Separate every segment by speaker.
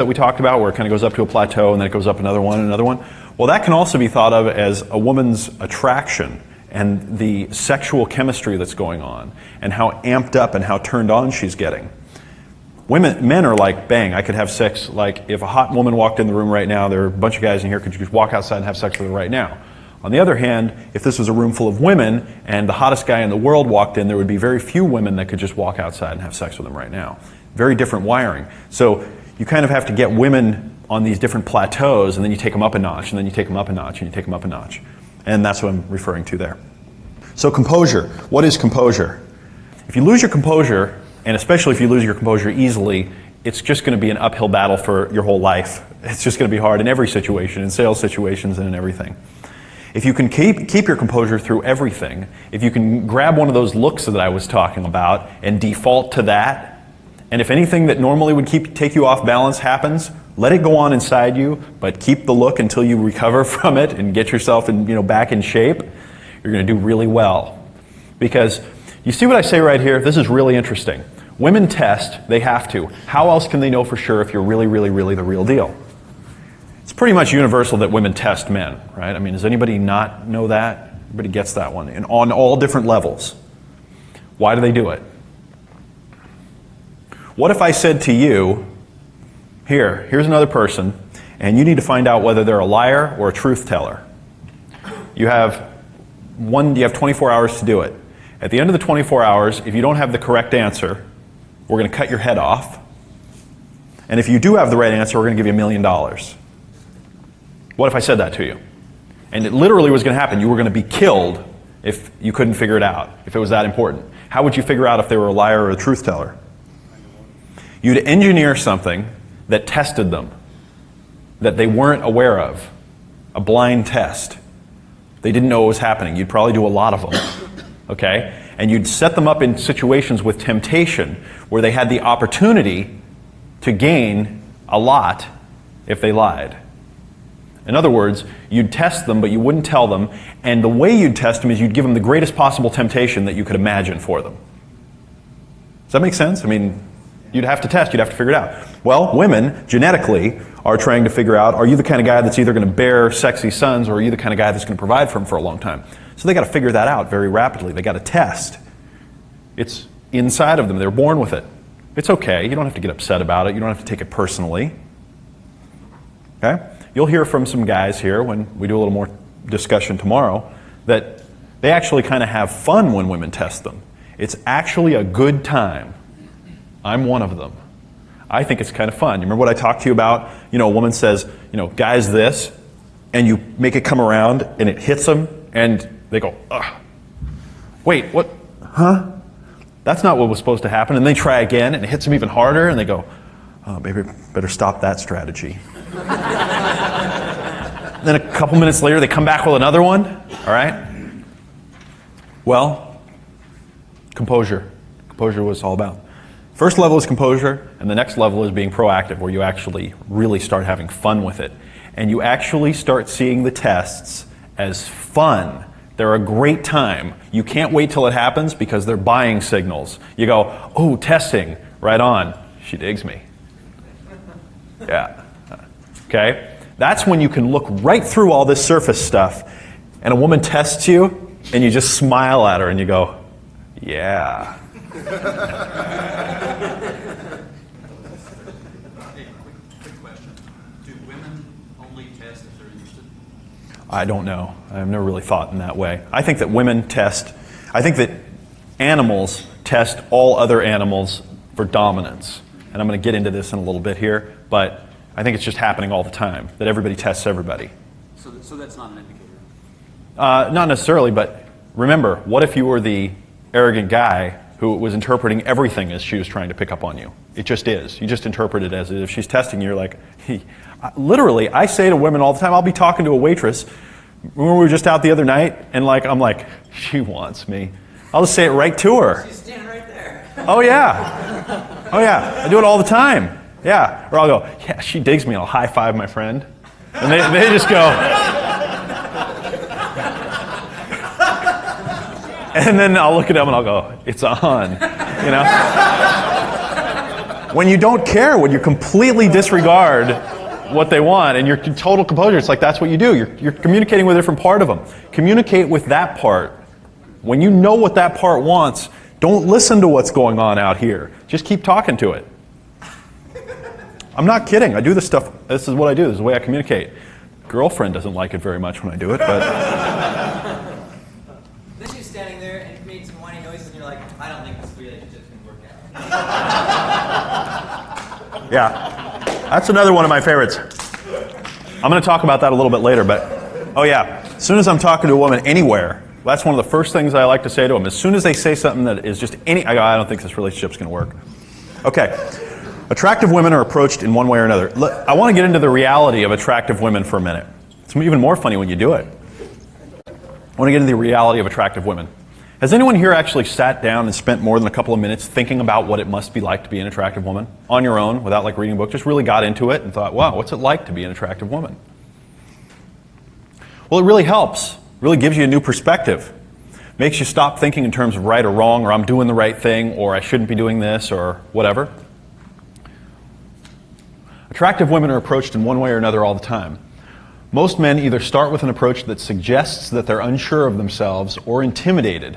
Speaker 1: that we talked about, where it kind of goes up to a plateau and then it goes up another one and another one. Well, that can also be thought of as a woman's attraction and the sexual chemistry that's going on and how amped up and how turned on she's getting. Men are like, bang, I could have sex. Like if a hot woman walked in the room right now, there are a bunch of guys in here, could you just walk outside and have sex with her right now? On the other hand, if this was a room full of women and the hottest guy in the world walked in, there would be very few women that could just walk outside and have sex with him right now. Very different wiring. So you kind of have to get women on these different plateaus, and then you take them up a notch, and then you take them up a notch, and you take them up a notch. And that's what I'm referring to there. So composure. What is composure? If you lose your composure, and especially if you lose your composure easily, it's just going to be an uphill battle for your whole life. It's just going to be hard in every situation, in sales situations and in everything. If you can keep your composure through everything, if you can grab one of those looks that I was talking about and default to that, and if anything that normally would take you off balance happens, let it go on inside you, but keep the look until you recover from it and get yourself back in shape, you're going to do really well. Because you see what I say right here? This is really interesting. Women test, they have to. How else can they know for sure if you're really, really, really the real deal? It's pretty much universal that women test men, right? I mean, does anybody not know that? Everybody gets that one, and on all different levels. Why do they do it? What if I said to you, here's another person, and you need to find out whether they're a liar or a truth teller. You have 24 hours to do it. At the end of the 24 hours, if you don't have the correct answer, we're going to cut your head off. And if you do have the right answer, we're going to give you $1 million. What if I said that to you? And it literally was going to happen. You were going to be killed if you couldn't figure it out, if it was that important. How would you figure out if they were a liar or a truth teller? You'd engineer something that tested them, that they weren't aware of. A blind test. They didn't know what was happening. You'd probably do a lot of them. Okay? And you'd set them up in situations with temptation where they had the opportunity to gain a lot if they lied. In other words, you'd test them, but you wouldn't tell them, and the way you'd test them is you'd give them the greatest possible temptation that you could imagine for them. Does that make sense? I mean, you'd have to test, you'd have to figure it out. Well, women, genetically, are trying to figure out, are you the kind of guy that's either going to bear sexy sons, or are you the kind of guy that's going to provide for them for a long time? So they got to figure that out very rapidly. They got to test. It's inside of them. They're born with it. It's okay. You don't have to get upset about it. You don't have to take it personally. Okay? You'll hear from some guys here when we do a little more discussion tomorrow that they actually kind of have fun when women test them. It's actually a good time. I'm one of them. I think it's kind of fun. You remember what I talked to you about? A woman says, guy's this, and you make it come around and it hits them and they go, ugh. Wait, what? Huh? That's not what was supposed to happen. And they try again and it hits them even harder and they go, oh, maybe better stop that strategy. Then a couple minutes later, they come back with another one. All right? Well, composure. Composure was all about. First level is composure, and the next level is being proactive, where you actually really start having fun with it. And you actually start seeing the tests as fun. They're a great time. You can't wait till it happens because they're buying signals. You go, oh, testing, right on. She digs me. Yeah. Okay? That's when you can look right through all this surface stuff, and a woman tests you, and you just smile at her, and you go, yeah.
Speaker 2: Quick question. Do women only test if they're interested?
Speaker 1: I don't know. I've never really thought in that way. I think that women test, I think that animals test all other animals for dominance. And I'm going to get into this in a little bit here, but I think it's just happening all the time, that everybody tests everybody.
Speaker 2: So that's not an indicator?
Speaker 1: Not necessarily, but remember, what if you were the arrogant guy who was interpreting everything as she was trying to pick up on you? It just is. You just interpret it as if she's testing you. You're like, literally, I say to women all the time, I'll be talking to a waitress. Remember we were just out the other night, and I'm like, she wants me. I'll just say it right to her.
Speaker 3: She's standing right there.
Speaker 1: Oh yeah. Oh yeah. I do it all the time. Yeah. Or I'll go, yeah, she digs me. I'll high five my friend. And they just go. And then I'll look at them and I'll go, it's on. when you don't care, when you completely disregard what they want and you're total composure, it's like that's what you do. You're communicating with a different part of them. Communicate with that part. When you know what that part wants, don't listen to what's going on out here. Just keep talking to it. I'm not kidding. I do this stuff. This is what I do. This is the way I communicate. Girlfriend doesn't like it very much when I do it, but...
Speaker 3: Then you're standing there and create some whiny noises and you're like, I don't think this relationship's going to work out.
Speaker 1: Yeah. That's another one of my favorites. I'm going to talk about that a little bit later, but... Oh yeah. As soon as I'm talking to a woman anywhere, that's one of the first things I like to say to them. As soon as they say something that is just I go, I don't think this relationship's going to work. Okay. Attractive women are approached in one way or another. I want to get into the reality of attractive women for a minute. It's even more funny when you do it. I want to get into the reality of attractive women. Has anyone here actually sat down and spent more than a couple of minutes thinking about what it must be like to be an attractive woman? On your own, without like reading a book, just really got into it and thought, wow, what's it like to be an attractive woman? Well, it really helps. It really gives you a new perspective. Makes you stop thinking in terms of right or wrong, or I'm doing the right thing, or I shouldn't be doing this, or whatever. Attractive women are approached in one way or another all the time. Most men either start with an approach that suggests that they're unsure of themselves or intimidated,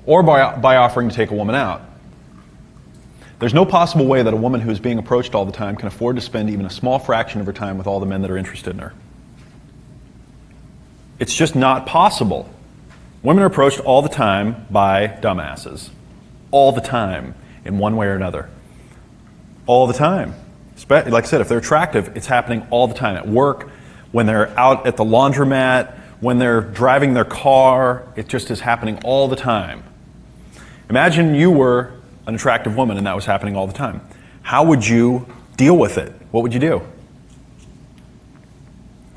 Speaker 1: or by offering to take a woman out. There's no possible way that a woman who is being approached all the time can afford to spend even a small fraction of her time with all the men that are interested in her. It's just not possible. Women are approached all the time by dumbasses. All the time, in one way or another. All the time. Like I said, if they're attractive, it's happening all the time. At work, when they're out at the laundromat, when they're driving their car, it just is happening all the time. Imagine you were an attractive woman and that was happening all the time. How would you deal with it? What would you do?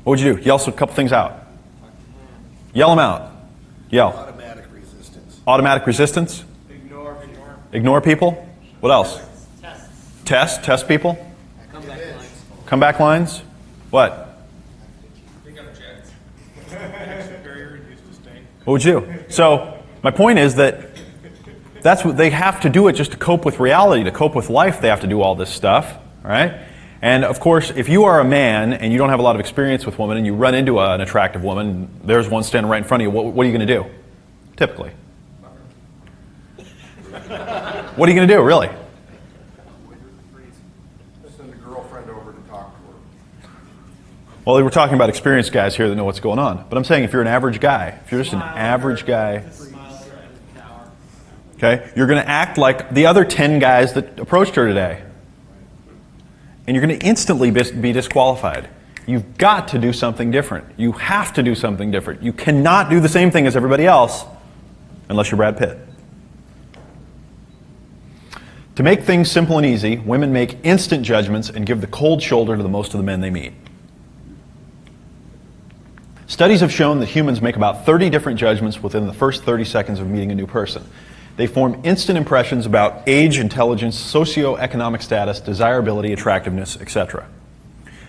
Speaker 1: What would you do? Yell a couple things out. Yell them out. Yell.
Speaker 4: Automatic resistance.
Speaker 1: Automatic resistance? Ignore people? What else? Test people? Comeback lines? What? What would you do? So, my point is that that's what they have to do it just to cope with reality, to cope with life. They have to do all this stuff, all right? And of course, if you are a man and you don't have a lot of experience with women and you run into an attractive woman, there's one standing right in front of you, what are you going to do? Typically. What are you going to do, really?
Speaker 4: Send a girlfriend over to talk to her.
Speaker 1: Well, we're talking about experienced guys here that know what's going on. But I'm saying if you're an average guy, if you're just an average guy, okay, you're going to act like the other 10 guys that approached her today. And you're going to instantly be disqualified. You've got to do something different. You have to do something different. You cannot do the same thing as everybody else unless you're Brad Pitt. To make things simple and easy, women make instant judgments and give the cold shoulder to the most of the men they meet. Studies have shown that humans make about 30 different judgments within the first 30 seconds of meeting a new person. They form instant impressions about age, intelligence, socioeconomic status, desirability, attractiveness, etc.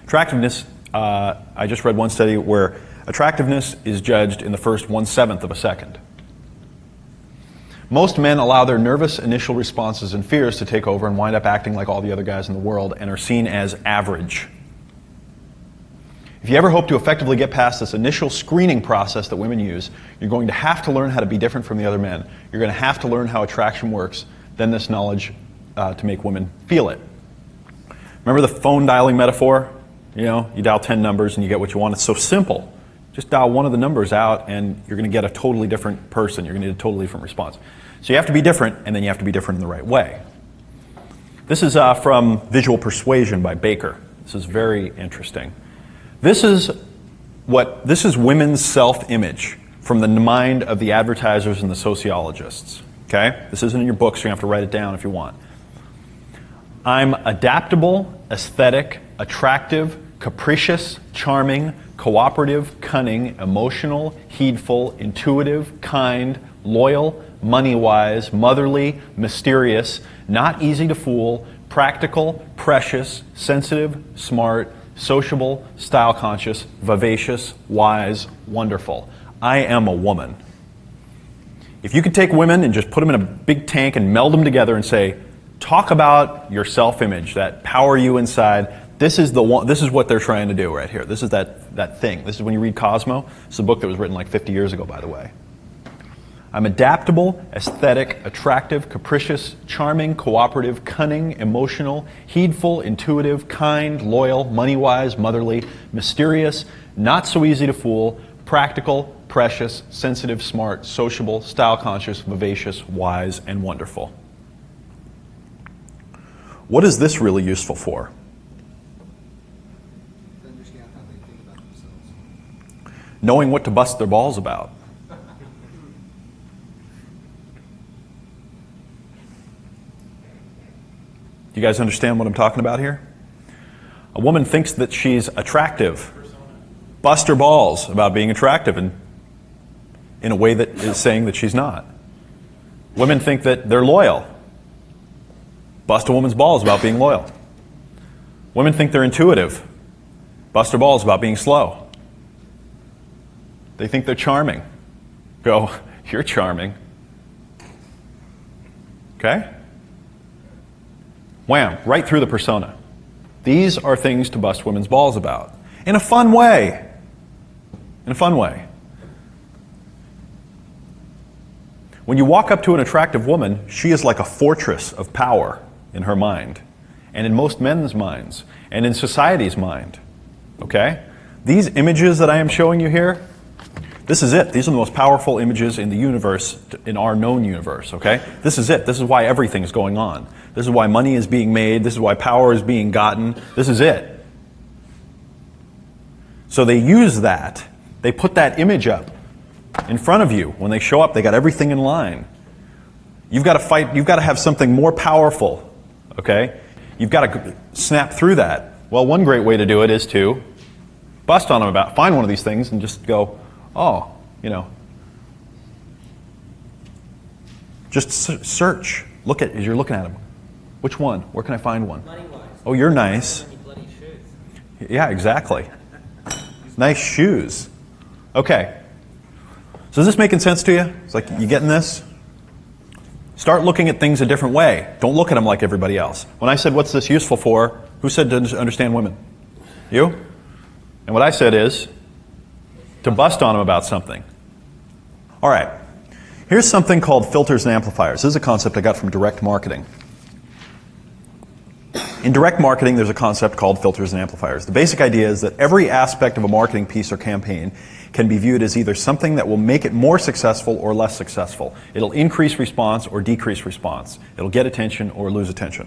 Speaker 1: Attractiveness, I just read one study where attractiveness is judged in the first 1/7 of a second. Most men allow their nervous initial responses and fears to take over and wind up acting like all the other guys in the world and are seen as average. If you ever hope to effectively get past this initial screening process that women use, you're going to have to learn how to be different from the other men. You're going to have to learn how attraction works, then this knowledge to make women feel it. Remember the phone dialing metaphor? You know, you dial 10 numbers and you get what you want. It's so simple. Just dial one of the numbers out and you're going to get a totally different person. You're going to get a totally different response. So you have to be different, and then you have to be different in the right way. This is from Visual Persuasion by Baker. This is very interesting. This is women's self-image from the mind of the advertisers and the sociologists. Okay? This isn't in your book, so you have to write it down if you want. I'm adaptable, aesthetic, attractive, capricious, charming, cooperative, cunning, emotional, heedful, intuitive, kind, loyal, money-wise, motherly, mysterious, not easy to fool, practical, precious, sensitive, smart, sociable, style-conscious, vivacious, wise, wonderful. I am a woman. If you could take women and just put them in a big tank and meld them together and say, talk about your self-image, that power you inside. This is what they're trying to do right here. This is that thing. This is when you read Cosmo. It's a book that was written like 50 years ago, by the way. I'm adaptable, aesthetic, attractive, capricious, charming, cooperative, cunning, emotional, heedful, intuitive, kind, loyal, money-wise, motherly, mysterious, not so easy to fool, practical, precious, sensitive, smart, sociable, style-conscious, vivacious, wise, and wonderful. What is this really useful for?
Speaker 5: To understand how they think about themselves.
Speaker 1: Knowing what to bust their balls about. Do you guys understand what I'm talking about here? A woman thinks that she's attractive. Bust her balls about being attractive in a way that is saying that she's not. Women think that they're loyal. Bust a woman's balls about being loyal. Women think they're intuitive. Bust her balls about being slow. They think they're charming. Go, you're charming. Okay? Wham, right through the persona. These are things to bust women's balls about. In a fun way. In a fun way. When you walk up to an attractive woman, she is like a fortress of power in her mind, and in most men's minds, and in society's mind. Okay? These images that I am showing you here, this is it. These are the most powerful images in the universe, in our known universe, okay? This is it. This is why everything's going on. This is why money is being made. This is why power is being gotten. This is it. So they use that. They put that image up in front of you. When they show up, they got everything in line. You've got to fight. You've got to have something more powerful, okay? You've got to snap through that. Well, one great way to do it is to bust on them about, find one of these things and just go, oh, you know, just search. Look at, as you're looking at them. Which one? Where can I find one?
Speaker 3: Money-wise.
Speaker 1: Oh, you're nice.
Speaker 3: Any bloody shoes.
Speaker 1: Yeah, exactly. Nice shoes. Okay. So is this making sense to you? It's like, you getting this? Start looking at things a different way. Don't look at them like everybody else. When I said, what's this useful for? Who said to understand women? You? And what I said is, to bust on them about something. All right. Here's something called filters and amplifiers. This is a concept I got from direct marketing. In direct marketing, there's a concept called filters and amplifiers. The basic idea is that every aspect of a marketing piece or campaign can be viewed as either something that will make it more successful or less successful. It'll increase response or decrease response. It'll get attention or lose attention.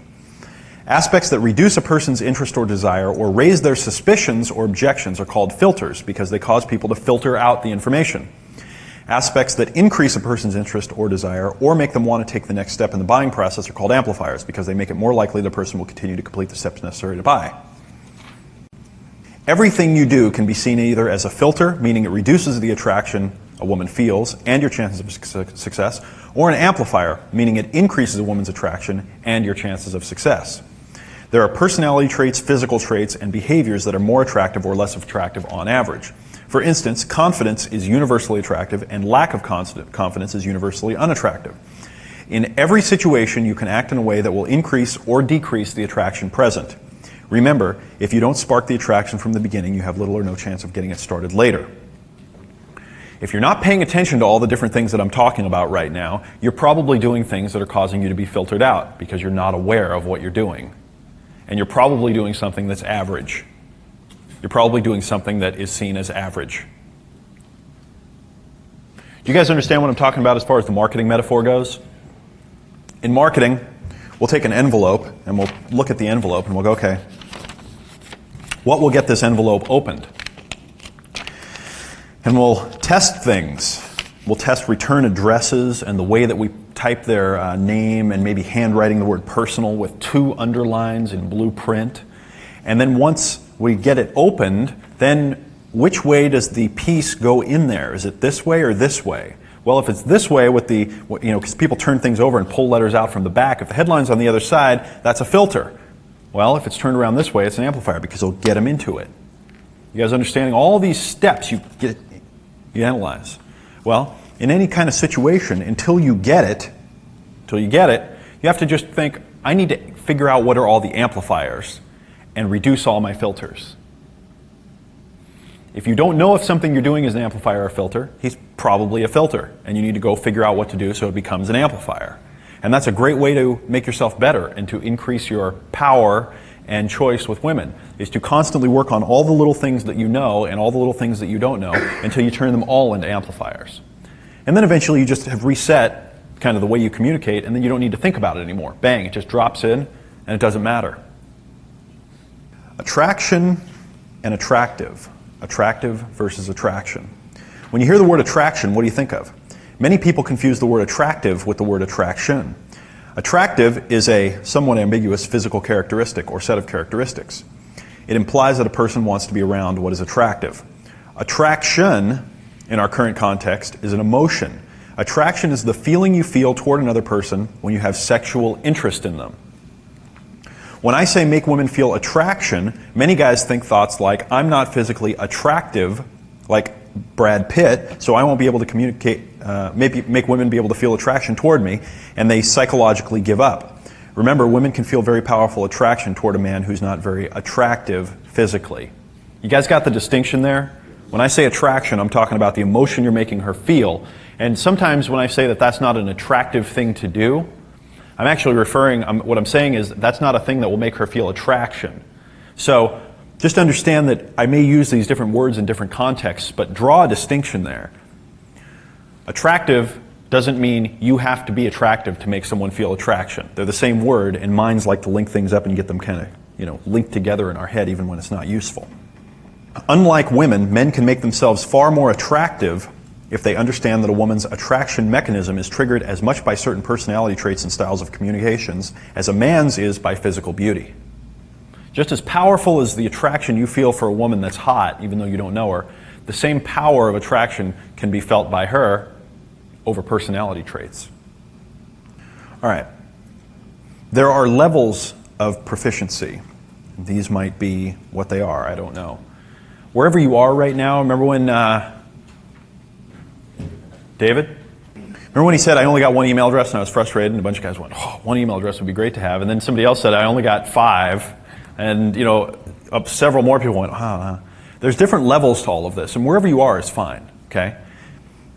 Speaker 1: Aspects that reduce a person's interest or desire or raise their suspicions or objections are called filters because they cause people to filter out the information. Aspects that increase a person's interest or desire or make them want to take the next step in the buying process are called amplifiers because they make it more likely the person will continue to complete the steps necessary to buy. Everything you do can be seen either as a filter, meaning it reduces the attraction a woman feels and your chances of success, or an amplifier, meaning it increases a woman's attraction and your chances of success. There are personality traits, physical traits, and behaviors that are more attractive or less attractive on average. For instance, confidence is universally attractive and lack of confidence is universally unattractive. In every situation, you can act in a way that will increase or decrease the attraction present. Remember, if you don't spark the attraction from the beginning, you have little or no chance of getting it started later. If you're not paying attention to all the different things that I'm talking about right now, you're probably doing things that are causing you to be filtered out because you're not aware of what you're doing. And you're probably doing something that's average. You're probably doing something that is seen as average. Do you guys understand what I'm talking about as far as the marketing metaphor goes? In marketing, we'll take an envelope and we'll look at the envelope and we'll go, okay, what will get this envelope opened? And we'll test things. We'll test return addresses and the way that we type their name and maybe handwriting the word personal with 2 underlines in blue print. And then once we get it opened, then which way does the piece go in there? Is it this way or this way? Well, if it's this way with the, because people turn things over and pull letters out from the back, if the headline's on the other side, that's a filter. Well, if it's turned around this way, it's an amplifier because it'll get them into it. You guys understanding all these steps you analyze? Well, in any kind of situation, until you get it, you have to just think, I need to figure out what are all the amplifiers and reduce all my filters. If you don't know if something you're doing is an amplifier or a filter, he's probably a filter, and you need to go figure out what to do so it becomes an amplifier. And that's a great way to make yourself better and to increase your power and choice with women, is to constantly work on all the little things that you know and all the little things that you don't know until you turn them all into amplifiers. And then eventually you just have reset kind of the way you communicate, and then you don't need to think about it anymore. Bang, it just drops in and it doesn't matter. Attraction and attractive. Attractive versus attraction. When you hear the word attraction, what do you think of? Many people confuse the word attractive with the word attraction. Attractive is a somewhat ambiguous physical characteristic or set of characteristics. It implies that a person wants to be around what is attractive. Attraction, in our current context, is an emotion. Attraction is the feeling you feel toward another person when you have sexual interest in them. When I say make women feel attraction, many guys think thoughts like, I'm not physically attractive like Brad Pitt, so I won't be able to communicate, make women be able to feel attraction toward me, and they psychologically give up. Remember, women can feel very powerful attraction toward a man who's not very attractive physically. You guys got the distinction there? When I say attraction, I'm talking about the emotion you're making her feel. And sometimes when I say that that's not an attractive thing to do, I'm actually what I'm saying is that's not a thing that will make her feel attraction. So just understand that I may use these different words in different contexts, but draw a distinction there. Attractive doesn't mean you have to be attractive to make someone feel attraction. They're the same word, and minds like to link things up and get them kind of, linked together in our head even when it's not useful. Unlike women, men can make themselves far more attractive if they understand that a woman's attraction mechanism is triggered as much by certain personality traits and styles of communications as a man's is by physical beauty. Just as powerful as the attraction you feel for a woman that's hot, even though you don't know her, the same power of attraction can be felt by her over personality traits. All right. There are levels of proficiency. These might be what they are, I don't know. Wherever you are right now, remember when David? Remember when he said, I only got one email address and I was frustrated, and a bunch of guys went, oh, one email address would be great to have. And then somebody else said, I only got 5. And, several more people went, There's different levels to all of this, and wherever you are is fine, okay?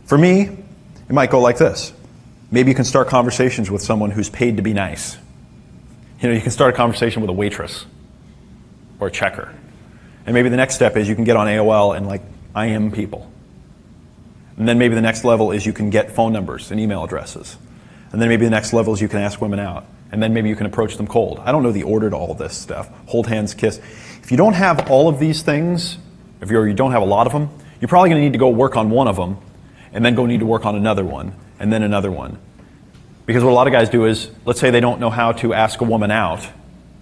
Speaker 1: For me, it might go like this. Maybe you can start conversations with someone who's paid to be nice. You can start a conversation with a waitress or a checker. And maybe the next step is you can get on AOL and IM people. And then maybe the next level is you can get phone numbers and email addresses. And then maybe the next level is you can ask women out. And then maybe you can approach them cold. I don't know the order to all of this stuff. Hold hands, kiss. If you don't have all of these things, if you don't have a lot of them, you're probably going to need to go work on one of them and then go need to work on another one and then another one. Because what a lot of guys do is, let's say they don't know how to ask a woman out,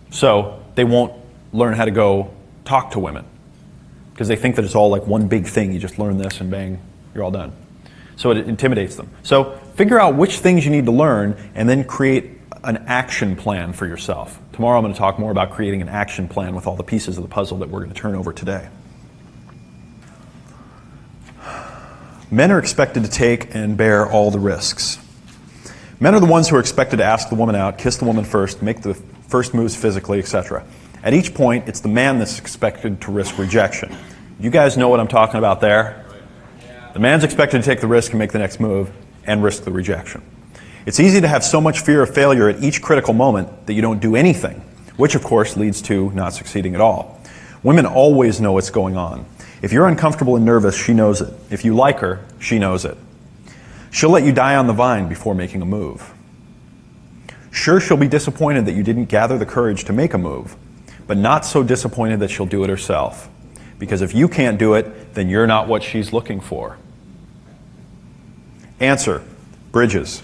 Speaker 1: so they won't learn how to go talk to women. Because they think that it's all like one big thing. You just learn this and bang, you're all done. So it intimidates them. So figure out which things you need to learn and then create an action plan for yourself. Tomorrow I'm going to talk more about creating an action plan with all the pieces of the puzzle that we're going to turn over today. Men are expected to take and bear all the risks. Men are the ones who are expected to ask the woman out, kiss the woman first, make the first moves physically, etc. At each point, it's the man that's expected to risk rejection. You guys know what I'm talking about there? The man's expected to take the risk and make the next move and risk the rejection. It's easy to have so much fear of failure at each critical moment that you don't do anything, which of course leads to not succeeding at all. Women always know what's going on. If you're uncomfortable and nervous, she knows it. If you like her, she knows it. She'll let you die on the vine before making a move. Sure, she'll be disappointed that you didn't gather the courage to make a move, but not so disappointed that she'll do it herself. Because if you can't do it, then you're not what she's looking for. Answer, bridges.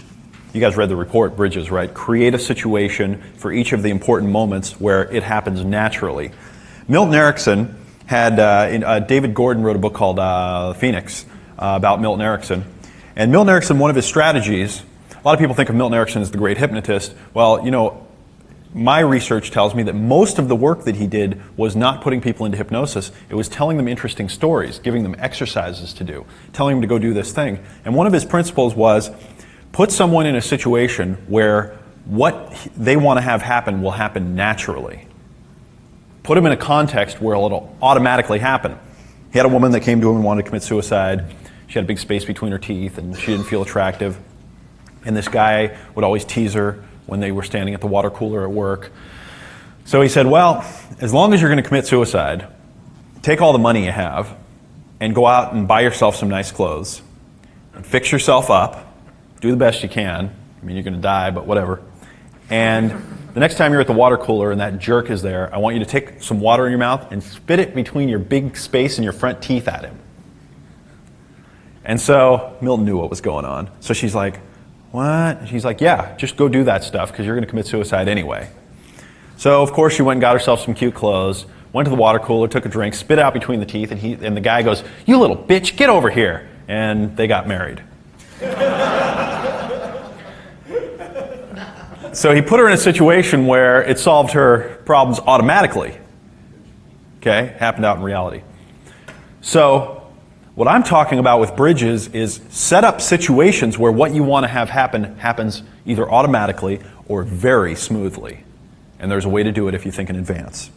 Speaker 1: You guys read the report, bridges, right? Create a situation for each of the important moments where it happens naturally. Milton Erickson had, David Gordon wrote a book called Phoenix about Milton Erickson. And Milton Erickson, one of his strategies, a lot of people think of Milton Erickson as the great hypnotist. Well, my research tells me that most of the work that he did was not putting people into hypnosis. It was telling them interesting stories, giving them exercises to do, telling them to go do this thing. And one of his principles was put someone in a situation where what they want to have happen will happen naturally. Put them in a context where it'll automatically happen. He had a woman that came to him and wanted to commit suicide. She had a big space between her teeth and she didn't feel attractive. And this guy would always tease her when they were standing at the water cooler at work. So he said, well, as long as you're going to commit suicide, take all the money you have and go out and buy yourself some nice clothes and fix yourself up, do the best you can. I mean, you're going to die, but whatever. And the next time you're at the water cooler and that jerk is there, I want you to take some water in your mouth and spit it between your big space and your front teeth at him. And so Milton knew what was going on. So she's like, what? And she's like, yeah, just go do that stuff because you're going to commit suicide anyway. So, of course, she went and got herself some cute clothes, went to the water cooler, took a drink, spit out between the teeth, and the guy goes, you little bitch, get over here. And they got married. So he put her in a situation where it solved her problems automatically. Okay? Happened out in reality. So what I'm talking about with bridges is set up situations where what you want to have happen happens either automatically or very smoothly. And there's a way to do it if you think in advance.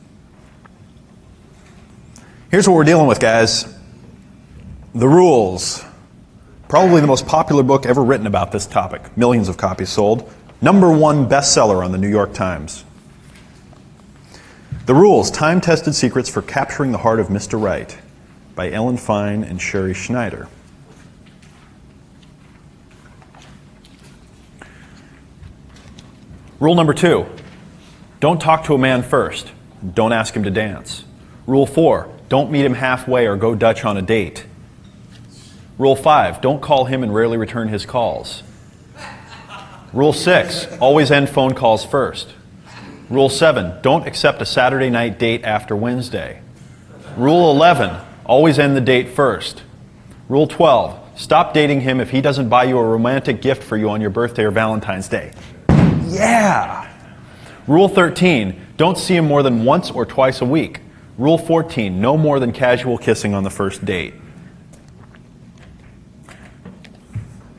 Speaker 1: Here's what we're dealing with, guys. The Rules. Probably the most popular book ever written about this topic. Millions of copies sold. #1 bestseller on the New York Times. The Rules, Time-Tested Secrets for Capturing the Heart of Mr. Right by Ellen Fine and Sherry Schneider. Rule number 2, don't talk to a man first. Don't ask him to dance. Rule 4, don't meet him halfway or go Dutch on a date. Rule 5, don't call him and rarely return his calls. Rule 6, always end phone calls first. Rule 7, don't accept a Saturday night date after Wednesday. Rule 11, always end the date first. Rule 12, stop dating him if he doesn't buy you a romantic gift for you on your birthday or Valentine's Day. Yeah! Rule 13, don't see him more than once or twice a week. Rule 14, no more than casual kissing on the first date.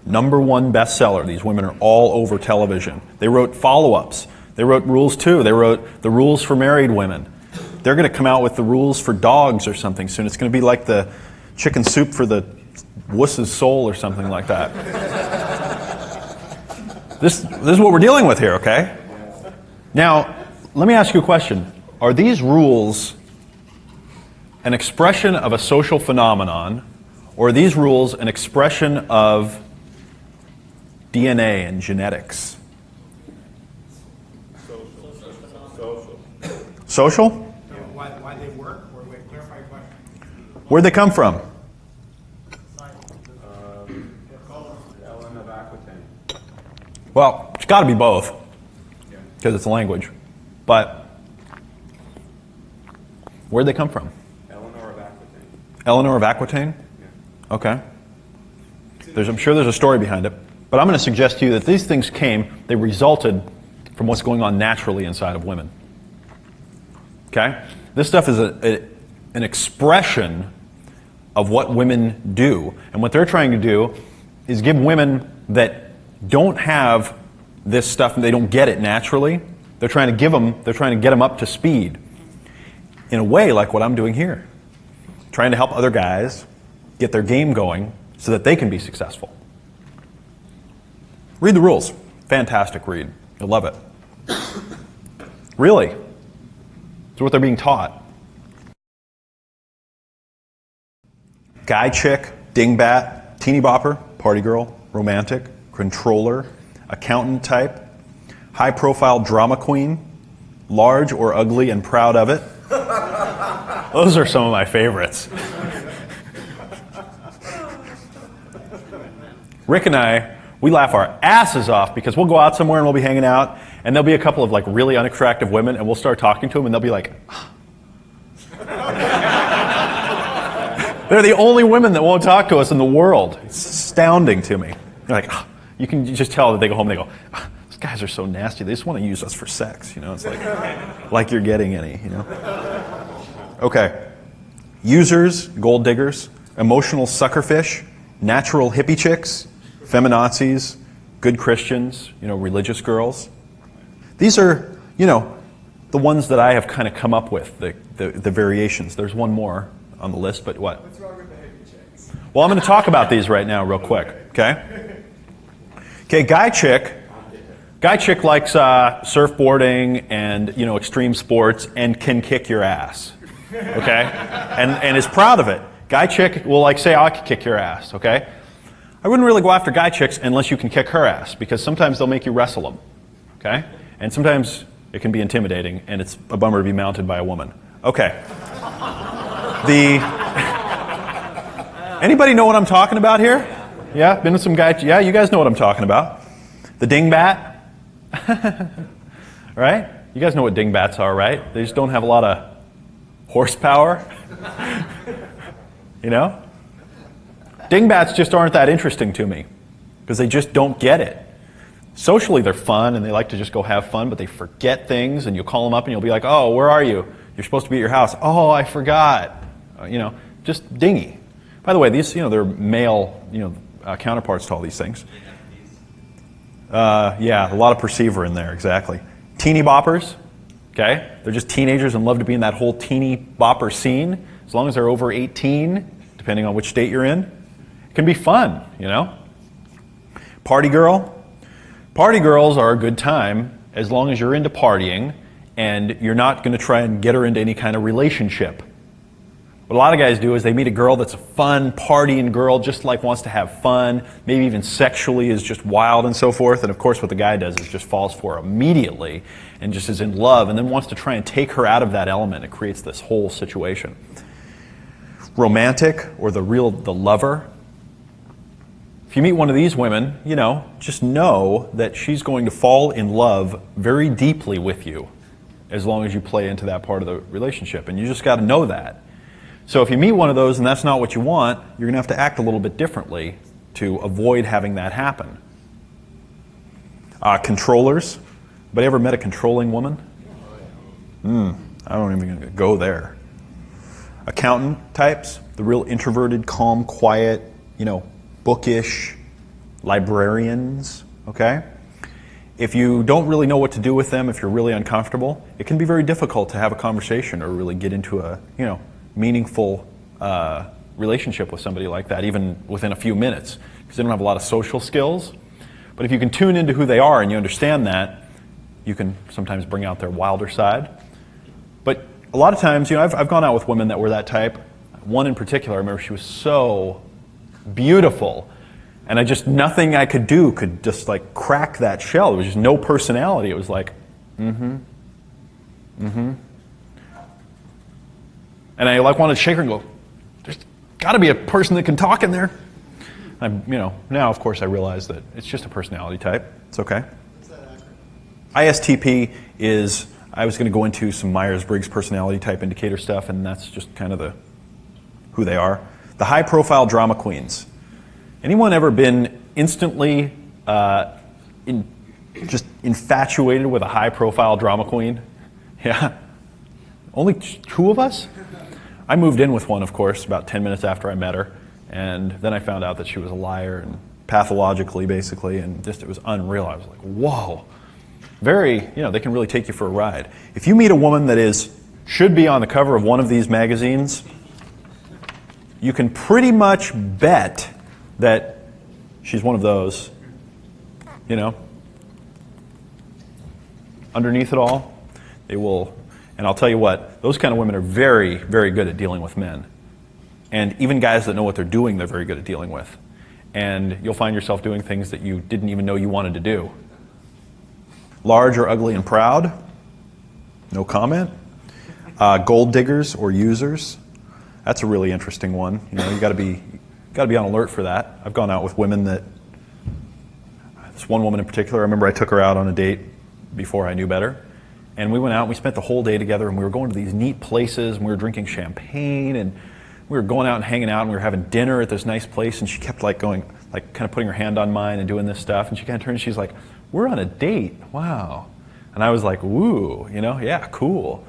Speaker 1: #1 bestseller. These women are all over television. They wrote follow-ups. They wrote Rules 2. They wrote the rules for married women. They're going to come out with the rules for dogs or something soon. It's going to be like the chicken soup for the wuss's soul or something like that. This is what we're dealing with here, okay? Now, let me ask you a question. Are these rules an expression of a social phenomenon, or are these rules an expression of DNA and genetics? Social?
Speaker 5: Why they work, or wait, clarify your question.
Speaker 1: Where'd they come from?
Speaker 4: Ellen of Aquitaine.
Speaker 1: Well, it's got to be both, because it's a language. But where'd they come from?
Speaker 4: Eleanor of Aquitaine.
Speaker 1: Eleanor of Aquitaine?
Speaker 4: Yeah.
Speaker 1: Okay. I'm sure there's a story behind it. But I'm going to suggest to you that these things they resulted from what's going on naturally inside of women. Okay? This stuff is an expression of what women do. And what they're trying to do is give women that don't have this stuff and they don't get it naturally, they're trying to get them up to speed in a way like what I'm doing here. Trying to help other guys get their game going so that they can be successful. Read the Rules. Fantastic read. You'll love it. Really. It's what they're being taught. Guy chick, dingbat, teeny bopper, party girl, romantic, controller, accountant type, high profile drama queen, large or ugly and proud of it. Those are some of my favorites. Rick and I, we laugh our asses off because we'll go out somewhere and we'll be hanging out and there'll be a couple of like really unattractive women and we'll start talking to them and they'll be like, they're the only women that won't talk to us in the world. It's astounding to me. They're like, you can just tell that they go home and they go, these guys are so nasty. They just want to use us for sex. You know, it's like you're getting any, you know. Okay. Users, gold diggers, emotional suckerfish, natural hippie chicks, feminazis, good Christians, you know, religious girls. These are, you know, the ones that I have kind of come up with, the variations. There's one more on the list, but what?
Speaker 5: What's wrong with the hippie chicks?
Speaker 1: Well, I'm going to talk about these right now real quick, okay? Okay, guy chick likes surfboarding and, you know, extreme sports and can kick your ass, okay? And is proud of it. Guy chick will like say, oh, I can kick your ass, okay? I wouldn't really go after guy chicks unless you can kick her ass, because sometimes they'll make you wrestle them, okay? And sometimes it can be intimidating, and it's a bummer to be mounted by a woman. Okay. Anybody know what I'm talking about here? Yeah, been with some guys. Yeah, you guys know what I'm talking about. The dingbat. Right? You guys know what dingbats are, right? They just don't have a lot of horsepower. You know? Dingbats just aren't that interesting to me because they just don't get it. Socially, they're fun and they like to just go have fun, but they forget things, and you'll call them up and you'll be like, oh, where are you? You're supposed to be at your house. Oh, I forgot. You know, just dingy. By the way, these, you know, they're male, you know, counterparts to all these things. Yeah, a lot of perceiver in there, exactly. Teeny boppers, okay? They're just teenagers and love to be in that whole teeny bopper scene. As long as they're over 18, depending on which state you're in, it can be fun, you know? Party girl. Party girls are a good time as long as you're into partying and you're not going to try and get her into any kind of relationship. What a lot of guys do is they meet a girl that's a fun, partying girl, just like wants to have fun, maybe even sexually is just wild and so forth. And of course what the guy does is just falls for her immediately and just is in love and then wants to try and take her out of that element. It creates this whole situation. Romantic, or the lover. If you meet one of these women, you know, just know that she's going to fall in love very deeply with you as long as you play into that part of the relationship. And you just got to know that. So if you meet one of those and that's not what you want, you're going to have to act a little bit differently to avoid having that happen. Controllers. Anybody ever met a controlling woman? I don't even go there. Accountant types, the real introverted, calm, quiet, you know, bookish librarians, okay? If you don't really know what to do with them, if you're really uncomfortable, it can be very difficult to have a conversation or really get into a, you know, meaningful relationship with somebody like that, even within a few minutes, because they don't have a lot of social skills. But if you can tune into who they are and you understand that, you can sometimes bring out their wilder side. But a lot of times, you know, I've gone out with women that were that type. One in particular, I remember she was so beautiful, and nothing I could do could just like crack that shell. There was just no personality. It was like, and I like wanted to shake her and go, there's got to be a person that can talk in there. You know, now of course I realize that it's just a personality type. It's okay.
Speaker 5: What's that acronym?
Speaker 1: ISTP is, I was going to go into some Myers-Briggs personality type indicator stuff, and that's just kind of who they are. The high-profile drama queens. Anyone ever been instantly just infatuated with a high-profile drama queen? Yeah. Only two of us? I moved in with one, of course, about 10 minutes after I met her, and then I found out that she was a liar, and pathologically, basically, and just it was unreal. I was like, whoa. Very, you know, they can really take you for a ride. If you meet a woman that should be on the cover of one of these magazines, you can pretty much bet that she's one of those, you know. Underneath it all, they will, and I'll tell you what, those kind of women are very, very good at dealing with men. And even guys that know what they're doing, they're very good at dealing with. And you'll find yourself doing things that you didn't even know you wanted to do. Large or ugly and proud, no comment. Gold diggers or users, that's a really interesting one. You know, you got to be on alert for that. I've gone out with women that, this one woman in particular, I remember I took her out on a date before I knew better, and we went out and we spent the whole day together, and we were going to these neat places, and we were drinking champagne, and we were going out and hanging out, and we were having dinner at this nice place, and she kept like going, like kind of putting her hand on mine and doing this stuff, and she kind of turned and she's like, we're on a date, wow. And I was like, woo, you know, yeah, cool.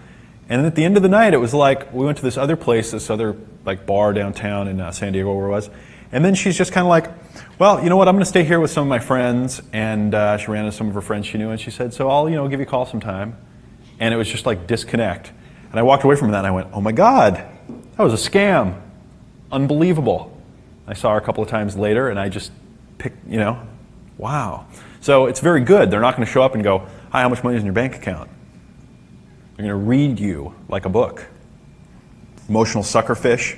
Speaker 1: And then at the end of the night, it was like, we went to this other place, this other like bar downtown in San Diego where it was, And then she's just kind of like, well, you know what, I'm going to stay here with some of my friends. And she ran into some of her friends she knew, and she said, so I'll, give you a call sometime. And it was just like disconnect. And I walked away from that and I went, oh my God, that was a scam. Unbelievable. I saw her a couple of times later and I just picked, wow. So it's very good. They're not going to show up and go, hi, how much money is in your bank account? They're going to read you like a book. Emotional suckerfish.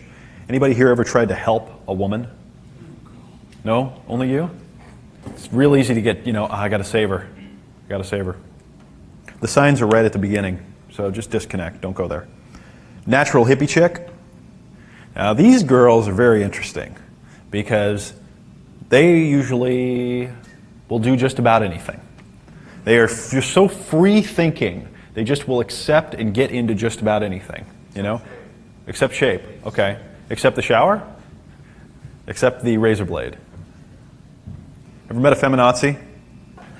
Speaker 1: Anybody here ever tried to help a woman? No? Only you? It's real easy to get, I got to save her. I got to save her. The signs are right at the beginning, so just disconnect. Don't go there. Natural hippie chick. Now, these girls are very interesting because they usually will do just about anything. They are just so free-thinking. They just will accept and get into just about anything, Except shape, okay. Except the shower? Except the razor blade. Ever met a feminazi?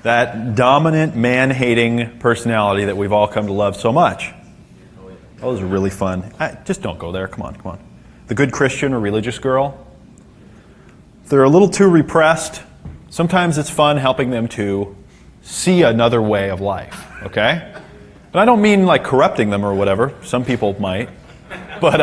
Speaker 1: That dominant, man-hating personality that we've all come to love so much. Those are really fun. Just don't go there. Come on. The good Christian or religious girl. If they're a little too repressed, sometimes it's fun helping them to see another way of life, okay? But I don't mean like corrupting them or whatever. Some people might. But,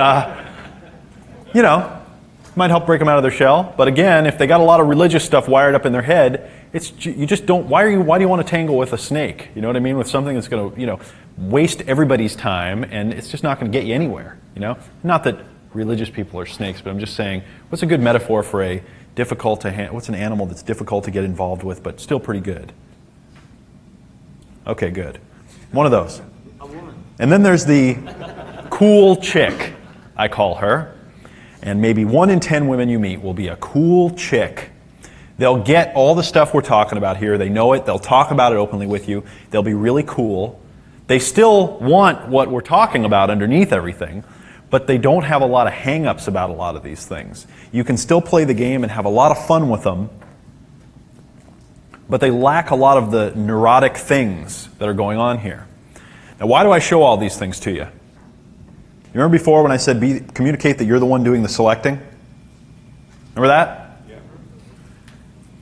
Speaker 1: might help break them out of their shell. But again, if they got a lot of religious stuff wired up in their head, you just don't. Why do you want to tangle with a snake? You know what I mean? With something that's going to waste everybody's time, and it's just not going to get you anywhere. Not that religious people are snakes, but I'm just saying, what's a good metaphor for a difficult to what's an animal that's difficult to get involved with, but still pretty good? Okay, good. One of those.
Speaker 5: A woman.
Speaker 1: And then there's the cool chick, I call her. And maybe 1 in 10 women you meet will be a cool chick. They'll get all the stuff we're talking about here. They know it. They'll talk about it openly with you. They'll be really cool. They still want what we're talking about underneath everything, but they don't have a lot of hang-ups about a lot of these things. You can still play the game and have a lot of fun with them, but they lack a lot of the neurotic things that are going on here. Now, why do I show all these things to you? You remember before when I said communicate that you're the one doing the selecting? Remember that?
Speaker 4: Yeah.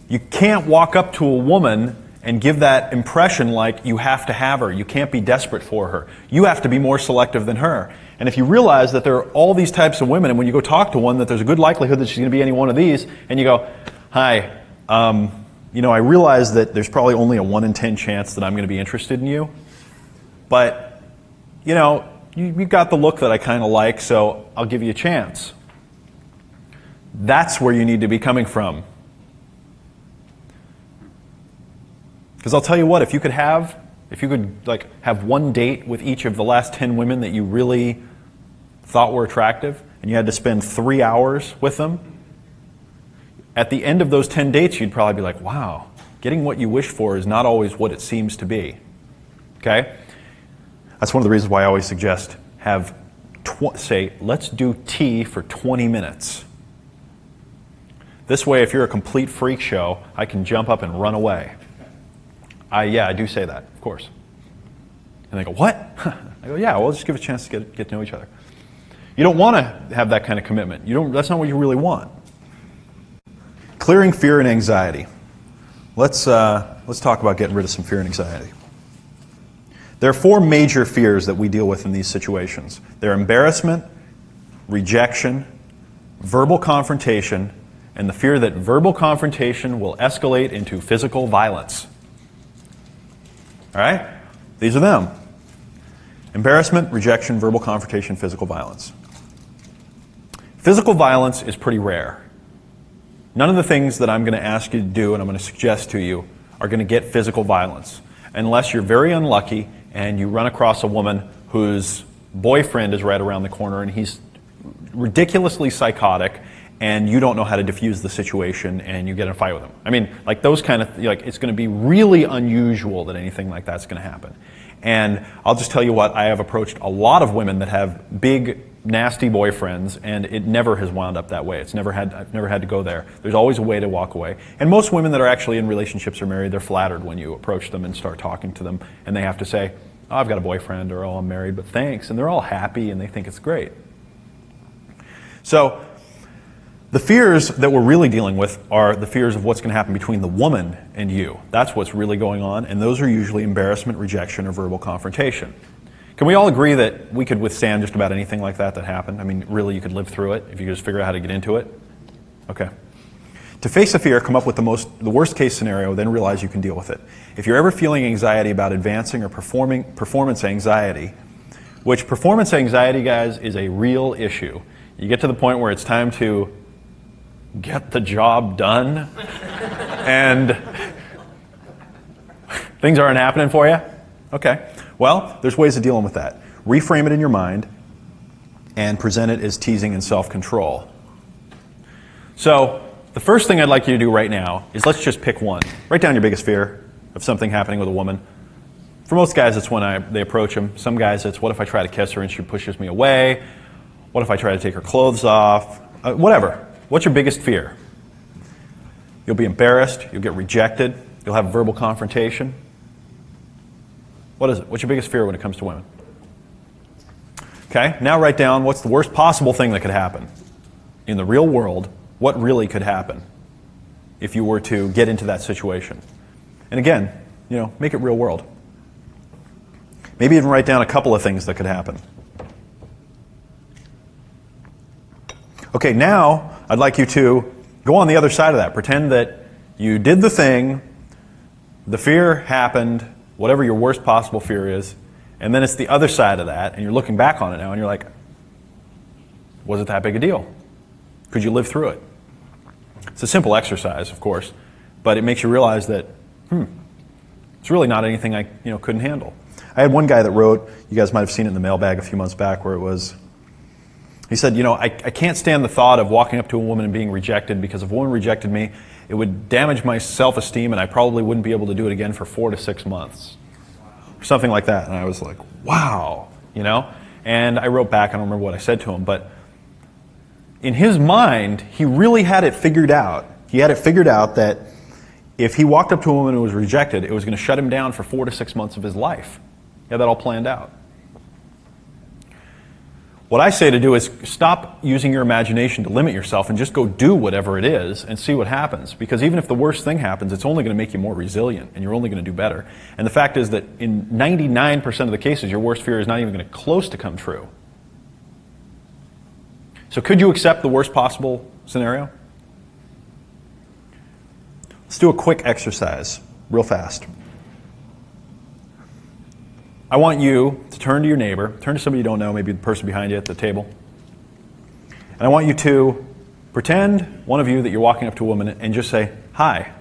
Speaker 1: You can't walk up to a woman and give that impression like you have to have her. You can't be desperate for her. You have to be more selective than her. And if you realize that there are all these types of women, and when you go talk to one, that there's a good likelihood that she's going to be any one of these, and you go, hi, I realize that there's probably only a 1 in 10 chance that I'm going to be interested in you, but, you've got the look that I kind of like, so I'll give you a chance. That's where you need to be coming from. Because I'll tell you what, if you could have one date with each of the last 10 women that you really thought were attractive, and you had to spend 3 hours with them, at the end of those 10 dates, you'd probably be like, wow, getting what you wish for is not always what it seems to be. Okay? That's one of the reasons why I always suggest say, let's do tea for 20 minutes. This way, if you're a complete freak show, I can jump up and run away. I do say that, of course. And they go, what? I go, yeah, well, just give a chance to get to know each other. You don't want to have that kind of commitment. That's not what you really want. Clearing fear and anxiety. Let's talk about getting rid of some fear and anxiety. There are 4 major fears that we deal with in these situations. They're embarrassment, rejection, verbal confrontation, and the fear that verbal confrontation will escalate into physical violence. All right? These are them. Embarrassment, rejection, verbal confrontation, physical violence. Physical violence is pretty rare. None of the things that I'm going to ask you to do and I'm going to suggest to you are going to get physical violence unless you're very unlucky and you run across a woman whose boyfriend is right around the corner and he's ridiculously psychotic and you don't know how to diffuse the situation and you get in a fight with him. I mean, like those kind of, it's going to be really unusual that anything like that's going to happen. And I'll just tell you what, I have approached a lot of women that have big, nasty boyfriends, and it never has wound up that way. I've never had to go there. There's always a way to walk away. And most women that are actually in relationships or married, they're flattered when you approach them and start talking to them, and they have to say, oh, I've got a boyfriend, or oh, I'm married, but thanks. And they're all happy, and they think it's great. So The fears that we're really dealing with are the fears of what's going to happen between the woman and you. That's what's really going on, and those are usually embarrassment, rejection, or verbal confrontation. Can we all agree that we could withstand just about anything like that happened? I mean, really, you could live through it if you could just figure out how to get into it? Okay. To face a fear, come up with the worst case scenario, then realize you can deal with it. If you're ever feeling anxiety about advancing or performance anxiety, which performance anxiety, guys, is a real issue. You get to the point where it's time to get the job done and things aren't happening for you? Okay. Well, there's ways of dealing with that. Reframe it in your mind and present it as teasing and self-control. So, the first thing I'd like you to do right now is let's just pick one. Write down your biggest fear of something happening with a woman. For most guys, it's when they approach them. Some guys, it's what if I try to kiss her and she pushes me away? What if I try to take her clothes off? Whatever. What's your biggest fear? You'll be embarrassed. You'll get rejected. You'll have verbal confrontation. What is it? What's your biggest fear when it comes to women? Okay, now write down what's the worst possible thing that could happen. In the real world, what really could happen if you were to get into that situation? And again, make it real world. Maybe even write down a couple of things that could happen. Okay, now I'd like you to go on the other side of that. Pretend that you did the thing, the fear happened, whatever your worst possible fear is, and then it's the other side of that, and you're looking back on it now, and you're like, was it that big a deal? Could you live through it? It's a simple exercise, of course, but it makes you realize that, it's really not anything I couldn't handle. I had one guy that wrote, you guys might have seen it in the mailbag a few months back, where it was, he said, I can't stand the thought of walking up to a woman and being rejected, because if a woman rejected me, it would damage my self-esteem and I probably wouldn't be able to do it again for 4 to 6 months. Or something like that. And I was like, wow, And I wrote back, I don't remember what I said to him, but in his mind, he really had it figured out. He had it figured out that if he walked up to a woman who was rejected, it was going to shut him down for 4 to 6 months of his life. He had that all planned out. What I say to do is stop using your imagination to limit yourself and just go do whatever it is and see what happens. Because even if the worst thing happens, it's only going to make you more resilient and you're only going to do better. And the fact is that in 99% of the cases, your worst fear is not even going to close to come true. So could you accept the worst possible scenario? Let's do a quick exercise, real fast. I want you to turn to your neighbor, turn to somebody you don't know, maybe the person behind you at the table. And I want you to pretend, one of you, that you're walking up to a woman and just say, hi.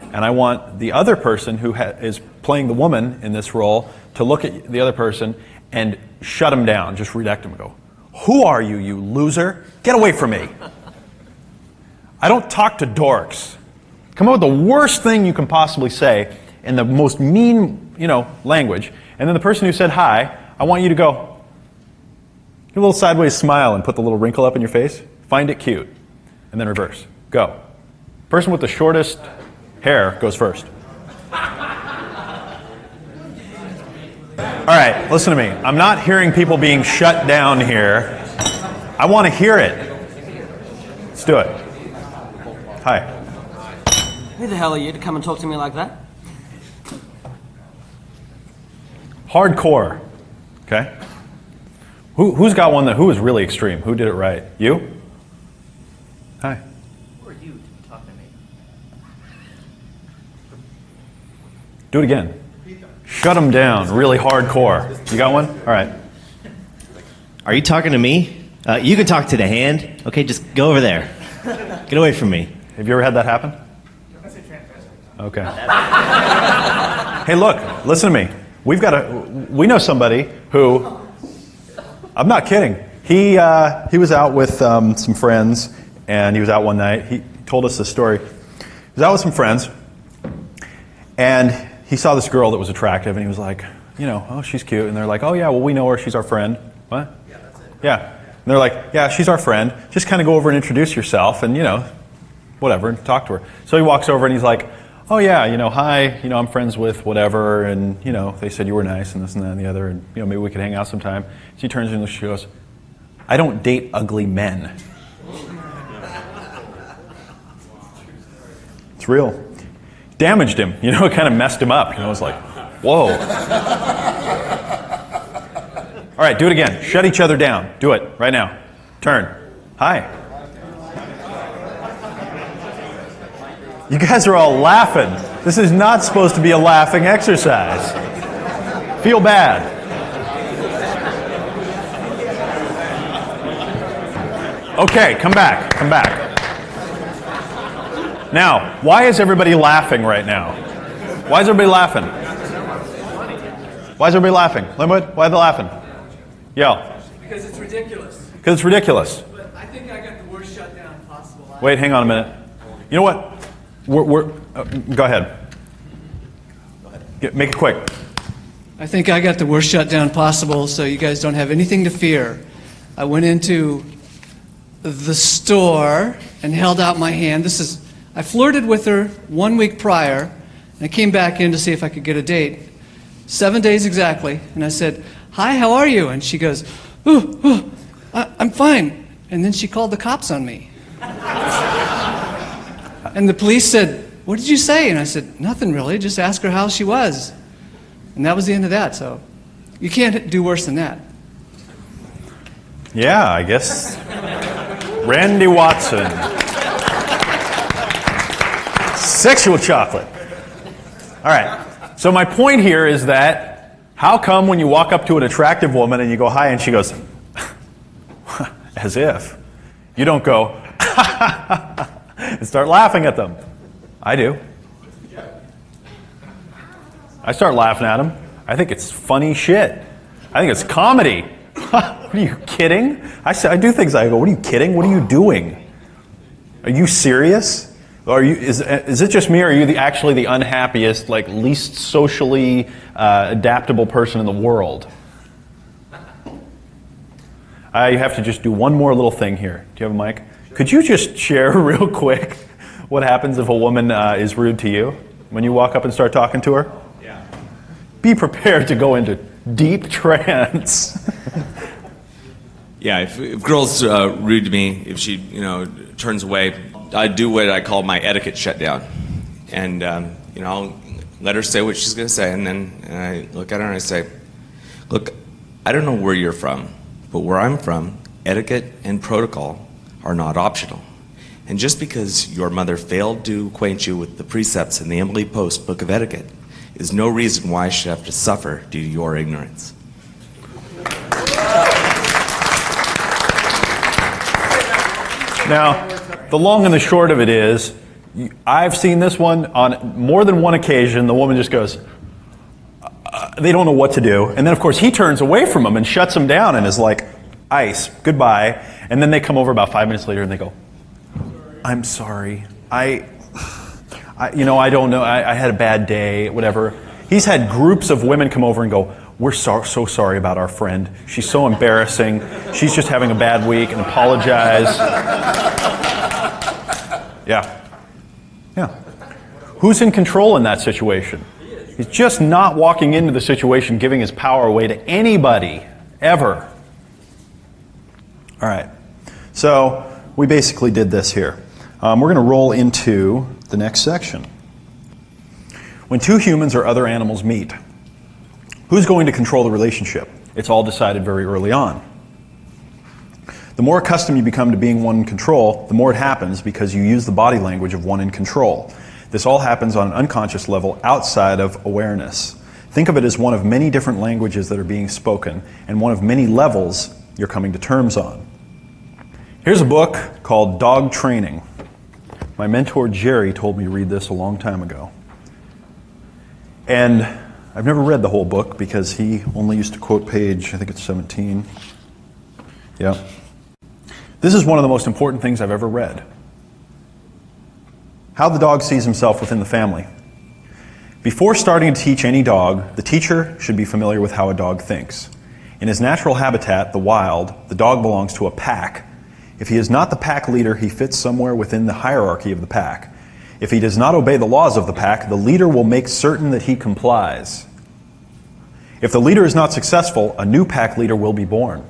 Speaker 1: And I want the other person who is playing the woman in this role to look at the other person and shut him down, just redact him and go, who are you, you loser? Get away from me. I don't talk to dorks. Come up with the worst thing you can possibly say in the most mean, language. And then the person who said hi, I want you to go, give a little sideways smile and put the little wrinkle up in your face. Find it cute. And then reverse. Go. Person with the shortest hair goes first. All right, listen to me. I'm not hearing people being shut down here. I want to hear it. Let's do it. Hi.
Speaker 6: Who the hell are you to come and talk to me like that?
Speaker 1: Hardcore. Okay? Who's got one who is really extreme? Who did it right? You? Hi.
Speaker 3: Who are you to talk to me?
Speaker 1: Do it again. Shut them down. Really hardcore. You got one? All right.
Speaker 7: Are you talking to me? You can talk to the hand. Okay, just go over there. Get away from me.
Speaker 1: Have you ever had that happen? Okay. Hey, look, listen to me. We know somebody who, I'm not kidding. He was out with some friends, and he was out one night. He told us this story. He was out with some friends, and he saw this girl that was attractive, and he was like, oh, she's cute. And they're like, oh, yeah, well, we know her. She's our friend. What?
Speaker 3: Yeah, that's it.
Speaker 1: Yeah. And they're like, yeah, she's our friend. Just kind of go over and introduce yourself and, whatever, and talk to her. So he walks over and he's like, oh, yeah, hi, I'm friends with whatever, and, they said you were nice and this and that and the other, and, maybe we could hang out sometime. She turns and she goes, I don't date ugly men. It's real. Damaged him. You know, it kind of messed him up. You know, it's like, whoa. All right, do it again. Shut each other down. Do it right now. Turn. Hi. You guys are all laughing. This is not supposed to be a laughing exercise. Feel bad. Okay, come back. Come back. Now, why is everybody laughing right now? Why is everybody laughing? Why is everybody laughing? Linwood, why are they laughing? Yell.
Speaker 5: Because it's ridiculous.
Speaker 1: Because it's ridiculous.
Speaker 5: But I think I got the worst shutdown possible.
Speaker 1: Wait, hang on a minute. You know what? Go ahead. Make it quick.
Speaker 5: I think I got the worst shutdown possible, so you guys don't have anything to fear. I went into the store and held out my hand. I flirted with her 1 week prior, and I came back in to see if I could get a date. 7 days exactly, and I said, "Hi, how are you?" And she goes, I'm fine." And then she called the cops on me. And the police said, "What did you say?" And I said, "Nothing really, just ask her how she was." And that was the end of that, so you can't do worse than that.
Speaker 1: Yeah, I guess. Randy Watson. Sexual chocolate. All right. So my point here is that how come when you walk up to an attractive woman and you go hi and she goes, as if, you don't go, and start laughing at them? I do. I start laughing at them. I think it's funny shit. I think it's comedy. What are you kidding? I do things I go, what are you kidding? What are you doing? Are you serious? Or is it just me, or are you actually the unhappiest, like least socially adaptable person in the world? I have to just do one more little thing here. Do you have a mic? Could you just share real quick what happens if a woman is rude to you when you walk up and start talking to her?
Speaker 4: Yeah.
Speaker 1: Be prepared to go into deep trance.
Speaker 8: Yeah, if girl's rude to me, if she turns away, I do what I call my etiquette shutdown, and I'll let her say what she's going to say, and then I look at her and I say, "Look, I don't know where you're from, but where I'm from, etiquette and protocol are not optional. And just because your mother failed to acquaint you with the precepts in the Emily Post Book of Etiquette is no reason why I should have to suffer due to your ignorance."
Speaker 1: Now, the long and the short of it is, I've seen this one on more than one occasion. The woman just goes, they don't know what to do. And then, of course, he turns away from them and shuts them down and is like, ice, goodbye. And then they come over about 5 minutes later and they go, "I'm sorry. I don't know. I had a bad day, whatever." He's had groups of women come over and go, "We're so sorry about our friend. She's so embarrassing. She's just having a bad week," and apologize. Yeah. Who's in control in that situation? He's just not walking into the situation giving his power away to anybody, ever. All right. So we basically did this here. We're going to roll into the next section. When two humans or other animals meet, who's going to control the relationship? It's all decided very early on. The more accustomed you become to being one in control, the more it happens because you use the body language of one in control. This all happens on an unconscious level outside of awareness. Think of it as one of many different languages that are being spoken and one of many levels you're coming to terms on. Here's a book called Dog Training. My mentor Jerry told me to read this a long time ago. And I've never read the whole book because he only used to quote page, I think it's 17. Yeah. This is one of the most important things I've ever read. How the dog sees himself within the family. Before starting to teach any dog, the teacher should be familiar with how a dog thinks. In his natural habitat, the wild, the dog belongs to a pack. If he is not the pack leader, he fits somewhere within the hierarchy of the pack. If he does not obey the laws of the pack, the leader will make certain that he complies. If the leader is not successful, a new pack leader will be born.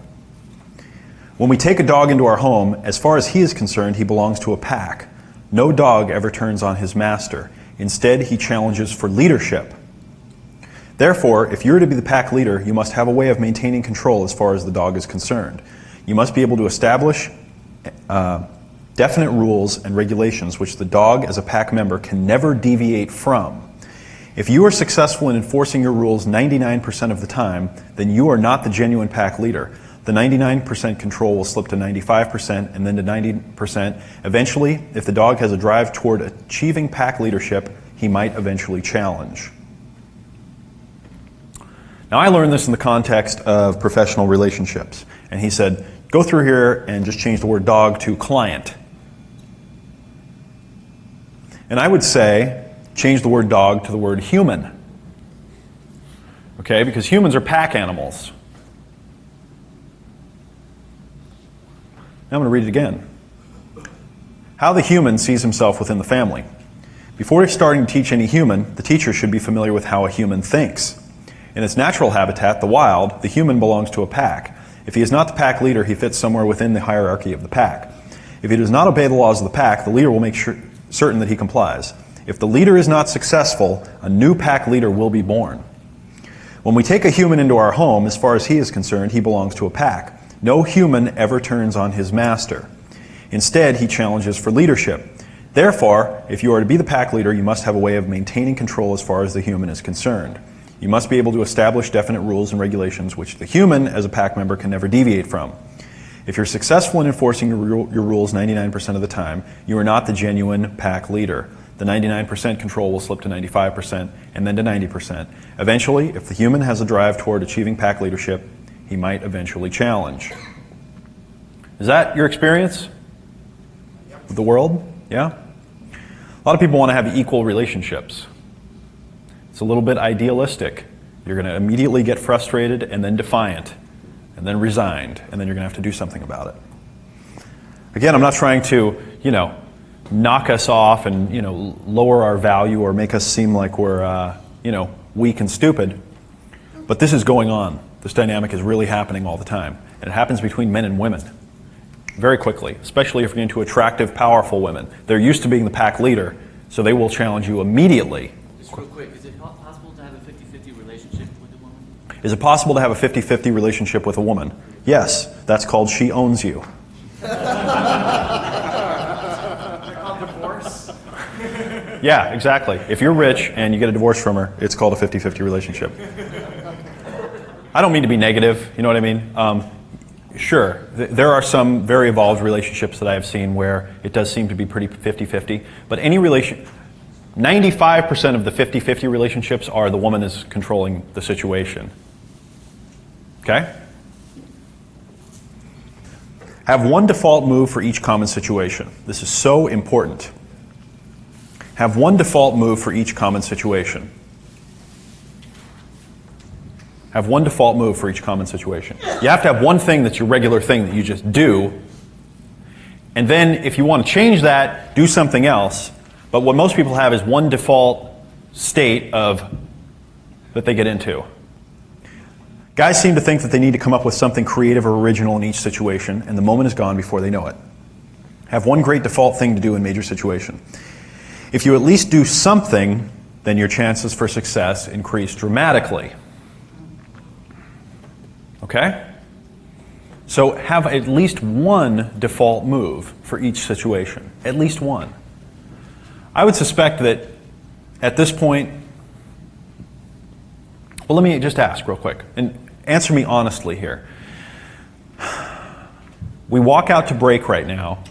Speaker 1: When we take a dog into our home, as far as he is concerned, he belongs to a pack. No dog ever turns on his master. Instead, he challenges for leadership. Therefore, if you are to be the pack leader, you must have a way of maintaining control as far as the dog is concerned. You must be able to establish definite rules and regulations which the dog as a pack member can never deviate from. If you are successful in enforcing your rules 99% of the time, then you are not the genuine pack leader. The 99% control will slip to 95% and then to 90%. Eventually, if the dog has a drive toward achieving pack leadership, he might eventually challenge. Now, I learned this in the context of professional relationships. And he said, go through here and just change the word dog to client. And I would say, change the word dog to the word human. Okay, because humans are pack animals. Now I'm going to read it again. How the human sees himself within the family. Before starting to teach any human, the teacher should be familiar with how a human thinks. In its natural habitat, the wild, the human belongs to a pack. If he is not the pack leader, he fits somewhere within the hierarchy of the pack. If he does not obey the laws of the pack, the leader will make certain that he complies. If the leader is not successful, a new pack leader will be born. When we take a human into our home, as far as he is concerned, he belongs to a pack. No human ever turns on his master. Instead, he challenges for leadership. Therefore, if you are to be the pack leader, you must have a way of maintaining control as far as the human is concerned. You must be able to establish definite rules and regulations which the human, as a pack member, can never deviate from. If you're successful in enforcing your rules 99% of the time, you are not the genuine pack leader. The 99% control will slip to 95% and then to 90%. Eventually, if the human has a drive toward achieving pack leadership, he might eventually challenge. Is that your experience with the world? Yeah? A lot of people want to have equal relationships. It's a little bit idealistic. You're going to immediately get frustrated and then defiant and then resigned, and then you're going to have to do something about it. Again, I'm not trying to, knock us off and, lower our value or make us seem like we're, weak and stupid. But this is going on. This dynamic is really happening all the time. And it happens between men and women very quickly, especially if you're into attractive, powerful women. They're used to being the pack leader, so they will challenge you immediately.
Speaker 6: Just real quick, is it possible to have a 50-50 relationship with a woman?
Speaker 1: Is it possible to have a 50-50 relationship with a woman? Yes, that's called she owns you. Yeah, exactly. If you're rich and you get a divorce from her, it's called a 50-50 relationship. I don't mean to be negative, you know what I mean? Sure, there are some very evolved relationships that I have seen where it does seem to be pretty 50-50, but 95% of the 50-50 relationships are the woman is controlling the situation. Okay? Have one default move for each common situation. This is so important. Have one default move for each common situation. Have one default move for each common situation. You have to have one thing that's your regular thing that you just do. And then if you want to change that, do something else. But what most people have is one default state that they get into. Guys seem to think that they need to come up with something creative or original in each situation, and the moment is gone before they know it. Have one great default thing to do in major situation. If you at least do something, then your chances for success increase dramatically. Okay? So have at least one default move for each situation. At least one. I would suspect that at this point, well, let me just ask real quick, and answer me honestly here. We walk out to break right now,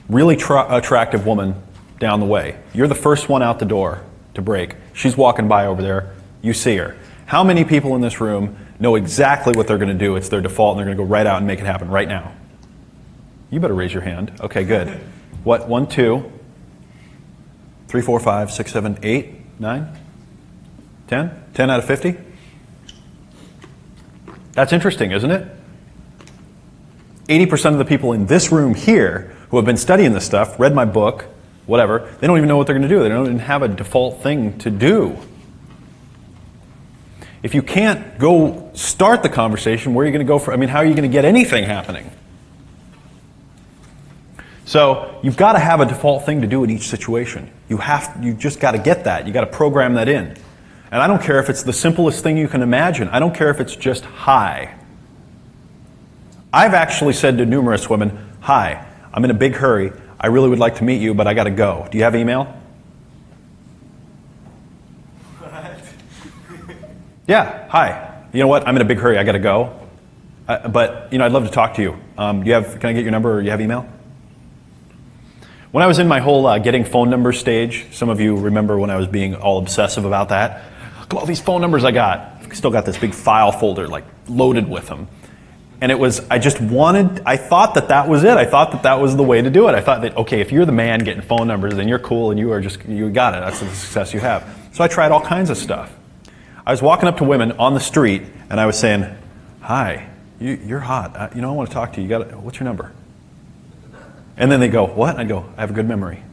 Speaker 1: really attractive woman down the way. You're the first one out the door to break. She's walking by over there. You see her. How many people in this room know exactly what they're going to do? It's their default, and they're going to go right out and make it happen right now. You better raise your hand. Okay, good. What? 1, 2, 3, 4, 5, 6, 7, 8, 9, 10? 10 out of 50? That's interesting, isn't it? 80% of the people in this room here who have been studying this stuff, read my book, whatever, they don't even know what they're going to do. They don't even have a default thing to do. If you can't go start the conversation, where are you going to go how are you going to get anything happening? So you've got to have a default thing to do in each situation. You just got to get that. You got to program that in. And I don't care if it's the simplest thing you can imagine. I don't care if it's just hi. I've actually said to numerous women, hi, I'm in a big hurry. I really would like to meet you, but I got to go. Do you have email? What? Yeah, hi. You know what? I'm in a big hurry. I got to go. But I'd love to talk to you. Can I get your number or you have email? When I was in my whole getting phone number stage, some of you remember when I was being all obsessive about that. Look at all these phone numbers I got. I still got this big file folder loaded with them. And I thought that was it. I thought that was the way to do it. I thought that, okay, if you're the man getting phone numbers, then you're cool and you got it. That's the success you have. So I tried all kinds of stuff. I was walking up to women on the street and I was saying, hi, you're hot. I want to talk to you. What's your number? And then they go, what? I'd go, I have a good memory.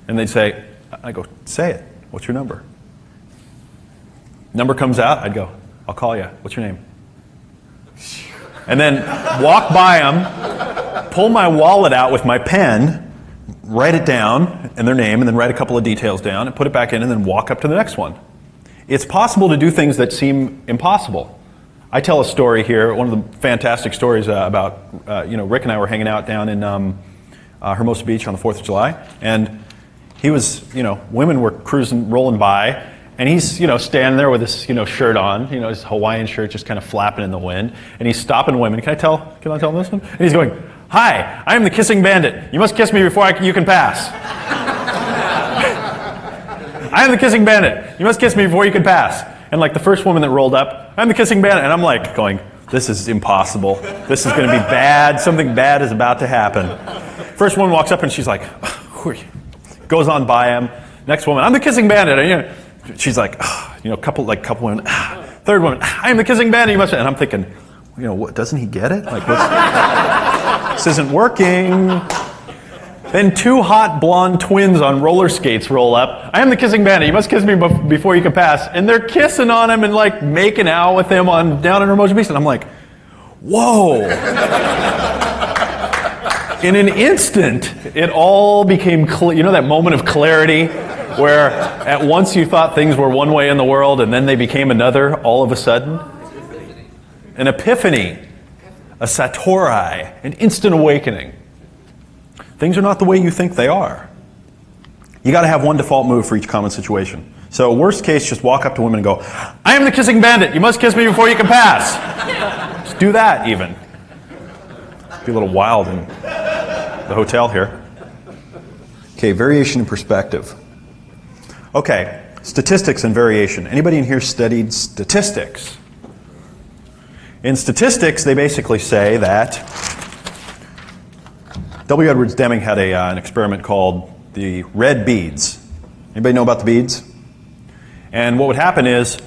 Speaker 1: And they'd say, I go, say it. What's your number? Number comes out, I'd go, I'll call you. What's your name? And then walk by them, pull my wallet out with my pen, write it down, and their name, and then write a couple of details down, and put it back in, and then walk up to the next one. It's possible to do things that seem impossible. I tell a story here, one of the fantastic stories about, Rick and I were hanging out down in Hermosa Beach on the 4th of July, and he was, women were cruising, rolling by, and he's, standing there with his, shirt on, his Hawaiian shirt just kind of flapping in the wind, and he's stopping women. Can I tell him this one? And he's going, hi, I am the kissing bandit. You must kiss me before you can pass. I am the kissing bandit. You must kiss me before you can pass. And the first woman that rolled up, I'm the kissing bandit, and I'm going, this is impossible. This is going to be bad. Something bad is about to happen. First woman walks up and she's like, goes on by him. Next woman, I'm the kissing bandit. And, she's like, couple women. Third woman, I am the kissing bandit. You must. And I'm thinking, what? Doesn't he get it? This isn't working. Then two hot blonde twins on roller skates roll up. I am the kissing bandit. You must kiss me before you can pass. And they're kissing on him and making out with him down in Hermosa Beach. And I'm like, whoa. In an instant, it all became clear. That moment of clarity where at once you thought things were one way in the world and then they became another all of a sudden? An epiphany, a satori, an instant awakening. Things are not the way you think they are. You got to have one default move for each common situation. So worst case, just walk up to women and go, I am the kissing bandit. You must kiss me before you can pass. Just do that even. Be a little wild in the hotel here. Okay, variation in perspective. Okay, statistics and variation. Anybody in here studied statistics? In statistics, they basically say that W. Edwards Deming had an experiment called the red beads. Anybody know about the beads? And what would happen is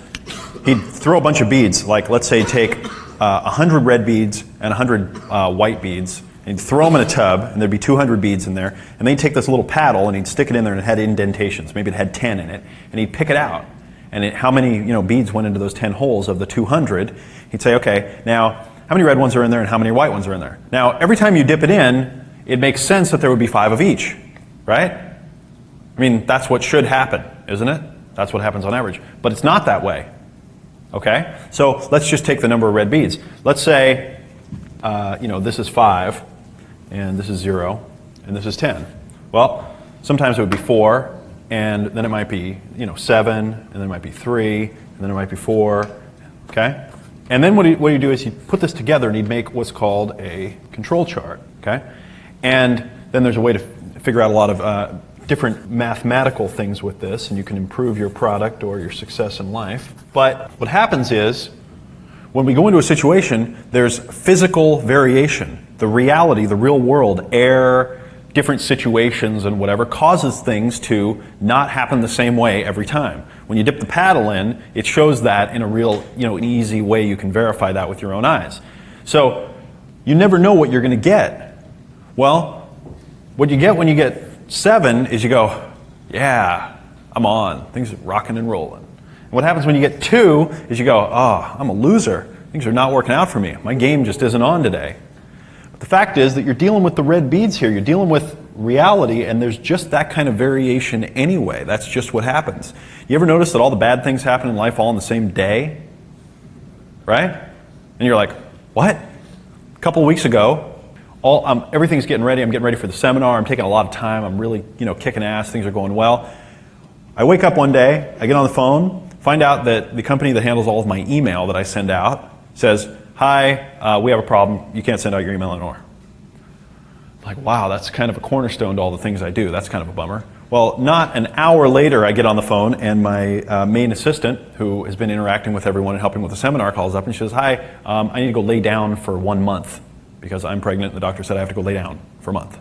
Speaker 1: he'd throw a bunch of beads, let's say take 100 red beads and 100 white beads, and he'd throw them in a tub, and there'd be 200 beads in there, and then he'd take this little paddle and he'd stick it in there and it had indentations. Maybe it had 10 in it, and he'd pick it out. And how many beads went into those 10 holes of the 200? He'd say, okay, now how many red ones are in there and how many white ones are in there? Now every time you dip it in, it makes sense that there would be 5 of each, right? I mean, that's what should happen, isn't it? That's what happens on average. But it's not that way, okay? So let's just take the number of red beads. Let's say, this is 5, and this is 0, and this is 10. Well, sometimes it would be 4, and then it might be, 7, and then it might be 3, and then it might be 4, okay? And then what you do is you put this together and you make what's called a control chart, okay? And then there's a way to figure out a lot of different mathematical things with this, and you can improve your product or your success in life. But what happens is, when we go into a situation, there's physical variation. The reality, the real world, air, different situations and whatever, causes things to not happen the same way every time. When you dip the paddle in, it shows that in a real, an easy way you can verify that with your own eyes. So you never know what you're going to get. Well, what you get when you get 7 is you go, yeah, I'm on. Things are rocking and rolling. And what happens when you get 2 is you go, oh, I'm a loser. Things are not working out for me. My game just isn't on today. The fact is that you're dealing with the red beads here. You're dealing with reality, and there's just that kind of variation anyway. That's just what happens. You ever notice that all the bad things happen in life all on the same day? Right? And you're like, what? A couple of weeks ago, everything's getting ready. I'm getting ready for the seminar. I'm taking a lot of time. I'm really, kicking ass. Things are going well. I wake up one day, I get on the phone, find out that the company that handles all of my email that I send out says, hi, we have a problem. You can't send out your email anymore. Like, wow, that's kind of a cornerstone to all the things I do. That's kind of a bummer. Well, not an hour later, I get on the phone, and my main assistant, who has been interacting with everyone and helping with the seminar, calls up and she says, hi, I need to go lay down for 1 month because I'm pregnant and the doctor said I have to go lay down for a month.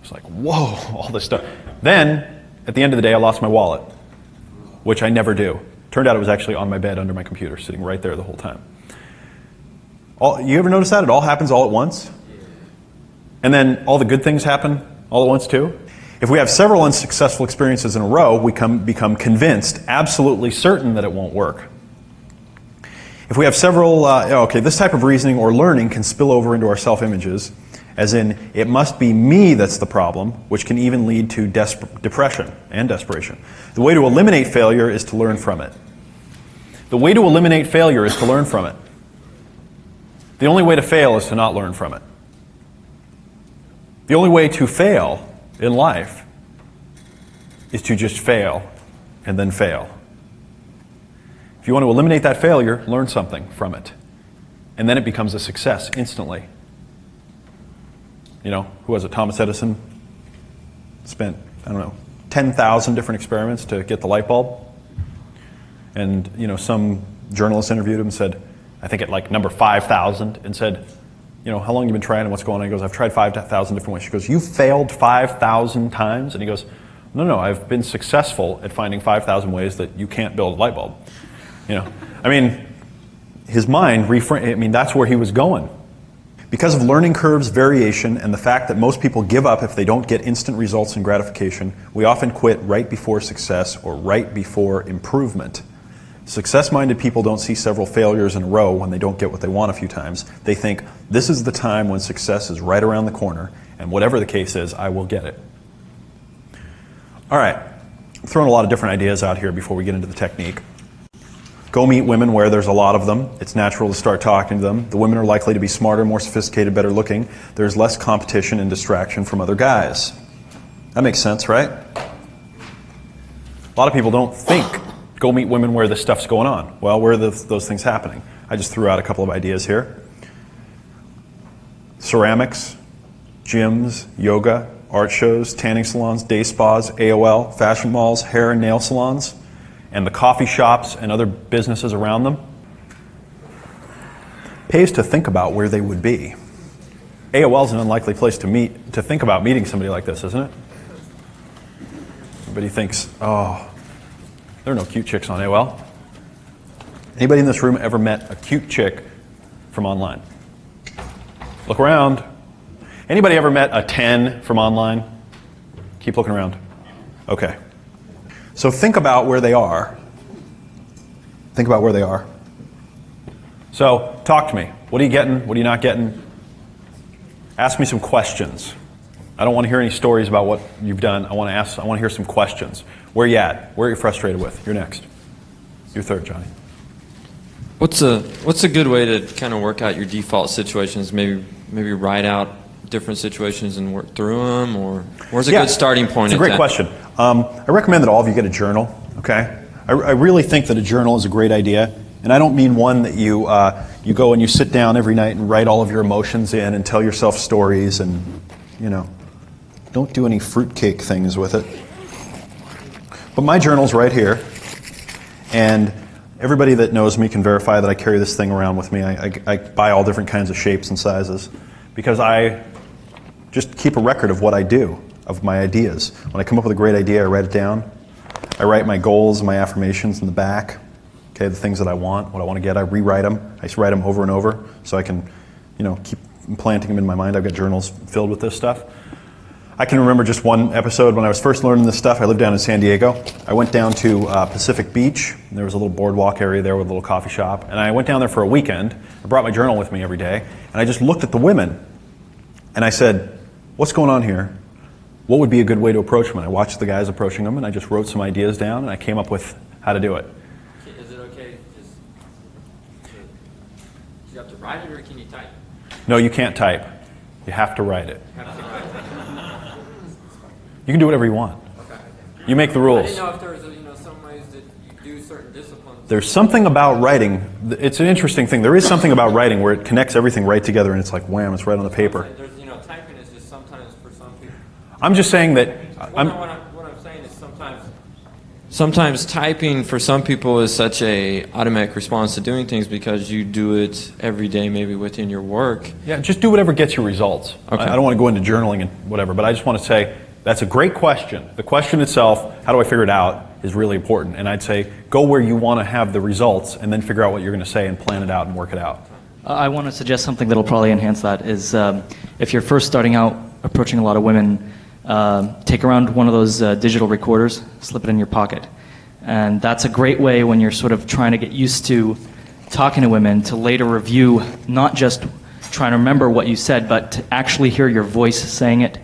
Speaker 1: It's like, whoa, all this stuff. Then, at the end of the day, I lost my wallet, which I never do. Turned out it was actually on my bed under my computer, sitting right there the whole time. You ever notice that? It all happens all at once? And then all the good things happen all at once too? If we have several unsuccessful experiences in a row, we become convinced, absolutely certain that it won't work. If we have several, this type of reasoning or learning can spill over into our self-images, as in, it must be me that's the problem, which can even lead to depression and desperation. The way to eliminate failure is to learn from it. The way to eliminate failure is to learn from it. The only way to fail is to not learn from it. The only way to fail in life is to just fail and then fail. If you want to eliminate that failure, learn something from it. And then it becomes a success instantly. Who was it? Thomas Edison spent, 10,000 different experiments to get the light bulb. And, some journalist interviewed him and said, I think at like number 5,000, and said, how long have you been trying and what's going on? He goes, I've tried 5,000 different ways. She goes, you failed 5,000 times? And he goes, no, I've been successful at finding 5,000 ways that you can't build a light bulb. His mind that's where he was going. Because of learning curves, variation, and the fact that most people give up if they don't get instant results and gratification, we often quit right before success or right before improvement. Success-minded people don't see several failures in a row when they don't get what they want a few times. They think, this is the time when success is right around the corner, and whatever the case is, I will get it. All right, I'm throwing a lot of different ideas out here before we get into the technique. Go meet women where there's a lot of them. It's natural to start talking to them. The women are likely to be smarter, more sophisticated, better looking. There's less competition and distraction from other guys. That makes sense, right? A lot of people don't think, go meet women where this stuff's going on. Well, where are those things happening? I just threw out a couple of ideas here. Ceramics, gyms, yoga, art shows, tanning salons, day spas, AOL, fashion malls, hair and nail salons, and the coffee shops and other businesses around them. Pays to think about where they would be. AOL is an unlikely place to think about meeting somebody like this, isn't it? Everybody thinks, oh, there are no cute chicks on AOL. Anybody in this room ever met a cute chick from online? Look around. Anybody ever met a 10 from online? Keep looking around. Okay. So think about where they are. Think about where they are. So talk to me. What are you getting? What are you not getting? Ask me some questions. I don't want to hear any stories about what you've done. I want to hear some questions. Where are you at? Where are you frustrated with? You're next. You're third, Johnny.
Speaker 9: What's a good way to kind of work out your default situations? Maybe write out different situations and work through them, or where's a good starting point?
Speaker 1: It's a great question. I recommend that all of you get a journal. Okay, I really think that a journal is a great idea, and I don't mean one that you go and you sit down every night and write all of your emotions in and tell yourself stories and don't do any fruitcake things with it. But my journal's right here, and everybody that knows me can verify that I carry this thing around with me. I buy all different kinds of shapes and sizes because I just keep a record of what I do, of my ideas. When I come up with a great idea, I write it down. I write my goals and my affirmations in the back. Okay, the things that I want, what I want to get, I rewrite them. I just write them over and over so I can, keep implanting them in my mind. I've got journals filled with this stuff. I can remember just one episode when I was first learning this stuff. I lived down in San Diego. I went down to Pacific Beach. And there was a little boardwalk area there with a little coffee shop. And I went down there for a weekend. I brought my journal with me every day. And I just looked at the women. And I said, what's going on here? What would be a good way to approach them? And I watched the guys approaching them, and I just wrote some ideas down, and I came up with how to do it.
Speaker 9: Is it okay just do you have to write it or can you type?
Speaker 1: No, you can't type. You have to write it. You can do whatever you want. You make the
Speaker 9: I
Speaker 1: rules.
Speaker 9: didn't know if there was some ways that you do certain disciplines.
Speaker 1: There's something about writing. It's an interesting thing. There is something about writing where it connects everything right together, and it's like, wham, it's right on the paper.
Speaker 9: There's, typing is just sometimes for some people.
Speaker 1: I'm just saying that...
Speaker 9: What I'm saying is sometimes typing for some people is such a automatic response to doing things because you do it every day, maybe within your work.
Speaker 1: Yeah, just do whatever gets you results.
Speaker 9: Okay.
Speaker 1: I don't want to go into journaling and whatever, but I just want to say that's a great question. The question itself, how do I figure it out, is really important. And I'd say go where you want to have the results and then figure out what you're going to say and plan it out and work it out.
Speaker 10: I want to suggest something that'll probably enhance that is if you're first starting out approaching a lot of women, take around one of those digital recorders, slip it in your pocket. And that's a great way when you're sort of trying to get used to talking to women to later review, not just trying to remember what you said, but to actually hear your voice saying it,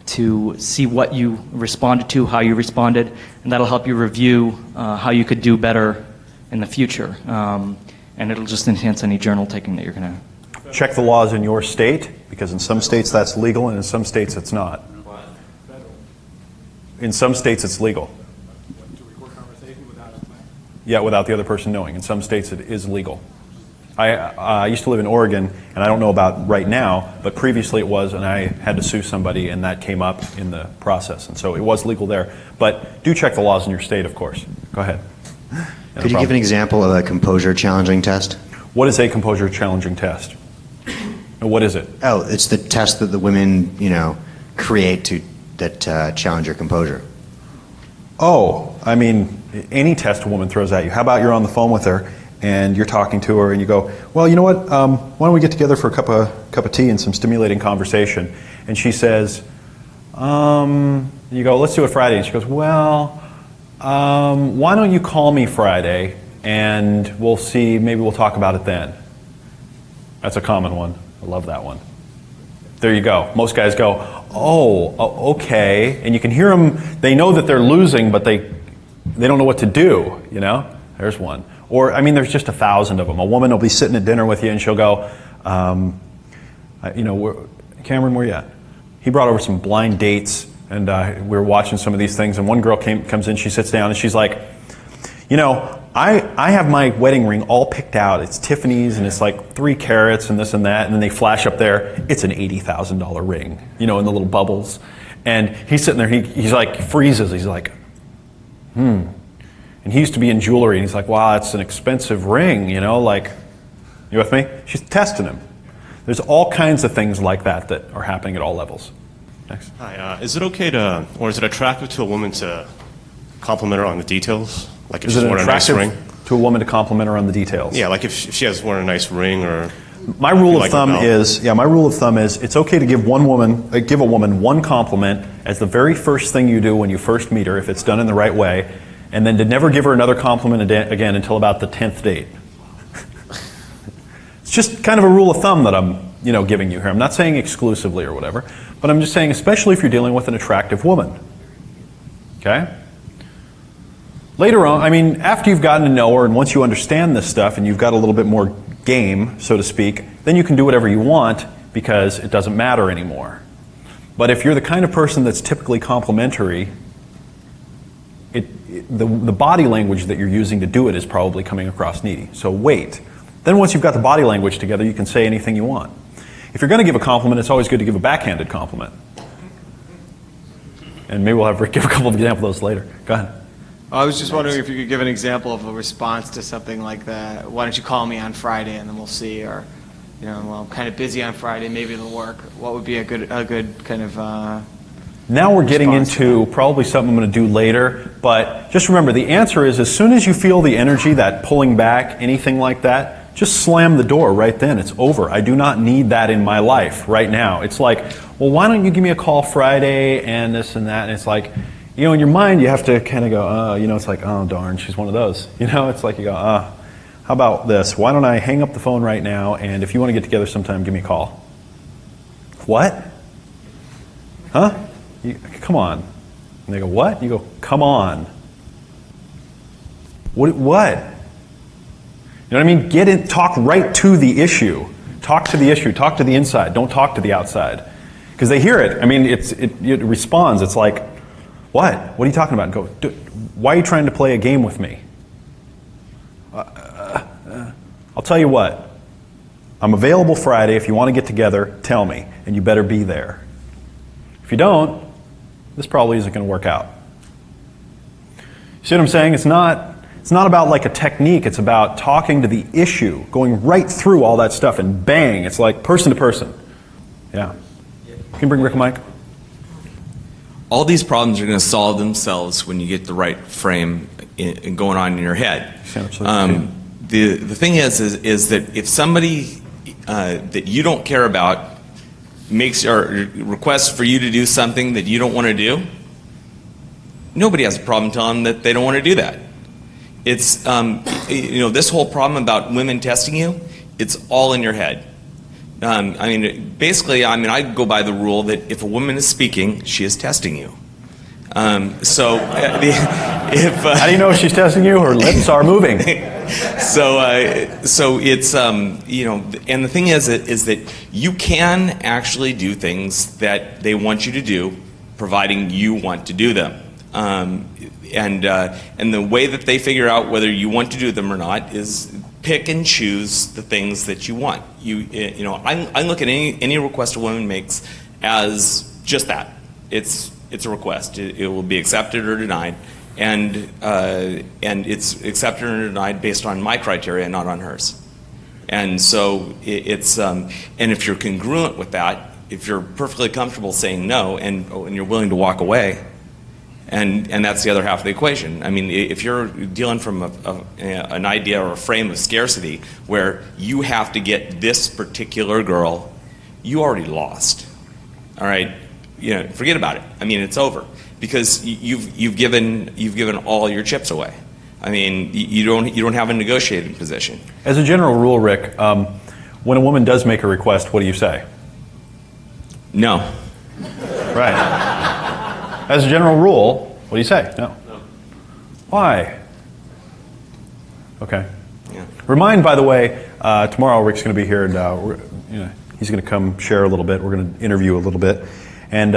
Speaker 10: to see what you responded to, how you responded, and that'll help you review how you could do better in the future. And it'll just enhance any journal taking that you're going to.
Speaker 1: Check the laws in your state, because in some states that's legal and in some states it's not. In some states it's legal.
Speaker 11: To record conversation without a plan?
Speaker 1: Yeah, without the other person knowing. In some states it is legal. I used to live in Oregon, and I don't know about right now, but previously it was, and I had to sue somebody, and that came up in the process. And so it was legal there. But do check the laws in your state, of course. Go ahead.
Speaker 12: Could you give an example of a composure challenging test?
Speaker 1: What is a composure challenging test? What is it?
Speaker 12: Oh, it's the test that the women, create that challenge your composure.
Speaker 1: Oh, I mean, any test a woman throws at you. How about you're on the phone with her, and you're talking to her, and you go, well, you know what, why don't we get together for a cup of tea and some stimulating conversation? And she says, you go, let's do it Friday. And she goes, well, why don't you call me Friday, and we'll see, maybe we'll talk about it then. That's a common one. I love that one. There you go. Most guys go, oh, okay. And you can hear them, they know that they're losing, but they don't know what to do, There's one. Or, I mean, there's just 1,000 of them. A woman will be sitting at dinner with you, and she'll go, Cameron, where you at? He brought over some blind dates, and we were watching some of these things, and one girl comes in, she sits down, and she's like, I have my wedding ring all picked out. It's Tiffany's, and it's like 3 carats and this and that, and then they flash up there, it's an $80,000 ring, in the little bubbles. And he's sitting there, he's like, freezes, he's like, And he used to be in jewelry, and he's like, wow, it's an expensive ring, you with me? She's testing him. There's all kinds of things like that are happening at all levels. Next.
Speaker 13: Hi, is it okay or is it attractive to a woman to compliment her on the details? Like if
Speaker 1: Is
Speaker 13: she's
Speaker 1: it
Speaker 13: wearing a nice ring?
Speaker 1: to a woman to compliment her on the details?
Speaker 13: Yeah, like if she has wearing a nice ring or...
Speaker 1: My rule of thumb is it's okay to give a woman one compliment as the very first thing you do when you first meet her, if it's done in the right way, and then to never give her another compliment again until about the 10th date. It's just kind of a rule of thumb that I'm, giving you here. I'm not saying exclusively or whatever, but I'm just saying especially if you're dealing with an attractive woman. Okay? Later on, after you've gotten to know her and once you understand this stuff and you've got a little bit more game, so to speak, then you can do whatever you want because it doesn't matter anymore. But if you're the kind of person that's typically complimentary, the body language that you're using to do it is probably coming across needy. So wait. Then once you've got the body language together, you can say anything you want. If you're going to give a compliment, it's always good to give a backhanded compliment. And maybe we'll give a couple of examples of those later. Go ahead.
Speaker 14: I was just wondering if you could give an example of a response to something like that. Why don't you call me on Friday and then we'll see, or well, I'm kind of busy on Friday, maybe it'll work. What would be a good kind of
Speaker 1: now we're getting into probably something I'm going to do later, but just remember the answer is as soon as you feel the energy, that pulling back, anything like that, just slam the door right then. It's over. I do not need that in my life right now. It's like, well, why don't you give me a call Friday and this and that? And it's like, you know, in your mind, you have to kind of go, you know, it's like, oh, darn, she's one of those. You know, it's like you go, how about this? Why don't I hang up the phone right now, and if you want to get together sometime, give me a call. What? Huh? Come on. And they go, what? You go, come on. What? You know what I mean? Get in, talk right to the issue. Talk to the issue. Talk to the inside. Don't talk to the outside. Because they hear it. I mean, it responds. It's like, what? What are you talking about? And go, why are you trying to play a game with me? I'll tell you what. I'm available Friday. If you want to get together, tell me. And you better be there. If you don't, this probably isn't going to work out. See what I'm saying? It's not about like a technique. It's about talking to the issue, going right through all that stuff, and bang, it's like person to person. Yeah. Can you bring Rick a mic?
Speaker 8: All these problems are going to solve themselves when you get the right frame going on in your head. The thing is that if somebody that you don't care about makes or requests for you to do something that you don't want to do, nobody has a problem telling them that they don't want to do that. It's this whole problem about women testing you, it's all in your head. I go by the rule that if a woman is speaking, she is testing you. How do
Speaker 1: you know if she's testing you? Her lips are moving.
Speaker 8: So it's and the thing is that you can actually do things that they want you to do, providing you want to do them. And the way that they figure out whether you want to do them or not is pick and choose the things that you want. I look at any request a woman makes as just that. It's a request. It will be accepted or denied, and it's accepted or denied based on my criteria, not on hers. And so and if you're congruent with that, if you're perfectly comfortable saying no, and you're willing to walk away. And that's the other half of the equation. I mean, if you're dealing from an idea or a frame of scarcity where you have to get this particular girl, you already lost. All right, forget about it. I mean, it's over because you've given all your chips away. I mean, you don't have a negotiating position.
Speaker 1: As a general rule, Rick, when a woman does make a request, what do you say?
Speaker 8: No.
Speaker 1: Right. As a general rule, what do you say? No. Why? Okay.
Speaker 8: Yeah.
Speaker 1: Remind, by the way, tomorrow Rick's going to be here, and he's going to come share a little bit. We're going to interview a little bit, and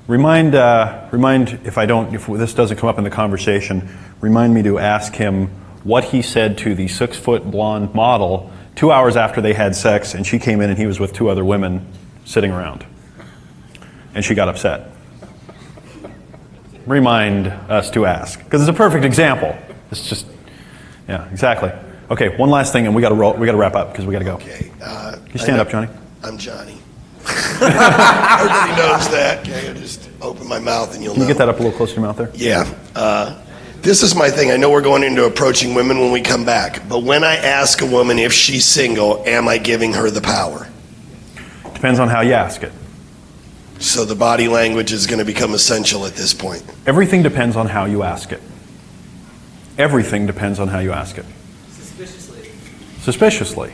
Speaker 1: remind if this doesn't come up in the conversation, remind me to ask him what he said to the 6-foot blonde model 2 hours after they had sex, and she came in and he was with 2 other women sitting around, and she got upset. Remind us to ask, because it's a perfect example. It's just, yeah, exactly. Okay, one last thing, and we got to wrap up because we got to go.
Speaker 15: Okay.
Speaker 1: Can you stand up, Johnny?
Speaker 15: I'm Johnny. Everybody knows that. Okay, I just open my mouth and you'll know.
Speaker 1: Can you get that up a little closer to your mouth there?
Speaker 15: Yeah. This is my thing. I know we're going into approaching women when we come back, but when I ask a woman if she's single, am I giving her the power?
Speaker 1: Depends on how you ask it.
Speaker 15: So the body language is going to become essential at this point.
Speaker 1: Everything depends on how you ask it. Everything depends on how you ask it. Suspiciously.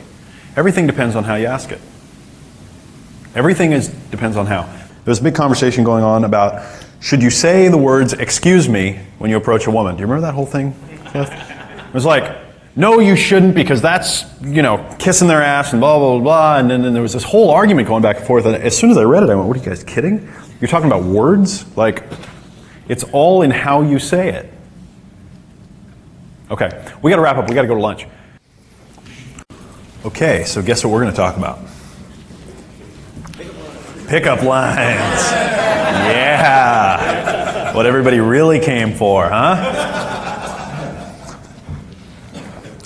Speaker 1: Everything depends on how you ask it. Everything depends on how. There's a big conversation going on about should you say the words "excuse me" when you approach a woman. Do you remember that whole thing? It was like, no, you shouldn't, because that's, kissing their ass and blah, blah, blah, blah. And then there was this whole argument going back and forth. And as soon as I read it, I went, what are you guys kidding? You're talking about words? Like, it's all in how you say it. Okay, we got to wrap up. We got to go to lunch. Okay, so guess what we're going to talk about? Pickup lines. Yeah. What everybody really came for, huh?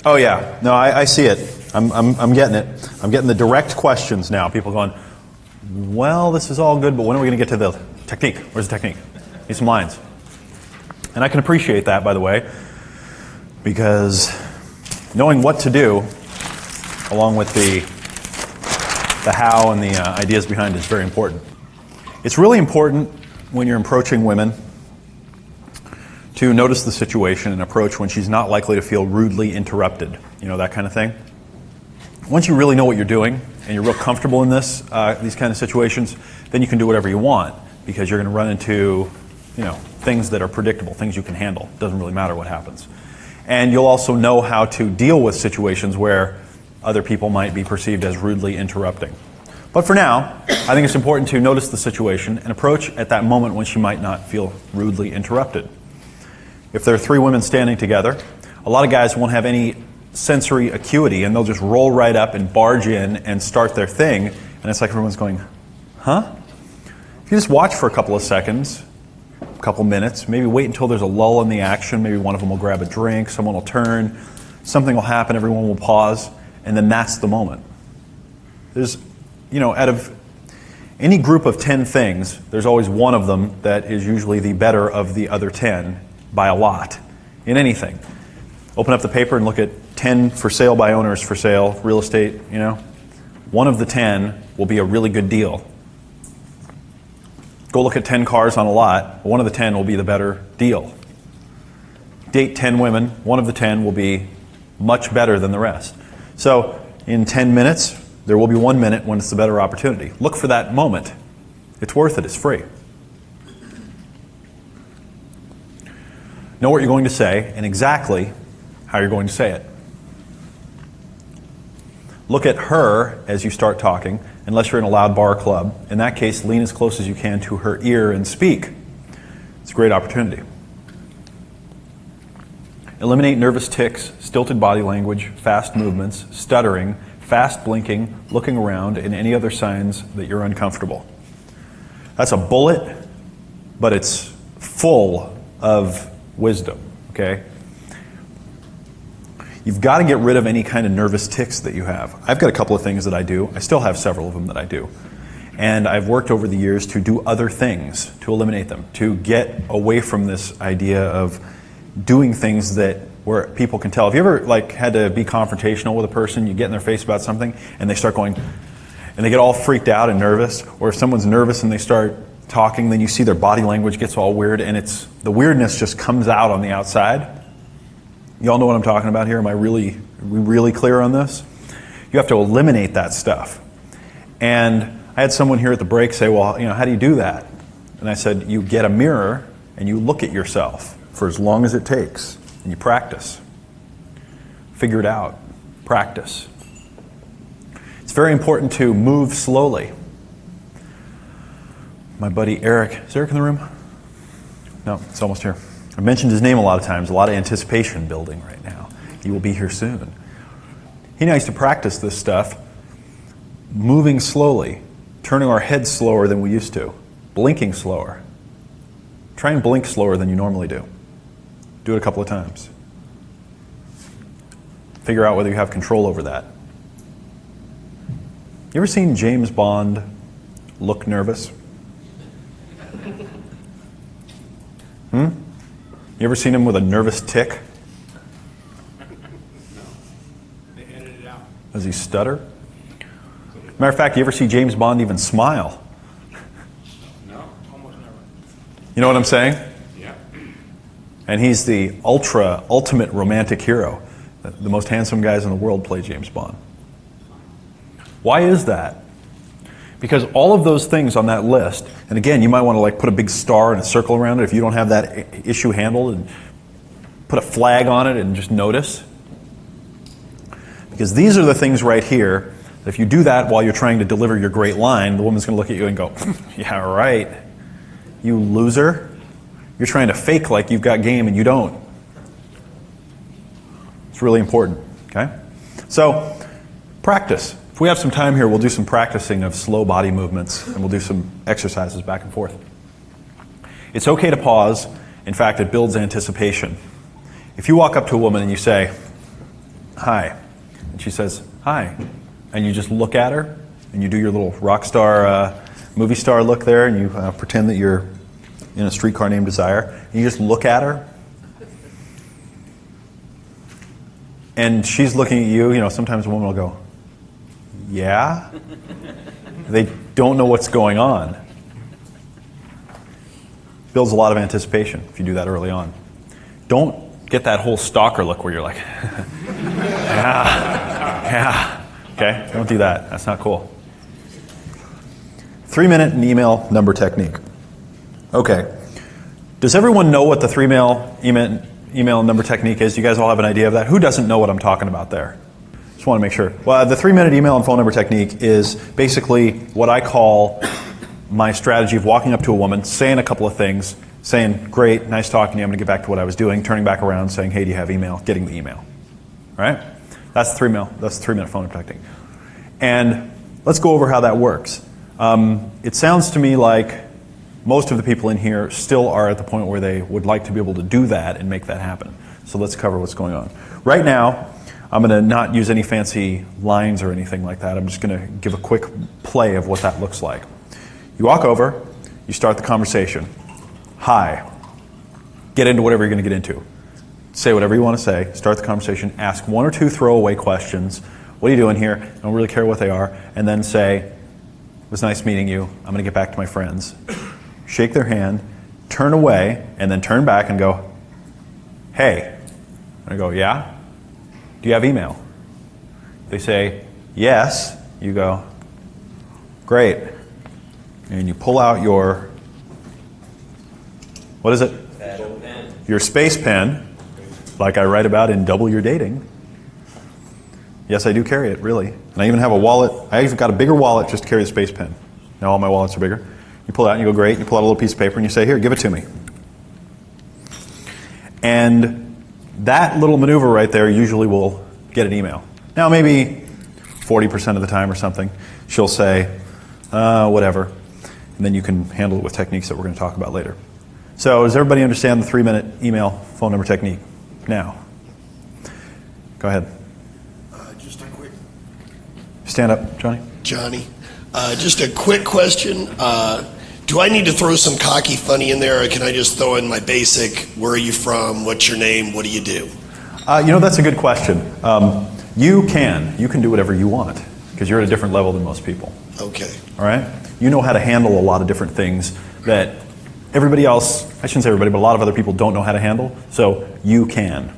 Speaker 1: Oh yeah, no, I see it. I'm getting it. I'm getting the direct questions now. People going, well, this is all good, but when are we going to get to the technique? Where's the technique? Need some lines. And I can appreciate that, by the way, because knowing what to do, along with the how and the ideas behind it, is very important. It's really important when you're approaching women to notice the situation and approach when she's not likely to feel rudely interrupted, you know, that kind of thing. Once you really know what you're doing and you're real comfortable in these kind of situations, then you can do whatever you want because you're going to run into, you know, things that are predictable, things you can handle. It doesn't really matter what happens. And you'll also know how to deal with situations where other people might be perceived as rudely interrupting. But for now, I think it's important to notice the situation and approach at that moment when she might not feel rudely interrupted. If there are 3 women standing together, a lot of guys won't have any sensory acuity and they'll just roll right up and barge in and start their thing, and it's like everyone's going, huh? If you just watch for a couple of seconds, a couple minutes, maybe wait until there's a lull in the action, maybe one of them will grab a drink, someone will turn, something will happen, everyone will pause, and then that's the moment. There's, you know, out of any group of 10 things, there's always one of them that is usually the better of the other 10 by a lot in anything. Open up the paper and look at 10 for sale by owners for sale, real estate, you know. One of the 10 will be a really good deal. Go look at 10 cars on a lot, one of the 10 will be the better deal. Date 10 women, one of the 10 will be much better than the rest. So in 10 minutes, there will be 1 minute when it's the better opportunity. Look for that moment. It's worth it. It's free. Know what you're going to say and exactly how you're going to say it. Look at her as you start talking, unless you're in a loud bar or club. In that case, lean as close as you can to her ear and speak. It's a great opportunity. Eliminate nervous tics, stilted body language, fast movements, stuttering, fast blinking, looking around, and any other signs that you're uncomfortable. That's a bullet, but it's full of wisdom, okay? You've got to get rid of any kind of nervous tics that you have. I've got a couple of things that I do. I still have several of them that I do. And I've worked over the years to do other things, to eliminate them, to get away from this idea of doing things that where people can tell. Have you ever had to be confrontational with a person, you get in their face about something, and they start going, and they get all freaked out and nervous, or if someone's nervous and they start talking, then you see their body language gets all weird, and the weirdness just comes out on the outside. You all know what I'm talking about here? Are we really clear on this? You have to eliminate that stuff. And I had someone here at the break say, well, you know, how do you do that? And I said, you get a mirror and you look at yourself for as long as it takes. And you practice. Figure it out. Practice. It's very important to move slowly. My buddy Eric, is Eric in the room? No, it's almost here. I mentioned his name a lot of times, a lot of anticipation building right now. He will be here soon. He and I used to practice this stuff, moving slowly, turning our heads slower than we used to, blinking slower. Try and blink slower than you normally do. Do it a couple of times. Figure out whether you have control over that. You ever seen James Bond look nervous? You ever seen him with a nervous tick?
Speaker 11: They edited it out.
Speaker 1: Does he stutter? Matter of fact, you ever see James Bond even smile?
Speaker 11: No, almost never.
Speaker 1: You know what I'm saying?
Speaker 11: Yeah.
Speaker 1: And he's the ultimate romantic hero. The most handsome guys in the world play James Bond. Why is that? Because all of those things on that list, and again, you might want to put a big star and a circle around it if you don't have that issue handled, and put a flag on it and just notice. Because these are the things right here, that if you do that while you're trying to deliver your great line, the woman's going to look at you and go, yeah, right, you loser. You're trying to fake like you've got game and you don't. It's really important, okay? So, practice. If we have some time here, we'll do some practicing of slow body movements, and we'll do some exercises back and forth. It's okay to pause. In fact, it builds anticipation. If you walk up to a woman and you say, hi, and she says, hi, and you just look at her, and you do your little rock star, movie star look there, and you pretend that you're in a streetcar named Desire, and you just look at her, and she's looking at you, sometimes a woman will go, yeah? They don't know what's going on. builds a lot of anticipation if you do that early on. Don't get that whole stalker look where you're like, yeah, okay? Don't do that. That's not cool. 3-minute and email number technique. Okay. Does everyone know what the 3-minute email number technique is? You guys all have an idea of that? Who doesn't know what I'm talking about there? Just want to make sure. Well, the 3-minute email and phone number technique is basically what I call my strategy of walking up to a woman, saying a couple of things, saying, great, nice talking to you, I'm going to get back to what I was doing, turning back around, saying, hey, do you have email? Getting the email. All right? That's the 3-minute phone number technique. And let's go over how that works. It sounds to me like most of the people in here still are at the point where they would like to be able to do that and make that happen. So let's cover what's going on. Right now, I'm going to not use any fancy lines or anything like that. I'm just going to give a quick play of what that looks like. You walk over, you start the conversation. Hi. Get into whatever you're going to get into. Say whatever you want to say. Start the conversation. Ask 1 or 2 throwaway questions. What are you doing here? I don't really care what they are. And then say, it was nice meeting you. I'm going to get back to my friends. Shake their hand, turn away, and then turn back and go, hey. And I go, yeah? Do you have email? They say, yes. You go, great. And you pull out your, what is it?
Speaker 9: Pen.
Speaker 1: Your space pen, like I write about in Double Your Dating. Yes, I do carry it, really. And I even have a wallet. I even got a bigger wallet just to carry the space pen. Now all my wallets are bigger. You pull it out and you go, great. And you pull out a little piece of paper and you say, here, give it to me. And that little maneuver right there usually will get an email. Now maybe 40% of the time or something, she'll say, whatever. And then you can handle it with techniques that we're going to talk about later. So does everybody understand the 3-minute email phone number technique? Now, go ahead.
Speaker 15: Just a quick...
Speaker 1: Stand up, Johnny.
Speaker 15: Johnny. Just a quick question. Do I need to throw some cocky funny in there, or can I just throw in my basic, where are you from, what's your name, what do you do?
Speaker 1: That's a good question. You can do whatever you want, because you're at a different level than most people.
Speaker 15: Okay.
Speaker 1: All right? You know how to handle a lot of different things that everybody else, I shouldn't say everybody, but a lot of other people don't know how to handle, so you can.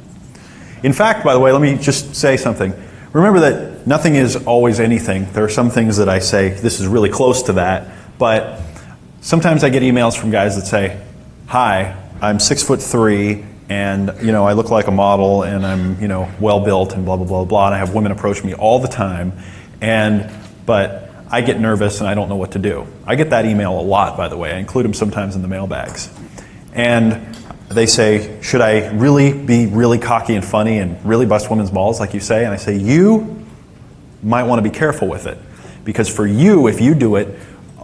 Speaker 1: In fact, by the way, let me just say something. Remember that nothing is always anything. There are some things that I say, this is really close to that, but sometimes I get emails from guys that say, hi, I'm 6'3", and I look like a model, and I'm well built, and blah blah blah blah. And I have women approach me all the time, but I get nervous and I don't know what to do. I get that email a lot, by the way. I include them sometimes in the mailbags, and they say, should I really be really cocky and funny and really bust women's balls like you say? And I say, you might want to be careful with it, because for you, if you do it,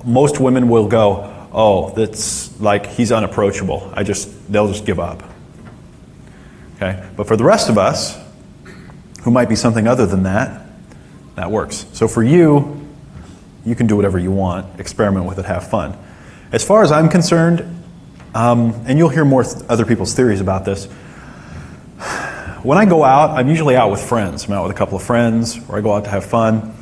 Speaker 1: most women will go, oh, that's like he's unapproachable. They'll just give up. Okay? But for the rest of us, who might be something other than that, that works. So for you, you can do whatever you want, experiment with it, have fun. As far as I'm concerned, and you'll hear more other people's theories about this, when I go out, I'm usually out with friends. I'm out with a couple of friends, or I go out to have fun.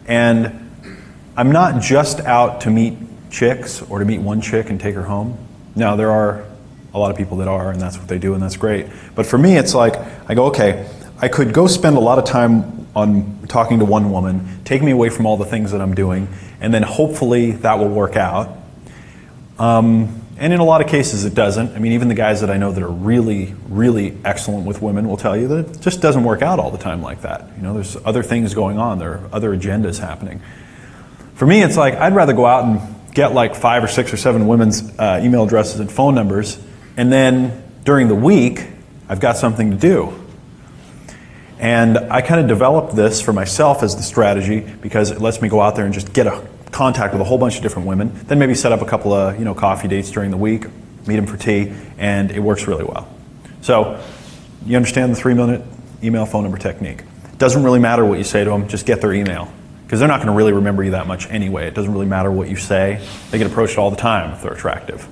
Speaker 1: And I'm not just out to meet chicks or to meet one chick and take her home. Now, there are a lot of people that are, and that's what they do, and that's great. But for me, it's like, I go, okay, I could go spend a lot of time on talking to one woman, take me away from all the things that I'm doing, and then hopefully that will work out. And in a lot of cases it doesn't. I mean, even the guys that I know that are really, really excellent with women will tell you that it just doesn't work out all the time like that. There's other things going on. There are other agendas happening. For me, it's like, I'd rather go out and get like 5 or 6 or 7 women's email addresses and phone numbers, and then during the week, I've got something to do. And I kind of developed this for myself as the strategy, because it lets me go out there and just get a contact with a whole bunch of different women, then maybe set up a couple of coffee dates during the week, meet them for tea, and it works really well. So you understand the 3-minute email phone number technique. It doesn't really matter what you say to them, just get their email, because they're not going to really remember you that much anyway. It doesn't really matter what you say. They get approached all the time if they're attractive.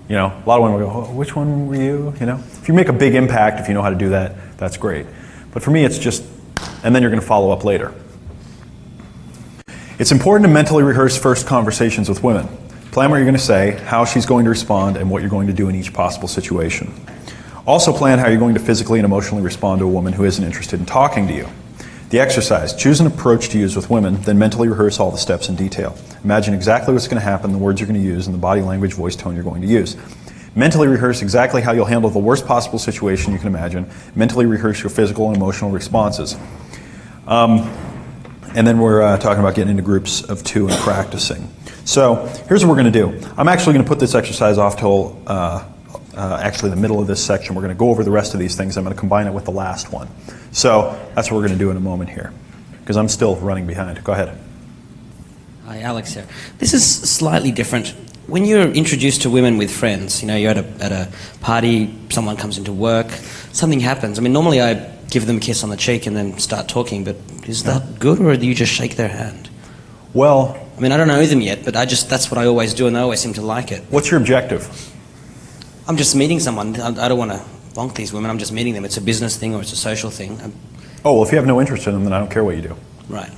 Speaker 1: A lot of women will go, oh, which one were you? If you make a big impact, if you know how to do that, that's great. But for me, it's just, and then you're going to follow up later. It's important to mentally rehearse first conversations with women. Plan what you're going to say, how she's going to respond, and what you're going to do in each possible situation. Also plan how you're going to physically and emotionally respond to a woman who isn't interested in talking to you. The exercise. Choose an approach to use with women, then mentally rehearse all the steps in detail. Imagine exactly what's going to happen, the words you're going to use, and the body language, voice tone you're going to use. Mentally rehearse exactly how you'll handle the worst possible situation you can imagine. Mentally rehearse your physical and emotional responses. And then we're talking about getting into groups of 2 and practicing. So here's what we're going to do. I'm actually going to put this exercise off till actually the middle of this section. We're going to go over the rest of these things. I'm going to combine it with the last one. So that's what we're going to do in a moment here, because I'm still running behind. Go ahead.
Speaker 16: Hi, Alex here. This is slightly different. When you're introduced to women with friends, you know, you're at a party, someone comes into work, something happens. I mean, normally I give them a kiss on the cheek and then start talking, but is that good, or do you just shake their hand?
Speaker 1: Well,
Speaker 16: I mean, I don't know them yet, but that's what I always do, and they always seem to like it.
Speaker 1: What's your objective?
Speaker 16: I'm just meeting someone. I don't want to bonk these women. I'm just meeting them. It's a business thing or it's a social thing.
Speaker 1: Oh, well, if you have no interest in them, then I don't care what you do.
Speaker 16: Right.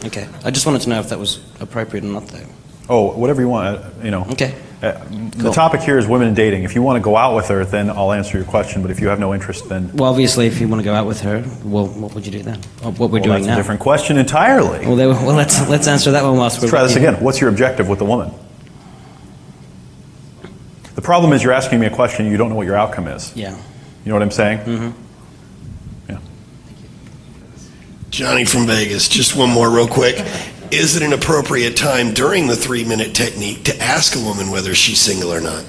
Speaker 16: Okay. I just wanted to know if that was appropriate or not, though.
Speaker 1: Oh, whatever you want, you know.
Speaker 16: Okay.
Speaker 1: The topic here is women and dating. If you want to go out with her, then I'll answer your question. But if you have no interest, then...
Speaker 16: Well, obviously, if you want to go out with her, well, what would you do then? Or what we're doing
Speaker 1: that's
Speaker 16: now?
Speaker 1: a different question entirely.
Speaker 16: Well, let's answer that one whilst
Speaker 1: Let's try this again. What's your objective with the woman? The problem is you're asking me a question and you don't know what your outcome is.
Speaker 16: Yeah.
Speaker 1: You know what I'm saying?
Speaker 16: Mm-hmm.
Speaker 1: Yeah.
Speaker 15: Johnny from Vegas, just one more real quick. Is it an appropriate time during the 3-minute technique to ask a woman whether she's single or not?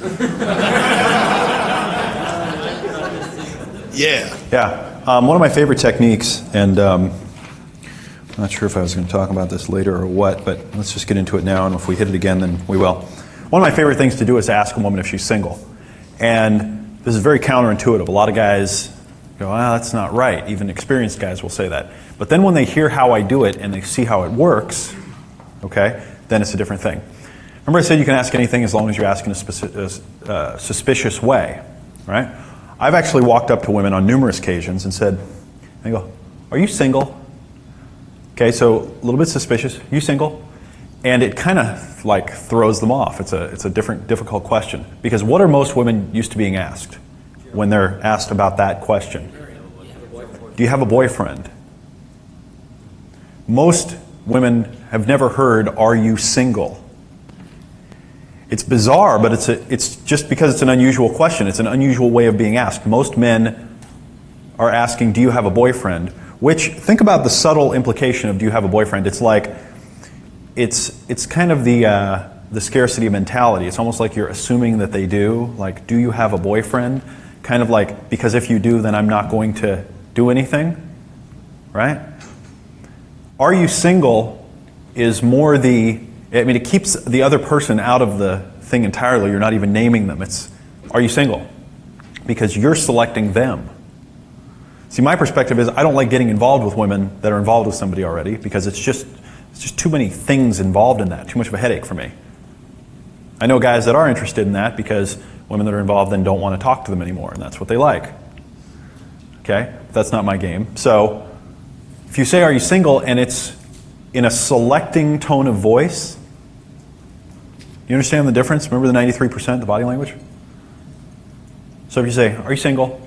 Speaker 15: Yeah.
Speaker 1: Yeah. One of my favorite techniques, and I'm not sure if I was going to talk about this later or what, but let's just get into it now, and if we hit it again, then we will. One of my favorite things to do is to ask a woman if she's single. And this is very counterintuitive. A lot of guys go, that's not right. Even experienced guys will say that. But then when they hear how I do it and they see how it works, okay, then it's a different thing. Remember I said you can ask anything as long as you're asking a suspicious way, right? I've actually walked up to women on numerous occasions and said, I go, are you single? Okay, so a little bit suspicious. Are you single? And it kind of like throws them off. It's a difficult question. Because what are most women used to being asked when they're asked about that question? Do you have a boyfriend? Most women have never heard, are you single? It's bizarre, but it's just because it's an unusual question. It's an unusual way of being asked. Most men are asking, do you have a boyfriend? Which, think about the subtle implication of do you have a boyfriend. It's like, it's kind of the scarcity mentality. It's almost like you're assuming that they do. Like, do you have a boyfriend? Kind of like, because if you do, then I'm not going to do anything, right? Are you single is more it keeps the other person out of the thing entirely. You're not even naming them. It's, are you single? Because you're selecting them. See, my perspective is I don't like getting involved with women that are involved with somebody already because it's just too many things involved in that, too much of a headache for me. I know guys that are interested in that because women that are involved then don't want to talk to them anymore, and that's what they like. Okay? That's not my game. So, if you say, are you single, and it's in a selecting tone of voice, you understand the difference? Remember the 93%, the body language? So if you say, are you single?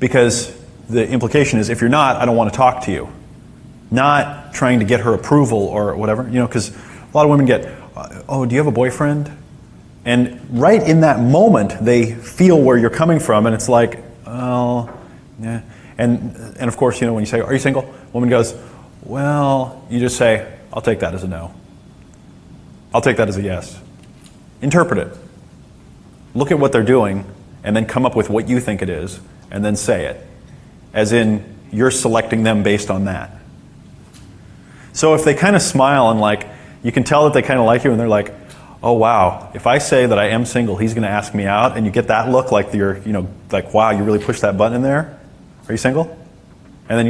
Speaker 1: Because the implication is, if you're not, I don't want to talk to you. Not trying to get her approval or whatever, because a lot of women get, oh, do you have a boyfriend? And right in that moment, they feel where you're coming from, and it's like, oh, yeah. And of course, when you say, are you single? Woman goes, well, you just say, I'll take that as a no. I'll take that as a yes. Interpret it. Look at what they're doing, and then come up with what you think it is, and then say it. As in, you're selecting them based on that. So if they kind of smile and you can tell that they kind of like you, and they're like, oh wow, if I say that I am single, he's going to ask me out, and you get that look like you're, like wow, you really pushed that button in there. Are you single? And then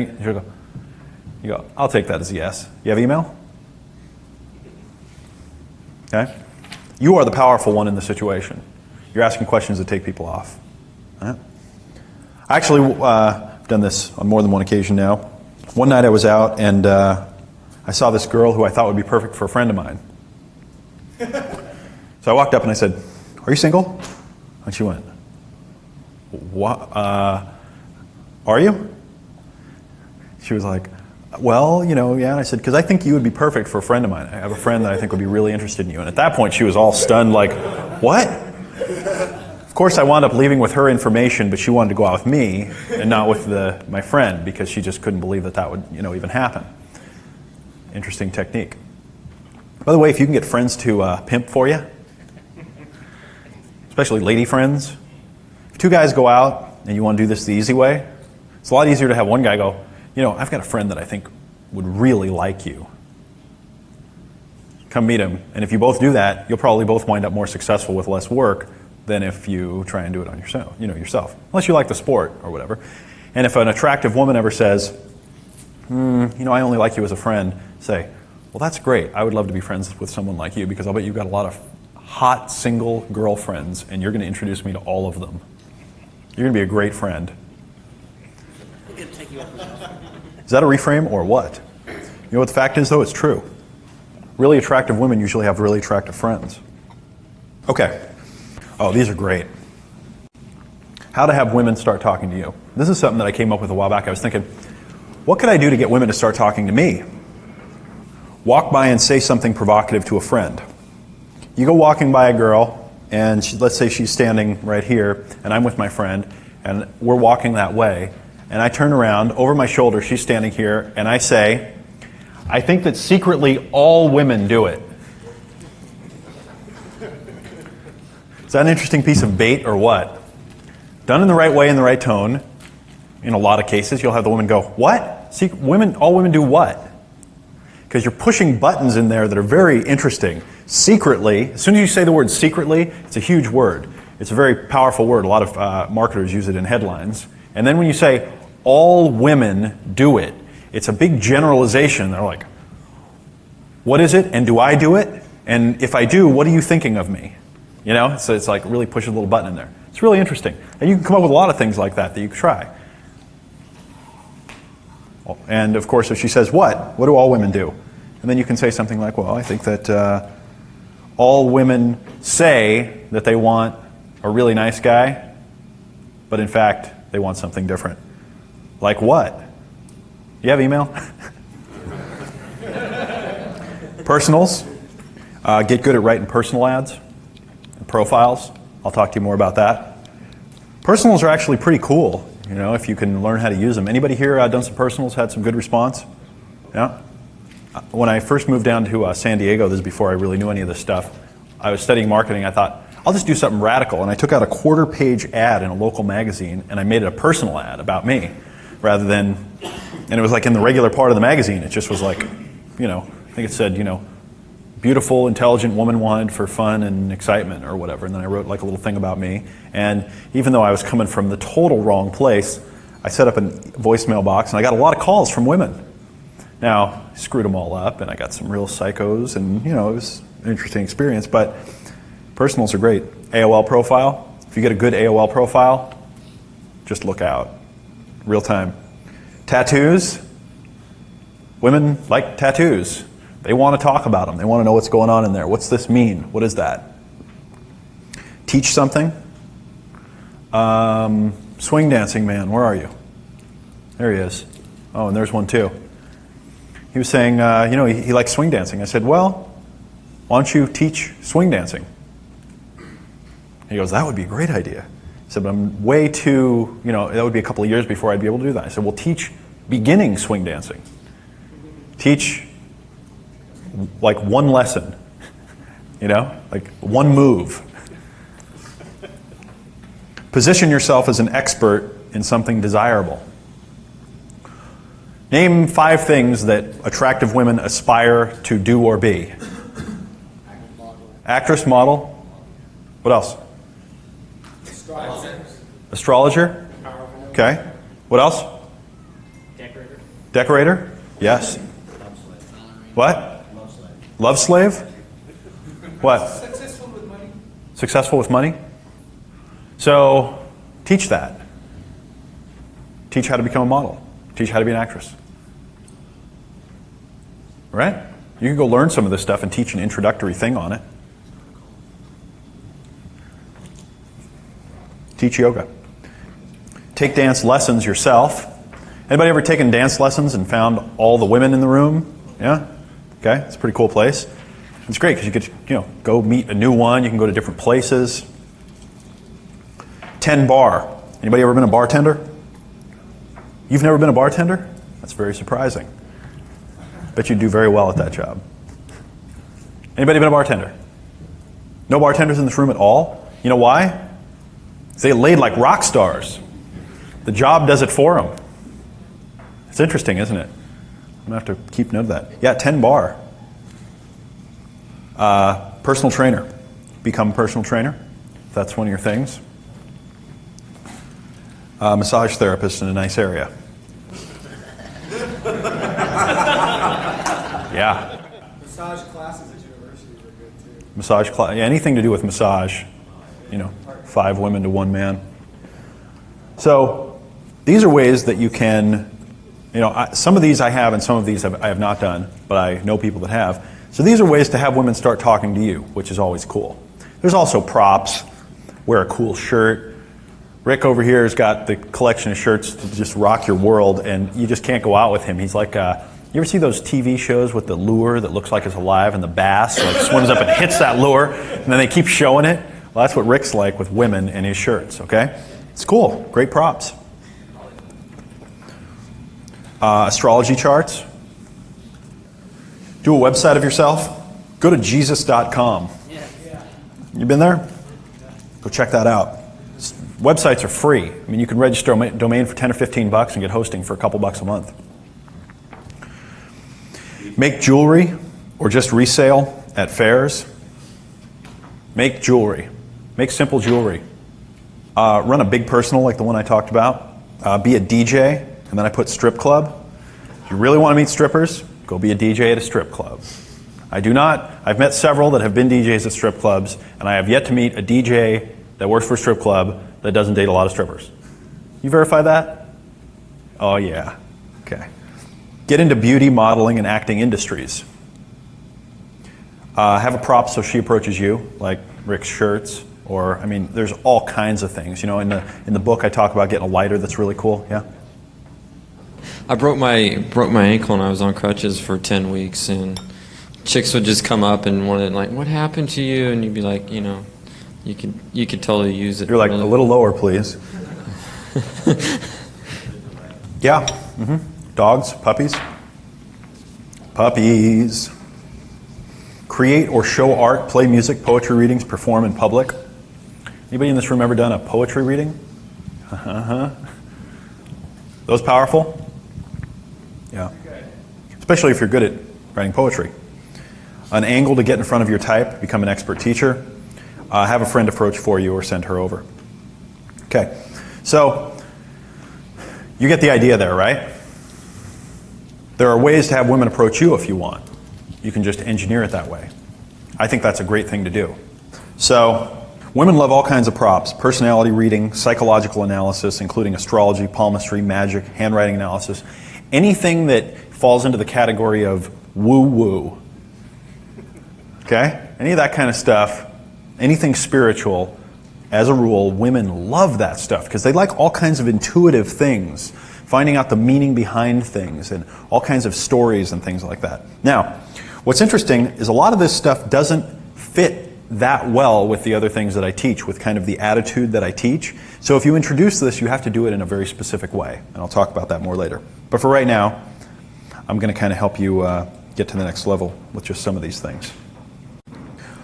Speaker 1: you go, I'll take that as a yes. You have email? Okay? You are the powerful one in the situation. You're asking questions that take people off. Right? I actually have done this on more than one occasion now. One night I was out and I saw this girl who I thought would be perfect for a friend of mine. So I walked up and I said, "Are you single?" And she went, "What? Are you?" She was like, "Well, yeah." And I said, "Because I think you would be perfect for a friend of mine. I have a friend that I think would be really interested in you." And at that point, she was all stunned, like, "What?" Of course, I wound up leaving with her information, but she wanted to go out with me and not with my friend because she just couldn't believe that would, even happen. Interesting technique. By the way, if you can get friends to pimp for you, especially lady friends, if two guys go out and you want to do this the easy way, it's a lot easier to have one guy go, "I've got a friend that I think would really like you. Come meet him." And if you both do that, you'll probably both wind up more successful with less work than if you try and do it on yourself. Unless you like the sport or whatever. And if an attractive woman ever says, "I only like you as a friend," say, "Well, that's great. I would love to be friends with someone like you because I'll bet you've got a lot of hot single girlfriends and you're going to introduce me to all of them. You're going to be a great friend." Is that a reframe or what? You know what the fact is, though? It's true. Really attractive women usually have really attractive friends. Okay. Oh, these are great. How to have women start talking to you. This is something that I came up with a while back. I was thinking, what could I do to get women to start talking to me? Walk by and say something provocative to a friend. You go walking by a girl, and let's say she's standing right here, and I'm with my friend, and we're walking that way, and I turn around, over my shoulder, she's standing here, and I say, "I think that secretly all women do it." Is that an interesting piece of bait or what? Done in the right way, in the right tone, in a lot of cases, you'll have the woman go, "What? All women do what?" Because you're pushing buttons in there that are very interesting. Secretly, as soon as you say the word secretly, it's a huge word. It's a very powerful word. A lot of marketers use it in headlines. And then when you say, "all women do it," it's a big generalization. They're like, "What is it? And do I do it? And if I do, what are you thinking of me?" So it's like really push a little button in there. It's really interesting. And you can come up with a lot of things like that you can try. And of course, if she says, what do all women do? And then you can say something like, "Well, I think that all women say that they want a really nice guy, but in fact, they want something different." Like what? You have email? Personals. Get good at writing personal ads and profiles. I'll talk to you more about that. Personals are actually pretty cool, if you can learn how to use them. Anybody here done some personals, had some good response? Yeah? When I first moved down to San Diego, this is before I really knew any of this stuff, I was studying marketing. I thought, I'll just do something radical. And I took out a quarter-page ad in a local magazine, and I made it a personal ad about me, rather than, and it was like in the regular part of the magazine. It just was like, I think it said, beautiful, intelligent woman wanted for fun and excitement or whatever. And then I wrote like a little thing about me. And even though I was coming from the total wrong place, I set up a voicemail box, and I got a lot of calls from women. Now, I screwed them all up, and I got some real psychos, and it was an interesting experience. But personals are great. AOL profile. If you get a good AOL profile, just look out. Real time. Tattoos. Women like tattoos. They want to talk about them. They want to know what's going on in there. What's this mean? What is that? Teach something. Swing dancing man, where are you? There he is. Oh, and there's one too. He was saying, he likes swing dancing. I said, well, why don't you teach swing dancing? He goes, that would be a great idea. I said, but I'm way too, that would be a couple of years before I'd be able to do that. I said, well, teach beginning swing dancing. Teach like one lesson, like one move. Position yourself as an expert in something desirable. Name 5 things that attractive women aspire to do or be. Actress, model. What else? Astrologer. Okay. What else? Decorator. Yes. What? Love slave? What?
Speaker 11: Successful with money.
Speaker 1: Successful with money? So, teach that. Teach how to become a model. Teach how to be an actress. Right? You can go learn some of this stuff and teach an introductory thing on it. Teach yoga. Take dance lessons yourself. Anybody ever taken dance lessons and found all the women in the room? Yeah? Okay, it's a pretty cool place. It's great because you get to, go meet a new one. You can go to different places. 10 bar. Anybody ever been a bartender? You've never been a bartender? That's very surprising. Bet you'd do very well at that job. Anybody been a bartender? No bartenders in this room at all? You know why? They get laid like rock stars. The job does it for them. It's interesting, isn't it? I'm going to have to keep note of that. Yeah, 10 bar. Personal trainer. Become a personal trainer, if that's one of your things. Massage therapist in a nice area. Yeah.
Speaker 11: Massage classes at universities are good too.
Speaker 1: Massage class, yeah, anything to do with massage. 5 women to 1 man. So these are ways that you can, some of these I have and some of these I have not done, but I know people that have. So these are ways to have women start talking to you, which is always cool. There's also props. Wear a cool shirt. Rick over here has got the collection of shirts to just rock your world, and you just can't go out with him. He's like, you ever see those TV shows with the lure that looks like it's alive and the bass swims up and hits that lure, and then they keep showing it? Well, that's what Rick's like with women in his shirts, okay? It's cool. Great props. Astrology charts. Do a website of yourself. Go to Jesus.com. You been there? Go check that out. Websites are free. I mean, you can register a domain for $10 or $15 and get hosting for a couple bucks a month. Make jewelry or just resale at fairs. Make jewelry. Make simple jewelry. Run a big personal like the one I talked about. Be a DJ, and then I put strip club. If you really want to meet strippers, go be a DJ at a strip club. I've met several that have been DJs at strip clubs, and I have yet to meet a DJ that works for a strip club that doesn't date a lot of strippers. You verify that? Oh yeah, okay. Get into beauty, modeling, and acting industries. Have a prop so she approaches you, like Rick's shirts, or, there's all kinds of things. In the book I talk about getting a lighter that's really cool, yeah?
Speaker 9: I broke my ankle and I was on crutches for 10 weeks, and chicks would just come up and wanted, like, what happened to you? And you'd be like, you could totally use it.
Speaker 1: You're like, a little lower, please. Yeah. Mm-hmm. Dogs, puppies. Puppies. Create or show art, play music, poetry readings, perform in public. Anybody in this room ever done a poetry reading? Those powerful? Yeah. Especially if you're good at writing poetry. An angle to get in front of your type, become an expert teacher. Have a friend approach for you or send her over. Okay. So, you get the idea there, right? There are ways to have women approach you if you want. You can just engineer it that way. I think that's a great thing to do. So, women love all kinds of props. Personality reading, psychological analysis, including astrology, palmistry, magic, handwriting analysis. Anything that falls into the category of woo-woo. Okay? Any of that kind of stuff, anything spiritual, as a rule, women love that stuff because they like all kinds of intuitive things, finding out the meaning behind things and all kinds of stories and things like that. Now, what's interesting is a lot of this stuff doesn't fit that well with the other things that I teach, with kind of the attitude that I teach. So if you introduce this, you have to do it in a very specific way. And I'll talk about that more later. But for right now, I'm going to kind of help you get to the next level with just some of these things.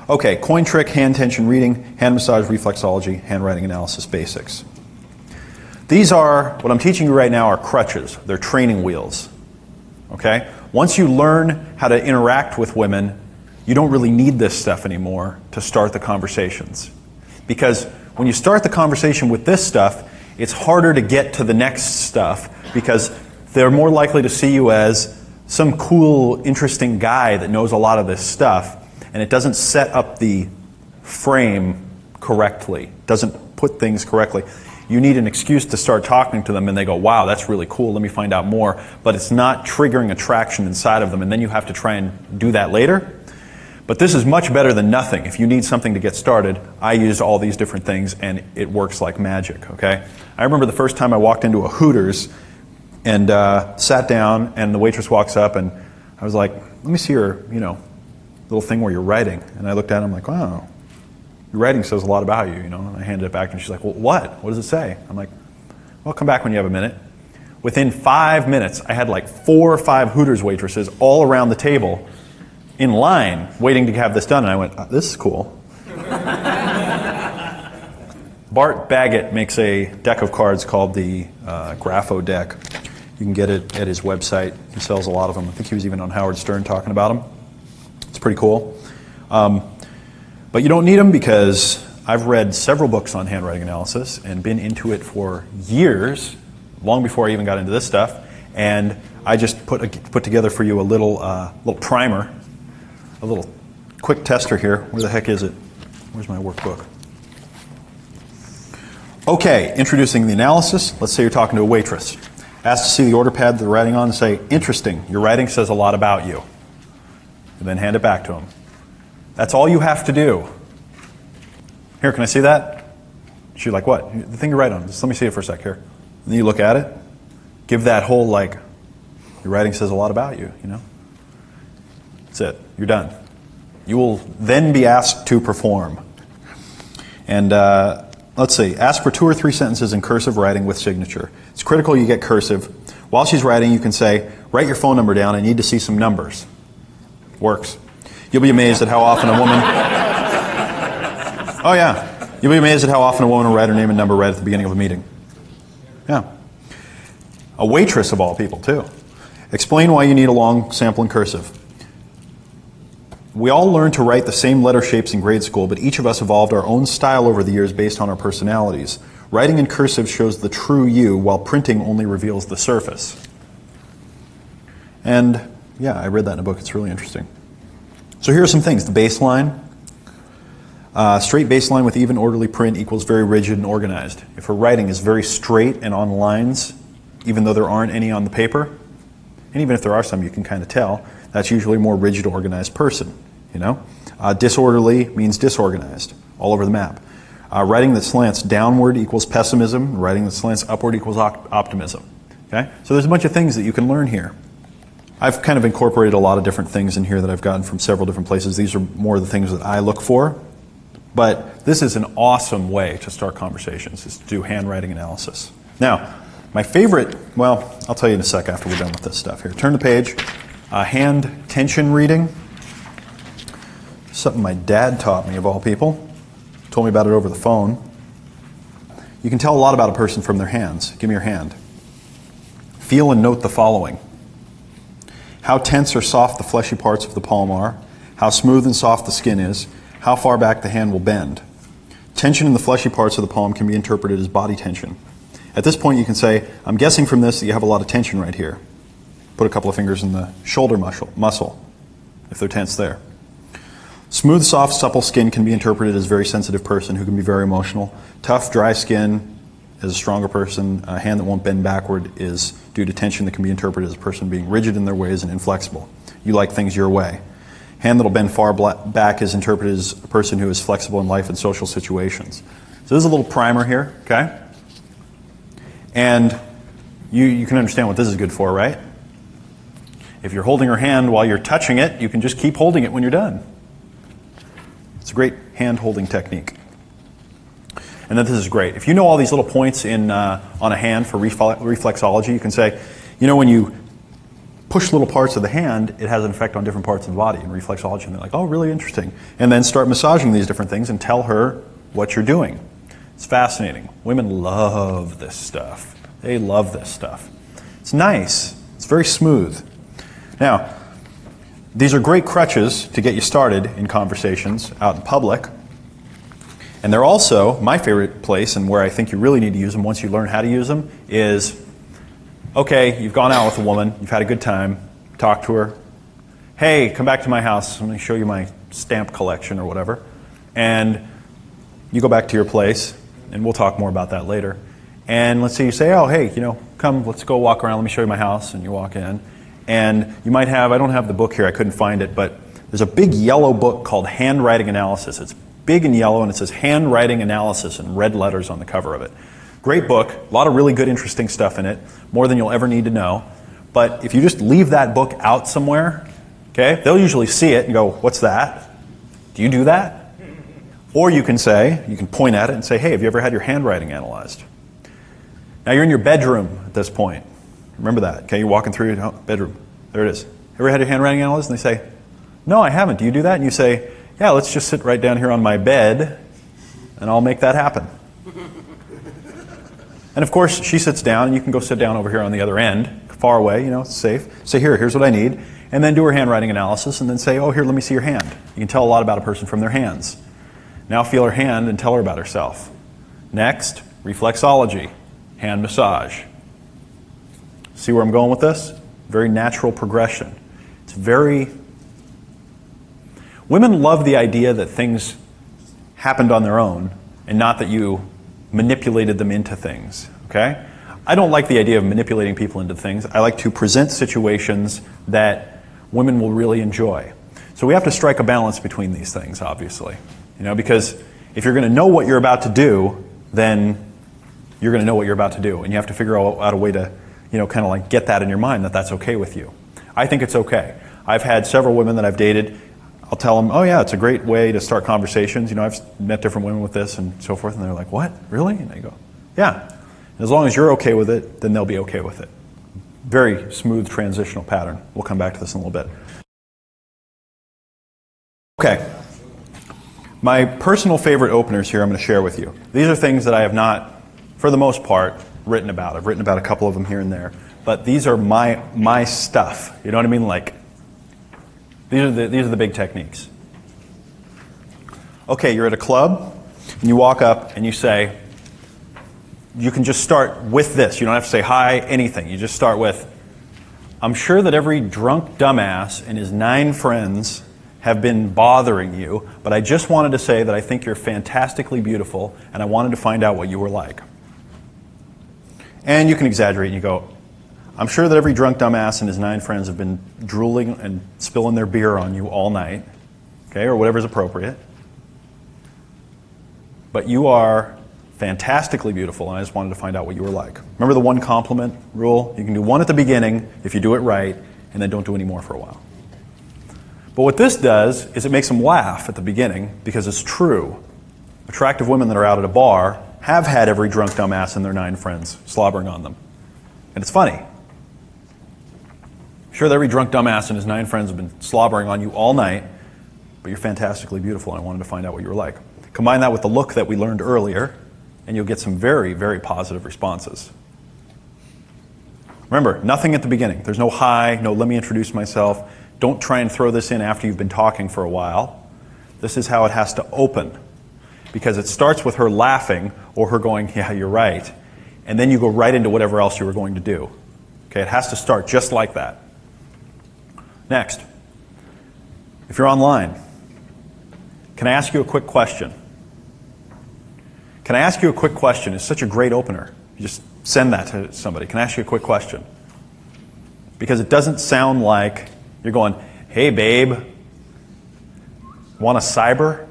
Speaker 1: Okay, coin trick, hand tension reading, hand massage, reflexology, handwriting analysis basics. These are, what I'm teaching you right now are crutches. They're training wheels. Okay? Once you learn how to interact with women, you don't really need this stuff anymore to start the conversations. Because when you start the conversation with this stuff, it's harder to get to the next stuff because they're more likely to see you as some cool, interesting guy that knows a lot of this stuff, and it doesn't set up the frame correctly, doesn't put things correctly. You need an excuse to start talking to them, and they go, wow, that's really cool, let me find out more. But it's not triggering attraction inside of them, and then you have to try and do that later. But this is much better than nothing. If you need something to get started, I used all these different things, and it works like magic, okay? I remember the first time I walked into a Hooters and sat down, and the waitress walks up, and I was like, let me see your, little thing where you're writing. And I looked at it, I'm like, wow, your writing says a lot about you, And I handed it back, and she's like, well, what? What does it say? I'm like, well, come back when you have a minute. Within 5 minutes, I had like 4 or 5 Hooters waitresses all around the table in line waiting to have this done. And I went, this is cool. Bart Baggett makes a deck of cards called the Grapho deck. You can get it at his website. He sells a lot of them. I think he was even on Howard Stern talking about them. It's pretty cool. But you don't need them because I've read several books on handwriting analysis and been into it for years, long before I even got into this stuff. And I just put together for you a little primer, a little quick tester here. Where the heck is it? Where's my workbook? Okay, introducing the analysis. Let's say you're talking to a waitress. Ask to see the order pad they're writing on and say, interesting, your writing says a lot about you. And then hand it back to them. That's all you have to do. Here, can I see that? She's like, what? The thing you write on. Just let me see it for a sec here. And then you look at it. Give that whole, your writing says a lot about you, That's it. You're done. You will then be asked to perform. And let's see. Ask for 2 or 3 sentences in cursive writing with signature. It's critical you get cursive. While she's writing, you can say, write your phone number down. I need to see some numbers. Works. You'll be amazed at how often a woman... Oh, yeah. You'll be amazed at how often a woman will write her name and number right at the beginning of a meeting. Yeah. A waitress of all people, too. Explain why you need a long sample in cursive. We all learn to write the same letter shapes in grade school, but each of us evolved our own style over the years based on our personalities. Writing in cursive shows the true you, while printing only reveals the surface. And, yeah, I read that in a book. It's really interesting. So here are some things. The baseline. Straight baseline with even orderly print equals very rigid and organized. If her writing is very straight and on lines, even though there aren't any on the paper, and even if there are some, you can kind of tell, that's usually a more rigid, organized person, Disorderly means disorganized, all over the map. Writing that slants downward equals pessimism. Writing that slants upward equals optimism. Okay? So there's a bunch of things that you can learn here. I've kind of incorporated a lot of different things in here that I've gotten from several different places. These are more of the things that I look for. But this is an awesome way to start conversations, is to do handwriting analysis. Now, my favorite, well, I'll tell you in a sec after we're done with this stuff here. Turn the page. Hand tension reading. Something my dad taught me, of all people. Told me about it over the phone. You can tell a lot about a person from their hands. Give me your hand. Feel and note the following. How tense or soft the fleshy parts of the palm are. How smooth and soft the skin is. How far back the hand will bend. Tension in the fleshy parts of the palm can be interpreted as body tension. At this point you can say, I'm guessing from this that you have a lot of tension right here. Put a couple of fingers in the shoulder muscle, if they're tense there. Smooth, soft, supple skin can be interpreted as a very sensitive person who can be very emotional. Tough, dry skin is a stronger person. A hand that won't bend backward is due to tension that can be interpreted as a person being rigid in their ways and inflexible. You like things your way. Hand that'll bend far back is interpreted as a person who is flexible in life and social situations. So there's a little primer here, okay? And you can understand what this is good for, right? If you're holding her hand while you're touching it, you can just keep holding it when you're done. It's a great hand-holding technique. And then this is great. If you know all these little points on a hand for reflexology, you can say, when you push little parts of the hand, it has an effect on different parts of the body in reflexology. And they're like, oh, really interesting. And then start massaging these different things and tell her what you're doing. It's fascinating. Women love this stuff. They love this stuff. It's nice. It's very smooth. Now, these are great crutches to get you started in conversations out in public. And they're also, my favorite place, and where I think you really need to use them once you learn how to use them, is, okay, you've gone out with a woman, you've had a good time, talk to her. Hey, come back to my house, I'm going to show you my stamp collection or whatever. And you go back to your place, and we'll talk more about that later. And let's say you say, oh, hey, come, let's go walk around, let me show you my house, and you walk in. And you might have, I don't have the book here, I couldn't find it, but There's a big yellow book called Handwriting Analysis. It's big and yellow, and it says Handwriting Analysis in red letters on the cover of it. Great book, a lot of really good, interesting stuff in it, more than you'll ever need to know. But if you just leave that book out somewhere, okay, they'll usually see it and go, what's that? Do you do that? Or you can say, you can point at it and say, hey, have you ever had your handwriting analyzed? Now you're in your bedroom at this point. Remember that, okay? You're walking through your bedroom. There it is. Ever had your handwriting analyzed? And they say, no, I haven't. Do you do that? And you say, yeah, let's just sit right down here on my bed and I'll make that happen. And of course, she sits down and you can go sit down over here on the other end, far away, it's safe. Say, here's what I need. And then do her handwriting analysis and then say, oh, here, let me see your hand. You can tell a lot about a person from their hands. Now feel her hand and tell her about herself. Next, reflexology, hand massage. See where I'm going with this? Very natural progression. It's very... Women love the idea that things happened on their own and not that you manipulated them into things, okay? I don't like the idea of manipulating people into things. I like to present situations that women will really enjoy. So we have to strike a balance between these things, obviously. Because if you're going to know what you're about to do, then you're going to know what you're about to do. And you have to figure out a way to, kind of like get that in your mind that that's okay with you. I think it's okay. I've had several women that I've dated. I'll tell them, oh yeah, it's a great way to start conversations. I've met different women with this and so forth. And they're like, what? Really? And I go, yeah. And as long as you're okay with it, then they'll be okay with it. Very smooth transitional pattern. We'll come back to this in a little bit. Okay. My personal favorite openers here I'm going to share with you. These are things that I have not, for the most part, written about. I've written about a couple of them here and there. But these are my stuff. You know what I mean? Like, these are the big techniques. Okay, you're at a club, and you walk up and you say, you can just start with this. You don't have to say hi, anything. You just start with, I'm sure that every drunk dumbass and his 9 friends have been bothering you, but I just wanted to say that I think you're fantastically beautiful, and I wanted to find out what you were like. And you can exaggerate, and you go, I'm sure that every drunk dumbass and his 9 friends have been drooling and spilling their beer on you all night, okay, or whatever's appropriate. But you are fantastically beautiful, and I just wanted to find out what you were like. Remember the 1 compliment rule? You can do 1 at the beginning if you do it right, and then don't do any more for a while. But what this does is it makes them laugh at the beginning because it's true. Attractive women that are out at a bar have had every drunk dumbass and their 9 friends slobbering on them. And it's funny. Sure, every drunk dumbass and his 9 friends have been slobbering on you all night, but you're fantastically beautiful, and I wanted to find out what you were like. Combine that with the look that we learned earlier, and you'll get some very, very positive responses. Remember, nothing at the beginning. There's no hi, no let me introduce myself. Don't try and throw this in after you've been talking for a while. This is how it has to open, because it starts with her laughing or her going, yeah, you're right, and then you go right into whatever else you were going to do. Okay, it has to start just like that. Next, if you're online, can I ask you a quick question? Can I ask you a quick question? It's such a great opener. You just send that to somebody. Can I ask you a quick question? Because it doesn't sound like you're going, hey babe, want a cyber?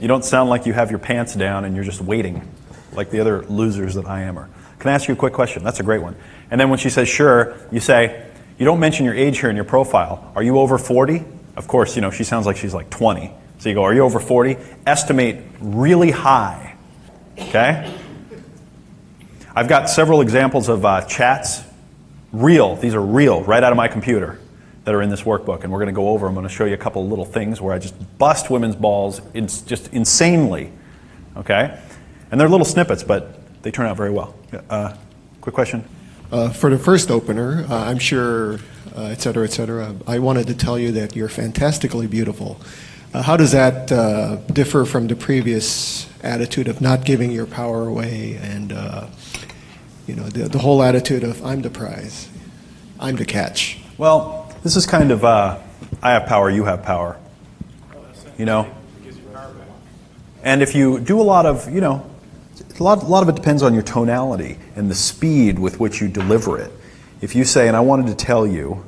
Speaker 1: You don't sound like you have your pants down and you're just waiting like the other losers that I am. Or, can I ask you a quick question? That's a great one. And then when she says sure, you say, you don't mention your age here in your profile. Are you over 40? Of course, she sounds like she's like 20. So you go, are you over 40? Estimate really high. Okay? I've got several examples of chats. Real. These are real, right out of my computer, that are in this workbook. And we're going to go over. I'm going to show you a couple of little things where I just bust women's balls. It's just insanely. Okay? And they're little snippets, but they turn out very well. Quick question?
Speaker 11: For the first opener, I'm sure, et cetera, I wanted to tell you that you're fantastically beautiful. How does that differ from the previous attitude of not giving your power away and, the whole attitude of I'm the prize, I'm the catch?
Speaker 1: Well, this is kind of I have power, you have power. And if you do a lot of, a lot of it depends on your tonality and the speed with which you deliver it. If you say, and I wanted to tell you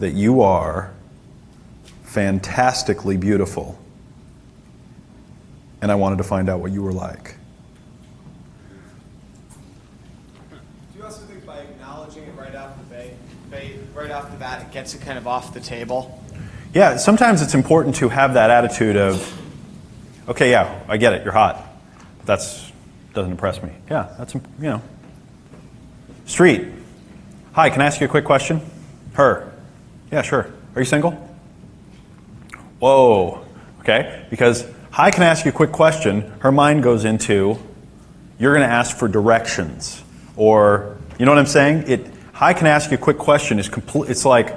Speaker 1: that you are fantastically beautiful, and I wanted to find out what you were like.
Speaker 14: Do you also think by acknowledging it right off the bat, it gets it kind of off the table?
Speaker 1: Yeah, sometimes it's important to have that attitude of, okay, yeah, I get it, you're hot. But doesn't impress me. Yeah, that's, Street. Hi, can I ask you a quick question? Her. Yeah, sure. Are you single? Whoa. Okay, because hi, can I ask you a quick question? Her mind goes into, you're going to ask for directions. Or, you know what I'm saying? Hi, can I ask you a quick question is complete. It's like,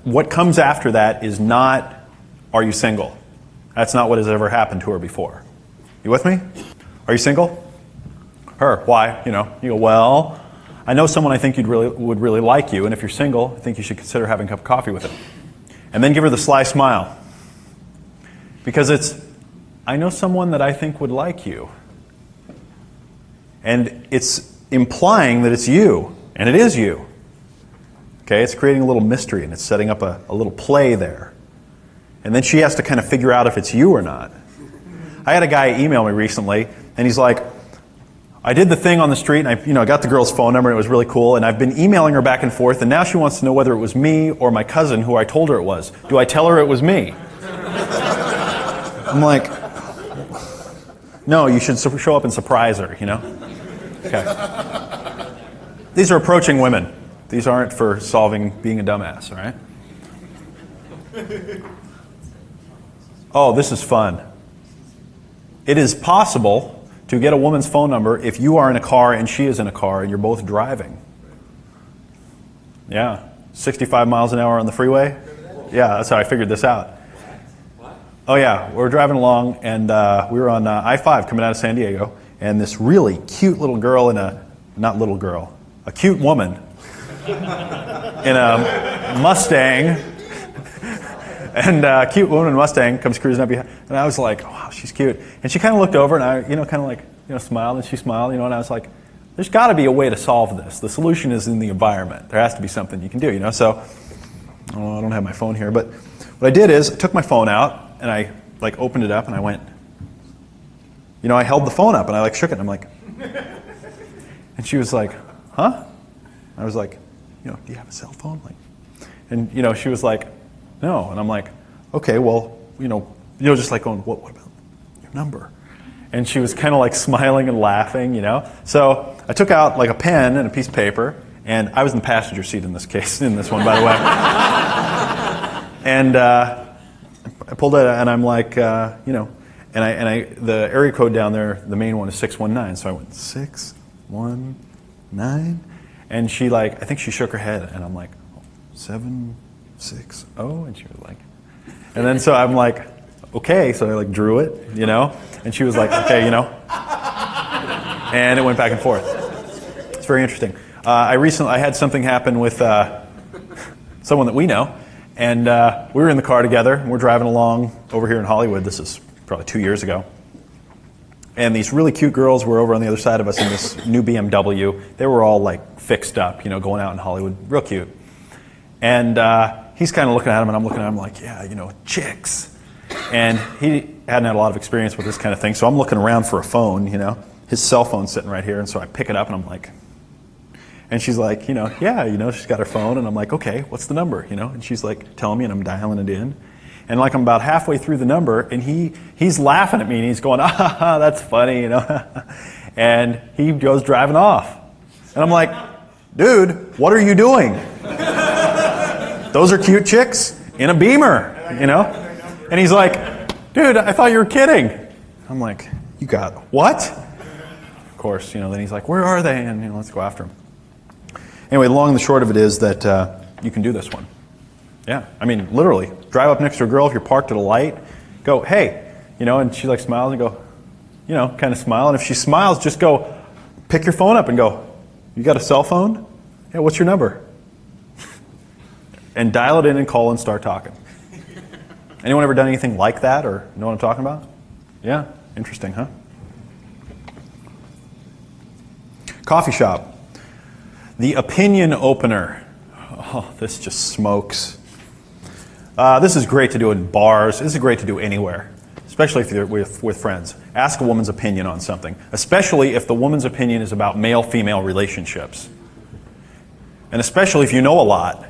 Speaker 1: what comes after that is not, are you single? That's not what has ever happened to her before. You with me? Are you single? Her. Why? You go, well, I know someone I think would really like you, and if you're single, I think you should consider having a cup of coffee with him. And then give her the sly smile. Because I know someone that I think would like you. And it's implying that it's you, and it is you. Okay, it's creating a little mystery, and it's setting up a little play there. And then she has to kind of figure out if it's you or not. I had a guy email me recently, and he's like, I did the thing on the street, and I got the girl's phone number, and it was really cool, and I've been emailing her back and forth, and now she wants to know whether it was me or my cousin who I told her it was. Do I tell her it was me? I'm like, no, you should show up and surprise her, Okay. These are approaching women. These aren't for being a dumbass, all right? Oh, this is fun. It is possible to get a woman's phone number if you are in a car and she is in a car and you're both driving. Yeah, 65 miles an hour on the freeway. Yeah, that's how I figured this out. Oh yeah, we're driving along and we were on I-5 coming out of San Diego, and this really cute little girl a cute woman in a Mustang, and a cute woman in a Mustang comes cruising up behind, and I was like, wow, she's cute. And she kind of looked over, and I, smiled, and she smiled, and I was like, there's got to be a way to solve this. The solution is in the environment. There has to be something you can do, So, I don't have my phone here, but what I did is I took my phone out, and I opened it up, and I went, I held the phone up, and I shook it, and I'm like, and she was like, huh? I was like, do you have a cell phone? And she was like, no. And I'm like, okay, well, just going, what about your number? And she was kind of smiling and laughing, So I took out a pen and a piece of paper, and I was in the passenger seat in this one, by the way. And I pulled it, and I'm like, the area code down there, the main one is 619. So I went 619, and she I think she shook her head, and I'm like, 760, and she was like, and then so I'm like, okay, so I drew it, and she was like, okay, and it went back and forth. It's very interesting. I had something happen with someone that we know. And we were in the car together, and we're driving along over here in Hollywood. This is probably 2 years ago. And these really cute girls were over on the other side of us in this new BMW. They were all fixed up, going out in Hollywood, real cute. And he's kind of looking at them, and I'm looking at him like, yeah, chicks. And he hadn't had a lot of experience with this kind of thing, so I'm looking around for a phone, His cell phone's sitting right here, and so I pick it up, and I'm like, and she's like, yeah, she's got her phone, and I'm like, okay, what's the number, And she's telling me, and I'm dialing it in. And I'm about halfway through the number, and he's laughing at me, and he's going, that's funny, And he goes driving off. And I'm like, dude, what are you doing? Those are cute chicks in a Beamer, And he's like, dude, I thought you were kidding. I'm like, you got what? Of course, then he's like, where are they? And let's go after them. Anyway, the long and the short of it is that you can do this one. Yeah, I mean, literally, drive up next to a girl if you're parked at a light, go, hey, and she smiles and go, kind of smile. And if she smiles, just go, pick your phone up and go, you got a cell phone? Yeah, what's your number? And dial it in and call and start talking. Anyone ever done anything like that or know what I'm talking about? Yeah, interesting, huh? Coffee shop. The opinion opener. oh, this just smokes. This is great to do in bars. This is great to do anywhere, especially if you're with friends. Ask a woman's opinion on something, especially if the woman's opinion is about male-female relationships. And especially if you know a lot,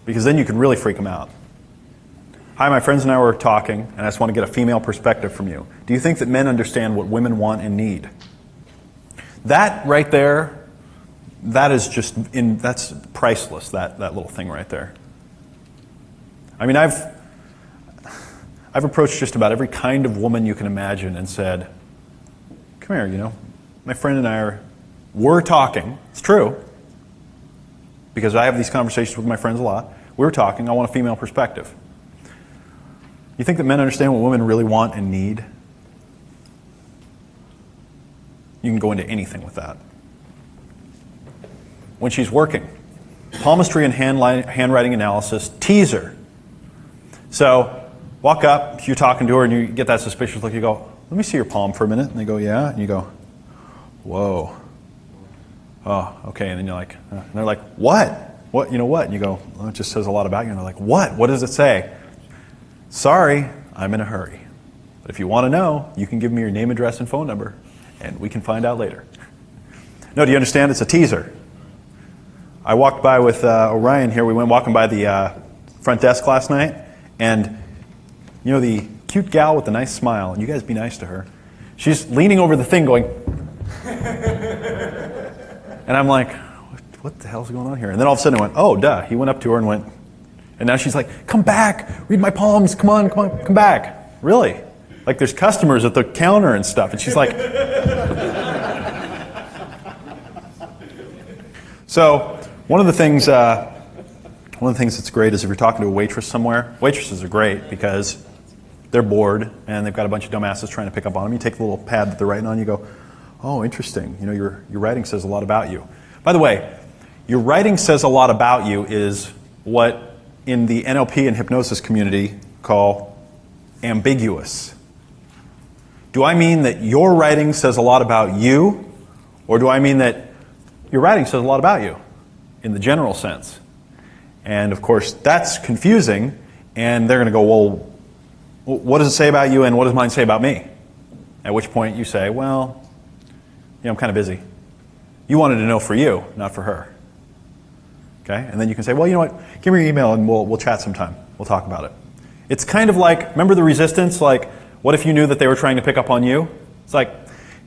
Speaker 1: because then you can really freak them out. Hi, my friends and I were talking, and I just want to get a female perspective from you. Do you think that men understand what women want and need? That right there, that is that's priceless, that little thing right there. I mean, I've approached just about every kind of woman you can imagine and said, come here, my friend and I we're talking. It's true, because I have these conversations with my friends a lot. We're talking. I want a female perspective. You think that men understand what women really want and need? You can go into anything with that. When she's working, palmistry and handwriting analysis, teaser. So, walk up, you're talking to her, and you get that suspicious look. You go, let me see your palm for a minute. And they go, yeah. And you go, whoa. Oh, okay. And then you're like, and they're like, what? What? What? And you go, well, it just says a lot about you. And they're like, what? What does it say? Sorry, I'm in a hurry. But if you want to know, you can give me your name, address, and phone number, and we can find out later. No, do you understand? It's a teaser. I walked by with Orion here. We went walking by the front desk last night, and the cute gal with the nice smile, and you guys be nice to her, she's leaning over the thing going, and I'm like, what the hell's going on here? And then all of a sudden I went, oh, duh. He went up to her and went, and now she's like, come back, read my palms, come on, come back. Really? Like there's customers at the counter and stuff, and she's like, so one of the things that's great is if you're talking to a waitress somewhere. Waitresses are great because they're bored and they've got a bunch of dumbasses trying to pick up on them. You take the little pad that they're writing on, you go, oh, interesting. Your writing says a lot about you. By the way, your writing says a lot about you is what in the NLP and hypnosis community call ambiguous. Do I mean that your writing says a lot about you, or do I mean that your writing says a lot about you in the general sense? And of course, that's confusing, and they're going to go, well, what does it say about you and what does mine say about me? At which point you say, well, I'm kind of busy. You wanted to know for you, not for her. Okay? And then you can say, well, you know what, give me your email and we'll chat sometime. We'll talk about it. It's kind of like, remember the resistance? Like, what if you knew that they were trying to pick up on you? It's like,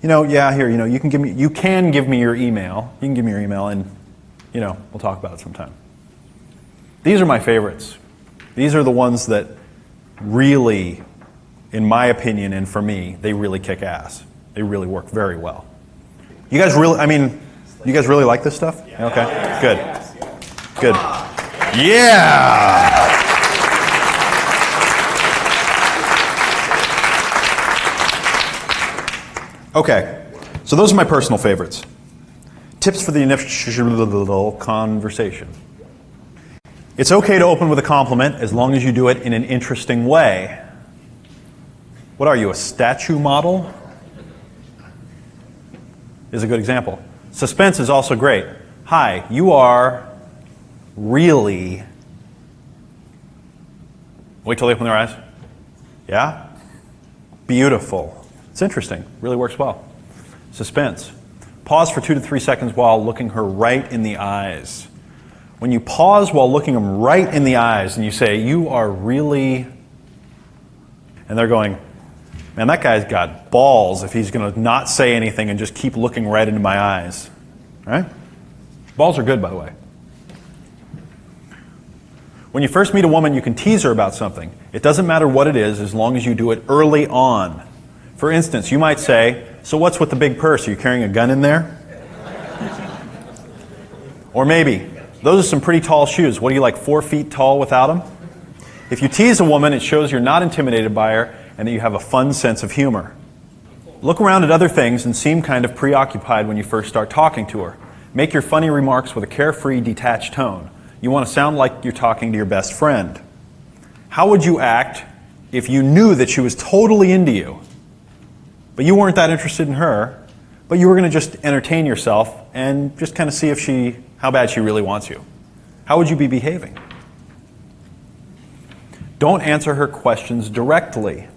Speaker 1: yeah, here, you can give me your email. You can give me your email and, we'll talk about it sometime. These are my favorites. These are the ones that really, in my opinion and for me, they really kick ass. They really work very well. You guys really like this stuff? Yeah. Okay, good. Good. Yeah! Okay, so those are my personal favorites. Tips for the initial conversation. It's okay to open with a compliment as long as you do it in an interesting way. What are you, a statue model? Is a good example. Suspense is also great. Hi, you are really... Wait till they open their eyes. Yeah? Beautiful. It's interesting. Really works well. Suspense. Pause for 2 to 3 seconds while looking her right in the eyes. When you pause while looking them right in the eyes and you say, you are really... And they're going, man, that guy's got balls if he's going to not say anything and just keep looking right into my eyes. Right? Balls are good, by the way. When you first meet a woman, you can tease her about something. It doesn't matter what it is as long as you do it early on. For instance, you might say, so what's with the big purse? Are you carrying a gun in there? Or maybe, those are some pretty tall shoes. What are you, like 4 feet tall without them? If you tease a woman, it shows you're not intimidated by her and that you have a fun sense of humor. Look around at other things and seem kind of preoccupied when you first start talking to her. Make your funny remarks with a carefree, detached tone. You want to sound like you're talking to your best friend. How would you act if you knew that she was totally into you, but you weren't that interested in her, but you were going to just entertain yourself and just kind of see how bad she really wants you? how would you be behaving? Don't answer her questions directly.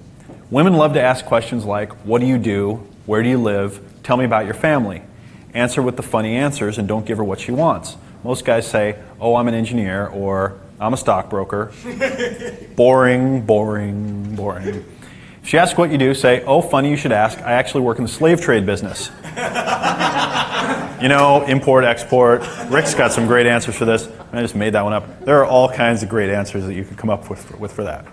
Speaker 1: Women love to ask questions like, what do you do? Where do you live? Tell me about your family. Answer with the funny answers and don't give her what she wants. Most guys say, oh, I'm an engineer, or I'm a stockbroker. Boring, boring, boring. If she asks what you do, say, oh, funny you should ask. I actually work in the slave trade business. You know, import, export. Rick's got some great answers for this. I just made that one up. There are all kinds of great answers that you could come up with for that.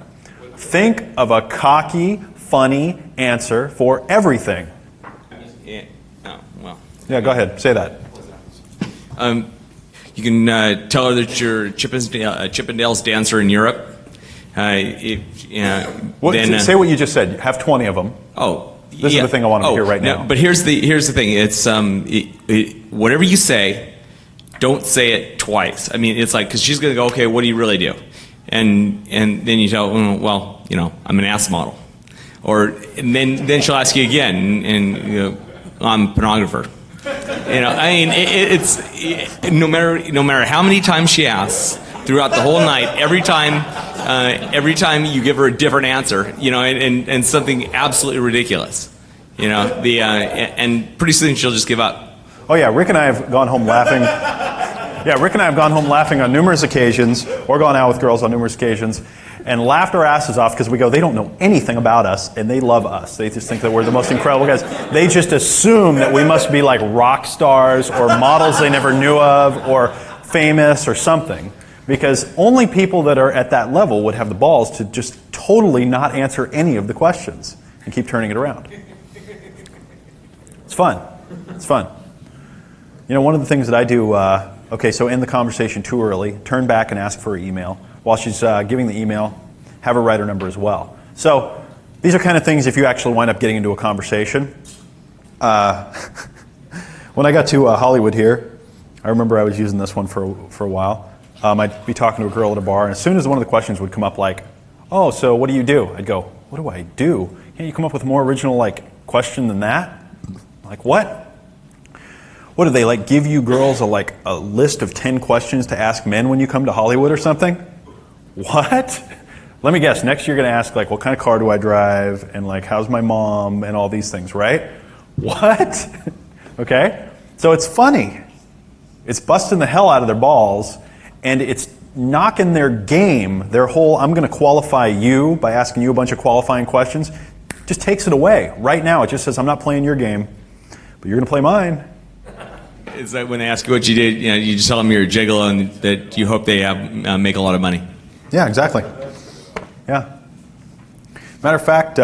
Speaker 1: Think of a cocky, funny answer for everything.
Speaker 8: Yeah. Oh, well.
Speaker 1: Yeah, go ahead. Say that.
Speaker 8: You can tell her that you're a Chippendales dancer in Europe. Say
Speaker 1: what you just said. Have 20 of them.
Speaker 8: Oh,
Speaker 1: this is the thing I want to hear right now.
Speaker 8: But here's the thing. It's whatever you say, don't say it twice. I mean, it's like, because she's going to go, okay, what do you really do? And then you tell, well, you know, I'm an ass model. And then she'll ask you again, and you know, I'm a pornographer. You know, I mean, it's no matter how many times she asks throughout the whole night, every time you give her a different answer, you know, and something absolutely ridiculous, you know, and pretty soon she'll just give up.
Speaker 1: Oh yeah, Rick and I have gone home laughing. Yeah, Rick and I have gone home laughing on numerous occasions, or gone out with girls on numerous occasions, and laughed our asses off because we go, they don't know anything about us, and they love us. They just think that we're the most incredible guys. They just assume that we must be like rock stars or models they never knew of or famous or something, because only people that are at that level would have the balls to just totally not answer any of the questions and keep turning it around. It's fun. It's fun. You know, one of the things that I do, so end the conversation too early, turn back and ask for her email. While she's giving the email, have her write her number as well. So these are kind of things if you actually wind up getting into a conversation. When I got to Hollywood here, I remember I was using this one for a while. I'd be talking to a girl at a bar, and as soon as one of the questions would come up like, oh, so what do you do? I'd go, what do I do? Can't you come up with a more original question than that? Like what? What do they give you girls a list of 10 questions to ask men when you come to Hollywood or something? What? Let me guess. Next you're going to ask what kind of car do I drive and how's my mom and all these things, right? What? Okay? So it's funny. It's busting the hell out of their balls, and it's knocking their game, their whole I'm going to qualify you by asking you a bunch of qualifying questions, just takes it away. Right now it just says I'm not playing your game, but you're going to play mine.
Speaker 8: It's like when they ask you what you did, you know, you just tell them you're a gigolo and that you hope they make a lot of money.
Speaker 1: Yeah, exactly. Yeah. Matter of fact,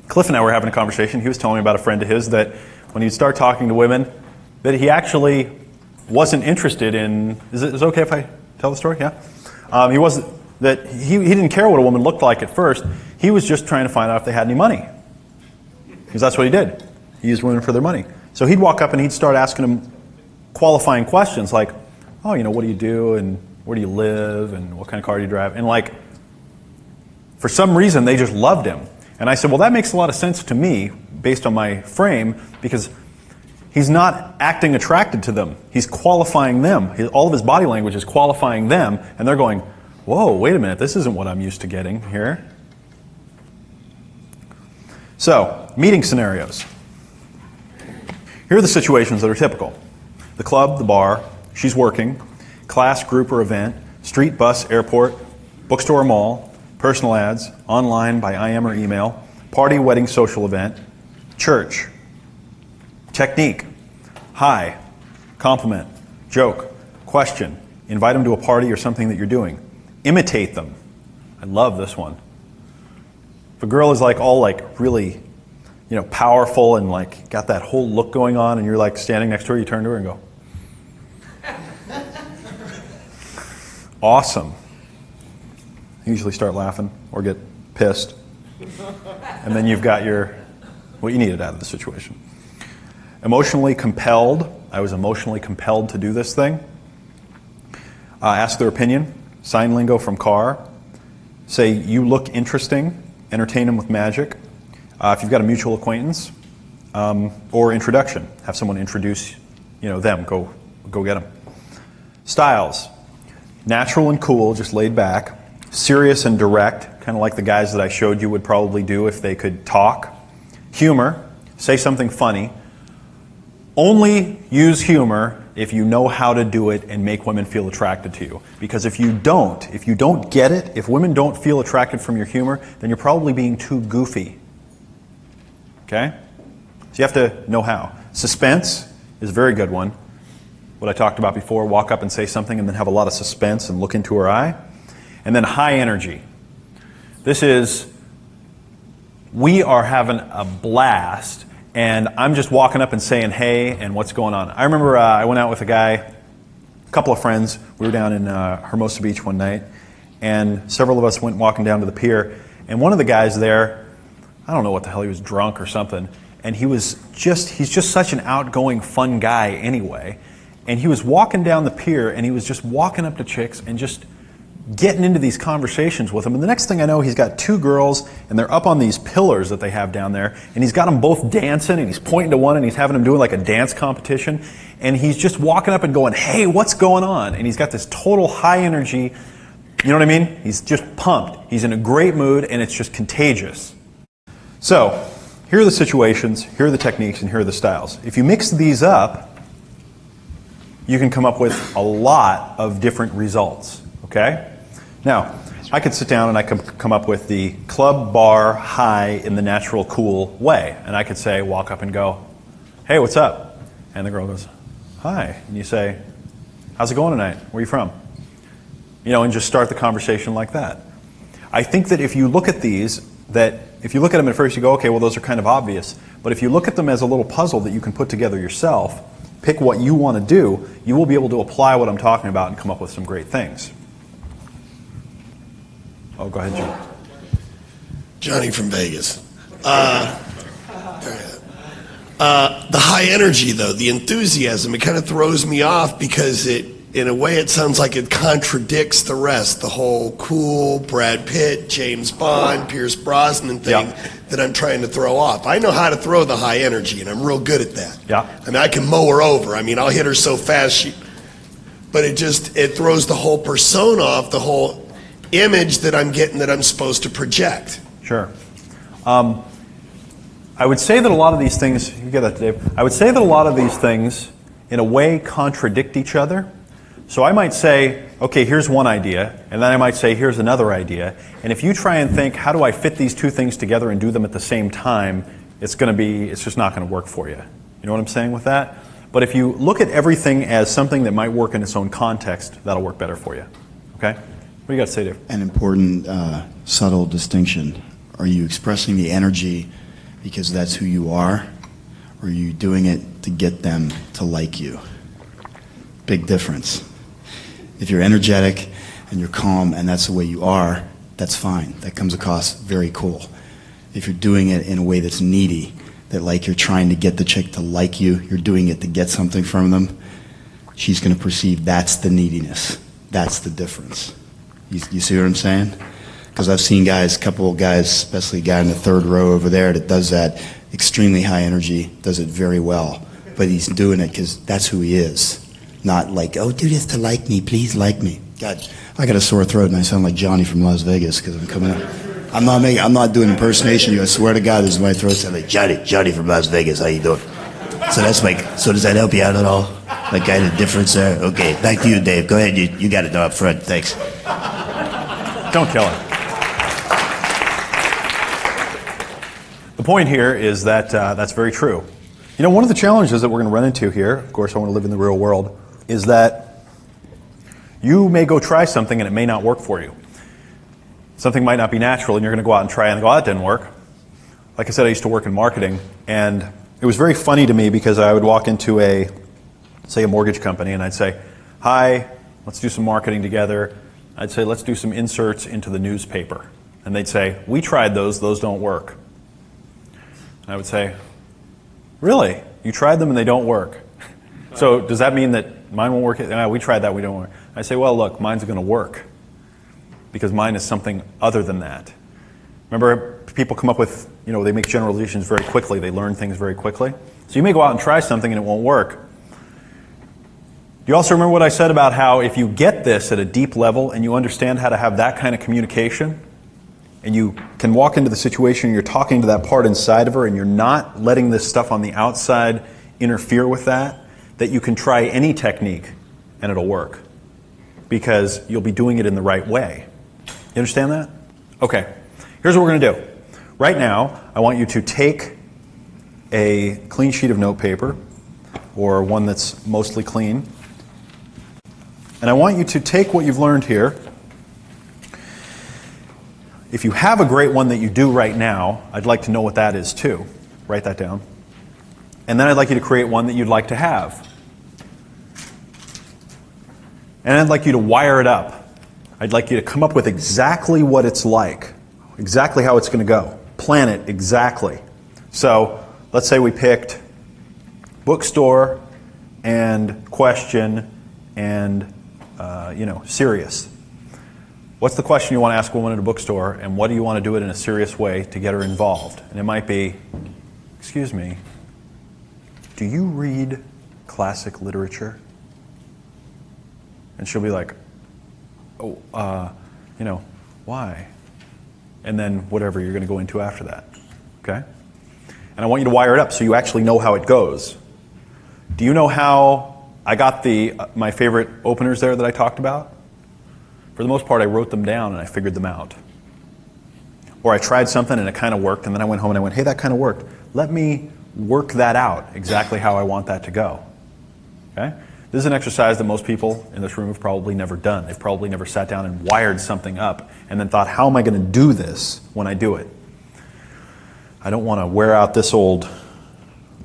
Speaker 1: Cliff and I were having a conversation. He was telling me about a friend of his that when he'd start talking to women, that he actually wasn't interested in. Is it okay if I tell the story? Yeah. He wasn't. That he didn't care what a woman looked like at first. He was just trying to find out if they had any money, because that's what he did. He used women for their money. So he'd walk up and he'd start asking them qualifying questions like, oh, you know, what do you do and where do you live and what kind of car do you drive? And for some reason, they just loved him. And I said, well, that makes a lot of sense to me based on my frame, because he's not acting attracted to them. He's qualifying them. All of his body language is qualifying them, and they're going, whoa, wait a minute, this isn't what I'm used to getting here. So, meeting scenarios. Here are the situations that are typical. The club, the bar, she's working, class, group, or event, street, bus, airport, bookstore, mall, personal ads, online by IM or email, party, wedding, social event, church. Technique: hi, compliment, joke, question, invite them to a party or something that you're doing. Imitate them. I love this one. If a girl is all really, powerful and got that whole look going on, and you're standing next to her, you turn to her and go, awesome. You usually start laughing or get pissed, and then you've got what you needed out of the situation. Emotionally compelled. I was emotionally compelled to do this thing. Ask their opinion. Sign lingo from car. Say, you look interesting. Entertain them with magic. If you've got a mutual acquaintance, or introduction, have someone introduce them. Go get them. Styles. Natural and cool, just laid back. Serious and direct, kind of like the guys that I showed you would probably do if they could talk. Humor. Say something funny. Only use humor if you know how to do it and make women feel attracted to you. Because if you don't get it, if women don't feel attracted from your humor, then you're probably being too goofy. Okay? So you have to know how. Suspense is a very good one. What I talked about before, walk up and say something and then have a lot of suspense and look into her eye. And then high energy. This is, we are having a blast and I'm just walking up and saying, hey, and what's going on? I remember I went out with a guy, a couple of friends. We were down in Hermosa Beach one night, and several of us went walking down to the pier, and one of the guys there, I don't know what the hell, he was drunk or something, and he's just such an outgoing, fun guy anyway, and he was walking down the pier, and he was just walking up to chicks and just getting into these conversations with them. And the next thing I know, he's got two girls, and they're up on these pillars that they have down there, and he's got them both dancing, and he's pointing to one, and he's having them doing like a dance competition, and he's just walking up and going, hey, what's going on? And he's got this total high energy, you know what I mean? He's just pumped. He's in a great mood, and it's just contagious. So, here are the situations, here are the techniques, and here are the styles. If you mix these up, you can come up with a lot of different results, okay? Now, I could sit down and I could come up with the club bar high in the natural cool way. And I could say, walk up and go, hey, what's up? And the girl goes, hi. And you say, how's it going tonight? Where are you from? You know, and just start the conversation like that. I think that if you look at these, that if you look at them at first, you go, okay, well, those are kind of obvious. But if you look at them as a little puzzle that you can put together yourself, pick what you want to do, you will be able to apply what I'm talking about and come up with some great things. Oh, go ahead, Jim.
Speaker 15: Johnny from Vegas. The high energy, though, the enthusiasm, it kind of throws me off because in a way, it sounds like it contradicts the rest. The whole cool Brad Pitt, James Bond, Pierce Brosnan thing that I'm trying to throw off. I know how to throw the high energy, and I'm real good at that.
Speaker 1: Yeah.
Speaker 15: I mean, I can mow her over. I mean, I'll hit her so fast, but it throws the whole persona off, the whole image that I'm getting that I'm supposed to project.
Speaker 1: Sure. I would say that a lot of these things, you get that, Dave. I would say that a lot of these things, in a way, contradict each other. So I might say, okay, here's one idea, and then I might say, here's another idea. And if you try and think, how do I fit these two things together and do them at the same time, it's just not going to work for you. You know what I'm saying with that? But if you look at everything as something that might work in its own context, that'll work better for you. Okay? What do you got to say, Dave?
Speaker 17: An important subtle distinction. Are you expressing the energy because that's who you are, or are you doing it to get them to like you? Big difference. If you're energetic and you're calm and that's the way you are, that's fine. That comes across very cool. If you're doing it in a way that's needy, that like you're trying to get the chick to like you, you're doing it to get something from them, she's going to perceive that's the neediness. That's the difference. You see what I'm saying? Because I've seen guys, a couple of guys, especially a guy in the third row over there that does that extremely high energy, does it very well. But he's doing it because that's who he is. Not like, oh, do this to like me, please like me. God, I got a sore throat and I sound like Johnny from Las Vegas because I'm coming up. I'm not doing impersonation. I swear to God, this is my throat. Sound like Johnny from Las Vegas. How you doing? So does that help you out at all? Like kind of difference there? Okay, back to you, Dave. Go ahead. You got it up front. Thanks.
Speaker 1: Don't kill it. The point here is that that's very true. You know, one of the challenges that we're going to run into here, of course I want to live in the real world, is that you may go try something and it may not work for you. Something might not be natural and you're going to go out and try and go, oh, that didn't work. Like I said, I used to work in marketing, and it was very funny to me because I would walk into a mortgage company, and I'd say, hi, let's do some marketing together. I'd say, let's do some inserts into the newspaper. And they'd say, we tried those don't work. And I would say, really? You tried them and they don't work? So does that mean that mine won't work? We tried that, we don't work. I say, well, look, mine's going to work because mine is something other than that. Remember, people come up with, they make generalizations very quickly. They learn things very quickly. So you may go out and try something and it won't work. Do you also remember what I said about how if you get this at a deep level and you understand how to have that kind of communication, and you can walk into the situation, you're talking to that part inside of her, and you're not letting this stuff on the outside interfere with that, that you can try any technique and it'll work. Because you'll be doing it in the right way. You understand that? Okay, here's what we're going to do. Right now, I want you to take a clean sheet of notepaper, or one that's mostly clean, and I want you to take what you've learned here. If you have a great one that you do right now, I'd like to know what that is too. Write that down. And then I'd like you to create one that you'd like to have. And I'd like you to wire it up. I'd like you to come up with exactly what it's like, exactly how it's going to go. Plan it exactly. So let's say we picked bookstore and question and serious. What's the question you want to ask a woman at a bookstore, and what do you want to do it in a serious way to get her involved? And it might be, excuse me, do you read classic literature? And she'll be like, oh, why? And then whatever you're going to go into after that, okay? And I want you to wire it up so you actually know how it goes. Do you know how I got my favorite openers there that I talked about? For the most part, I wrote them down and I figured them out. Or I tried something and it kind of worked, and then I went home and I went, hey, that kind of worked. Let me work that out exactly how I want that to go. Okay? This is an exercise that most people in this room have probably never done. They've probably never sat down and wired something up and then thought, how am I going to do this when I do it? I don't want to wear out this old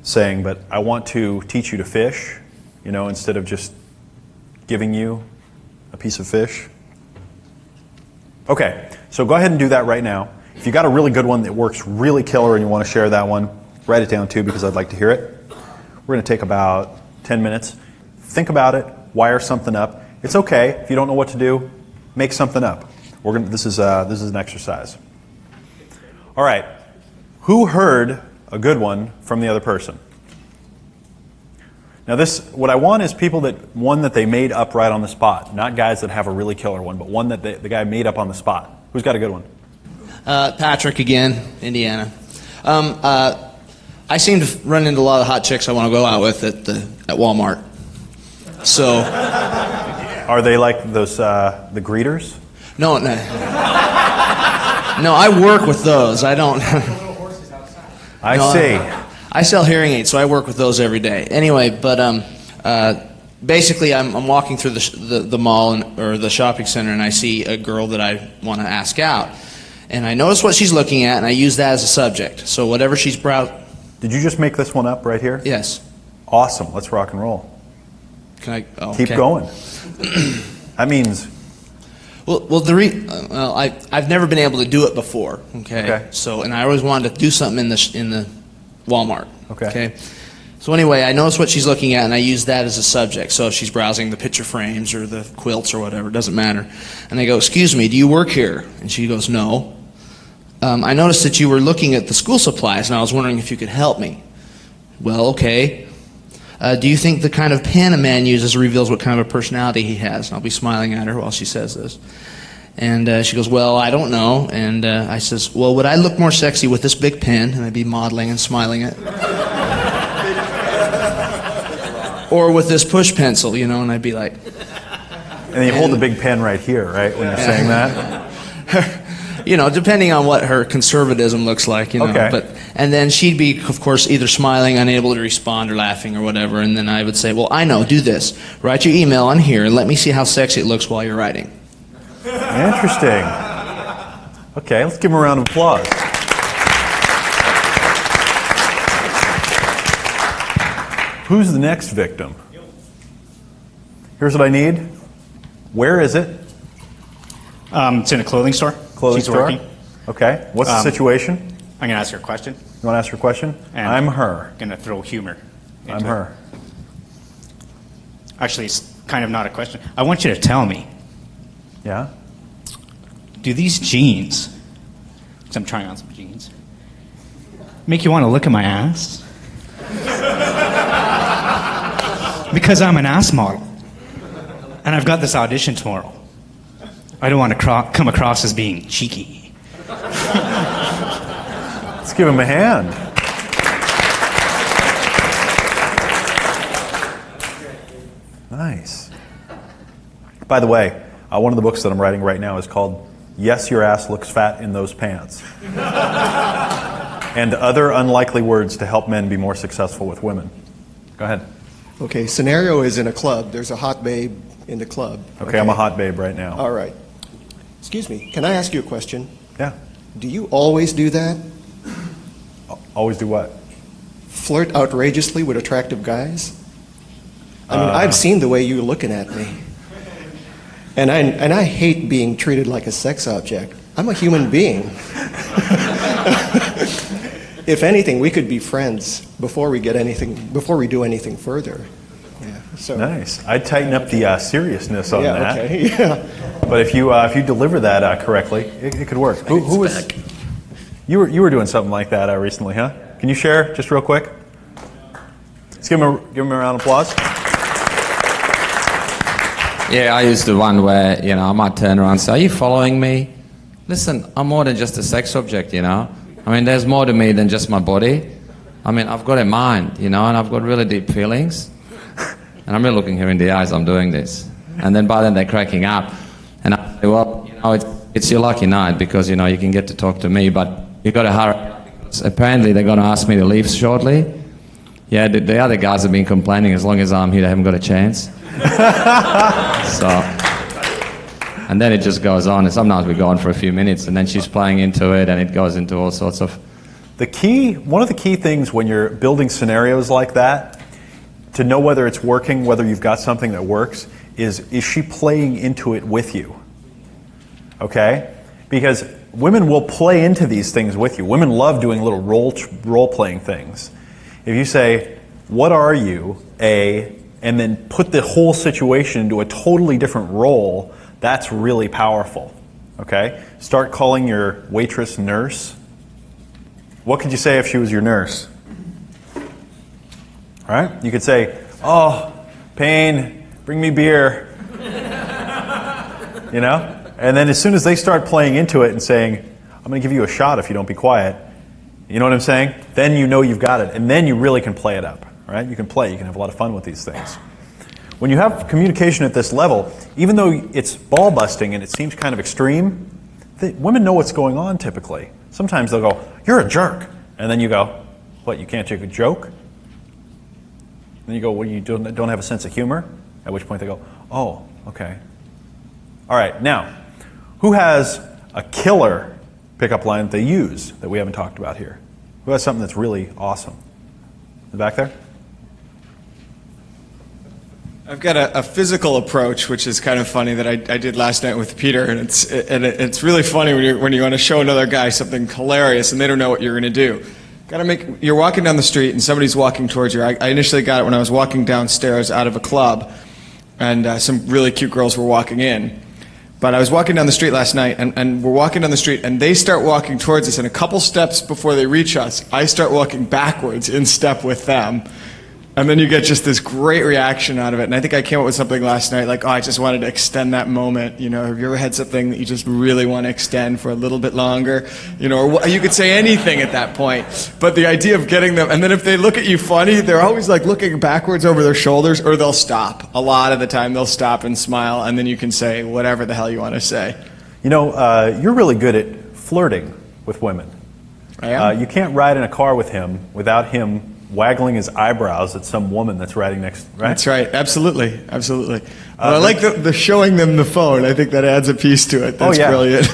Speaker 1: saying, but I want to teach you to fish, instead of just giving you a piece of fish. Okay, so go ahead and do that right now. If you got a really good one that works really killer and you want to share that one, write it down too, because I'd like to hear it. We're going to take about 10 minutes. Think about it, wire something up. It's okay if you don't know what to do, make something up. This is an exercise. All right, who heard a good one from the other person? Now what I want is people one that they made up right on the spot, not guys that have a really killer one, but one that the guy made up on the spot. Who's got a good one?
Speaker 18: Patrick again, Indiana. I seem to run into a lot of hot chicks I want to go out with at Walmart. So,
Speaker 1: are they like those the greeters?
Speaker 18: No, no, I work with those. I don't.
Speaker 1: I see.
Speaker 18: I sell hearing aids, so I work with those every day. Anyway, but basically, I'm walking through the mall or the shopping center, and I see a girl that I want to ask out, and I notice what she's looking at, and I use that as a subject. So whatever she's
Speaker 1: Did you just make this one up right here?
Speaker 18: Yes.
Speaker 1: Awesome. Let's rock and roll.
Speaker 18: Can I? Oh,
Speaker 1: Keep going. That means.
Speaker 18: I've never been able to do it before. Okay. So, and I always wanted to do something in the Walmart. Okay. So anyway, I notice what she's looking at, and I use that as a subject. So if she's browsing the picture frames or the quilts or whatever, it doesn't matter. And I go, "Excuse me, do you work here?" And she goes, "No." I noticed that you were looking at the school supplies, and I was wondering if you could help me. Well, okay. Do you think the kind of pen a man uses reveals what kind of a personality he has? And I'll be smiling at her while she says this. And she goes, well, I don't know. And I says, well, would I look more sexy with this big pen? And I'd be modeling and smiling it. Or with this push pencil, and I'd be like.
Speaker 1: And then you hold the big pen right here, right, when you're saying that?
Speaker 18: Depending on what her conservatism looks like,
Speaker 1: Okay.
Speaker 18: And then she'd be, of course, either smiling, unable to respond, or laughing, or whatever. And then I would say, well, I know, do this. Write your email on here, and let me see how sexy it looks while you're writing.
Speaker 1: Interesting. Okay, let's give him a round of applause. Who's the next victim? Here's what I need. Where is it?
Speaker 19: It's in a clothing store.
Speaker 1: Clothing
Speaker 19: She's
Speaker 1: store?
Speaker 19: working.
Speaker 1: Okay. What's the situation?
Speaker 19: I'm going to ask her a question.
Speaker 1: You want to ask her a question?
Speaker 19: And
Speaker 1: I'm her.
Speaker 19: Going to throw humor into
Speaker 1: I'm her.
Speaker 19: Actually, it's kind of not a question. I want you to tell me.
Speaker 1: Yeah?
Speaker 19: Do these jeans, because I'm trying on some jeans, make you want to look at my ass? Because I'm an ass model. and I've got this audition tomorrow. I don't want to come across as being cheeky.
Speaker 1: Let's give him a hand. Nice. By the way, one of the books that I'm writing right now is called Yes, Your Ass Looks Fat in Those Pants. And other unlikely words to help men be more successful with women. Go ahead.
Speaker 11: Okay, scenario is in a club. There's a hot babe in the club.
Speaker 1: Okay, I'm a hot babe right now.
Speaker 11: All right. Excuse me, can I ask you a question?
Speaker 1: Yeah.
Speaker 11: Do you always do that?
Speaker 1: Always do what?
Speaker 11: Flirt outrageously with attractive guys? I mean, I've seen the way you're looking at me. And I hate being treated like a sex object. I'm a human being. If anything, we could be friends before we do anything further. Yeah. So.
Speaker 1: Nice. I'd tighten up the seriousness on that.
Speaker 11: Okay. Yeah.
Speaker 1: But if you deliver that correctly, it could work. Who was? You were doing something like that recently, huh? Can you share just real quick? Let's give him a round of applause.
Speaker 20: Yeah, I used the one where, I might turn around and say, are you following me? Listen, I'm more than just a sex object, I mean, there's more to me than just my body. I mean, I've got a mind, and I've got really deep feelings. And I'm really looking her in the eyes, I'm doing this. And then by then they're cracking up. And I say, well, it's your lucky night because, you can get to talk to me, but you've got to hurry up because apparently they're going to ask me to leave shortly. Yeah, the other guys have been complaining as long as I'm here, they haven't got a chance. So, and then it just goes on, and sometimes we go on for a few minutes, and then she's playing into it, and it goes into all sorts of...
Speaker 1: One of the key things when you're building scenarios like that, to know whether it's working, whether you've got something that works, is she playing into it with you? Okay? Because women will play into these things with you. Women love doing little role-playing things. If you say, what are you, and then put the whole situation into a totally different role, that's really powerful. Okay? Start calling your waitress nurse. What could you say if she was your nurse? All right? You could say, oh, Payne, bring me beer. And then as soon as they start playing into it and saying, I'm going to give you a shot if you don't be quiet, you know what I'm saying? Then you know you've got it. And then you really can play it up. Right? You can play. You can have a lot of fun with these things. When you have communication at this level, even though it's ball busting and it seems kind of extreme, women know what's going on typically. Sometimes they'll go, you're a jerk. And then you go, what, you can't take a joke? And you go, well, you don't have a sense of humor? At which point they go, oh, okay. All right, now, who has a killer pickup line that they use that we haven't talked about here? Who has something that's really awesome? In the back there?
Speaker 14: I've got a physical approach, which is kind of funny, that I did last night with Peter, and it's really funny when you want to show another guy something hilarious and they don't know what you're going to do. You're walking down the street and somebody's walking towards you. I initially got it when I was walking downstairs out of a club, and some really cute girls were walking in. But I was walking down the street last night, and we're walking down the street, and they start walking towards us, and a couple steps before they reach us, I start walking backwards in step with them. And then you get just this great reaction out of it. And I think I came up with something last night like, I just wanted to extend that moment. Have you ever had something that you just really want to extend for a little bit longer? Or you could say anything at that point. But the idea of getting them, and then if they look at you funny, they're always like looking backwards over their shoulders, or they'll stop. A lot of the time they'll stop and smile, and then you can say whatever the hell you want to say.
Speaker 1: You're really good at flirting with women.
Speaker 14: I am?
Speaker 1: You can't ride in a car with him without him waggling his eyebrows at some woman that's riding next, right?
Speaker 14: That's right. Absolutely. I like the showing them the phone. I think that adds a piece to it. That's brilliant.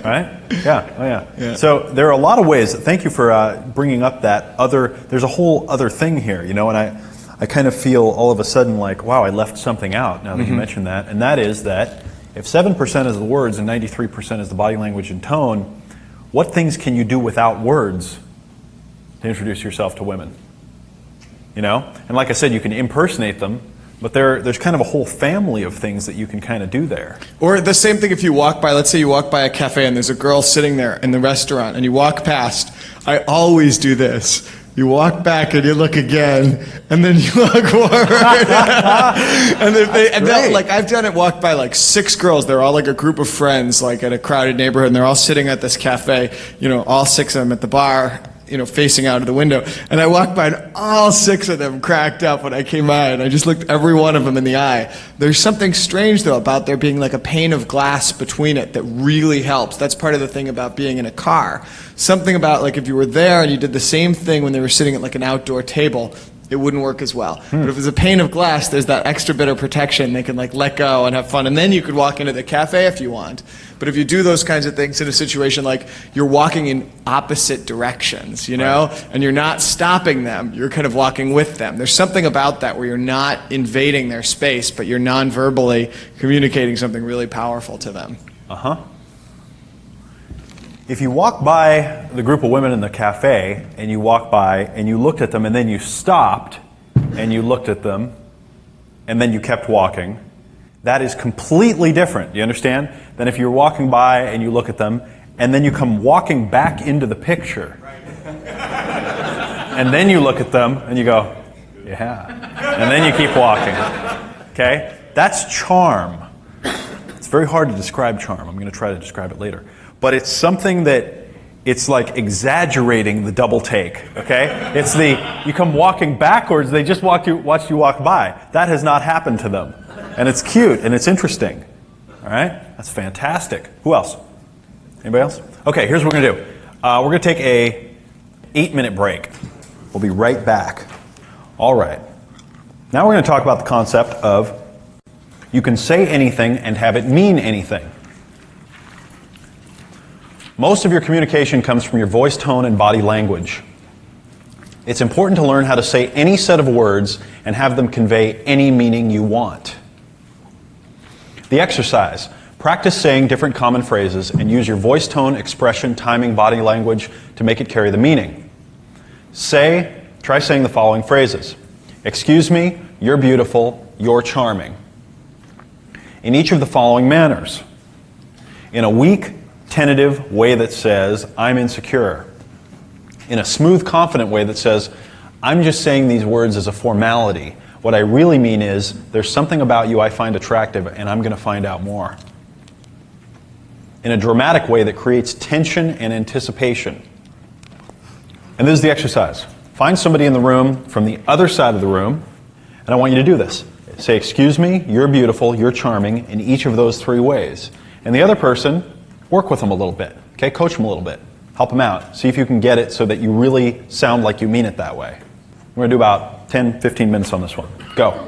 Speaker 1: Right? Yeah. Oh, yeah. So there are a lot of ways. Thank you for bringing up that there's a whole other thing here, and I kind of feel all of a sudden like, wow, I left something out now that you mentioned that. And that is that if 7% is the words and 93% is the body language and tone, what things can you do without words to introduce yourself to women? And like I said, you can impersonate them, but there's kind of a whole family of things that you can kind of do there.
Speaker 14: Or the same thing if you walk by, let's say you walk by a cafe and there's a girl sitting there in the restaurant and you walk past. I always do this. You walk back and you look again, and then you look forward. Like I've done it, walked by like 6 girls. They're all like a group of friends, like at a crowded neighborhood, and they're all sitting at this cafe. All 6 of them at the bar, facing out of the window. And I walked by, and all 6 of them cracked up when I came by, and I just looked every one of them in the eye. There's something strange though about there being like a pane of glass between it that really helps. That's part of the thing about being in a car. Something about like if you were there and you did the same thing when they were sitting at like an outdoor table, it wouldn't work as well. But if there's a pane of glass, there's that extra bit of protection. They can like let go and have fun, and then you could walk into the cafe if you want. But if you do those kinds of things in a situation like you're walking in opposite directions, and you're not stopping them, you're kind of walking with them. There's something about that where you're not invading their space, but you're non-verbally communicating something really powerful to them.
Speaker 1: If you walk by the group of women in the cafe, and you walk by and you looked at them, and then you stopped and you looked at them, and then you kept walking, that is completely different, you understand, than if you're walking by and you look at them, and then you come walking back into the picture. And then you look at them and you go, yeah. And then you keep walking. Okay? That's charm. It's very hard to describe charm. I'm going to try to describe it later. But it's something that it's like exaggerating the double take, okay? It's you come walking backwards, they just watched you walk by. That has not happened to them. And it's cute and it's interesting. All right? That's fantastic. Who else? Anybody else? Okay, here's what we're going to do. We're going to take a 8-minute break. We'll be right back. All right. Now we're going to talk about the concept of you can say anything and have it mean anything. Most of your communication comes from your voice tone and body language. It's important to learn how to say any set of words and have them convey any meaning you want. The exercise. Practice saying different common phrases and use your voice tone, expression, timing, body language to make it carry the meaning. Try saying the following phrases. Excuse me, you're beautiful, you're charming. In each of the following manners. In a weak, tentative way that says, I'm insecure. In a smooth, confident way that says, I'm just saying these words as a formality. What I really mean is, there's something about you I find attractive and I'm going to find out more. In a dramatic way that creates tension and anticipation. And this is the exercise. Find somebody in the room from the other side of the room, and I want you to do this. Say, excuse me, you're beautiful, you're charming, in each of those 3 ways. And the other person, work with them a little bit. Okay, coach them a little bit. Help them out. See if you can get it so that you really sound like you mean it that way. We're going to do about 10, 15 minutes on this one. Go.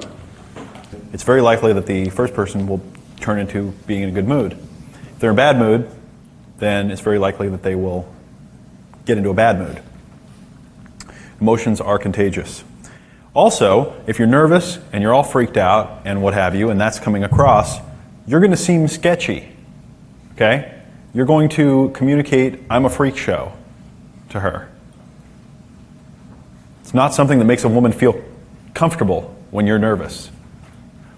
Speaker 1: It's very likely that the first person will turn into being in a good mood. If they're in a bad mood, then it's very likely that they will get into a bad mood. Emotions are contagious. Also, if you're nervous and you're all freaked out and what have you, and that's coming across, you're going to seem sketchy. Okay? You're going to communicate, I'm a freak show, to her. It's not something that makes a woman feel comfortable when you're nervous.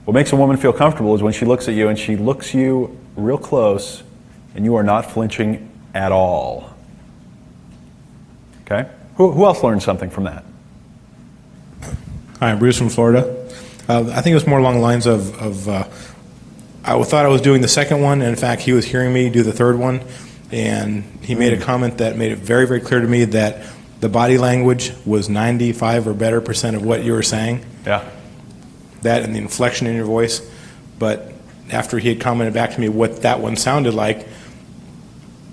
Speaker 1: What makes a woman feel comfortable is when she looks at you and she looks you real close and you are not flinching at all. Okay? Who else learned something from that?
Speaker 21: Hi, I'm Bruce from Florida. I think it was more along the lines of I thought I was doing the second one, and in fact, he was hearing me do the third one, and he made a comment that made it very, very clear to me that the body language was 95 or better % of what you were saying.
Speaker 1: Yeah.
Speaker 21: That and the inflection in your voice. But after he had commented back to me what that one sounded like,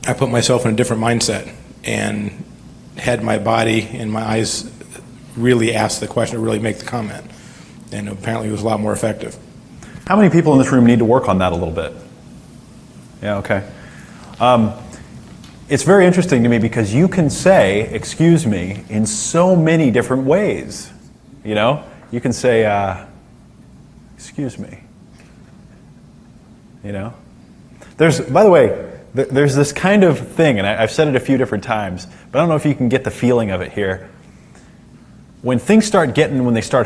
Speaker 21: I put myself in a different mindset and had my body and my eyes really ask the question, really make the comment. And apparently it was a lot more effective.
Speaker 1: How many people in this room need to work on that a little bit? Yeah, okay. It's very interesting to me because you can say, excuse me, in so many different ways. You know? You can say, excuse me. You know? By the way, there's this kind of thing, and I've said it a few different times, but I don't know if you can get the feeling of it here. When things start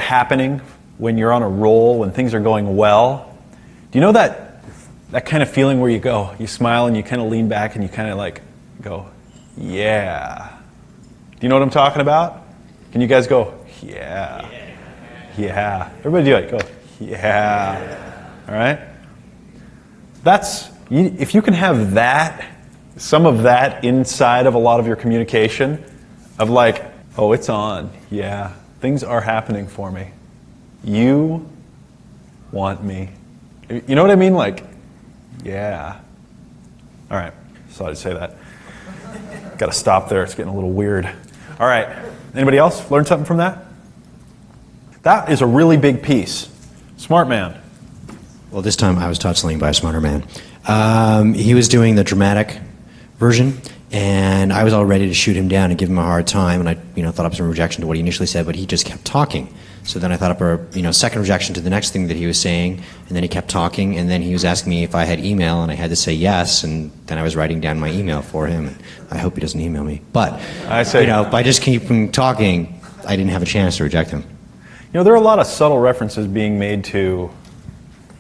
Speaker 1: happening, when you're on a roll, when things are going well, do you know that kind of feeling where you smile and you kind of lean back and you kind of like go, yeah. Do you know what I'm talking about? Can you guys go, yeah, yeah. Everybody do it. Go, yeah. All right? If you can have that, some of that inside of a lot of your communication, of like, oh, it's on, yeah, things are happening for me. You want me. You know what I mean? Like, yeah. All right, so I'd say that. Got to stop there. It's getting a little weird. All right, anybody else learn something from that? That is a really big piece. Smart man.
Speaker 12: Well, this time I was taught something by a smarter man. He was doing the dramatic version, and I was all ready to shoot him down and give him a hard time, and I thought up some rejection to what he initially said, but he just kept talking. So then I thought up a second rejection to the next thing that he was saying, and then he kept talking, and then he was asking me if I had email, and I had to say yes, and then I was writing down my email for him. And I hope he doesn't email me. But by just keeping talking, I didn't have a chance to reject him.
Speaker 1: There are a lot of subtle references being made to,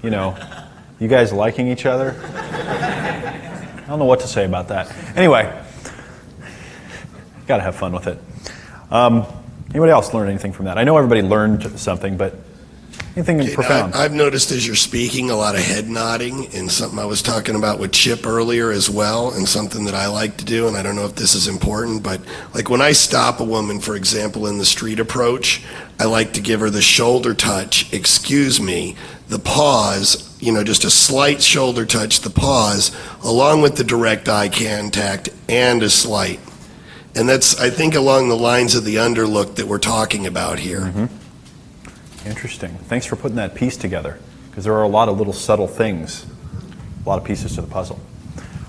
Speaker 1: you guys liking each other. I don't know what to say about that. Anyway, got to have fun with it. Anybody else learn anything from that? I know everybody learned something, but anything profound?
Speaker 15: I've noticed as you're speaking a lot of head nodding, and something I was talking about with Chip earlier as well, and something that I like to do, and I don't know if this is important, but like when I stop a woman, for example, in the street approach, I like to give her the shoulder touch, excuse me, the pause, just a slight shoulder touch, the pause, along with the direct eye contact and a slight. And that's, I think, along the lines of the underlook that we're talking about here.
Speaker 1: Mm-hmm. Interesting. Thanks for putting that piece together, because there are a lot of little subtle things, a lot of pieces to the puzzle.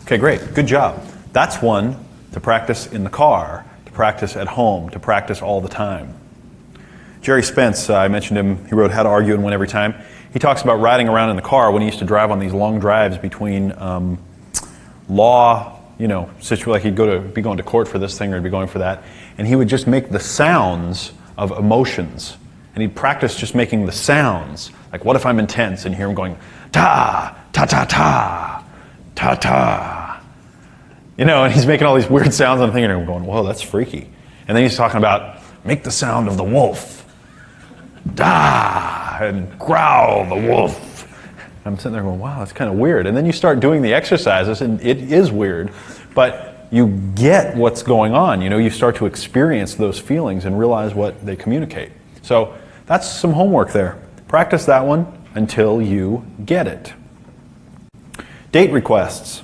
Speaker 1: Okay, great. Good job. That's one to practice in the car, to practice at home, to practice all the time. Jerry Spence, I mentioned him, he wrote How to Argue and Win Every Time. He talks about riding around in the car when he used to drive on these long drives between law, like he'd be going to court for this thing or he'd be going for that, and he would just make the sounds of emotions, and he'd practice just making the sounds. Like, what if I'm intense and hear him going, ta, ta, ta, ta, ta, ta. And he's making all these weird sounds, and I'm thinking, I'm going, whoa, that's freaky. And then he's talking about, make the sound of the wolf. Da, and growl the wolf. I'm sitting there going, wow, that's kind of weird. And then you start doing the exercises, and it is weird, but you get what's going on. You start to experience those feelings and realize what they communicate. So that's some homework there. Practice that one until you get it. Date requests.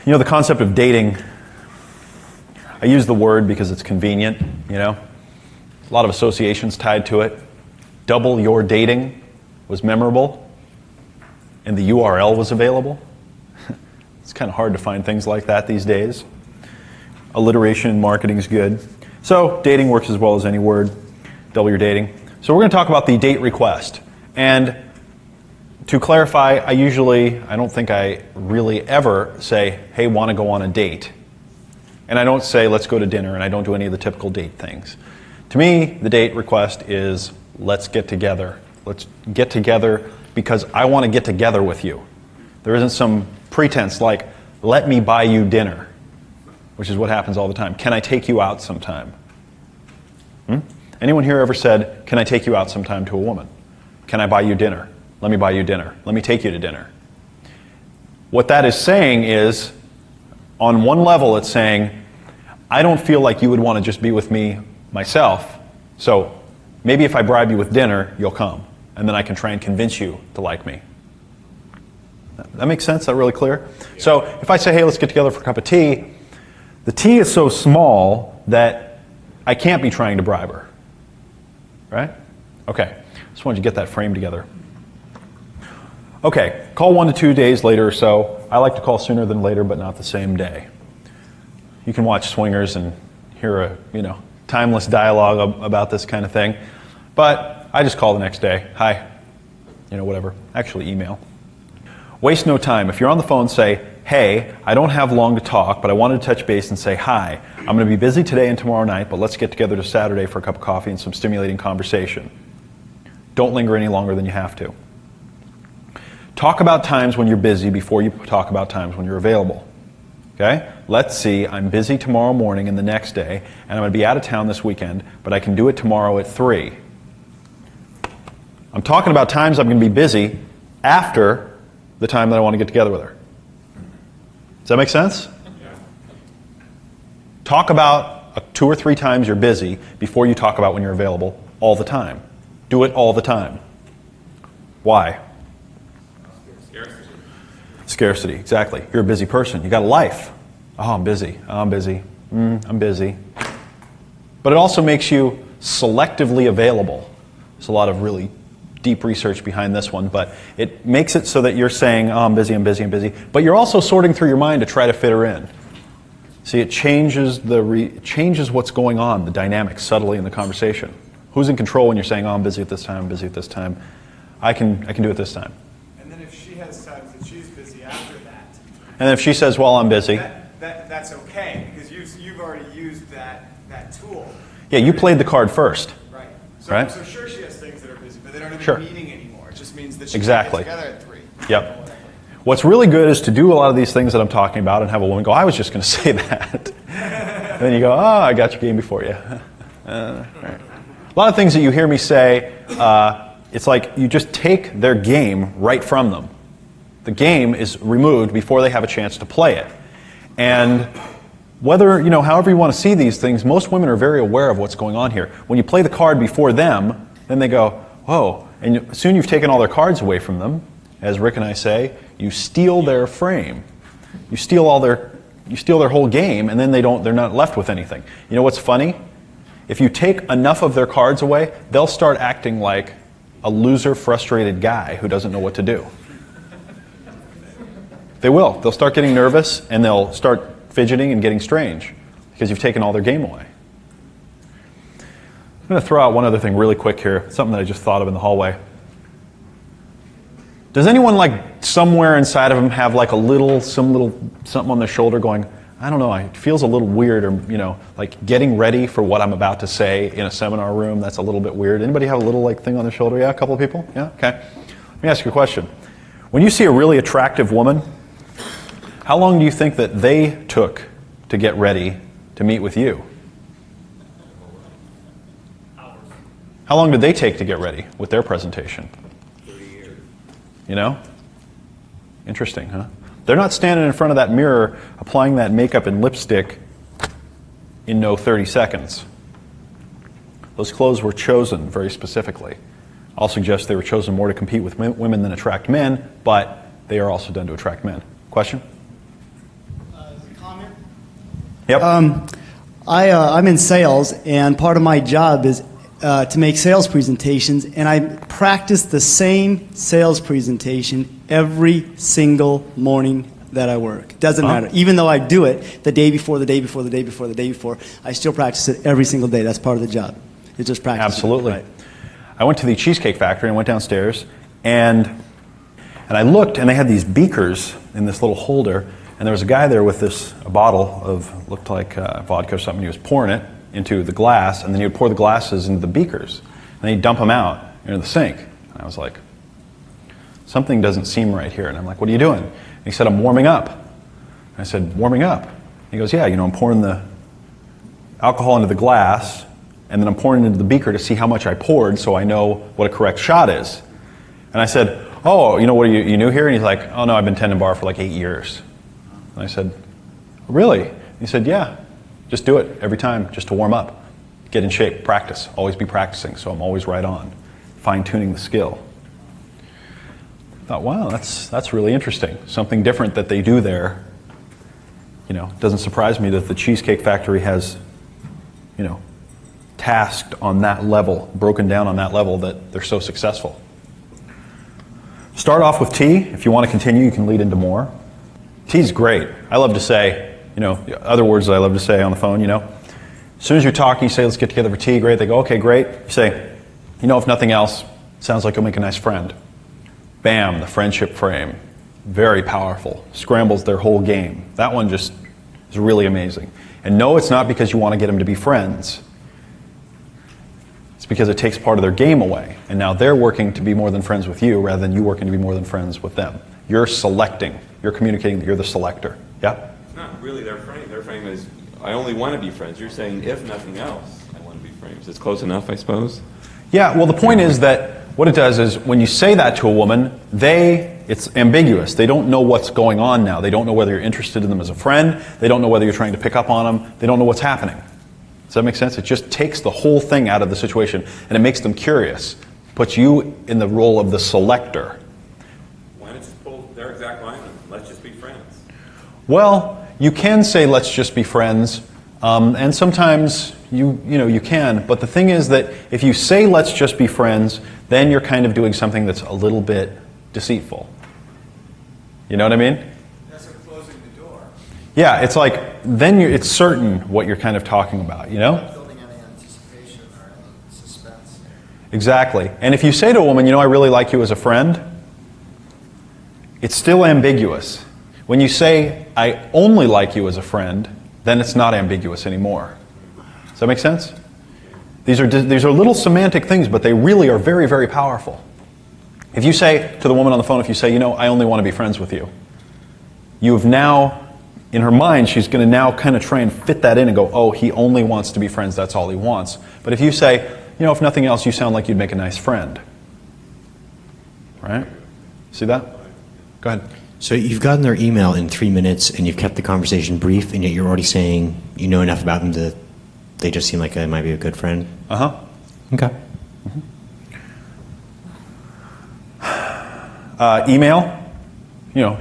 Speaker 1: The concept of dating, I use the word because it's convenient, A lot of associations tied to it. Double your dating was memorable, and the URL was available. It's kind of hard to find things like that these days. Alliteration in marketing is good. So dating works as well as any word. Double your dating. So we're going to talk about the date request. And to clarify, I don't think I really ever say, hey, want to go on a date. And I don't say, let's go to dinner, and I don't do any of the typical date things. To me, the date request is, let's get together. Let's get together because I want to get together with you. There isn't some pretense like, let me buy you dinner, which is what happens all the time. Can I take you out sometime? Anyone here ever said, can I take you out sometime to a woman? Can I buy you dinner? Let me buy you dinner. Let me take you to dinner. What that is saying is, on one level, it's saying, I don't feel like you would want to just be with me myself, so maybe if I bribe you with dinner, you'll come, and then I can try and convince you to like me. That makes sense? Is that really clear? So if I say, hey, let's get together for a cup of tea, the tea is so small that I can't be trying to bribe her. Right? Okay. Just wanted to get that frame together. Okay. Call 1 to 2 days later or so. I like to call sooner than later, but not the same day. You can watch Swingers and hear a, timeless dialogue about this kind of thing. But I just call the next day. Hi. Whatever. Actually, email. Waste no time. If you're on the phone, say, hey, I don't have long to talk, but I wanted to touch base and say hi. I'm going to be busy today and tomorrow night, but let's get together to Saturday for a cup of coffee and some stimulating conversation. Don't linger any longer than you have to. Talk about times when you're busy before you talk about times when you're available. Okay? Let's see, I'm busy tomorrow morning and the next day, and I'm going to be out of town this weekend, but I can do it tomorrow at 3. I'm talking about times I'm going to be busy after the time that I want to get together with her. Does that make sense? Talk about 2 or 3 times you're busy before you talk about when you're available all the time. Do it all the time. Why? Scarcity, exactly. You're a busy person. You got a life. Oh, I'm busy. Oh, I'm busy. I'm busy. But it also makes you selectively available. There's a lot of really deep research behind this one, but it makes it so that you're saying, oh, I'm busy, I'm busy, I'm busy. But you're also sorting through your mind to try to fit her in. See, it changes changes what's going on, the dynamics subtly in the conversation. Who's in control when you're saying, oh, I'm busy at this time, I'm busy at this time. I can do it this time.
Speaker 14: And then if she has times that she's busy after that,
Speaker 1: And if she says, well, I'm busy.
Speaker 14: that's okay, because you've already used that tool.
Speaker 1: Yeah, you played the card first.
Speaker 14: Right.
Speaker 1: Right?
Speaker 14: So sure she has things that are busy, but they don't even
Speaker 1: Sure.
Speaker 14: meeting anymore. It just means that she
Speaker 1: Exactly.
Speaker 14: can't get together at 3.
Speaker 1: Yep. What's really good is to do a lot of these things that I'm talking about and have a woman go, I was just going to say that. And then you go, oh, I got your game before you. Right. A lot of things that you hear me say, it's like you just take their game right from them. The game is removed before they have a chance to play it. And whether, however you want to see these things, most women are very aware of what's going on here. When you play the card before them, then they go, whoa. And soon you've taken all their cards away from them. As Rick and I say, you steal their frame. You steal their whole game, and then they're not left with anything. You know what's funny? If you take enough of their cards away, they'll start acting like a loser, frustrated guy who doesn't know what to do. They will. They'll start getting nervous, and they'll start fidgeting and getting strange because you've taken all their game away. I'm going to throw out one other thing really quick here, something that I just thought of in the hallway. Does anyone, somewhere inside of them have something on their shoulder going, I don't know, it feels a little weird, or, getting ready for what I'm about to say in a seminar room, that's a little bit weird. Anybody have a little, thing on their shoulder? Yeah, a couple of people? Yeah? Okay. Let me ask you a question. When you see a really attractive woman, how long do you think that they took to get ready to meet with you? How long did they take to get ready with their presentation? Interesting, huh? They're not standing in front of that mirror applying that makeup and lipstick in no 30 seconds. Those clothes were chosen very specifically. I'll suggest they were chosen more to compete with women than attract men, but they are also done to attract men. Question?
Speaker 2: Comment?
Speaker 1: Yep.
Speaker 2: I'm in sales, and part of my job is to make sales presentations, and I practice the same sales presentation every single morning that I work. Doesn't matter. Even though I do it the day before, the day before, the day before, the day before, I still practice it every single day. That's part of the job. It's just practice.
Speaker 1: Absolutely.
Speaker 2: Right.
Speaker 1: I went to the Cheesecake Factory and went downstairs, and I looked, and they had these beakers in this little holder, and there was a guy there with a bottle of, looked like vodka or something. He was pouring it into the glass, and then he would pour the glasses into the beakers, and then he'd dump them out into the sink. And I was like, something doesn't seem right here. And I'm like, what are you doing? And he said, I'm warming up. And I said, warming up? He goes, yeah, I'm pouring the alcohol into the glass, and then I'm pouring it into the beaker to see how much I poured so I know what a correct shot is. And I said, oh, what are you new here? And he's like, oh no, I've been tending bar for 8 years. And I said, really? And he said, yeah. Just do it every time, just to warm up. Get in shape, practice. Always be practicing, so I'm always right on. Fine-tuning the skill. I thought, wow, that's really interesting. Something different that they do there. It doesn't surprise me that the Cheesecake Factory has, tasked on that level, broken down on that level, that they're so successful. Start off with tea. If you want to continue, you can lead into more. Tea's great. I love to say, other words that I love to say on the phone, as soon as you're talking, you say, let's get together for tea, great. They go, okay, great. You say, if nothing else, sounds like you'll make a nice friend. Bam, the friendship frame. Very powerful. Scrambles their whole game. That one just is really amazing. And no, it's not because you want to get them to be friends. It's because it takes part of their game away. And now they're working to be more than friends with you rather than you working to be more than friends with them. You're selecting. You're communicating that you're the selector. Yeah?
Speaker 4: Not really their frame. Their frame is, I only want to be friends. You're saying, if nothing else, I want to be friends. It's close enough, I suppose?
Speaker 1: Yeah, well, the point is that what it does is when you say that to a woman, it's ambiguous. They don't know what's going on now. They don't know whether you're interested in them as a friend. They don't know whether you're trying to pick up on them. They don't know what's happening. Does that make sense? It just takes the whole thing out of the situation, and it makes them curious. Puts you in the role of the selector.
Speaker 4: Why not just pull their exact line and let's just be friends?
Speaker 1: Well, you can say let's just be friends, and sometimes you can, but the thing is that if you say let's just be friends, then you're kind of doing something that's a little bit deceitful. You know what I mean?
Speaker 4: That's like closing the door.
Speaker 1: Yeah, it's like, then it's certain what you're kind of talking about, you know?
Speaker 4: Building any anticipation or any suspense.
Speaker 1: Exactly. And if you say to a woman, I really like you as a friend, it's still ambiguous. When you say, I only like you as a friend, then it's not ambiguous anymore. Does that make sense? These are little semantic things, but they really are very, very powerful. If you say to the woman on the phone, if you say, I only want to be friends with you, you've now, in her mind, she's going to now kind of try and fit that in and go, oh, he only wants to be friends, that's all he wants. But if you say, if nothing else, you sound like you'd make a nice friend. Right? See that? Go ahead.
Speaker 12: So you've gotten their email in 3 minutes, and you've kept the conversation brief, and yet you're already saying you know enough about them that they just seem like they might be a good friend?
Speaker 1: Uh-huh.
Speaker 12: Okay.
Speaker 1: Email,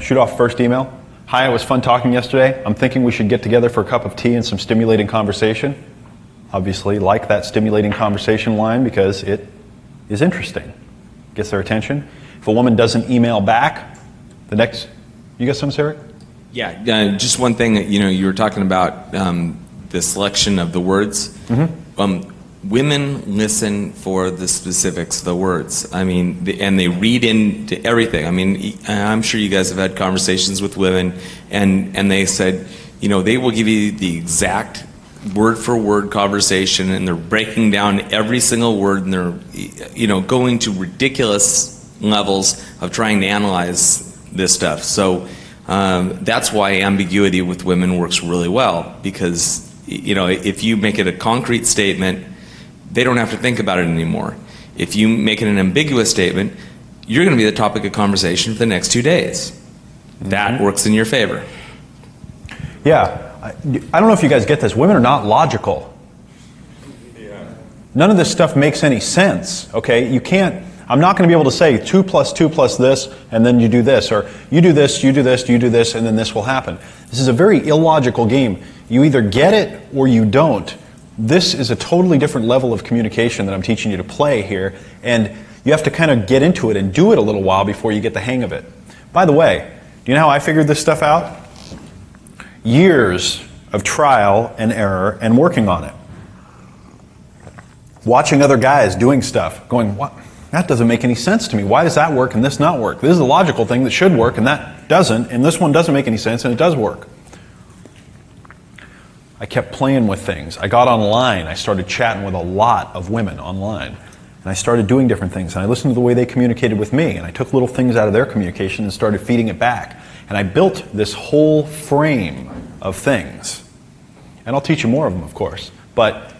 Speaker 1: shoot off first email. Hi, it was fun talking yesterday. I'm thinking we should get together for a cup of tea and some stimulating conversation. Obviously, like that stimulating conversation line because it is interesting. Gets their attention. If a woman doesn't email back, you got something, Sarah?
Speaker 8: Yeah, just one thing, you were talking about the selection of the words.
Speaker 1: Mm-hmm.
Speaker 8: Women listen for the specifics of the words. And they read into everything. I'm sure you guys have had conversations with women, and they said, they will give you the exact word-for-word conversation, and they're breaking down every single word, and they're, going to ridiculous levels of trying to analyze this stuff. So that's why ambiguity with women works really well, because, if you make it a concrete statement, they don't have to think about it anymore. If you make it an ambiguous statement, you're going to be the topic of conversation for the next 2 days. That works in your favor.
Speaker 1: Yeah. I don't know if you guys get this. Women are not logical. None of this stuff makes any sense, okay? I'm not going to be able to say 2 plus 2 plus this, and then you do this, or you do this, you do this, you do this, and then this will happen. This is a very illogical game. You either get it or you don't. This is a totally different level of communication that I'm teaching you to play here, and you have to kind of get into it and do it a little while before you get the hang of it. By the way, do you know how I figured this stuff out? Years of trial and error and working on it. Watching other guys doing stuff, going, what? That doesn't make any sense to me. Why does that work and this not work? This is a logical thing that should work and that doesn't, and this one doesn't make any sense and it does work. I kept playing with things. I got online. I started chatting with a lot of women online. And I started doing different things. And I listened to the way they communicated with me. And I took little things out of their communication and started feeding it back. And I built this whole frame of things. And I'll teach you more of them, of course. But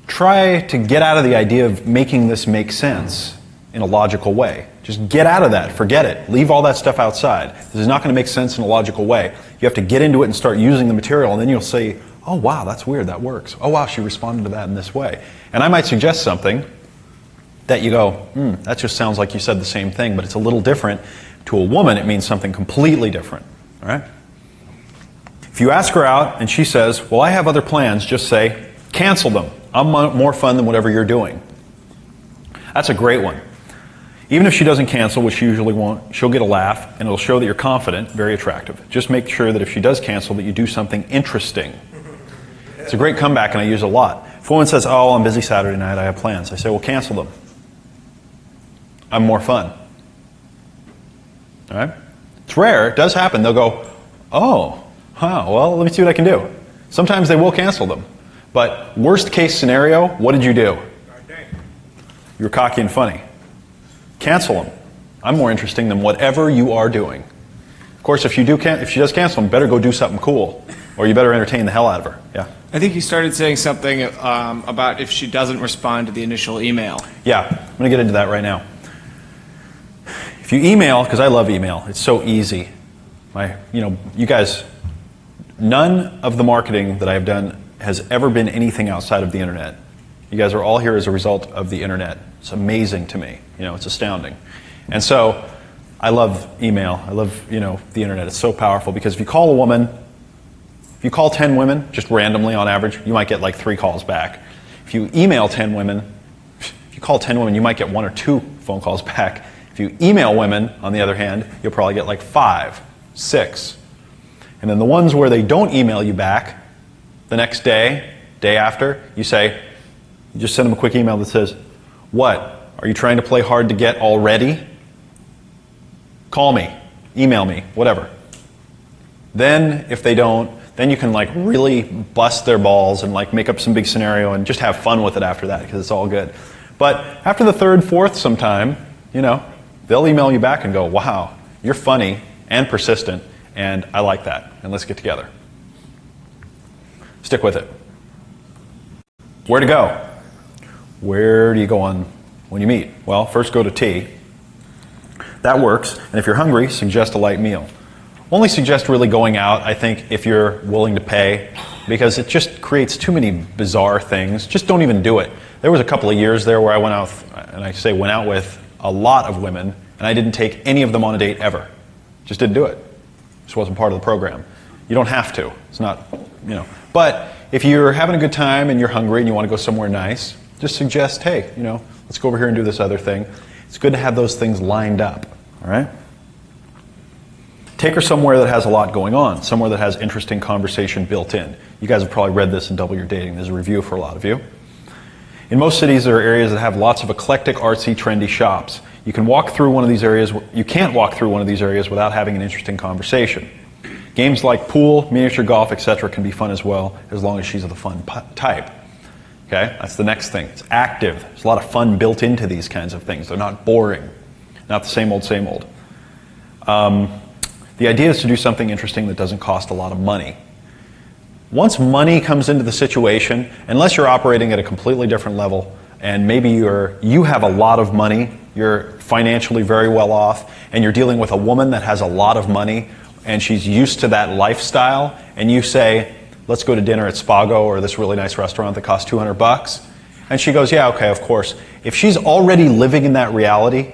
Speaker 1: try to get out of the idea of making this make sense in a logical way. Just get out of that. Forget it. Leave all that stuff outside. This is not going to make sense in a logical way. You have to get into it and start using the material, and then you'll say, oh, wow, that's weird. That works. Oh, wow, she responded to that in this way. And I might suggest something that you go, that just sounds like you said the same thing, but it's a little different. To a woman, it means something completely different. All right? If you ask her out and she says, well, I have other plans, just say, cancel them. I'm more fun than whatever you're doing. That's a great one. Even if she doesn't cancel, which she usually won't, she'll get a laugh, and it'll show that you're confident, very attractive. Just make sure that if she does cancel, that you do something interesting. It's a great comeback, and I use it a lot. If a woman says, oh, I'm busy Saturday night, I have plans, I say, well, cancel them. I'm more fun. All right? It's rare. It does happen. They'll go, oh, well, let me see what I can do. Sometimes they will cancel them. But worst case scenario, what did you do? You were cocky and funny. Cancel them. I'm more interesting than whatever you are doing. Of course, if she does cancel them, better go do something cool, or you better entertain the hell out of her. Yeah.
Speaker 14: I think you started saying something about if she doesn't respond to the initial email.
Speaker 1: Yeah, I'm going to get into that right now. If you email, because I love email, it's so easy. You guys, none of the marketing that I've done has ever been anything outside of the internet. You guys are all here as a result of the internet. It's amazing to me. It's astounding. And so I love email. I love, the internet. It's so powerful because if you call a woman, if you call 10 women, just randomly on average, you might get like 3 calls back. If you email 10 women, if you call 10 women, you might get 1 or 2 phone calls back. If you email women, on the other hand, you'll probably get like 5, 6. And then the ones where they don't email you back, the next day, day after, you just send them a quick email that says, "What? Are you trying to play hard to get already? Call me, email me, whatever." Then, if they don't, then you can like really bust their balls and like make up some big scenario and just have fun with it after that because it's all good. But after the 3rd, 4th sometime, they'll email you back and go, "Wow, you're funny and persistent, and I like that, and let's get together." Stick with it. Where to go? Where do you go on when you meet? Well, first go to tea. That works, and if you're hungry, suggest a light meal. Only suggest really going out, I think, if you're willing to pay, because it just creates too many bizarre things. Just don't even do it. There was a couple of years there where I went out, and I say went out with a lot of women, and I didn't take any of them on a date ever. Just didn't do it. Just wasn't part of the program. You don't have to. It's not, But if you're having a good time and you're hungry and you want to go somewhere nice, just suggest, hey, let's go over here and do this other thing. It's good to have those things lined up, all right? Take her somewhere that has a lot going on, somewhere that has interesting conversation built in. You guys have probably read this in Double Your Dating. There's a review for a lot of you. In most cities, there are areas that have lots of eclectic, artsy, trendy shops. You can walk through one of these areas. You can't walk through one of these areas without having an interesting conversation. Games like pool, miniature golf, etc. can be fun as well, as long as she's of the fun type. Okay, that's the next thing. It's active. There's a lot of fun built into these kinds of things. They're not boring. Not the same old, same old. The idea is to do something interesting that doesn't cost a lot of money. Once money comes into the situation, unless you're operating at a completely different level, and maybe you have a lot of money, you're financially very well off, and you're dealing with a woman that has a lot of money, and she's used to that lifestyle, and you say, "Let's go to dinner at Spago or this really nice restaurant that costs $200. And she goes, "Yeah, okay, of course." If she's already living in that reality,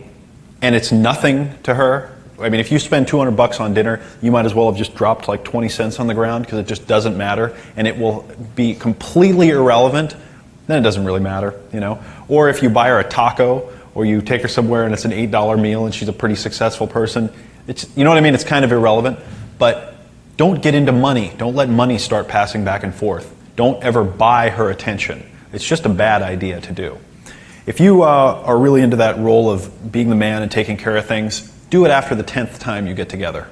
Speaker 1: and it's nothing to her, I mean, if you spend $200 on dinner, you might as well have just dropped like 20 cents on the ground because it just doesn't matter, and it will be completely irrelevant, then it doesn't really matter, Or if you buy her a taco, or you take her somewhere and it's an $8 meal and she's a pretty successful person, it's, you know what I mean? It's kind of irrelevant, but don't get into money. Don't let money start passing back and forth. Don't ever buy her attention. It's just a bad idea to do. If you are really into that role of being the man and taking care of things, do it after the 10th time you get together.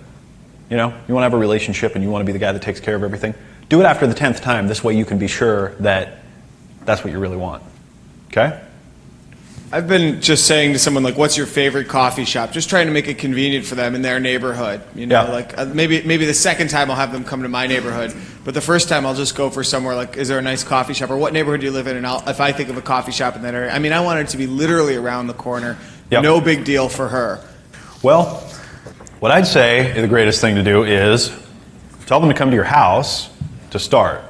Speaker 1: You want to have a relationship and you want to be the guy that takes care of everything. Do it after the 10th time. This way you can be sure that that's what you really want. Okay?
Speaker 14: I've been just saying to someone, like, what's your favorite coffee shop? Just trying to make it convenient for them in their neighborhood. Maybe the second time I'll have them come to my neighborhood, but the first time I'll just go for somewhere like, is there a nice coffee shop? Or what neighborhood do you live in? And if I think of a coffee shop in that area, I want it to be literally around the corner. Yep. No big deal for her.
Speaker 1: Well, what I'd say the greatest thing to do is tell them to come to your house to start.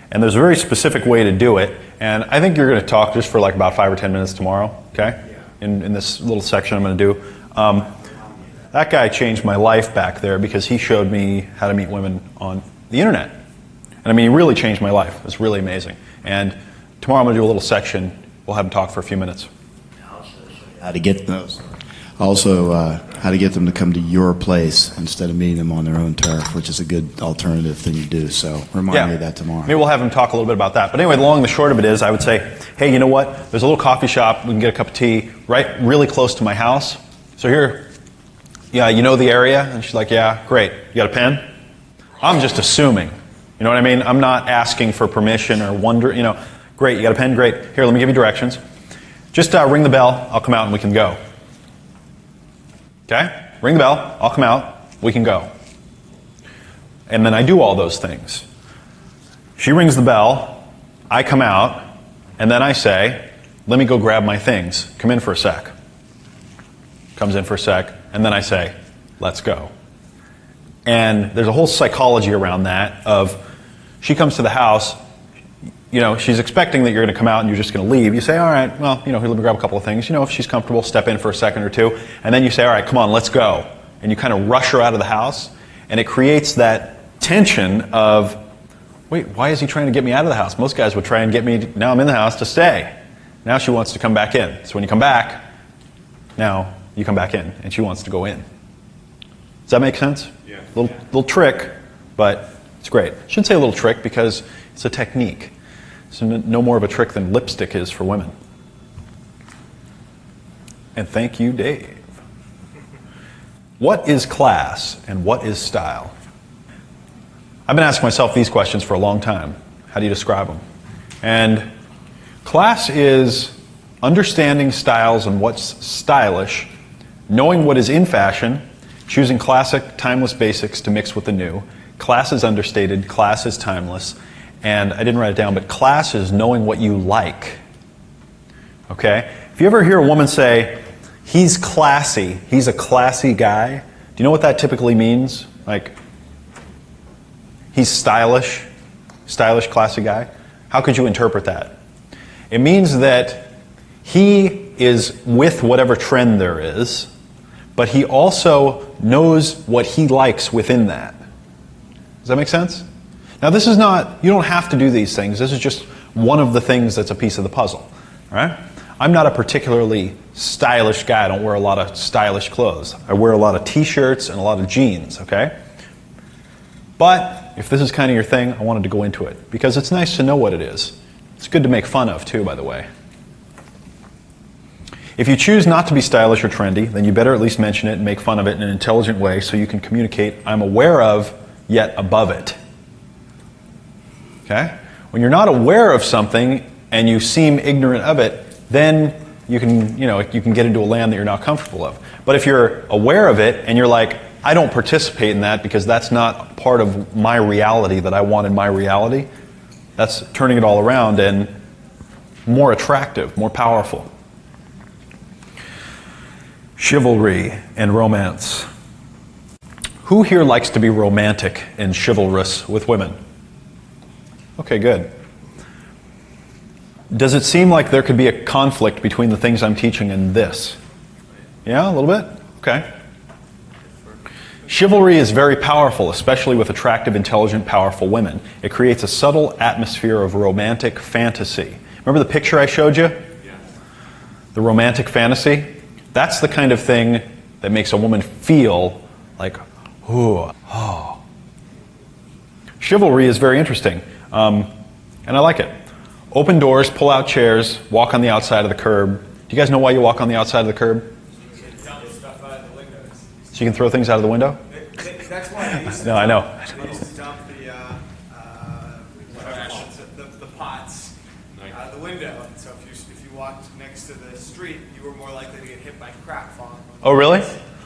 Speaker 1: And there's a very specific way to do it. And I think you're going to talk just for like about 5 or 10 minutes tomorrow, okay? In this little section I'm going to do. That guy changed my life back there because he showed me how to meet women on the internet. And he really changed my life. It's really amazing. And tomorrow I'm going to do a little section. We'll have him talk for a few minutes.
Speaker 17: How to get those. Also, how to get them to come to your place instead of meeting them on their own turf, which is a good alternative thing to do. So remind me of that tomorrow.
Speaker 1: Maybe we'll have him talk a little bit about that. But anyway, the long and the short of it is, I would say, hey, you know what? There's a little coffee shop. We can get a cup of tea right really close to my house. So here, yeah, you know the area? And she's like, yeah, great. You got a pen? I'm just assuming. You know what I mean? I'm not asking for permission or wonder, great, you got a pen? Great. Here, let me give you directions. Just ring the bell. I'll come out and we can go. Okay? Ring the bell. I'll come out. We can go. And then I do all those things. She rings the bell, I come out, and then I say, let me go grab my things. Come in for a sec. Comes in for a sec, and then I say, let's go. And there's a whole psychology around that of, she comes to the house, you know, she's expecting that you're going to come out and you're just going to leave. You say, all right, well, you know, here, let me grab a couple of things. You know, if she's comfortable, step in for a second or two. And then you say, all right, come on, let's go. And you kind of rush her out of the house. And it creates that tension of, wait, why is he trying to get me out of the house? Most guys would try and get me, now I'm in the house, to stay. Now she wants to come back in. So when you come back, now you come back in, and she wants to go in. Does that make sense?
Speaker 4: Yeah.
Speaker 1: Little trick, but it's great. I shouldn't say a little trick because it's a technique. It's no more of a trick than lipstick is for women. And thank you, Dave. What is class and what is style? I've been asking myself these questions for a long time. How do you describe them? And class is understanding styles and what's stylish, knowing what is in fashion, choosing classic, timeless basics to mix with the new. Class is understated, class is timeless, and I didn't write it down, but class is knowing what you like. Okay? If you ever hear a woman say, he's classy, he's a classy guy, do you know what that typically means? Like, he's stylish, classy guy? How could you interpret that? It means that he is with whatever trend there is, but he also knows what he likes within that. Does that make sense? Now this is not, you don't have to do these things. This is just one of the things that's a piece of the puzzle. All right? I'm not a particularly stylish guy. I don't wear a lot of stylish clothes. I wear a lot of t-shirts and a lot of jeans, okay? But if this is kind of your thing, I wanted to go into it because it's nice to know what it is. It's good to make fun of too, by the way. If you choose not to be stylish or trendy, then you better at least mention it and make fun of it in an intelligent way so you can communicate, I'm aware of, yet above it. Okay? When you're not aware of something and you seem ignorant of it, then you can get into a land that you're not comfortable of. But if you're aware of it and you're like, I don't participate in that because that's not part of my reality that I want in my reality, that's turning it all around and more attractive, more powerful. Chivalry and romance. Who here likes to be romantic and chivalrous with women? Okay, good. Does it seem like there could be a conflict between the things I'm teaching and this? Yeah, a little bit? Okay. Chivalry is very powerful, especially with attractive, intelligent, powerful women. It creates a subtle atmosphere of romantic fantasy. Remember the picture I showed you? Yeah. The romantic fantasy? That's the kind of thing that makes a woman feel like, ooh, oh. Chivalry is very interesting, and I like it. Open doors, pull out chairs, walk on the outside of the curb. Do you guys know why you walk on the outside of the curb? So you can throw things out of the window?
Speaker 14: That's why I used to
Speaker 1: No, I know.
Speaker 14: I used to dump the pots out of the window. So if you walked next to the street, you were more likely to get hit by crap falling.
Speaker 1: Oh, really?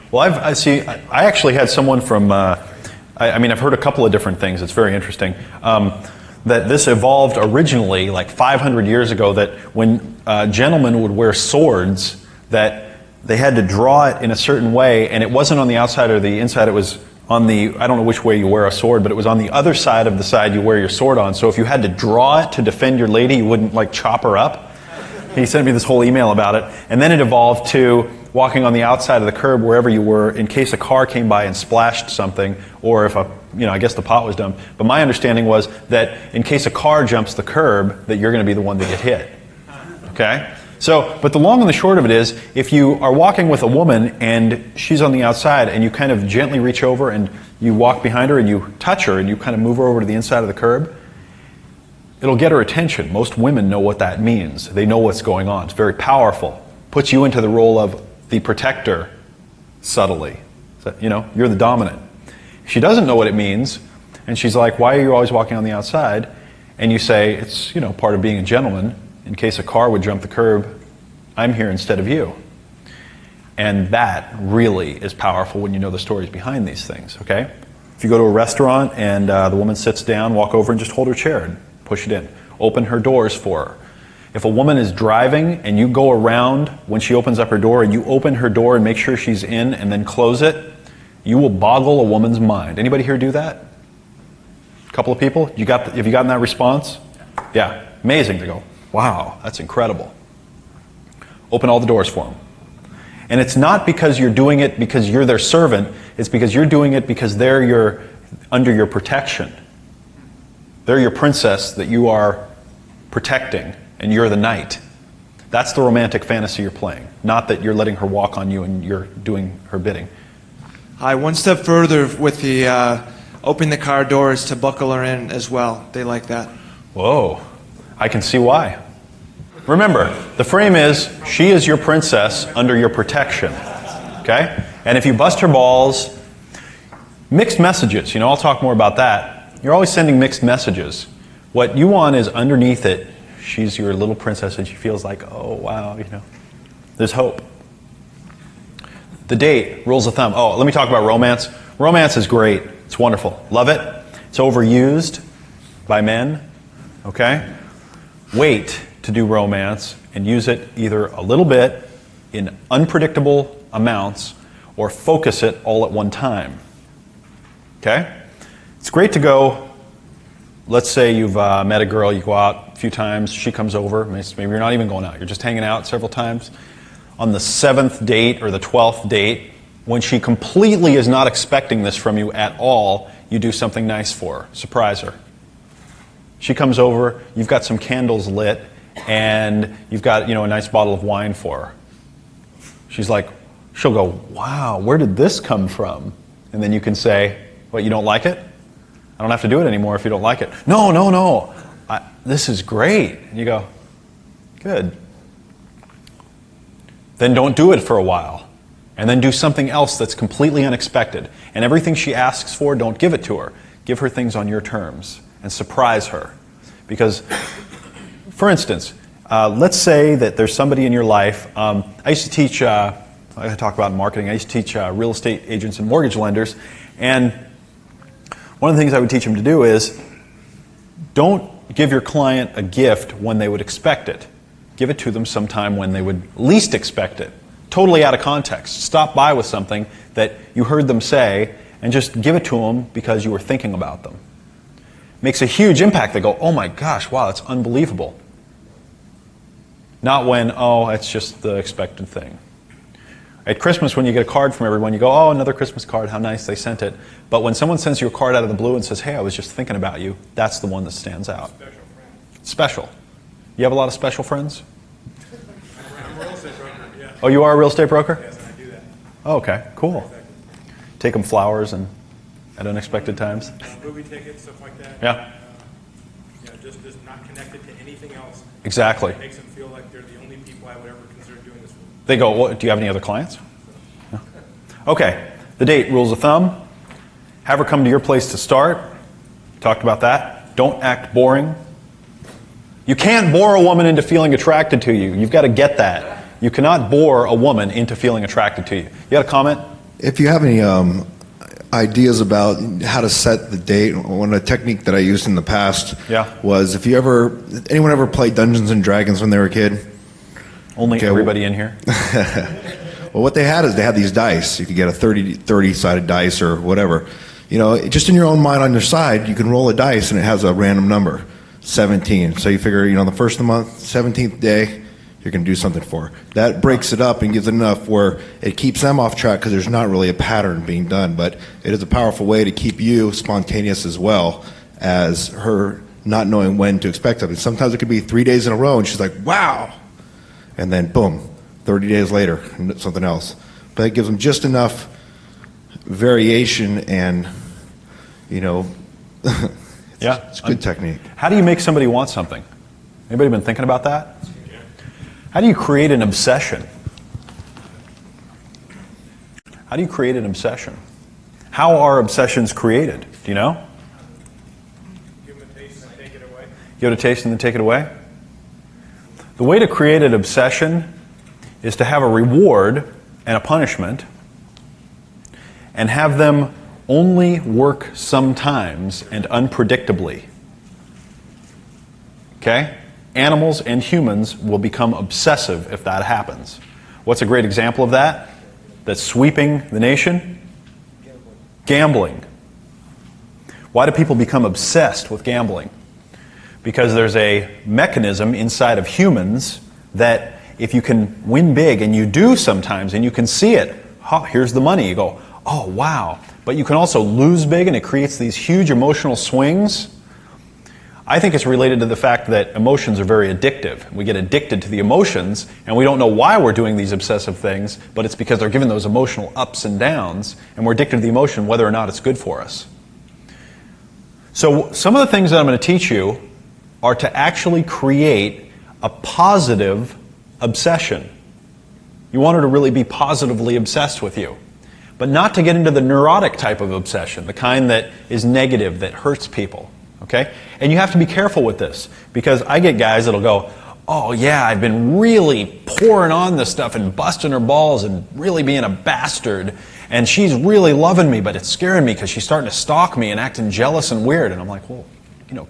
Speaker 1: Well, I actually had someone from, I've heard a couple of different things. It's very interesting. That this evolved originally, like 500 years ago, that when gentlemen would wear swords, that they had to draw it in a certain way, and it wasn't on the outside or the inside, it was on the, I don't know which way you wear a sword, but it was on the other side of the side you wear your sword on. So if you had to draw it to defend your lady, you wouldn't like chop her up. He sent me this whole email about it. And then it evolved to walking on the outside of the curb wherever you were in case a car came by and splashed something, or if I guess the pot was dumped. But my understanding was that in case a car jumps the curb, that you're going to be the one to get hit. Okay? So, but the long and the short of it is, if you are walking with a woman and she's on the outside and you kind of gently reach over and you walk behind her and you touch her and you kind of move her over to the inside of the curb, it'll get her attention. Most women know what that means. They know what's going on. It's very powerful. Puts you into the role of the protector subtly. So, you're the dominant. If she doesn't know what it means and she's like, why are you always walking on the outside? And you say, it's, part of being a gentleman. In case a car would jump the curb, I'm here instead of you. And that really is powerful when you know the stories behind these things, okay? If you go to a restaurant and the woman sits down, walk over and just hold her chair and push it in. Open her doors for her. If a woman is driving and you go around when she opens up her door and you open her door and make sure she's in and then close it, you will boggle a woman's mind. Anybody here do that? A couple of people? Have you gotten that response? Yeah, amazing. They go, wow, that's incredible. Open all the doors for them. And it's not because you're doing it because you're their servant, it's because you're doing it because they're under your protection. They're your princess that you are protecting, and you're the knight. That's the romantic fantasy you're playing, not that you're letting her walk on you and you're doing her bidding.
Speaker 7: Hi, one step further with the open the car doors to buckle her in as well. They like that.
Speaker 1: Whoa, I can see why. Remember, the frame is, she is your princess under your protection, okay? And if you bust her balls, mixed messages, I'll talk more about that. You're always sending mixed messages. What you want is underneath it, she's your little princess and she feels like, oh, wow, there's hope. The date, rules of thumb. Oh, let me talk about romance. Romance is great. It's wonderful. Love it. It's overused by men, okay? Wait to do romance and use it either a little bit in unpredictable amounts or focus it all at one time. Okay? It's great to go, let's say you've met a girl, you go out a few times, she comes over, maybe you're not even going out, you're just hanging out several times. On the 7th date or the 12th date, when she completely is not expecting this from you at all, you do something nice for her, surprise her. She comes over, you've got some candles lit, and you've got, a nice bottle of wine for her. She'll go, wow, where did this come from? And then you can say, what, you don't like it? I don't have to do it anymore if you don't like it. No. This is great. And you go, good. Then don't do it for a while. And then do something else that's completely unexpected. And everything she asks for, don't give it to her. Give her things on your terms and surprise her. Because, for instance, let's say that there's somebody in your life. I used to teach, I talk about marketing, I used to teach real estate agents and mortgage lenders. And one of the things I would teach them to do is don't give your client a gift when they would expect it. Give it to them sometime when they would least expect it. Totally out of context. Stop by with something that you heard them say and just give it to them because you were thinking about them. Makes a huge impact. They go, oh my gosh, wow, that's unbelievable. Not when, oh, it's just the expected thing. At Christmas, when you get a card from everyone, you go, oh, another Christmas card, how nice they sent it. But when someone sends you a card out of the blue and says, hey, I was just thinking about you, that's the one that stands out. Special. You have a lot of special friends?
Speaker 21: I'm a real estate broker, yeah.
Speaker 1: Oh, you are a real estate broker?
Speaker 21: Yes, and I do that.
Speaker 1: Oh, okay, cool. Take them flowers and at unexpected times?
Speaker 21: Movie tickets, stuff like that.
Speaker 1: Yeah.
Speaker 21: Just not connected to anything else.
Speaker 1: Exactly.
Speaker 21: It makes them feel like they're the only people I would ever consider doing this with.
Speaker 1: They go, well, do you have any other clients? No. Okay, the date, rules of thumb. Have her come to your place to start. Talked about that. Don't act boring. You can't bore a woman into feeling attracted to you. You've got to get that. You cannot bore a woman into feeling attracted to you. You got a comment?
Speaker 22: If you have any ideas about how to set the date, one technique that I used in the past was if anyone ever played Dungeons and Dragons when they were a kid?
Speaker 1: Only everybody in here?
Speaker 22: Well, what they had is they had these dice. You could get a 30-sided dice or whatever. Just in your own mind on your side, you can roll a dice and it has a random number, 17. So you figure, the first of the month, 17th day, you're going to do something for her. That breaks it up and gives it enough where it keeps them off track because there's not really a pattern being done. But it is a powerful way to keep you spontaneous as well as her not knowing when to expect something. Sometimes it could be 3 days in a row and she's like, wow. And then boom, 30 days later, something else. But it gives them just enough variation and, it's a good technique.
Speaker 1: How do you make somebody want something? Anybody been thinking about that? How do you create an obsession? How do you create an obsession? How are obsessions created? Do you know?
Speaker 21: Give them a taste and take it away.
Speaker 1: Give it a taste and then take it away? The way to create an obsession is to have a reward and a punishment, and have them only work sometimes and unpredictably. Okay? Animals and humans will become obsessive if that happens. What's a great example of that? That's sweeping the nation? Gambling. Why do people become obsessed with gambling? Because there's a mechanism inside of humans that if you can win big, and you do sometimes, and you can see it, oh, here's the money, you go, oh wow. But you can also lose big, and it creates these huge emotional swings. I think it's related to the fact that emotions are very addictive. We get addicted to the emotions, and we don't know why we're doing these obsessive things, but it's because they're given those emotional ups and downs, and we're addicted to the emotion whether or not it's good for us. So some of the things that I'm going to teach you are to actually create a positive obsession. You want her to really be positively obsessed with you. But not to get into the neurotic type of obsession, the kind that is negative, that hurts people. Okay? And you have to be careful with this, because I get guys that'll go, oh yeah, I've been really pouring on this stuff and busting her balls and really being a bastard, and she's really loving me, but it's scaring me because she's starting to stalk me and acting jealous and weird. And I'm like, well,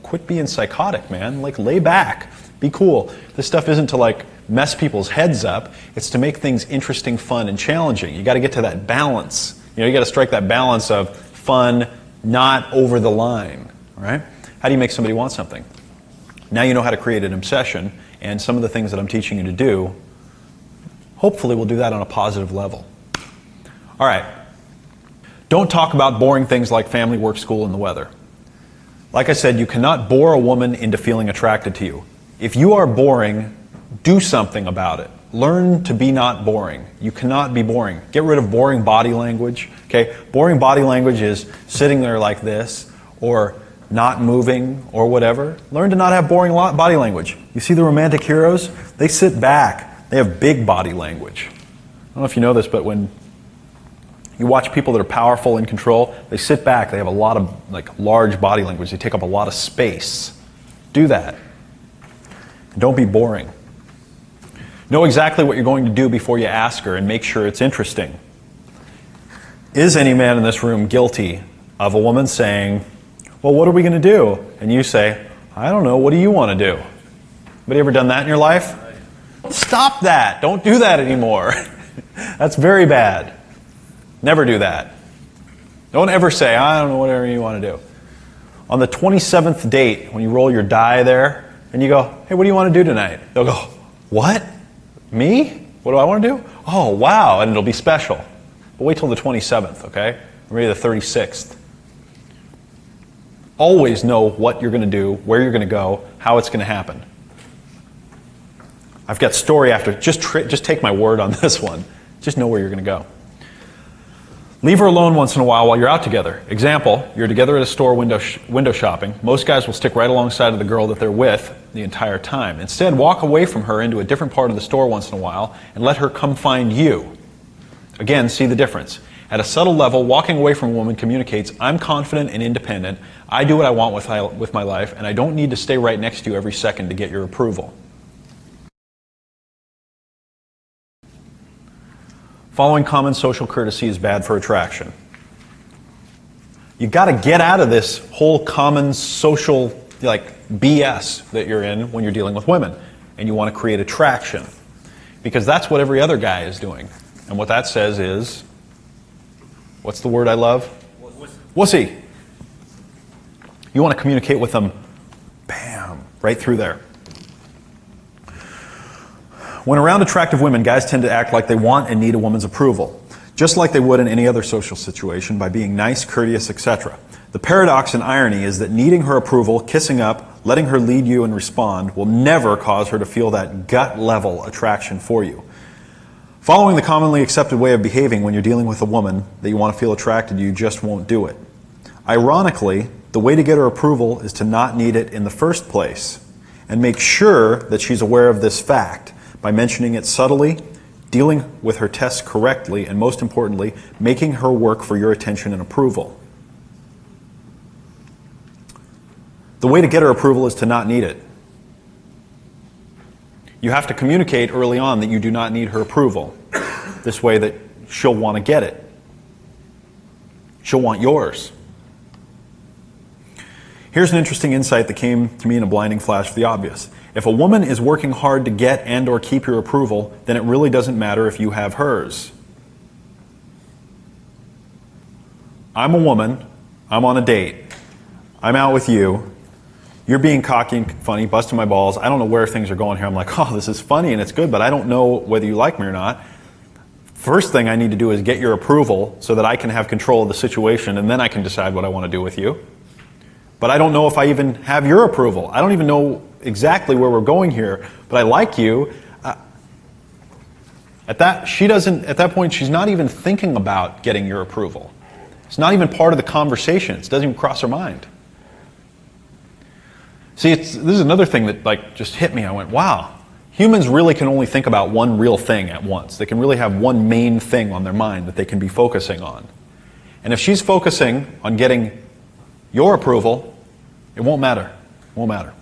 Speaker 1: quit being psychotic, man. Like, lay back. Be cool. This stuff isn't to like mess people's heads up. It's to make things interesting, fun, and challenging. You got to get to that balance. You got to strike that balance of fun, not over the line. All right? How do you make somebody want something? Now you know how to create an obsession, and some of the things that I'm teaching you to do, hopefully we'll do that on a positive level. All right. Don't talk about boring things like family, work, school, and the weather. Like I said, you cannot bore a woman into feeling attracted to you. If you are boring, do something about it. Learn to be not boring. You cannot be boring. Get rid of boring body language. Okay? Boring body language is sitting there like this, or not moving, or whatever. Learn to not have boring body language. You see the romantic heroes? They sit back. They have big body language. I don't know if you know this, but when you watch people that are powerful and in control, they sit back. They have a lot of large body language. They take up a lot of space. Do that. And don't be boring. Know exactly what you're going to do before you ask her, and make sure it's interesting. Is any man in this room guilty of a woman saying, well, what are we going to do? And you say, I don't know, what do you want to do? Anybody ever done that in your life? Stop that. Don't do that anymore. That's very bad. Never do that. Don't ever say, I don't know, whatever you want to do. On the 27th date, when you roll your die there, and you go, hey, what do you want to do tonight? They'll go, what? Me? What do I want to do? Oh, wow, and it'll be special. But wait till the 27th, okay? Or maybe the 36th. Always know what you're going to do, where you're going to go, how it's going to happen. I've got story after. Just take my word on this one. Just know where you're going to go. Leave her alone once in a while you're out together. Example, you're together at a store window shopping. Most guys will stick right alongside of the girl that they're with the entire time. Instead, walk away from her into a different part of the store once in a while and let her come find you. Again, see the difference. At a subtle level, walking away from a woman communicates, I'm confident and independent. I do what I want with my life, and I don't need to stay right next to you every second to get your approval. Following common social courtesy is bad for attraction. You've got to get out of this whole common social BS that you're in when you're dealing with women, and you want to create attraction, because that's what every other guy is doing. And what that says is, what's the word I love? Wussy. You want to communicate with them, bam, right through there. When around attractive women, guys tend to act like they want and need a woman's approval, just like they would in any other social situation, by being nice, courteous, etc. The paradox and irony is that needing her approval, kissing up, letting her lead you and respond will never cause her to feel that gut-level attraction for you. Following the commonly accepted way of behaving when you're dealing with a woman that you want to feel attracted to, you just won't do it. Ironically, the way to get her approval is to not need it in the first place, and make sure that she's aware of this fact by mentioning it subtly, dealing with her tests correctly, and most importantly, making her work for your attention and approval. The way to get her approval is to not need it. You have to communicate early on that you do not need her approval. This way that she'll want to get it. She'll want yours. Here's an interesting insight that came to me in a blinding flash of the obvious. If a woman is working hard to get and or keep your approval, then it really doesn't matter if you have hers. I'm a woman. I'm on a date. I'm out with you. You're being cocky and funny, busting my balls. I don't know where things are going here. I'm like, oh, this is funny and it's good, but I don't know whether you like me or not. First thing I need to do is get your approval so that I can have control of the situation, and then I can decide what I want to do with you. But I don't know if I even have your approval. I don't even know exactly where we're going here, but I like you. At that point, she's not even thinking about getting your approval. It's not even part of the conversation. It doesn't even cross her mind. See, this is another thing that just hit me. I went, wow. Humans really can only think about one real thing at once. They can really have one main thing on their mind that they can be focusing on. And if she's focusing on getting your approval, it won't matter. It won't matter.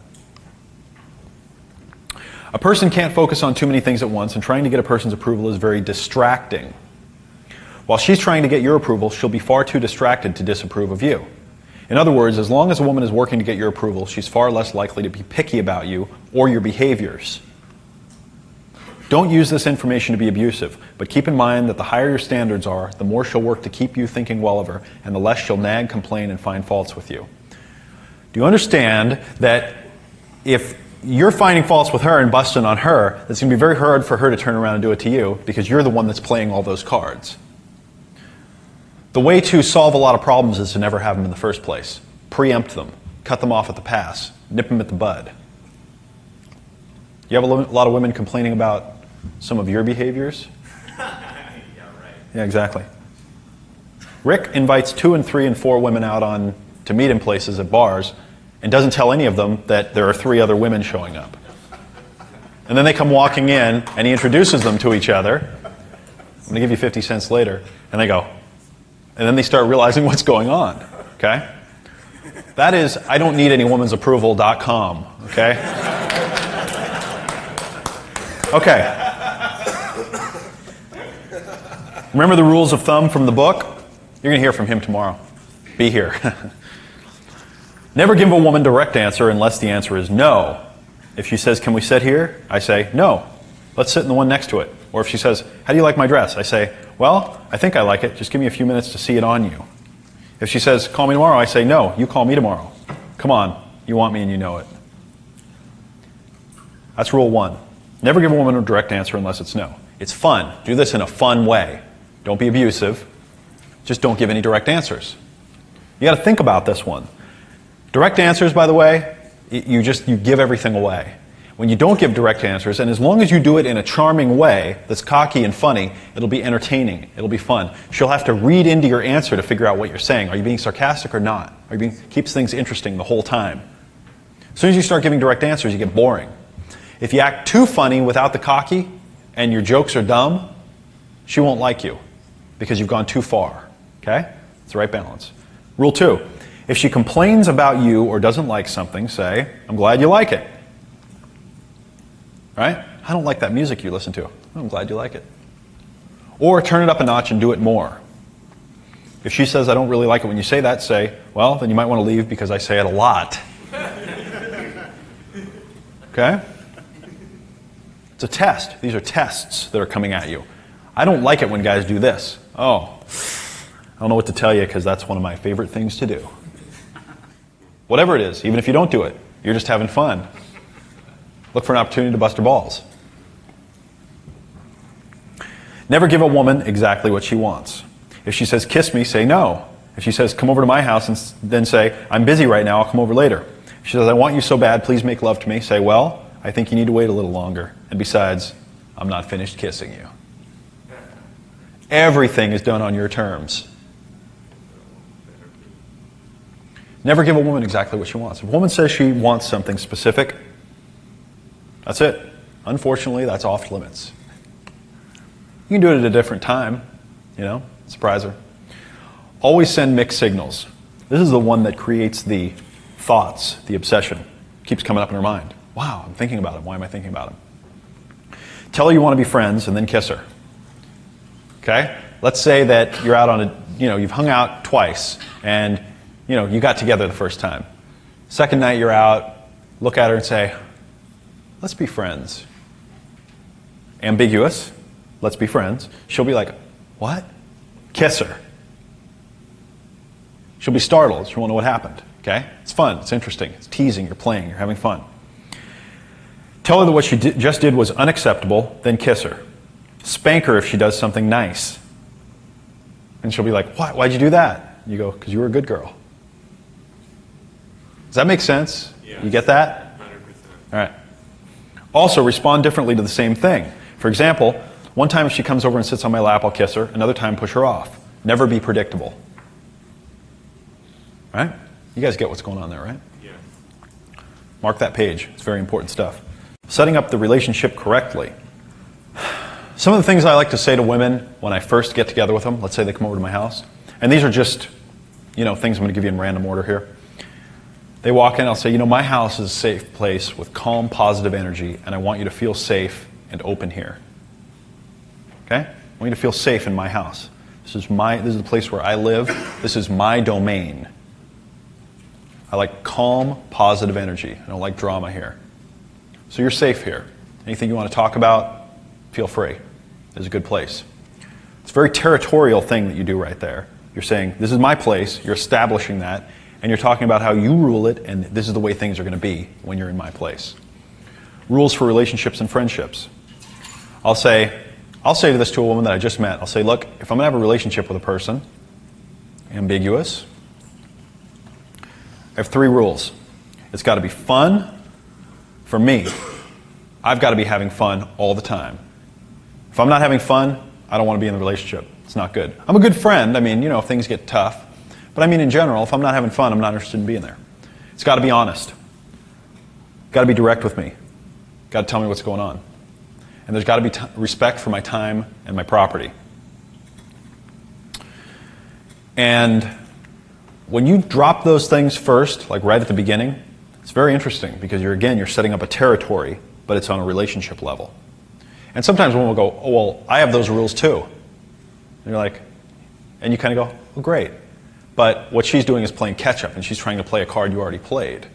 Speaker 1: A person can't focus on too many things at once, and trying to get a person's approval is very distracting. While she's trying to get your approval, she'll be far too distracted to disapprove of you. In other words, as long as a woman is working to get your approval, she's far less likely to be picky about you or your behaviors. Don't use this information to be abusive, but keep in mind that the higher your standards are, the more she'll work to keep you thinking well of her, and the less she'll nag, complain, and find faults with you. Do you understand that if you're finding faults with her and busting on her, it's going to be very hard for her to turn around and do it to you because you're the one that's playing all those cards. The way to solve a lot of problems is to never have them in the first place. Preempt them. Cut them off at the pass. Nip them at the bud. You have a lot of women complaining about some of your behaviors? Yeah, exactly. Rick invites 2 and 3 and 4 women out to meet in places at bars and doesn't tell any of them that there are 3 other women showing up. And then they come walking in and he introduces them to each other. I'm going to give you 50 cents later. And they go. And then they start realizing what's going on. Okay? That is, I don't need any woman's approval.com. Okay? Okay. Remember the rules of thumb from the book? You're going to hear from him tomorrow. Be here. Never give a woman direct answer unless the answer is no. If she says, can we sit here? I say, no. Let's sit in the one next to it. Or if she says, how do you like my dress? I say, well, I think I like it. Just give me a few minutes to see it on you. If she says, call me tomorrow, I say, no, you call me tomorrow. Come on, you want me and you know it. That's rule 1. Never give a woman a direct answer unless it's no. It's fun. Do this in a fun way. Don't be abusive. Just don't give any direct answers. You got to think about this one. Direct answers, by the way, you give everything away. When you don't give direct answers, and as long as you do it in a charming way that's cocky and funny, it'll be entertaining. It'll be fun. She'll have to read into your answer to figure out what you're saying. Are you being sarcastic or not? Keeps things interesting the whole time. As soon as you start giving direct answers, you get boring. If you act too funny without the cocky, and your jokes are dumb, she won't like you because you've gone too far. Okay? It's the right balance. Rule 2. If she complains about you or doesn't like something, say, I'm glad you like it. Right? I don't like that music you listen to. I'm glad you like it. Or turn it up a notch and do it more. If she says, I don't really like it when you say that, say, well, then you might want to leave because I say it a lot. Okay? It's a test. These are tests that are coming at you. I don't like it when guys do this. Oh, I don't know what to tell you because that's one of my favorite things to do. Whatever it is, even if you don't do it, you're just having fun. Look for an opportunity to bust her balls. Never give a woman exactly what she wants. If she says, kiss me, say no. If she says, come over to my house, and then say, I'm busy right now, I'll come over later. If she says, I want you so bad, please make love to me, say, well, I think you need to wait a little longer. And besides, I'm not finished kissing you. Everything is done on your terms. Never give a woman exactly what she wants. If a woman says she wants something specific, that's it. Unfortunately, that's off limits. You can do it at a different time, surprise her. Always send mixed signals. This is the one that creates the thoughts, the obsession. Keeps coming up in her mind. Wow, I'm thinking about him. Why am I thinking about him? Tell her you want to be friends and then kiss her. Okay? let's say that you're out on a, you've hung out twice, and, you got together the first time. Second night you're out, look at her and say, let's be friends. Ambiguous, let's be friends. She'll be like, what? Kiss her. She'll be startled. She won't know what happened. Okay? It's fun. It's interesting. It's teasing. You're playing. You're having fun. Tell her that what she just did was unacceptable, then kiss her. Spank her if she does something nice. And she'll be like, what? Why'd you do that? You go, because you were a good girl. Does that make sense?
Speaker 4: Yes.
Speaker 1: You get that?
Speaker 4: 100%.
Speaker 1: All right. Also, respond differently to the same thing. For example, one time if she comes over and sits on my lap, I'll kiss her. Another time, push her off. Never be predictable. Right? You guys get what's going on there, right?
Speaker 4: Yeah.
Speaker 1: Mark that page. It's very important stuff. Setting up the relationship correctly. Some of the things I like to say to women when I first get together with them, let's say they come over to my house, and these are just, things I'm going to give you in random order here. They walk in, I'll say, my house is a safe place with calm, positive energy, and I want you to feel safe and open here. Okay? I want you to feel safe in my house. This is the place where I live. This is my domain. I like calm, positive energy. I don't like drama here. So you're safe here. Anything you want to talk about, feel free. This is a good place. It's a very territorial thing that you do right there. You're saying, this is my place, you're establishing that, and you're talking about how you rule it, and this is the way things are going to be when you're in my place. Rules for relationships and friendships. I'll say to this to a woman that I just met, I'll say, look, if I'm going to have a relationship with a person, ambiguous, I have 3 rules. It's got to be fun. For me, I've got to be having fun all the time. If I'm not having fun, I don't want to be in the relationship. It's not good. I'm a good friend. I mean, if things get tough. But I mean, in general, if I'm not having fun, I'm not interested in being there. It's got to be honest. Got to be direct with me. Got to tell me what's going on. And there's got to be respect for my time and my property. And when you drop those things first, like right at the beginning, it's very interesting because you're setting up a territory, but it's on a relationship level. And sometimes women will go, oh, well, I have those rules too. And you're like, and you kind of go, oh, great. But what she's doing is playing catch up, and she's trying to play a card you already played.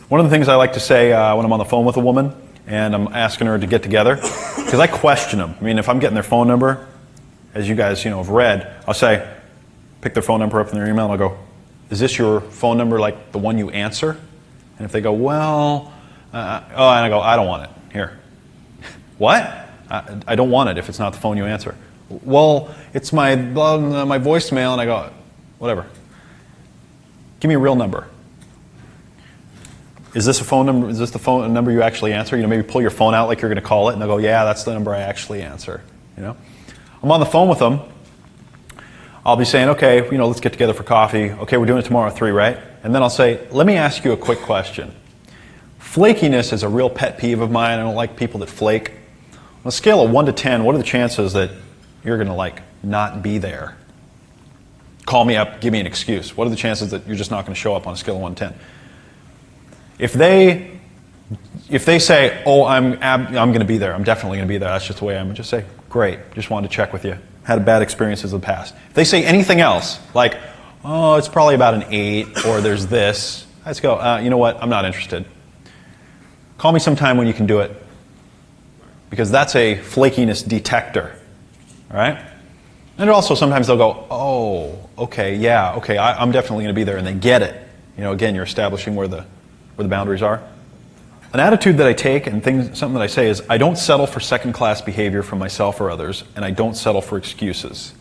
Speaker 1: One of the things I like to say when I'm on the phone with a woman and I'm asking her to get together, because I question them. I mean, if I'm getting their phone number, as you guys have read, I'll say, pick their phone number up in their email, and I'll go, is this your phone number, like the one you answer? And if they go, well, and I go, I don't want it. Here. What? I don't want it if it's not the phone you answer. Well, it's my voicemail, and I go, whatever. Give me a real number. Is this a phone number? Is this the phone number you actually answer? Maybe pull your phone out like you're going to call it, and they'll go, yeah, that's the number I actually answer. I'm on the phone with them. I'll be saying, okay, let's get together for coffee. Okay, we're doing it tomorrow at 3, right? And then I'll say, let me ask you a quick question. Flakiness is a real pet peeve of mine. I don't like people that flake. On a scale of 1 to 10, what are the chances that you're going to not be there? Call me up, give me an excuse. What are the chances that you're just not going to show up on a scale of 1 to 10? If they say, oh, I'm going to be there, I'm definitely going to be there, that's just the way I am, just say, great, just wanted to check with you. Had bad experiences in the past. If they say anything else, like, oh, it's probably about an 8, or there's this, I just go, you know what, I'm not interested. Call me sometime when you can do it. Because that's a flakiness detector. All right? And also sometimes they'll go, oh, okay, yeah, okay, I'm definitely going to be there, and they get it. Again, you're establishing where the boundaries are. An attitude that I take and something that I say is, I don't settle for second-class behavior from myself or others, and I don't settle for excuses.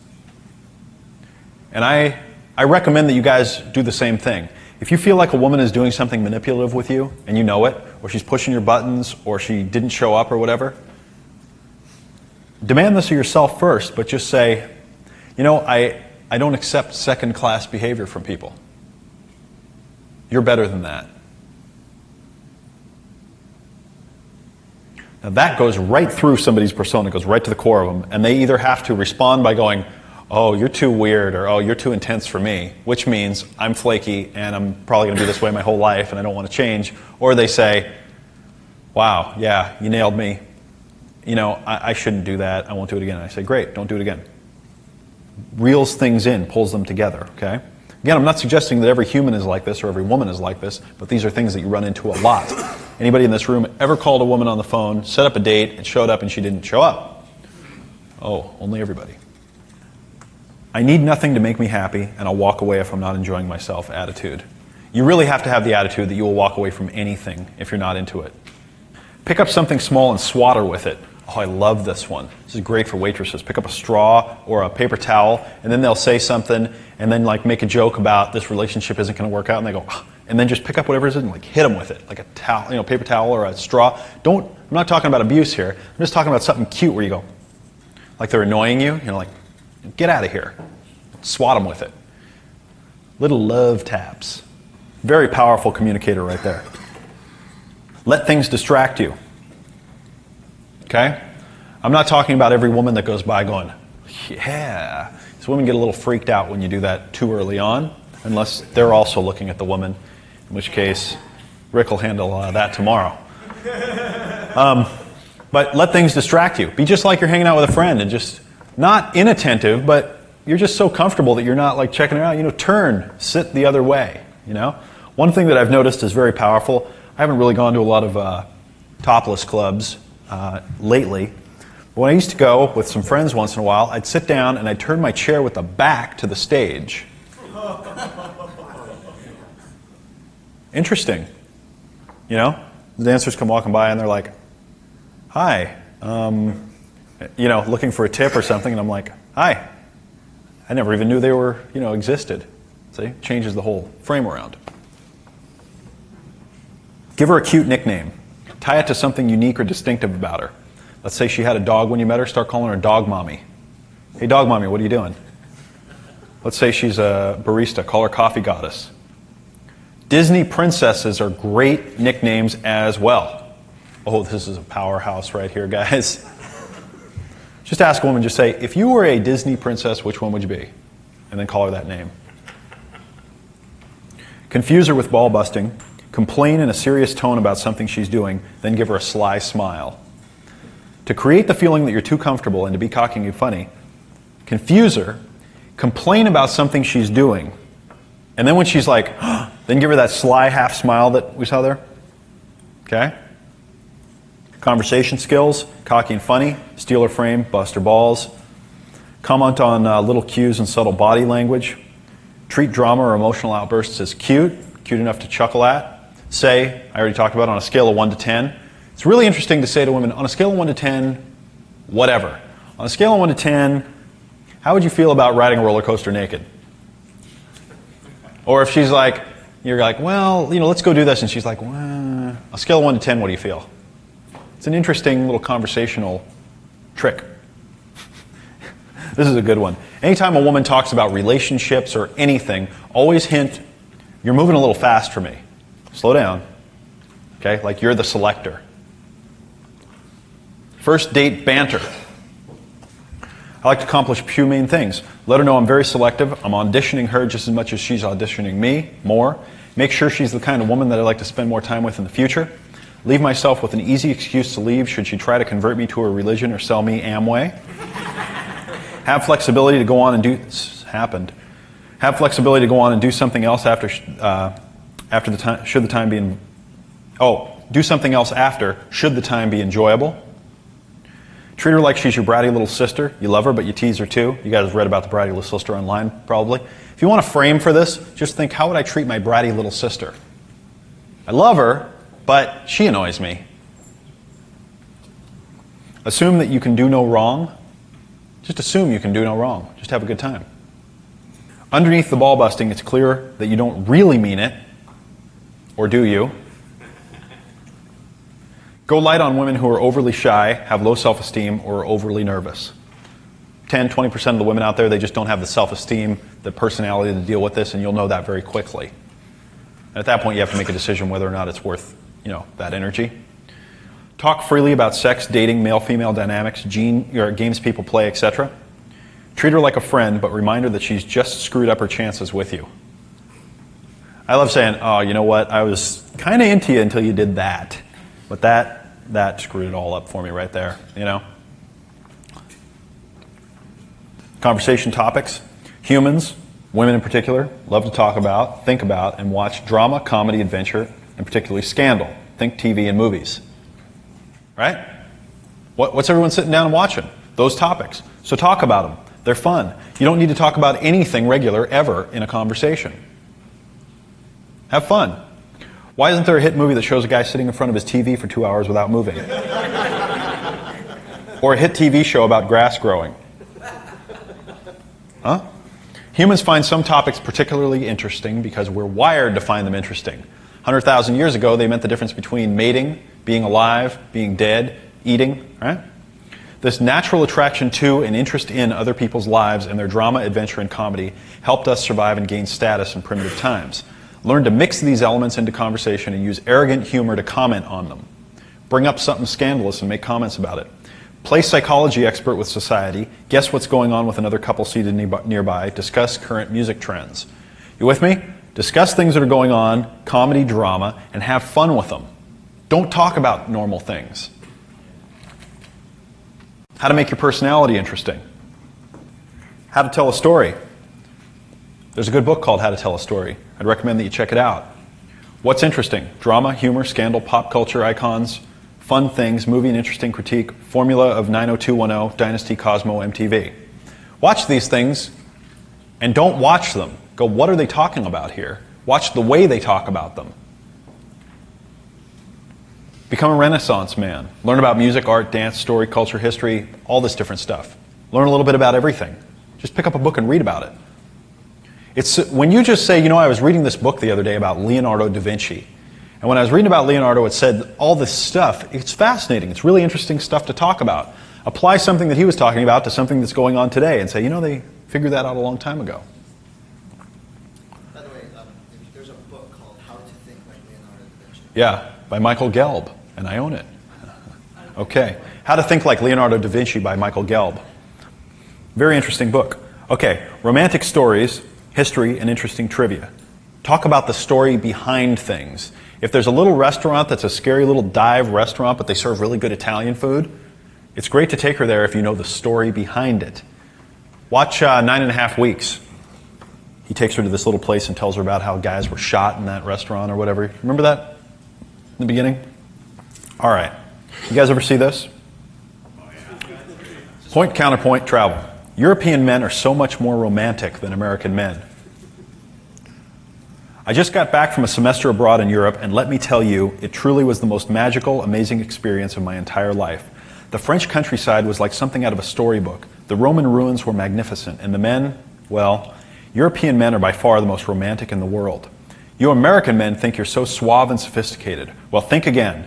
Speaker 1: And I recommend that you guys do the same thing. If you feel like a woman is doing something manipulative with you, and you know it, or she's pushing your buttons, or she didn't show up or whatever, demand this of yourself first, but just say, I don't accept second-class behavior from people. You're better than that. Now that goes right through somebody's persona, goes right to the core of them, and they either have to respond by going, oh, you're too weird, or oh, you're too intense for me, which means I'm flaky and I'm probably going to be this way my whole life and I don't want to change, or they say, wow, yeah, you nailed me. I shouldn't do that. I won't do it again. And I say, great, don't do it again. Reels things in, pulls them together, okay? Again, I'm not suggesting that every human is like this or every woman is like this, but these are things that you run into a lot. Anybody in this room ever called a woman on the phone, set up a date, and showed up and she didn't show up? Oh, only everybody. I need nothing to make me happy, and I'll walk away if I'm not enjoying myself attitude. You really have to have the attitude that you will walk away from anything if you're not into it. Pick up something small and swat her with it. Oh, I love this one. This is great for waitresses. Pick up a straw or a paper towel, and then they'll say something, and then make a joke about this relationship isn't going to work out, and they go, oh, and then just pick up whatever it is and hit them with it, like a towel, paper towel or a straw. I'm not talking about abuse here. I'm just talking about something cute where you go, like they're annoying you, get out of here. Swat them with it. Little love taps. Very powerful communicator right there. Let things distract you. Okay? I'm not talking about every woman that goes by going, yeah. So women get a little freaked out when you do that too early on, unless they're also looking at the woman, in which case Rick will handle that tomorrow. But let things distract you. Be just like you're hanging out with a friend and just not inattentive, but you're just so comfortable that you're not checking it out. Turn, sit the other way. One thing that I've noticed is very powerful. I haven't really gone to a lot of topless clubs lately. But when I used to go with some friends once in a while, I'd sit down and I'd turn my chair with the back to the stage. Interesting. The dancers come walking by and they're like, hi, looking for a tip or something, and I'm like, hi. I never even knew they were, existed. See? Changes the whole frame around. Give her a cute nickname. Tie it to something unique or distinctive about her. Let's say she had a dog when you met her, start calling her Dog Mommy. Hey, Dog Mommy, what are you doing? Let's say she's a barista, call her Coffee Goddess. Disney princesses are great nicknames as well. Oh, this is a powerhouse right here, guys. Just ask a woman, just say, if you were a Disney princess, which one would you be? And then call her that name. Confuse her with ball busting. Complain in a serious tone about something she's doing, then give her a sly smile. To create the feeling that you're too comfortable and to be cocky and funny, confuse her, complain about something she's doing, and then when she's like, oh, then give her that sly half smile that we saw there. Okay? Conversation skills, cocky and funny, steal her frame, bust her balls. Comment on little cues and subtle body language. Treat drama or emotional outbursts as cute enough to chuckle at. Say, I already talked about on a scale of 1 to 10. It's really interesting to say to women, on a scale of 1 to 10, whatever. On a scale of 1 to 10, how would you feel about riding a roller coaster naked? Or if she's like, you're like, well, let's go do this, and she's like, well, on a scale of 1 to 10, what do you feel? It's an interesting little conversational trick. This is a good one. Anytime a woman talks about relationships or anything, always hint, you're moving a little fast for me. Slow down. Okay? Like you're the selector. First date banter. I like to accomplish a few main things. Let her know I'm very selective. I'm auditioning her just as much as she's auditioning me, more. Make sure she's the kind of woman that I'd like to spend more time with in the future. Leave myself with an easy excuse to leave should she try to convert me to her religion or sell me Amway. Have flexibility to go on and do... This happened. Have flexibility to go on and do something else after the time, should the time be... do something else after, should the time be enjoyable. Treat her like she's your bratty little sister. You love her, but you tease her too. You guys have read about the bratty little sister online, probably. If you want a frame for this, just think, how would I treat my bratty little sister? I love her, but she annoys me. Assume that you can do no wrong. Just assume you can do no wrong. Just have a good time. Underneath the ball busting, it's clear that you don't really mean it. Or do you? Go light on women who are overly shy, have low self-esteem, or are overly nervous. 10, 20% of the women out there, they just don't have the self-esteem, the personality to deal with this, and you'll know that very quickly. And at that point, you have to make a decision whether or not it's worth, that energy. Talk freely about sex, dating, male-female dynamics, games people play, etc. Treat her like a friend, but remind her that she's just screwed up her chances with you. I love saying, oh, you know what, I was kind of into you until you did that. But that that screwed it all up for me right there, you know? Conversation topics. Humans, women in particular, love to talk about, think about, and watch drama, comedy, adventure, and particularly scandal. Think TV and movies. Right? What's everyone sitting down and watching? Those topics. So talk about them. They're fun. You don't need to talk about anything regular ever in a conversation. Have fun. Why isn't there a hit movie that shows a guy sitting in front of his TV for 2 hours without moving? Or a hit TV show about grass growing? Huh? Humans find some topics particularly interesting because we're wired to find them interesting. 100,000 years ago, they meant the difference between mating, being alive, being dead, eating, right? This natural attraction to and interest in other people's lives and their drama, adventure, and comedy helped us survive and gain status in primitive times. Learn to mix these elements into conversation and use arrogant humor to comment on them. Bring up something scandalous and make comments about it. Play psychology expert with society. Guess what's going on with another couple seated nearby. Discuss current music trends. You with me? Discuss things that are going on, comedy, drama, and have fun with them. Don't talk about normal things. How to make your personality interesting. How to tell a story. There's a good book called How to Tell a Story. I'd recommend that you check it out. What's interesting? Drama, humor, scandal, pop culture icons, fun things, movie and interesting critique, formula of 90210, Dynasty, Cosmo, MTV. Watch these things and don't watch them. Go, what are they talking about here? Watch the way they talk about them. Become a Renaissance man. Learn about music, art, dance, story, culture, history, all this different stuff. Learn a little bit about everything. Just pick up a book and read about it. It's when you just say, you know, I was reading this book the other day about Leonardo da Vinci. And when I was reading about Leonardo, it said all this stuff. It's fascinating. It's really interesting stuff to talk about. Apply something that he was talking about to something that's going on today and say, you know, they figured that out a long time ago.
Speaker 17: By the way, there's a book called How to Think Like Leonardo da Vinci.
Speaker 1: Yeah, by Michael Gelb, and I own it. Okay, How to Think Like Leonardo da Vinci by Michael Gelb. Very interesting book. Okay, romantic stories, history, and interesting trivia. Talk about the story behind things. If there's a little restaurant that's a scary little dive restaurant, but they serve really good Italian food, it's great to take her there if you know the story behind it. Watch 9.5 Weeks. He takes her to this little place and tells her about how guys were shot in that restaurant or whatever. Remember that in the beginning? All right. You guys ever see this? Point, counterpoint, travel. European men are so much more romantic than American men. I just got back from a semester abroad in Europe, and let me tell you, it truly was the most magical, amazing experience of my entire life. The French countryside was like something out of a storybook. The Roman ruins were magnificent, and the men, well, European men are by far the most romantic in the world. You American men think you're so suave and sophisticated. Well, think again.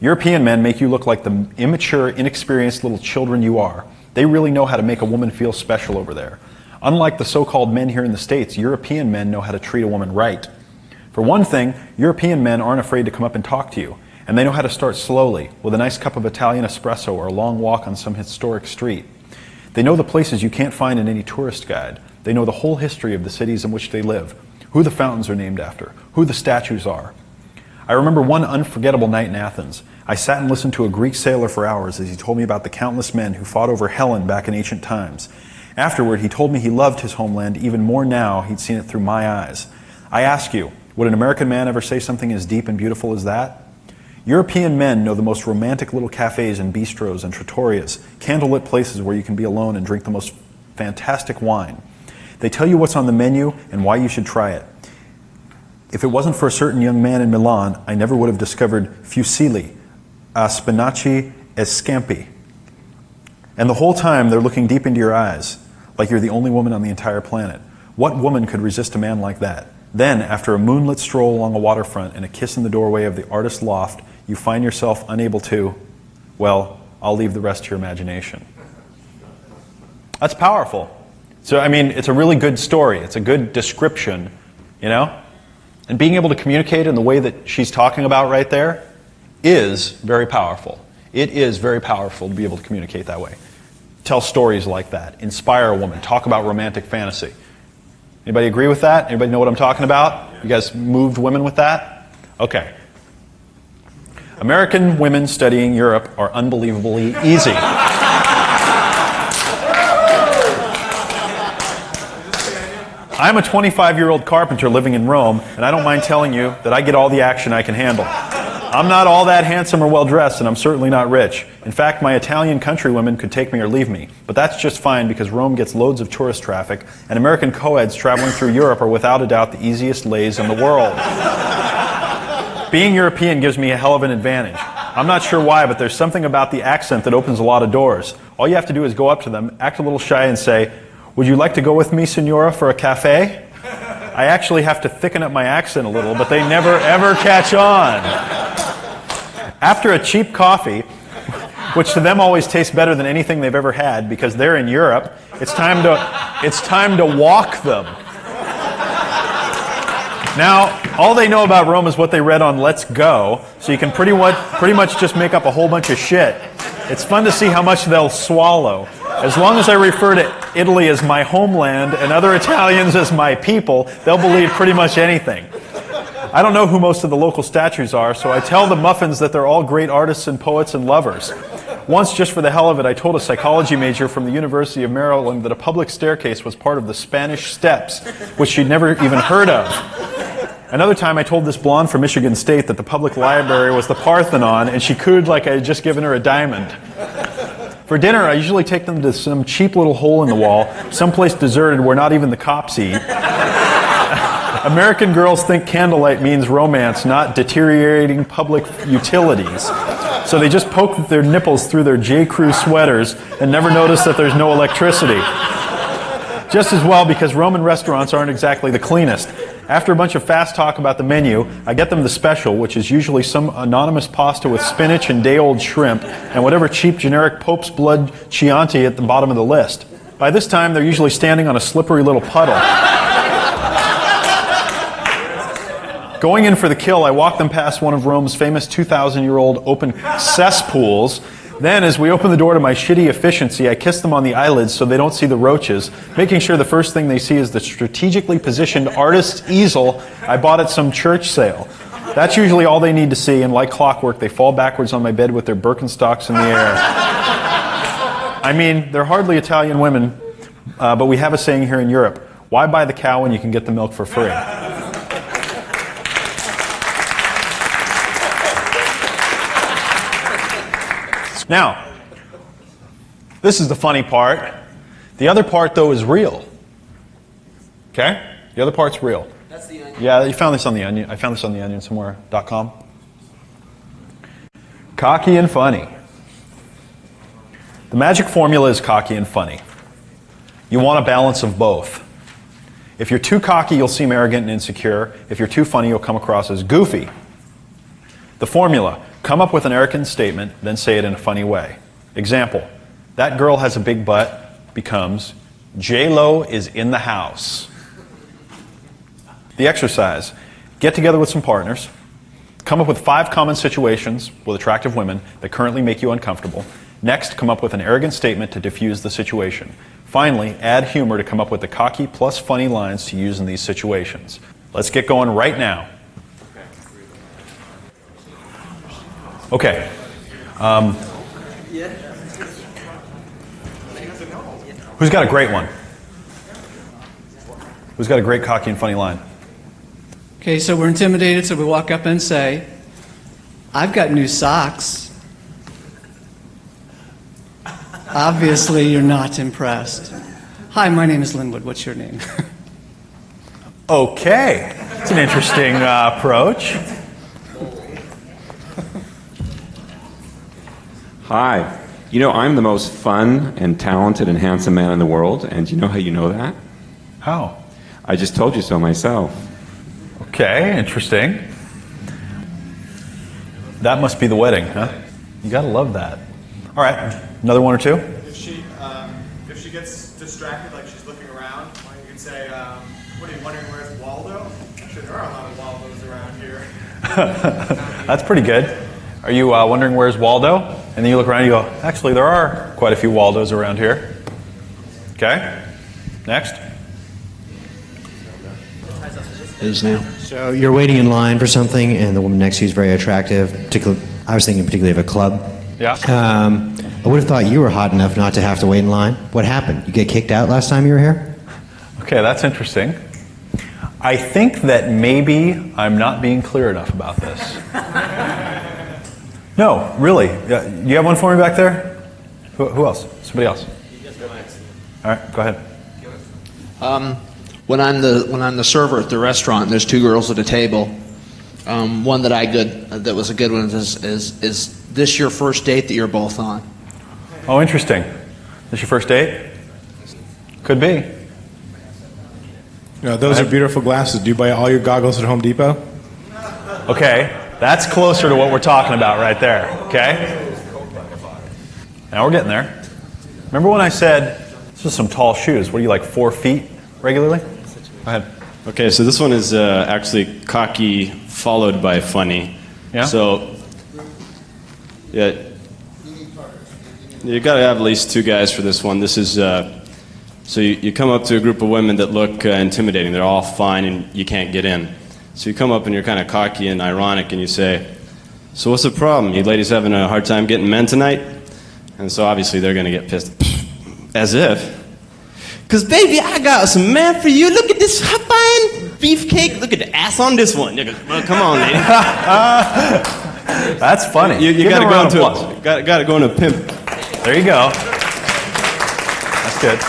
Speaker 1: European men make you look like the immature, inexperienced little children you are. They really know how to make a woman feel special over there. Unlike the so-called men here in the States, European men know how to treat a woman right. For one thing, European men aren't afraid to come up and talk to you, and they know how to start slowly, with a nice cup of Italian espresso or a long walk on some historic street. They know the places you can't find in any tourist guide. They know the whole history of the cities in which they live, who the fountains are named after, who the statues are. I remember one unforgettable night in Athens. I sat and listened to a Greek sailor for hours as he told me about the countless men who fought over Helen back in ancient times. Afterward, he told me he loved his homeland even more now he'd seen it through my eyes. I ask you, would an American man ever say something as deep and beautiful as that? European men know the most romantic little cafes and bistros and trattorias, candlelit places where you can be alone and drink the most fantastic wine. They tell you what's on the menu and why you should try it. If it wasn't for a certain young man in Milan, I never would have discovered fusilli, spinaci e scampi. And the whole time they're looking deep into your eyes, like you're the only woman on the entire planet. What woman could resist a man like that? Then, after a moonlit stroll along a waterfront and a kiss in the doorway of the artist's loft, you find yourself unable to, well, I'll leave the rest to your imagination. That's powerful. So, I mean, it's a really good story. It's a good description, you know? And being able to communicate in the way that she's talking about right there is very powerful. It is very powerful to be able to communicate that way. Tell stories like that. Inspire a woman. Talk about romantic fantasy. Anybody agree with that? Anybody know what I'm talking about? You guys moved women with that? Okay. American women studying Europe are unbelievably easy. I'm a 25-year-old carpenter living in Rome, and I don't mind telling you that I get all the action I can handle. I'm not all that handsome or well-dressed, and I'm certainly not rich. In fact, my Italian countrywomen could take me or leave me. But that's just fine because Rome gets loads of tourist traffic, and American co-eds traveling through Europe are without a doubt the easiest lays in the world. Being European gives me a hell of an advantage. I'm not sure why, but there's something about the accent that opens a lot of doors. All you have to do is go up to them, act a little shy, and say, "Would you like to go with me, Signora, for a cafe?" I actually have to thicken up my accent a little, but they never ever catch on. After a cheap coffee, which to them always tastes better than anything they've ever had because they're in Europe, it's time to walk them. Now, all they know about Rome is what they read on Let's Go, so you can pretty much just make up a whole bunch of shit. It's fun to see how much they'll swallow. As long as I refer to Italy as my homeland and other Italians as my people, they'll believe pretty much anything. I don't know who most of the local statues are, so I tell the muffins that they're all great artists and poets and lovers. Once, just for the hell of it, I told a psychology major from the University of Maryland that a public staircase was part of the Spanish Steps, which she'd never even heard of. Another time I told this blonde from Michigan State that the public library was the Parthenon, and she cooed like I had just given her a diamond. For dinner, I usually take them to some cheap little hole in the wall, someplace deserted where not even the cops eat. American girls think candlelight means romance, not deteriorating public utilities. So they just poke their nipples through their J. Crew sweaters and never notice that there's no electricity. Just as well because Roman restaurants aren't exactly the cleanest. After a bunch of fast talk about the menu, I get them the special, which is usually some anonymous pasta with spinach and day-old shrimp, and whatever cheap generic Pope's Blood Chianti at the bottom of the list. By this time, they're usually standing on a slippery little puddle. Going in for the kill, I walk them past one of Rome's famous 2,000-year-old open cesspools. Then, as we open the door to my shitty efficiency, I kiss them on the eyelids so they don't see the roaches, making sure the first thing they see is the strategically positioned artist's easel I bought at some church sale. That's usually all they need to see, and like clockwork, they fall backwards on my bed with their Birkenstocks in the air. I mean, they're hardly Italian women, but we have a saying here in Europe, why buy the cow when you can get the milk for free? Now, this is the funny part. The other part, though, is real. Okay? The other part's real.
Speaker 6: That's the Onion.
Speaker 1: Yeah, you found this on the Onion. I found this on the Onion somewhere. .com. Cocky and funny. The magic formula is cocky and funny. You want a balance of both. If you're too cocky, you'll seem arrogant and insecure. If you're too funny, you'll come across as goofy. The formula. Come up with an arrogant statement, then say it in a funny way. Example, that girl has a big butt becomes, J-Lo is in the house. The exercise, get together with some partners, come up with 5 common situations with attractive women that currently make you uncomfortable. Next, come up with an arrogant statement to diffuse the situation. Finally, add humor to come up with the cocky plus funny lines to use in these situations. Let's get going right now. Okay. Who's got a great one? Who's got a great cocky and funny line?
Speaker 3: Okay, so we're intimidated, so we walk up and say, "I've got new socks." Obviously, you're not impressed. "Hi, my name is Linwood. What's your name?"
Speaker 1: Okay. It's an interesting approach.
Speaker 4: Hi. You know, I'm the most fun and talented and handsome man in the world, and do you know how you know that?
Speaker 1: How?
Speaker 4: I just told you so myself.
Speaker 1: Okay, interesting. That must be the wedding, huh? You gotta love that. All right, another one or two?
Speaker 7: If she gets distracted, like she's looking around, you can say, "What are you wondering? Where's Waldo?" Actually, there are a lot of Waldos around here.
Speaker 1: That's pretty good. Are you wondering where's Waldo? And then you look around and you go, actually, there are quite a few Waldos around here. Okay, next.
Speaker 12: Is now. So you're waiting in line for something, and the woman next to you is very attractive, I was thinking particularly of a club.
Speaker 1: Yeah.
Speaker 12: I would have thought you were hot enough not to have to wait in line. What happened? You get kicked out last time you were here?
Speaker 1: Okay, that's interesting. I think that maybe I'm not being clear enough about this. No, really. You have one for me back there? Who else? Somebody else? All right, go ahead.
Speaker 18: When I'm the server at the restaurant, and there's two girls at a table. One that was a good one is this your first date that you're both on?
Speaker 1: Oh, interesting. This your first date? Could be.
Speaker 21: Those are beautiful glasses. Do you buy all your goggles at Home Depot?
Speaker 1: Okay, that's closer to what we're talking about right there, okay? Now we're getting there. Remember when I said, this is some tall shoes. What are you, like 4 feet regularly? Go ahead.
Speaker 5: Okay, so this one is actually cocky followed by funny.
Speaker 1: Yeah?
Speaker 5: So, yeah, you got to have at least 2 guys for this one. This is, so you come up to a group of women that look intimidating. They're all fine and you can't get in. So you come up and you're kind of cocky and ironic and you say, so what's the problem? You ladies having a hard time getting men tonight? And so obviously they're going to get pissed. As if. Because, baby, I got some man for you. Look at this fine beefcake. Look at the ass on this one. Well, come on, lady.
Speaker 1: That's funny.
Speaker 5: You got to go into a pimp.
Speaker 1: There you go. That's good.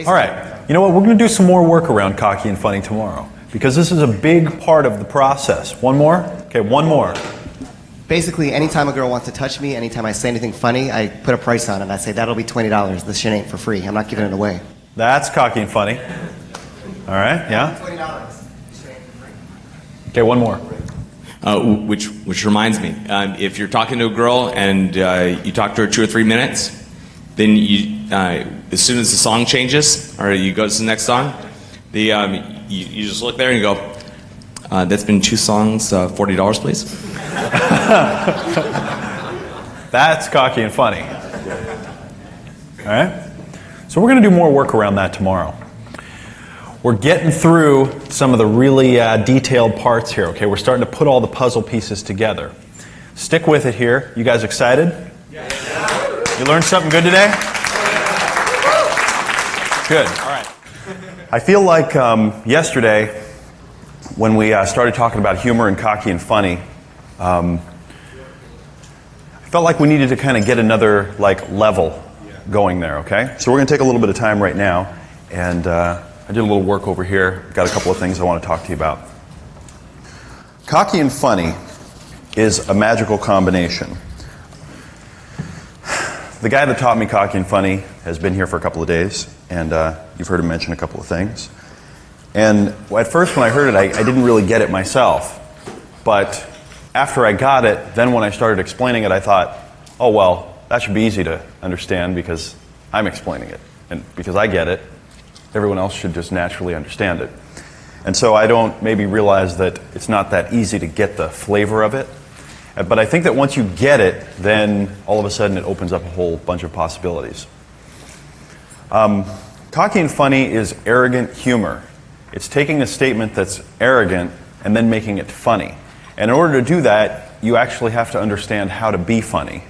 Speaker 1: All right. You know what? We're going to do some more work around cocky and funny tomorrow because this is a big part of the process. One more? Okay, one more.
Speaker 10: Basically, anytime a girl wants to touch me, anytime I say anything funny, I put a price on it. I say, that'll be $20. This shit ain't for free. I'm not giving it away.
Speaker 1: That's cocky and funny. All right, yeah? $20. Okay, one more.
Speaker 8: Which reminds me, if you're talking to a girl and you talk to her 2 or 3 minutes, then you, as soon as the song changes, or you go to the next song, you just look there and you go, that's been 2 songs, $40, please.
Speaker 1: That's cocky and funny. All right? So we're going to do more work around that tomorrow. We're getting through some of the really detailed parts here, okay? We're starting to put all the puzzle pieces together. Stick with it here. You guys excited? Yes. You learned something good today? Good. All right. I feel like yesterday, when we started talking about humor and cocky and funny, I felt like we needed to kind of get another level going there, okay? So we're going to take a little bit of time right now, and I did a little work over here. Got a couple of things I want to talk to you about. Cocky and funny is a magical combination. The guy that taught me cocky and funny has been here for a couple of days, and you've heard him mention a couple of things. And at first when I heard it, I didn't really get it myself. But after I got it, then when I started explaining it, I thought, oh, well, that should be easy to understand because I'm explaining it. And because I get it, everyone else should just naturally understand it. And so I don't maybe realize that it's not that easy to get the flavor of it. But I think that once you get it, then all of a sudden it opens up a whole bunch of possibilities. Cocky and funny is arrogant humor. It's taking a statement that's arrogant and then making it funny. And in order to do that, you actually have to understand how to be funny.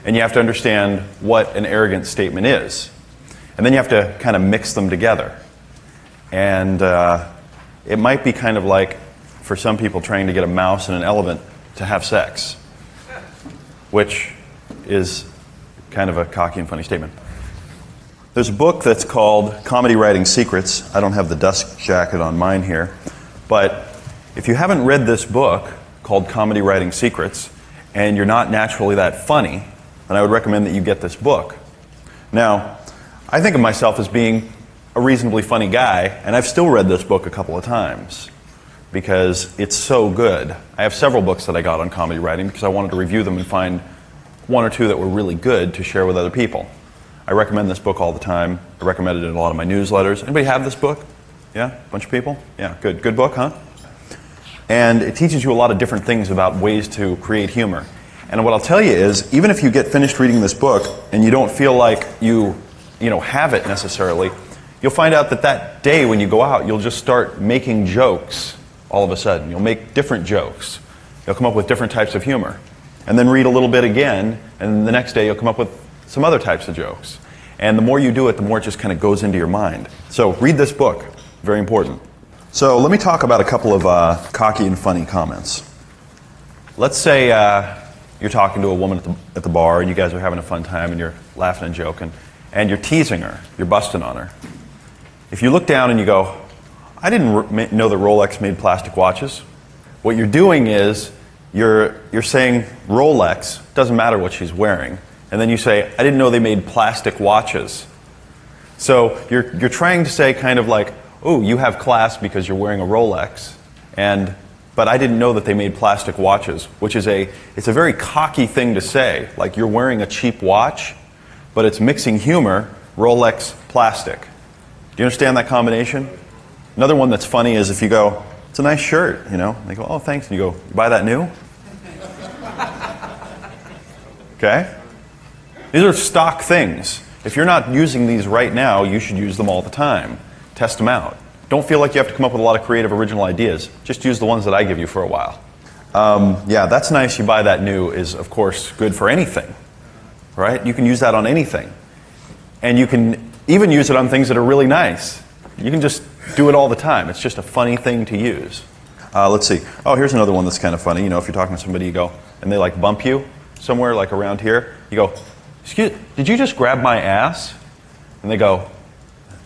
Speaker 1: And you have to understand what an arrogant statement is. And then you have to kind of mix them together. And it might be kind of like, for some people, trying to get a mouse and an elephant to have sex, which is kind of a cocky and funny statement. There's a book that's called Comedy Writing Secrets. I don't have the dust jacket on mine here. But if you haven't read this book called Comedy Writing Secrets, and you're not naturally that funny, then I would recommend that you get this book. Now, I think of myself as being a reasonably funny guy, and I've still read this book a couple of times because it's so good. I have several books that I got on comedy writing because I wanted to review them and find 1 or 2 that were really good to share with other people. I recommend this book all the time. I recommend it in a lot of my newsletters. Anybody have this book? Yeah? A bunch of people? Yeah, good. Good book, huh? And it teaches you a lot of different things about ways to create humor. And what I'll tell you is, even if you get finished reading this book and you don't feel like you have it necessarily, you'll find out that day when you go out, you'll just start making jokes all of a sudden. You'll make different jokes. You'll come up with different types of humor. And then read a little bit again, and the next day you'll come up with some other types of jokes. And the more you do it, the more it just kind of goes into your mind. So read this book. Very important. So let me talk about a couple of cocky and funny comments. Let's say you're talking to a woman at the bar, and you guys are having a fun time, and you're laughing and joking, and you're teasing her. You're busting on her. If you look down and you go, I didn't know that Rolex made plastic watches. What you're doing is you're saying Rolex, doesn't matter what she's wearing, and then you say, I didn't know they made plastic watches. So you're trying to say kind of like, oh, you have class because you're wearing a Rolex, but I didn't know that they made plastic watches, which is it's a very cocky thing to say, like you're wearing a cheap watch, but it's mixing humor, Rolex, plastic. Do you understand that combination? Another one that's funny is if you go, it's a nice shirt, you know. They go, oh, thanks. And you go, you buy that new? Okay? These are stock things. If you're not using these right now, you should use them all the time. Test them out. Don't feel like you have to come up with a lot of creative, original ideas. Just use the ones that I give you for a while. Yeah, that's nice. You buy that new is, of course, good for anything. Right? You can use that on anything. And you can even use it on things that are really nice. You can just do it all the time. It's just a funny thing to use. Let's see. Oh, here's another one that's kind of funny. You know, if you're talking to somebody, you go, and they like bump you somewhere like around here. You go, excuse, did you just grab my ass? And they go,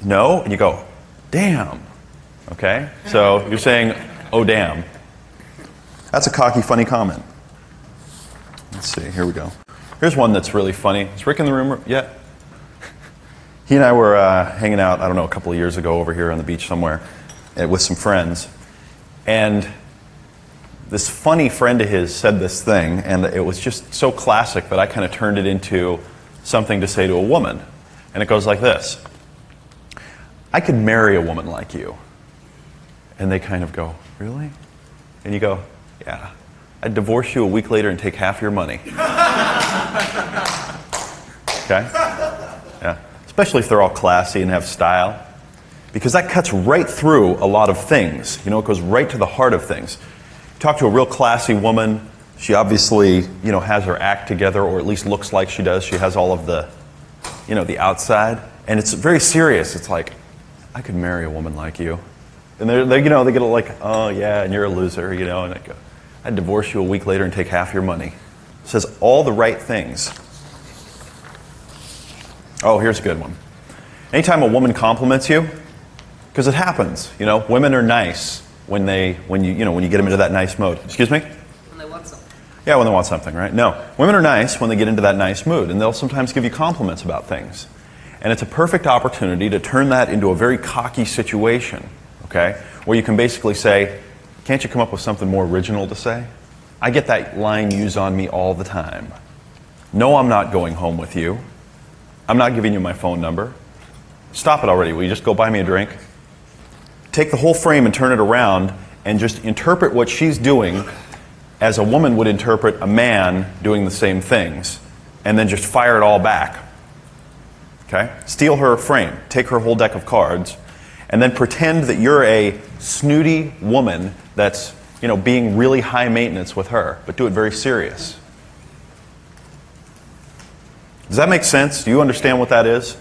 Speaker 1: no. And you go, damn. Okay? So you're saying, oh, damn. That's a cocky, funny comment. Let's see. Here we go. Here's one that's really funny. Is Rick in the room yet? He and I were hanging out, I don't know, a couple of years ago over here on the beach somewhere with some friends. And this funny friend of his said this thing, and it was just so classic that I kind of turned it into something to say to a woman. And it goes like this. I could marry a woman like you. And they kind of go, really? And you go, yeah. I'd divorce you a week later and take half your money. Okay? Yeah. Especially if they're all classy and have style. Because that cuts right through a lot of things. You know, it goes right to the heart of things. You talk to a real classy woman, she obviously, you know, has her act together, or at least looks like she does. She has all of the, you know, the outside. And it's very serious. It's like, I could marry a woman like you. And they're you know, they get like, oh yeah, and you're a loser, you know, and I go, I'd divorce you a week later and take half your money. It says all the right things. Oh, here's a good one. Anytime a woman compliments you, because it happens, you know, women are nice when you get them into that nice mode. Excuse me?
Speaker 6: When they want something.
Speaker 1: Yeah, when they want something, right? No, women are nice when they get into that nice mood, and they'll sometimes give you compliments about things. And it's a perfect opportunity to turn that into a very cocky situation, okay? Where you can basically say, can't you come up with something more original to say? I get that line used on me all the time. No, I'm not going home with you. I'm not giving you my phone number. Stop it already. Will you just go buy me a drink? Take the whole frame and turn it around and just interpret what she's doing as a woman would interpret a man doing the same things, and then just fire it all back. Okay? Steal her frame. Take her whole deck of cards, and then pretend that you're a snooty woman that's, you know, being really high maintenance with her, but do it very serious. Does that make sense? Do you understand what that is?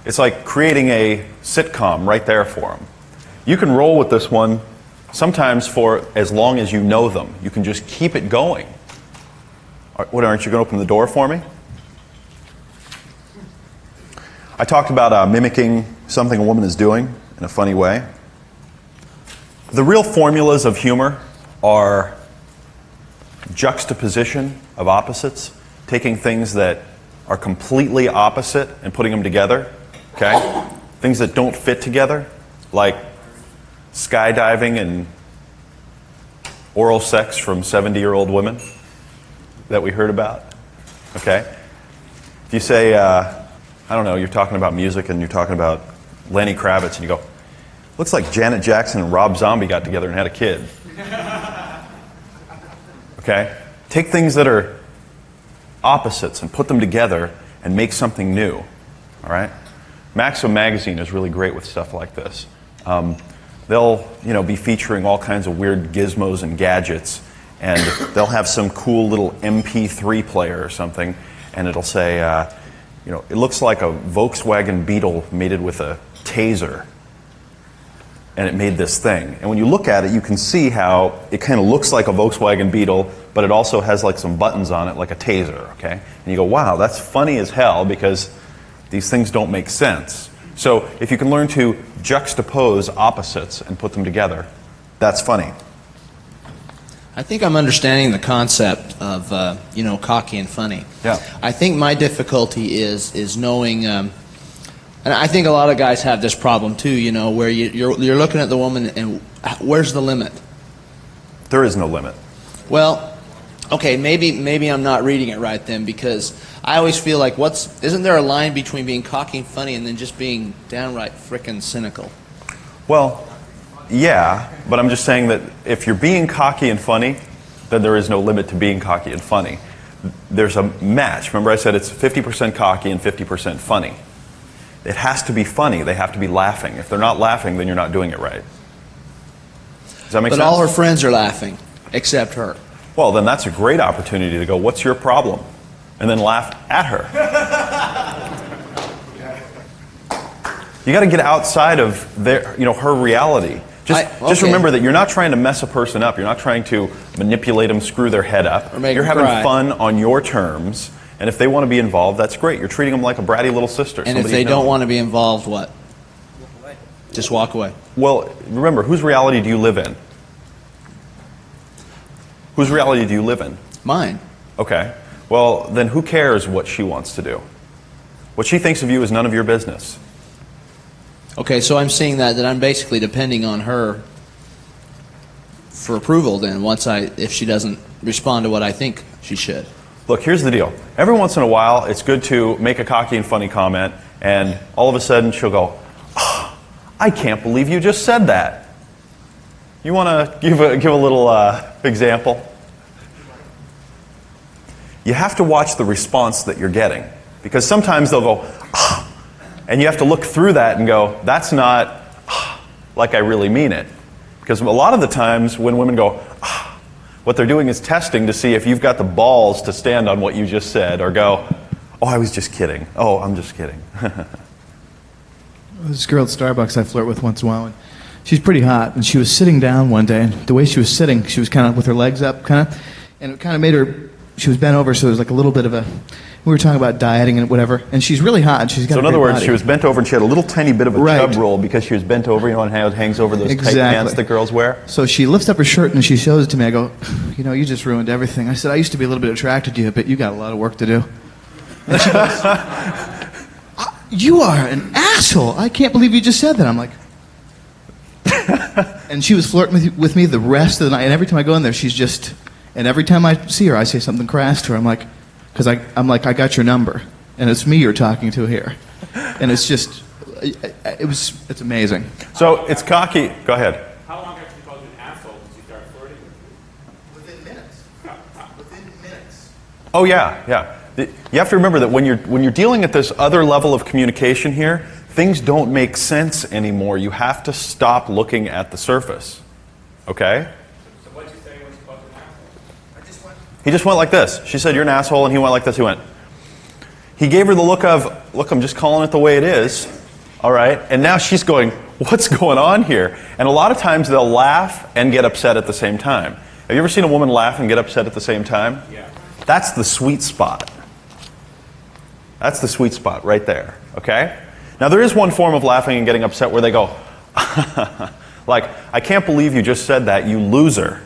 Speaker 1: It's like creating a sitcom right there for them. You can roll with this one sometimes for as long as you know them. You can just keep it going. What, aren't you going to open the door for me? I talked about mimicking something a woman is doing in a funny way. The real formulas of humor are juxtaposition of opposites, taking things that are completely opposite and putting them together, okay? Things that don't fit together, like skydiving and oral sex from 70-year-old women that we heard about, okay? If you say, I don't know, you're talking about music and you're talking about Lenny Kravitz and you go, looks like Janet Jackson and Rob Zombie got together and had a kid. Okay? Take things that are opposites and put them together and make something new. All right? Maxim magazine is really great with stuff like this. they'll be featuring all kinds of weird gizmos and gadgets, and they'll have some cool little MP3 player or something, and it'll say, it looks like a Volkswagen Beetle mated with a taser, and it made this thing. And when you look at it, you can see how it kind of looks like a Volkswagen Beetle, but it also has like some buttons on it, like a taser, okay? And you go, wow, that's funny as hell, because these things don't make sense. So if you can learn to juxtapose opposites and put them together, that's funny.
Speaker 18: I think I'm understanding the concept of cocky and funny.
Speaker 1: Yeah.
Speaker 18: I think my difficulty is knowing, and I think a lot of guys have this problem too. Where you're looking at the woman and where's the limit?
Speaker 1: There is no limit.
Speaker 18: Well, okay, maybe I'm not reading it right then, because I always feel like isn't there a line between being cocky and funny and then just being downright frickin' cynical?
Speaker 1: Well, yeah, but I'm just saying that if you're being cocky and funny, then there is no limit to being cocky and funny. There's a match. Remember I said it's 50% cocky and 50% funny. It has to be funny. They have to be laughing. If they're not laughing, then you're not doing it right. Does that make sense?
Speaker 18: But all her friends are laughing, except her.
Speaker 1: Well, then that's a great opportunity to go, what's your problem? And then laugh at her. You got to get outside of her reality. Just remember that you're not trying to mess a person up. You're not trying to manipulate them, screw their head up.
Speaker 18: Or make
Speaker 1: You're
Speaker 18: them
Speaker 1: having
Speaker 18: cry.
Speaker 1: fun on your terms. And if they want to be involved, that's great. You're treating them like a bratty little sister.
Speaker 18: And if they don't want to be involved, what? Just walk away.
Speaker 1: Well, remember, whose reality do you live in? Whose reality do you live in?
Speaker 18: Mine.
Speaker 1: Okay. Well, then who cares what she wants to do? What she thinks of you is none of your business.
Speaker 18: Okay, so I'm seeing that I'm basically depending on her for approval then, if she doesn't respond to what I think she should.
Speaker 1: Look, here's the deal. Every once in a while, it's good to make a cocky and funny comment, and all of a sudden she'll go, oh, I can't believe you just said that. You want to give a little example? You have to watch the response that you're getting, because sometimes they'll go, oh, and you have to look through that and go, that's not like I really mean it. Because a lot of the times when women go, what they're doing is testing to see if you've got the balls to stand on what you just said, or go, oh, I was just kidding. Oh, I'm just kidding.
Speaker 13: This girl at Starbucks I flirt with once in a while, and she's pretty hot, and she was sitting down one day, and the way she was sitting, she was kind of with her legs up, and it kind of made her, she was bent over, so there was like a little bit of a, we were talking about dieting and whatever, and she's really hot, and she's got
Speaker 1: So
Speaker 13: a
Speaker 1: in other
Speaker 13: great
Speaker 1: words,
Speaker 13: body.
Speaker 1: she was bent over and she had a little tiny bit of a chub roll because she was bent over, and how it hangs over those tight pants that girls wear?
Speaker 13: So she lifts up her shirt and she shows it to me. I go, you just ruined everything. I said, I used to be a little bit attracted to you, but you got a lot of work to do. And she goes, you are an asshole. I can't believe you just said that. I'm like, and she was flirting with me the rest of the night. And every time I go in there, she's just, and every time I see her, I say something crass to her. I'm like, because I'm like, I got your number, and it's me you're talking to here. And it's just, it's amazing.
Speaker 1: So it's cocky. Go ahead.
Speaker 7: How long after you called you an asshole did you start flirting with her? Within minutes. Within minutes.
Speaker 1: Oh yeah. You have to remember that when you're dealing at this other level of communication here, things don't make sense anymore. You have to stop looking at the surface. Okay?
Speaker 7: So what did you say when you called you an asshole?
Speaker 1: He just went like this. She said, you're an asshole, and he went like this. He gave her the look of, look, I'm just calling it the way it is. All right? And now she's going, what's going on here? And a lot of times they'll laugh and get upset at the same time. Have you ever seen a woman laugh and get upset at the same time?
Speaker 7: Yeah.
Speaker 1: That's the sweet spot. That's the sweet spot right there. Okay? Now there is one form of laughing and getting upset where they go, like, I can't believe you just said that, you loser.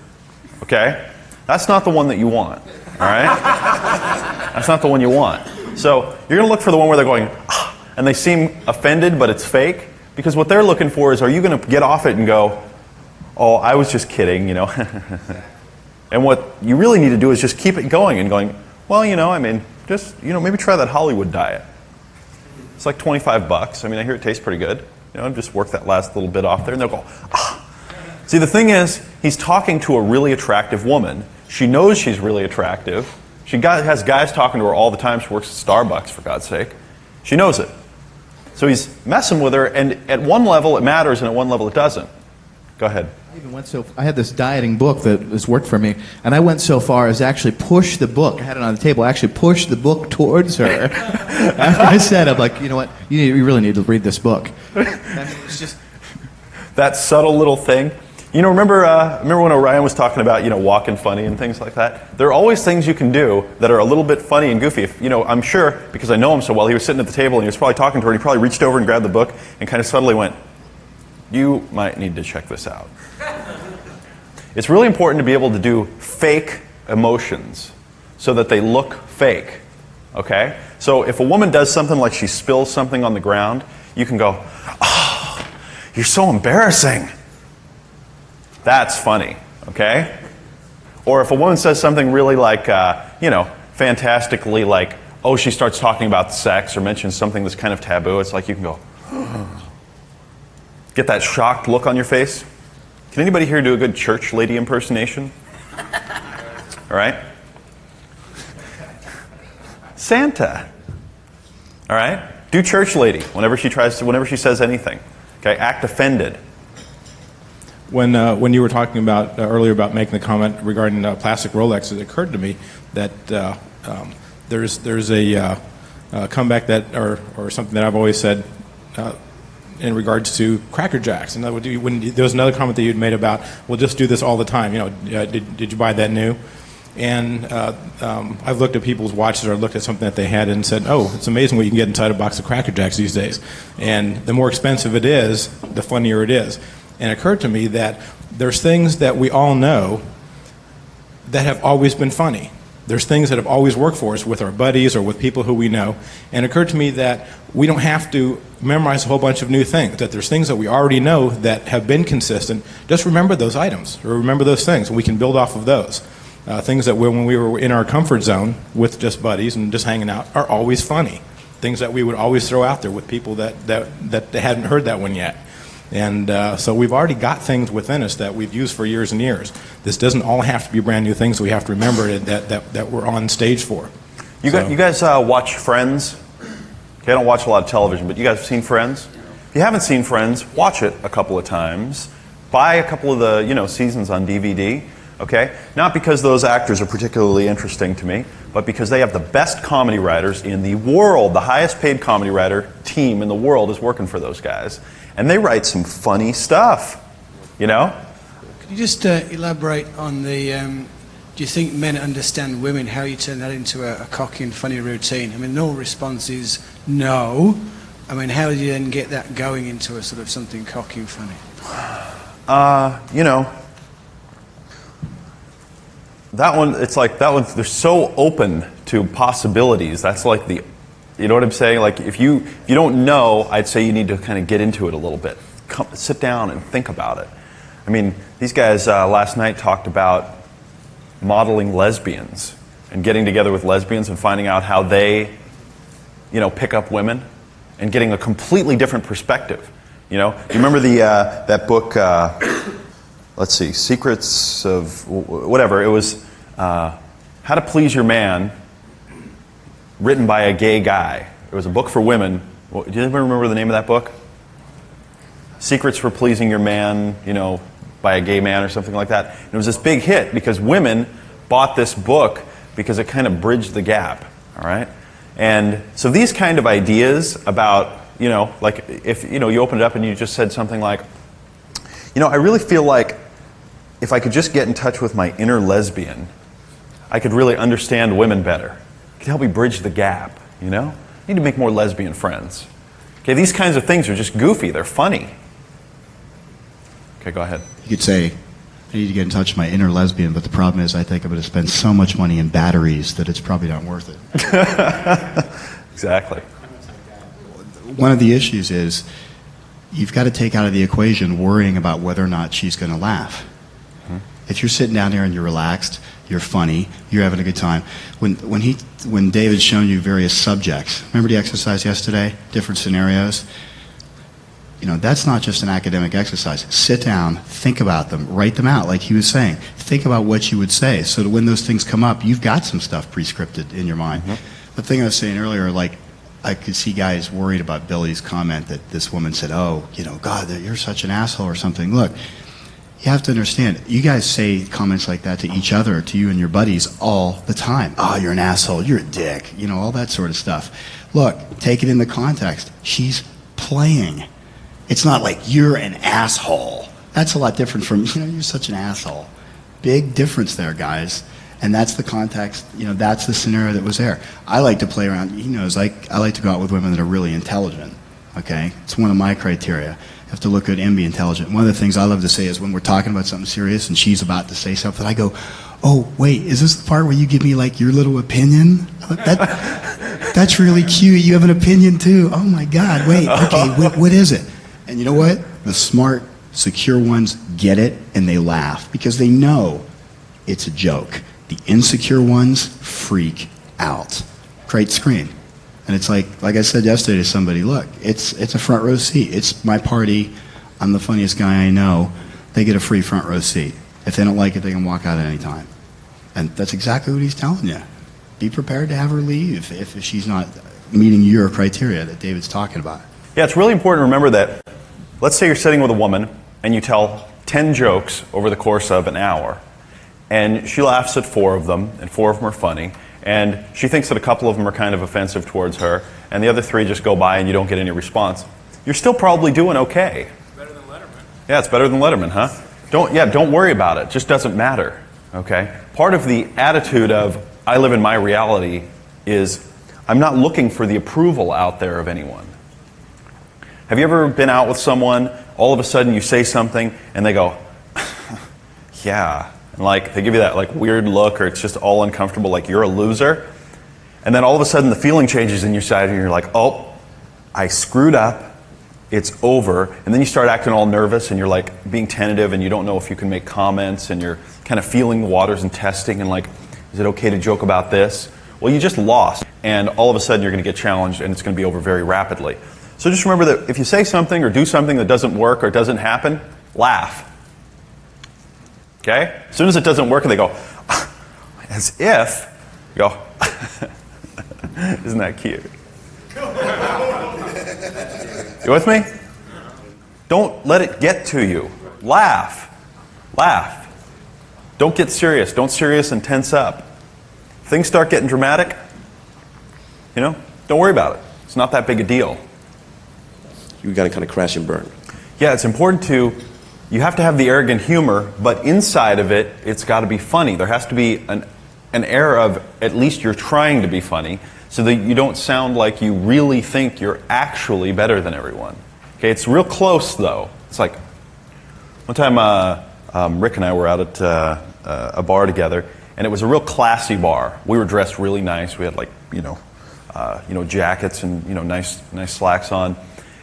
Speaker 1: Okay? That's not the one that you want. All right? That's not the one you want. So you're going to look for the one where they're going, and they seem offended, but it's fake. Because what they're looking for is, are you going to get off it and go, oh, I was just kidding, And what you really need to do is just keep it going and going, well, just, maybe try that Hollywood diet. It's like $25. I hear it tastes pretty good. Just work that last little bit off there, and they'll go, See, the thing is, he's talking to a really attractive woman. She knows she's really attractive. She has guys talking to her all the time. She works at Starbucks, for God's sake. She knows it. So he's messing with her, and at one level it matters, and at one level it doesn't. Go ahead.
Speaker 13: I had this dieting book that has worked for me, and I went so far as to actually push the book. I had it on the table. I actually pushed the book towards her. After I said, I'm like, you know what? You really need to read this book. It's just
Speaker 1: that subtle little thing. You know, remember when Orion was talking about, walking funny and things like that? There are always things you can do that are a little bit funny and goofy. If, I'm sure, because I know him so well, he was sitting at the table and he was probably talking to her, and he probably reached over and grabbed the book and kind of subtly went, "You might need to check this out." It's really important to be able to do fake emotions so that they look fake, okay? So if a woman does something like she spills something on the ground, you can go, "Oh, you're so embarrassing." That's funny, okay? Or if a woman says something really like, fantastically like, oh, she starts talking about sex or mentions something that's kind of taboo, it's like you can go, get that shocked look on your face. Can anybody here do a good church lady impersonation? All right? Santa. All right? Do church lady whenever she says anything. Okay? Act offended.
Speaker 21: When you were talking about earlier about making the comment regarding plastic Rolex, it occurred to me that there's a comeback that or something that I've always said in regards to Cracker Jacks. And there was another comment that you'd made about, we'll just do this all the time. Did you buy that new? And I've looked at people's watches, or looked at something that they had and said, oh, it's amazing what you can get inside a box of Cracker Jacks these days. And the more expensive it is, the funnier it is. And it occurred to me that there's things that we all know that have always been funny. There's things that have always worked for us with our buddies or with people who we know. And it occurred to me that we don't have to memorize a whole bunch of new things, that there's things that we already know that have been consistent. Just remember those items, or remember those things, and we can build off of those. Things that when we were in our comfort zone with just buddies and just hanging out are always funny. Things that we would always throw out there with people that hadn't heard that one yet. And so we've already got things within us that we've used for years and years. This doesn't all have to be brand new things. We have to remember that we're on stage for.
Speaker 1: You guys watch Friends? Okay, I don't watch a lot of television, but you guys have seen Friends? If you haven't seen Friends, watch it a couple of times. Buy a couple of the seasons on DVD. Okay, not because those actors are particularly interesting to me, but because they have the best comedy writers in the world. The highest paid comedy writer team in the world is working for those guys. And they write some funny stuff,
Speaker 9: Could you just elaborate on the, do you think men understand women, how you turn that into a cocky and funny routine? I mean, no response is no. I mean, how do you then get that going into a sort of something cocky and funny?
Speaker 1: That one, they're so open to possibilities. That's like you know what I'm saying? Like if you don't know, I'd say you need to kind of get into it a little bit. Sit down and think about it. I mean, these guys last night talked about modeling lesbians and getting together with lesbians and finding out how they, pick up women and getting a completely different perspective. Do you remember that book? Let's see, Secrets of whatever. It was How to Please Your Man, written by a gay guy. It was a book for women. Do you ever remember the name of that book? Secrets for Pleasing Your Man, by a gay man or something like that. And it was this big hit because women bought this book because it kind of bridged the gap, all right? And so these kind of ideas about, like if, you opened it up and you just said something like, I really feel like if I could just get in touch with my inner lesbian, I could really understand women better. It could help me bridge the gap, I need to make more lesbian friends. Okay, these kinds of things are just goofy. They're funny. Okay, go ahead.
Speaker 17: You could say, I need to get in touch with my inner lesbian, but the problem is I think I'm going to spend so much money in batteries that it's probably not worth it.
Speaker 1: Exactly.
Speaker 17: One of the issues is you've got to take out of the equation worrying about whether or not she's going to laugh. If you're sitting down there and you're relaxed, you're funny, you're having a good time. When David's shown you various subjects, remember the exercise yesterday? Different scenarios? That's not just an academic exercise. Sit down, think about them, write them out, like he was saying. Think about what you would say, so that when those things come up, you've got some stuff pre-scripted in your mind. The thing I was saying earlier, like, I could see guys worried about Billy's comment that this woman said, oh, God, you're such an asshole or something. Look, You have to understand, you guys say comments like that to each other, to you and your buddies all the time. Oh, you're an asshole, you're a dick, you know, all that sort of stuff. Look, take it in the context. She's playing. It's not like you're an asshole. That's a lot different from, you know, you're such an asshole. Big difference there, guys. And that's the context, you know, that's the scenario that was there. I like to play around, he knows, I like to go out with women that are really intelligent, okay? It's one of my criteria. You have to look good and be intelligent. One of the things I love to say is when we're talking about something serious and she's about to say something, I go, oh, wait, is this the part where you give me like your little opinion? That's really cute. You have an opinion too. Oh my God, wait, okay, what is it? And you know what? The smart, secure ones get it and they laugh because they know it's a joke. The insecure ones freak out. Great screen. And it's like I said yesterday to somebody, look, it's a front row seat. It's my party. I'm the funniest guy I know. They get a free front row seat. If they don't like it, they can walk out at any time. And that's exactly what he's telling you. Be prepared to have her leave if she's not meeting your criteria that David's talking about.
Speaker 1: Yeah, it's really important to remember that, let's say you're sitting with a woman and you tell 10 jokes over the course of an hour. And she laughs at 4 of them, and 4 of them are funny. And she thinks that a couple of them are kind of offensive towards her, and the other 3 just go by and you don't get any response. You're still probably doing okay.
Speaker 7: Better than Letterman.
Speaker 1: Yeah, it's better than Letterman, huh? Don't worry about it. It just doesn't matter, okay? Part of the attitude of, I live in my reality, is I'm not looking for the approval out there of anyone. Have you ever been out with someone, all of a sudden you say something, and they go, yeah. And like, they give you that like weird look, or it's just all uncomfortable, like you're a loser. And then all of a sudden the feeling changes in your side, and you're like, oh, I screwed up, it's over. And then you start acting all nervous, and you're like being tentative, and you don't know if you can make comments, and you're kind of feeling the waters and testing, and like, is it okay to joke about this? Well, you just lost, and all of a sudden you're going to get challenged, and it's going to be over very rapidly. So just remember that if you say something or do something that doesn't work or doesn't happen, laugh. Okay? As soon as it doesn't work and they go, as if, you go, isn't that cute? You with me? Don't let it get to you. Laugh. Laugh. Don't get serious. Don't serious and tense up. If things start getting dramatic, you know, don't worry about it. It's not that big a deal.
Speaker 16: You got to kind of crash and burn.
Speaker 1: Yeah, it's important to, you have to have the arrogant humor, but inside of it, it's got to be funny. There has to be an air of, at least you're trying to be funny, so that you don't sound like you really think you're actually better than everyone. Okay, it's real close though. It's like, one time Rick and I were out at a bar together, and it was a real classy bar. We were dressed really nice. We had like, jackets and, nice slacks on.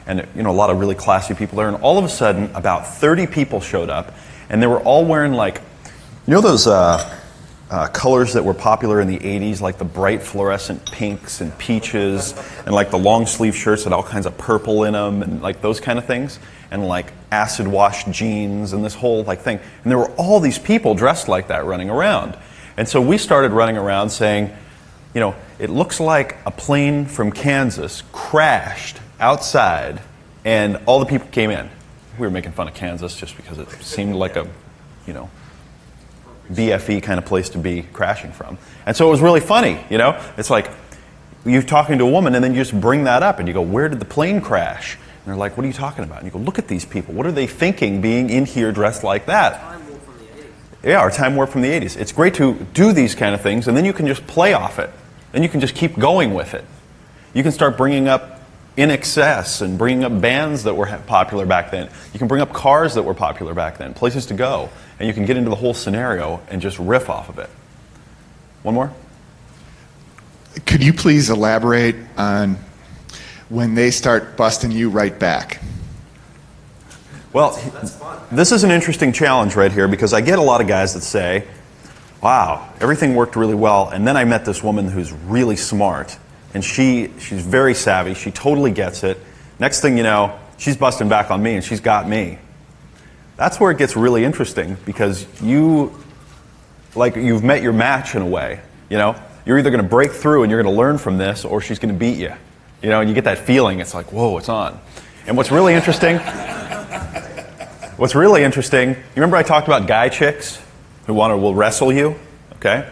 Speaker 1: And a lot of really classy people there, and all of a sudden, about 30 people showed up, and they were all wearing like, those colors that were popular in the 80s, like the bright fluorescent pinks and peaches, and like the long sleeve shirts that had all kinds of purple in them, and like those kind of things, and like acid wash jeans, and this whole like thing. And there were all these people dressed like that running around, and so we started running around saying, it looks like a plane from Kansas crashed outside, and all the people came in. We were making fun of Kansas just because it seemed like a, BFE kind of place to be crashing from. And so it was really funny, It's like you're talking to a woman, and then you just bring that up, and you go, where did the plane crash? And they're like, what are you talking about? And you go, look at these people. What are they thinking being in here dressed like that?
Speaker 6: Time warp from the 80s.
Speaker 1: Yeah, our time warp from the 80s. It's great to do these kind of things, and then you can just play off it. Then you can just keep going with it. You can start bringing up In Excess and bringing up bands that were popular back then. You can bring up cars that were popular back then, places to go, and you can get into the whole scenario and just riff off of it. One more?
Speaker 19: Could you please elaborate on when they start busting you right back?
Speaker 1: Well, this is an interesting challenge right here, because I get a lot of guys that say, wow, everything worked really well, and then I met this woman who's really smart, and she's very savvy, she totally gets it. Next thing you know, she's busting back on me, and she's got me. That's where it gets really interesting, because you've met your match in a way, You're either going to break through and you're going to learn from this, or she's going to beat you, and you get that feeling, it's like, whoa, it's on. And what's really interesting, What's really interesting, you remember I talked about guy chicks who will wrestle you? Okay?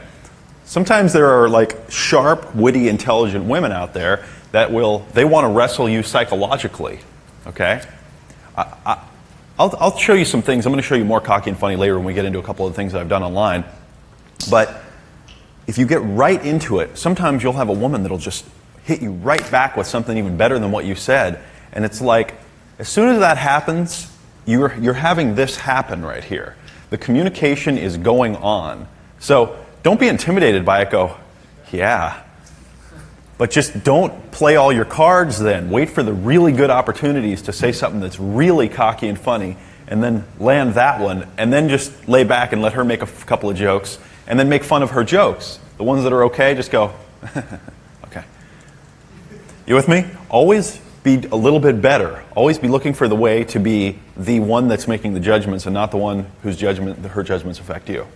Speaker 1: Sometimes there are like sharp, witty, intelligent women out there that they want to wrestle you psychologically. Okay? I'll show you some things. I'm going to show you more cocky and funny later when we get into a couple of the things that I've done online. But if you get right into it, sometimes you'll have a woman that'll just hit you right back with something even better than what you said. And it's like, as soon as that happens, you're having this happen right here. The communication is going on. So don't be intimidated by it. Go, yeah. But just don't play all your cards then. Wait for the really good opportunities to say something that's really cocky and funny, and then land that one, and then just lay back and let her make a couple of jokes, and then make fun of her jokes. The ones that are okay, just go, okay. You with me? Always be a little bit better. Always be looking for the way to be the one that's making the judgments and not the one whose her judgments affect you.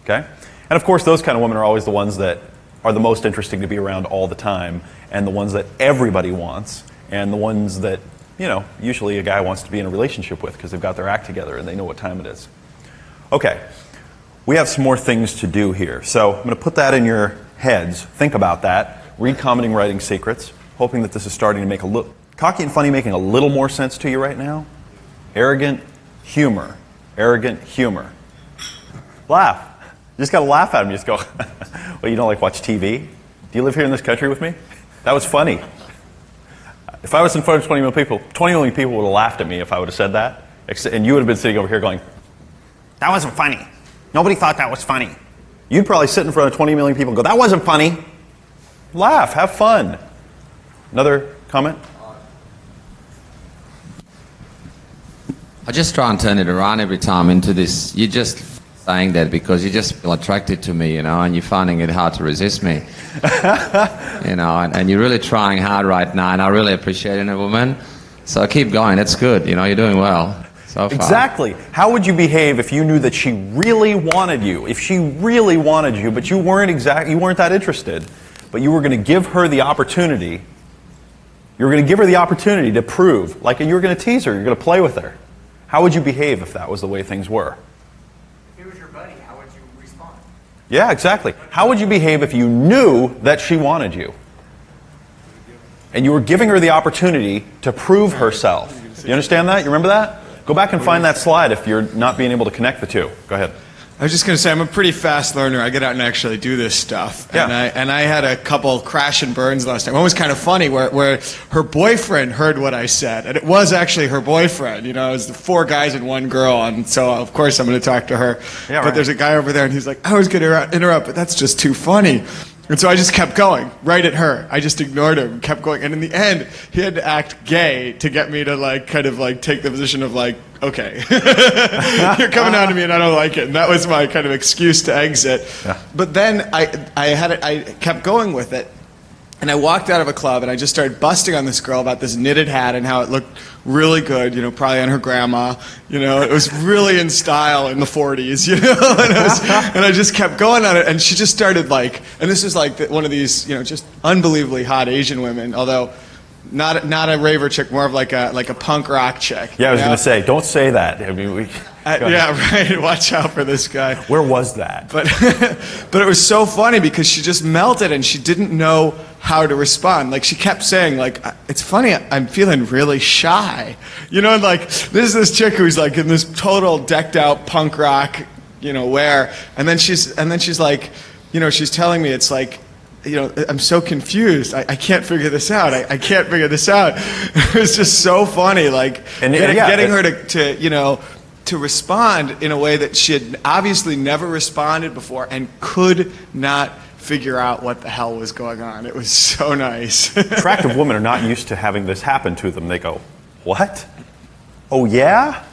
Speaker 1: Okay? And of course, those kind of women are always the ones that are the most interesting to be around all the time, and the ones that everybody wants, and the ones that, usually a guy wants to be in a relationship with because they've got their act together and they know what time it is. Okay, we have some more things to do here. So I'm going to put that in your heads. Think about that. Read Commenting Writing Secrets, hoping that this is starting to make cocky and funny making a little more sense to you right now. Arrogant humor. Arrogant humor. Laugh. You just got to laugh at them. You just go, well, you don't watch TV? Do you live here in this country with me? That was funny. If I was in front of 20 million people would have laughed at me if I would have said that. And you would have been sitting over here going, that wasn't funny. Nobody thought that was funny. You'd probably sit in front of 20 million people and go, that wasn't funny. Laugh. Have fun. Another comment?
Speaker 11: I just try and turn it around every time into this. You just saying that because you just feel attracted to me, and you're finding it hard to resist me. And you're really trying hard right now, and I really appreciate it in a woman. So keep going. That's good. You're doing well so far.
Speaker 1: Exactly. How would you behave if you knew that she really wanted you? If she really wanted you, but you weren't that interested, but you were going to give her the opportunity. You were going to give her the opportunity to prove, you were going to tease her, you're going to play with her. How would you behave if that was the way things were? Yeah, exactly. How would you behave if you knew that she wanted you? And you were giving her the opportunity to prove herself. You understand that? You remember that? Go back and find that slide if you're not being able to connect the two. Go ahead.
Speaker 14: I was just going to say, I'm a pretty fast learner. I get out and actually do this stuff.
Speaker 1: Yeah.
Speaker 14: And I had a couple crash and burns last time. One was kind of funny where her boyfriend heard what I said. And it was actually her boyfriend. It was the 4 guys and 1 girl. And so, of course, I'm going to talk to her.
Speaker 1: Yeah,
Speaker 14: but there's a guy over there, and he's like, I was going to interrupt, but that's just too funny. And so I just kept going, right at her. I just ignored him, kept going. And in the end, he had to act gay to get me to take the position of okay, you're coming on to me and I don't like it. And that was my kind of excuse to exit. Yeah. But then I kept going with it. And I walked out of a club and I just started busting on this girl about this knitted hat and how it looked really good, probably on her grandma. It was really in style in the 40s, and I just kept going on it. And she just started and this is one of these, just unbelievably hot Asian women, although not a raver chick, more of like a punk rock chick.
Speaker 1: Yeah, I was going to say, don't say that. I mean,
Speaker 14: yeah, right. Watch out for this guy.
Speaker 1: Where was that?
Speaker 14: But it was so funny because she just melted and she didn't know how to respond. She kept saying, it's funny, I'm feeling really shy. There's this chick who's in this total decked out punk rock, wear, and then she's like, she's telling me it's I'm so confused. I can't figure this out. I can't figure this out. It was just so funny, getting her to respond in a way that she had obviously never responded before and could not figure out what the hell was going on. It was so nice.
Speaker 1: Attractive women are not used to having this happen to them. They go, what? Oh, yeah?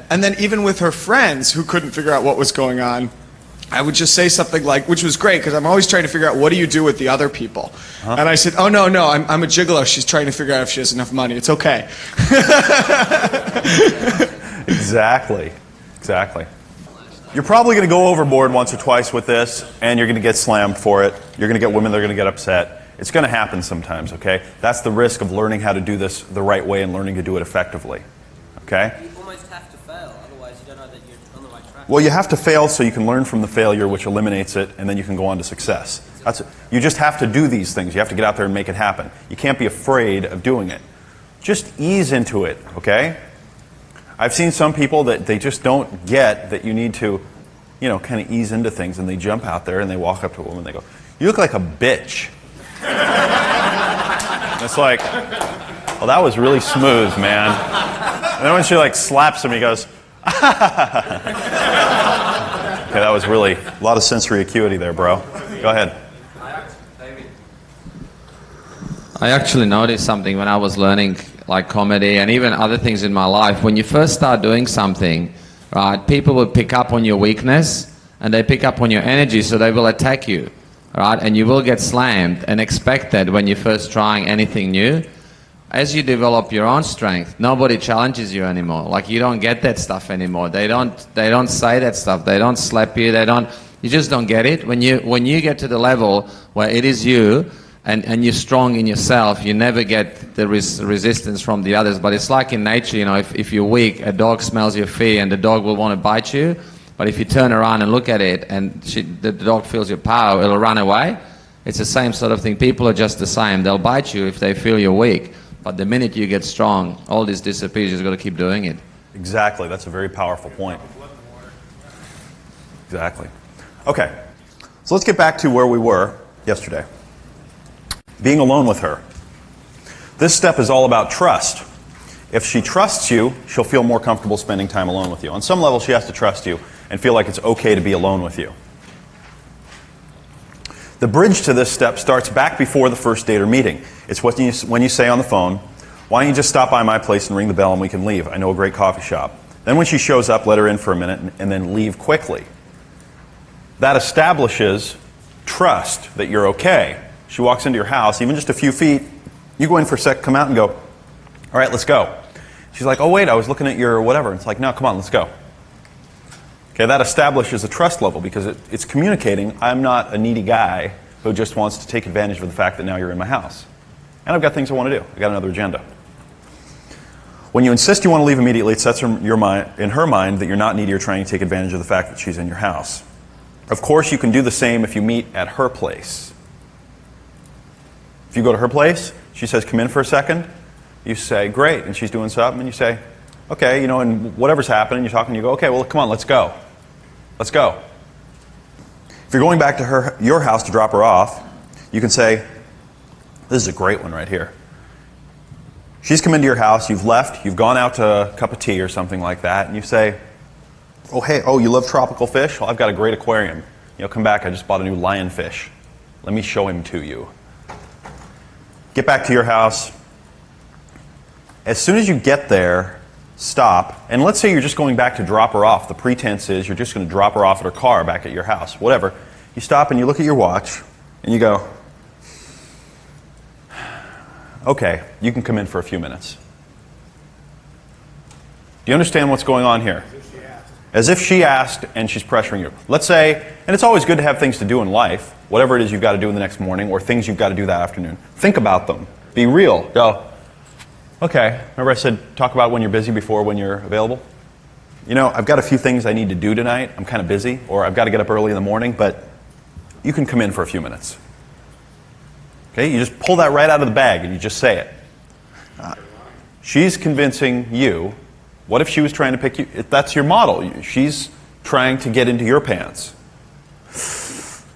Speaker 14: And then even with her friends who couldn't figure out what was going on, I would just say something which was great because I'm always trying to figure out what do you do with the other people. Huh? And I said, oh, no, I'm a gigolo. She's trying to figure out if she has enough money. It's okay.
Speaker 1: Exactly. You're probably going to go overboard once or twice with this, and you're going to get slammed for it. You're going to get women that are going to get upset. It's going to happen sometimes, okay? That's the risk of learning how to do this the right way and learning to do it effectively, okay?
Speaker 6: You almost have to fail.
Speaker 1: Well, you have to fail so you can learn from the failure, which eliminates it, and then you can go on to success. You just have to do these things. You have to get out there and make it happen. You can't be afraid of doing it. Just ease into it, okay? I've seen some people that they just don't get that you need to, kind of ease into things, and they jump out there and they walk up to a woman and they go, "You look like a bitch." And it's like, well, that was really smooth, man. And then when she slaps him, he goes, okay, that was really a lot of sensory acuity there, bro. Go ahead.
Speaker 11: I actually noticed something when I was learning comedy and even other things in my life. When you first start doing something, right, people will pick up on your weakness and they pick up on your energy, so they will attack you, right? And you will get slammed, and expect that when you're first trying anything new. As you develop your own strength, nobody challenges you anymore. You don't get that stuff anymore. They don't say that stuff. They don't slap you. You just don't get it. When you get to the level where it is you, and you're strong in yourself, you never get the resistance from the others. But it's like in nature, if you're weak, a dog smells your fear and the dog will want to bite you. But if you turn around and look at it and the dog feels your power, it'll run away. It's the same sort of thing. People are just the same. They'll bite you if they feel you're weak. But the minute you get strong, all this disappears. You've got to keep doing it.
Speaker 1: Exactly. That's a very powerful point. Exactly. Okay. So let's get back to where we were yesterday. Being alone with her. This step is all about trust. If she trusts you, she'll feel more comfortable spending time alone with you. On some level, she has to trust you and feel like it's okay to be alone with you. The bridge to this step starts back before the first date or meeting. It's when you say on the phone, "Why don't you just stop by my place and ring the bell and we can leave? I know a great coffee shop." Then when she shows up, let her in for a minute and then leave quickly. That establishes trust that you're okay. She walks into your house, even just a few feet, you go in for a sec, come out and go, "All right, let's go." She's like, "Oh wait, I was looking at your whatever." It's like, "No, come on, let's go." Okay, that establishes a trust level because it's communicating, I'm not a needy guy who just wants to take advantage of the fact that now you're in my house. And I've got things I want to do. I've got another agenda. When you insist you want to leave immediately, it sets in her mind that you're not needy or trying to take advantage of the fact that she's in your house. Of course, you can do the same if you meet at her place. If you go to her place, she says, "Come in for a second." You say, "Great," and she's doing something, and you say, "Okay," and whatever's happening, you're talking, you go, "Okay, well, come on, let's go. Let's go." If you're going back to your house to drop her off, you can say, this is a great one right here. She's come into your house, you've left, you've gone out to a cup of tea or something like that, and you say, "Oh, hey, you love tropical fish? Well, I've got a great aquarium. Come back, I just bought a new lionfish. Let me show him to you." Get back to your house. As soon as you get there, stop. And let's say you're just going back to drop her off. The pretense is you're just going to drop her off at her car back at your house. Whatever. You stop and you look at your watch and you go, "Okay, you can come in for a few minutes." Do you understand what's going on here? As if she asked and she's pressuring you. Let's say, and it's always good to have things to do in life, whatever it is you've got to do in the next morning or things you've got to do that afternoon. Think about them. Be real. Go, "Okay, remember I said talk about when you're busy before when you're available? I've got a few things I need to do tonight. I'm kind of busy, or I've got to get up early in the morning, but you can come in for a few minutes." Okay, you just pull that right out of the bag and you just say it. She's convincing you. What if she was trying to pick you? That's your model. She's trying to get into your pants.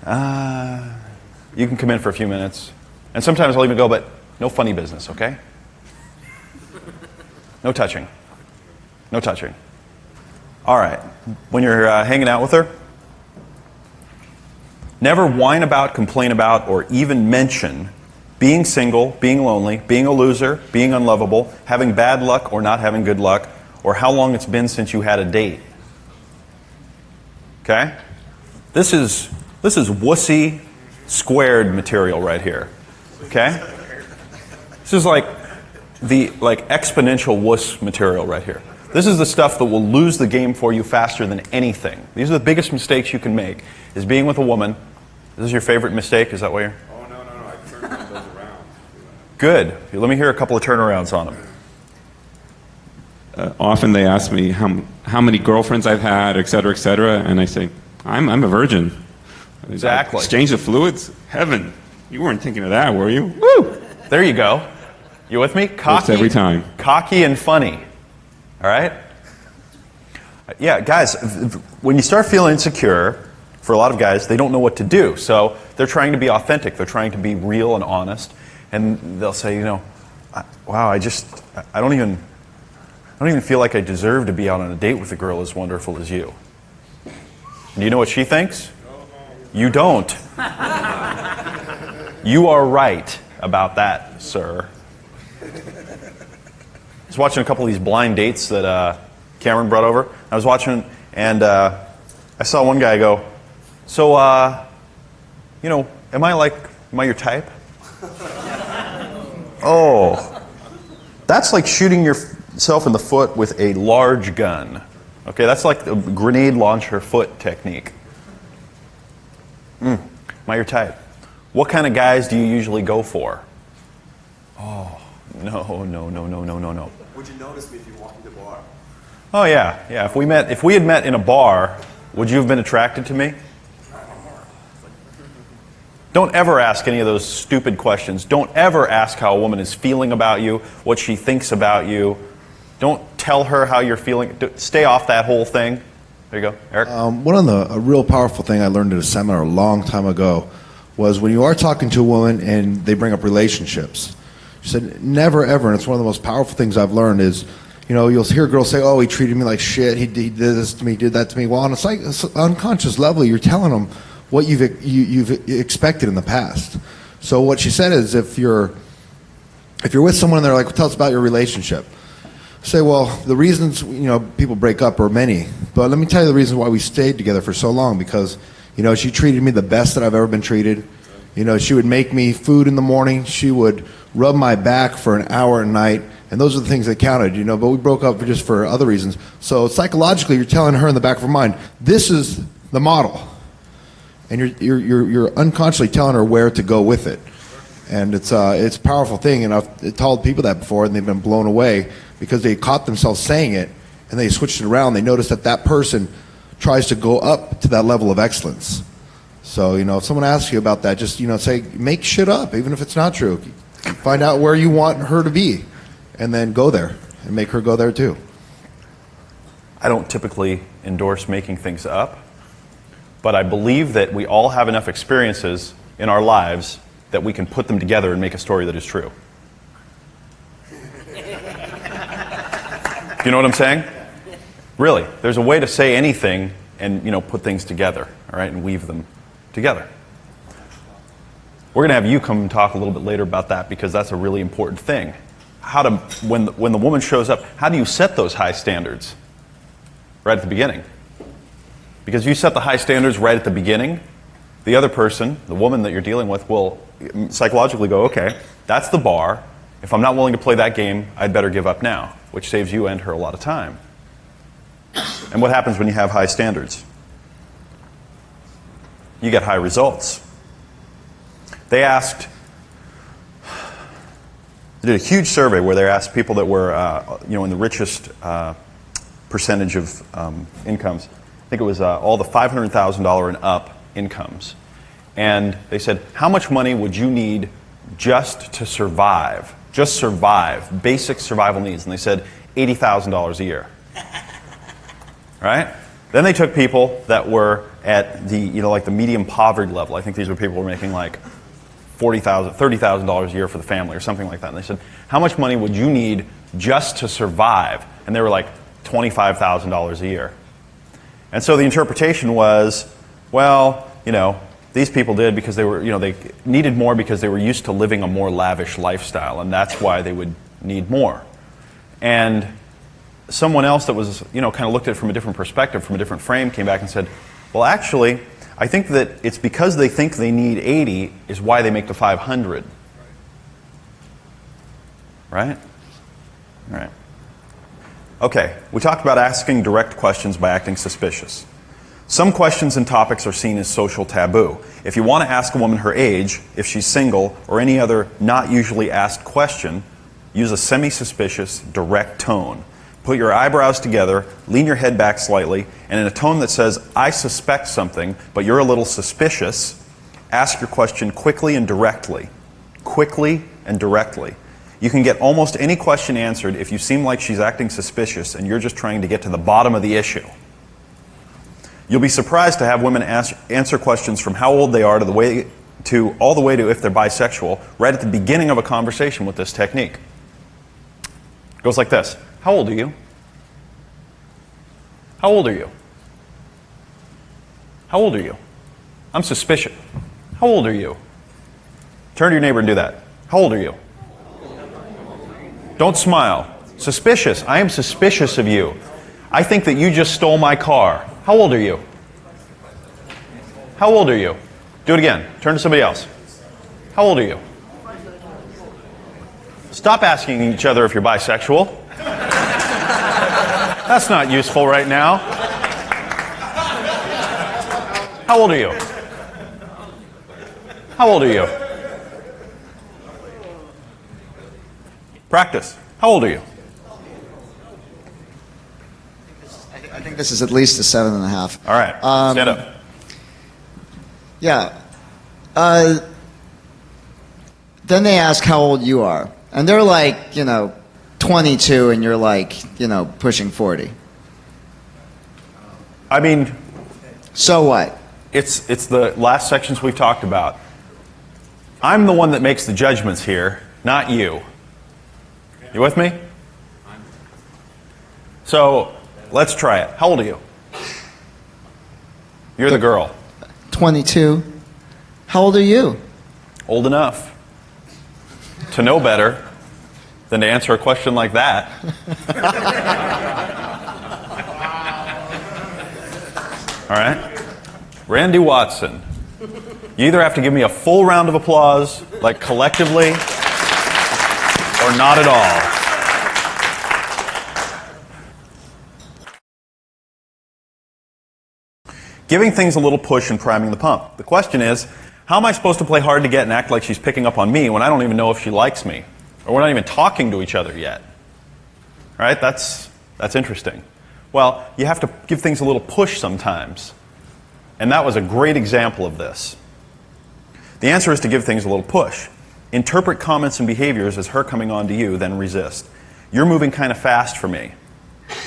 Speaker 1: You can come in for a few minutes. And sometimes I'll even go, "But no funny business, okay? No touching. No touching." All right. When you're hanging out with her, never whine about, complain about, or even mention being single, being lonely, being a loser, being unlovable, having bad luck or not having good luck, or how long it's been since you had a date. Okay? This is wussy squared material right here. Okay? This is like the exponential wuss material right here. This is the stuff that will lose the game for you faster than anything. These are the biggest mistakes you can make, is being with a woman. This is your favorite mistake? Is that what you're...
Speaker 4: Oh, no. I turned those around.
Speaker 1: Good. Let me hear a couple of turnarounds on them.
Speaker 4: Often they ask me, how how many girlfriends I've had, et cetera, and I say, I'm a virgin.
Speaker 1: Exactly.
Speaker 4: Exchange of fluids? Heaven. You weren't thinking of that, were you?
Speaker 1: Woo! There you go. You with me?
Speaker 4: Works every time.
Speaker 1: Cocky and funny. All right? Yeah, guys, when you start feeling insecure, for a lot of guys, they don't know what to do. So they're trying to be authentic. They're trying to be real and honest. And they'll say, wow, I don't even feel like I deserve to be out on a date with a girl as wonderful as you. And you know what she thinks? You don't. You are right about that, sir. I was watching a couple of these blind dates that Cameron brought over. I was watching, and I saw one guy go, so, am I your type? Oh, that's like shooting yourself in the foot with a large gun. Okay, that's like the grenade launcher foot technique. Am I your type? What kind of guys do you usually go for? Oh, no.
Speaker 16: Would you notice me if you walked in the bar?
Speaker 1: Oh yeah. If we had met in a bar, would you have been attracted to me? Don't ever ask any of those stupid questions. Don't ever ask how a woman is feeling about you, what she thinks about you. Don't tell her how you're feeling. Stay off that whole thing. There you go, Eric.
Speaker 22: A real powerful thing I learned at a seminar a long time ago was when you are talking to a woman and they bring up relationships. She said, never ever, and it's one of the most powerful things I've learned is, you'll hear girls say, oh, he treated me like shit, he did this to me, did that to me. Well, on a unconscious level, you're telling them what you've expected in the past. So what she said is, if you're with someone and they're like, tell us about your relationship. Say, well, the reasons people break up are many, but let me tell you the reason why we stayed together for so long. Because she treated me the best that I've ever been treated. She would make me food in the morning. She would rub my back for an hour at night, and those are the things that counted. But we broke up just for other reasons. So psychologically, you're telling her in the back of her mind, this is the model, and you're unconsciously telling her where to go with it. And it's a powerful thing. And I've told people that before, and they've been blown away because they caught themselves saying it, and they switched it around. They noticed that person tries to go up to that level of excellence. So, if someone asks you about that, just, say, make shit up, even if it's not true. Find out where you want her to be, and then go there, and make her go there too.
Speaker 1: I don't typically endorse making things up, but I believe that we all have enough experiences in our lives that we can put them together and make a story that is true. Do you know what I'm saying? Really, there's a way to say anything and put things together, all right, and weave them together. We're going to have you come and talk a little bit later about that because that's a really important thing. When the woman shows up, how do you set those high standards right at the beginning? Because if you set the high standards right at the beginning, the other person, the woman that you're dealing with, will psychologically go, okay, that's the bar. If I'm not willing to play that game, I'd better give up now, which saves you and her a lot of time. And what happens when you have high standards? You get high results. They did a huge survey where they asked people that were, in the richest percentage of incomes. I think it was all the $500,000 and up incomes. And they said, how much money would you need just to survive? Just survive, basic survival needs. And they said $80,000 a year. Right? Then they took people that were at the, like the medium poverty level. I think these were people who were making like $40,000, $30,000 a year for the family or something like that. And they said, how much money would you need just to survive? And they were like $25,000 a year. And so the interpretation was, well, these people did because they were, they needed more because they were used to living a more lavish lifestyle, and that's why they would need more. And someone else that was, kind of looked at it from a different perspective, from a different frame, came back and said, well, actually, I think that it's because they think they need 80 is why they make the 500. Right? All right. Okay, we talked about asking direct questions by acting suspicious. Some questions and topics are seen as social taboo. If you want to ask a woman her age, if she's single, or any other not usually asked question, use a semi-suspicious, direct tone. Put your eyebrows together, lean your head back slightly, and in a tone that says, I suspect something, but you're a little suspicious, ask your question quickly and directly. Quickly and directly. You can get almost any question answered if you seem like she's acting suspicious and you're just trying to get to the bottom of the issue. You'll be surprised to have women answer questions from how old they are all the way to if they're bisexual right at the beginning of a conversation with this technique. It goes like this. How old are you? How old are you? How old are you? I'm suspicious. How old are you? Turn to your neighbor and do that. How old are you? Don't smile. Suspicious. I am suspicious of you. I think that you just stole my car. How old are you? How old are you? Do it again. Turn to somebody else. How old are you? Stop asking each other if you're bisexual. That's not useful right now. How old are you? How old are you? Practice. How old are you?
Speaker 15: I think this is at least a 7.5.
Speaker 1: All right. Stand up.
Speaker 15: Yeah. Then they ask how old you are. And they're like, 22, and you're like, pushing 40.
Speaker 1: I mean...
Speaker 15: So what?
Speaker 1: It's the last sections we've talked about. I'm the one that makes the judgments here, not you. You with me? So, let's try it. How old are you? You're the girl.
Speaker 15: 22. How old are you?
Speaker 1: Old enough to know better than to answer a question like that. All right? Randy Watson. You either have to give me a full round of applause, like collectively, or not at all. Giving things a little push and priming the pump. The question is, how am I supposed to play hard to get and act like she's picking up on me when I don't even know if she likes me? Or we're not even talking to each other yet? All right, that's interesting. Well, you have to give things a little push sometimes. And that was a great example of this. The answer is to give things a little push. Interpret comments and behaviors as her coming on to you, then resist. You're moving kind of fast for me.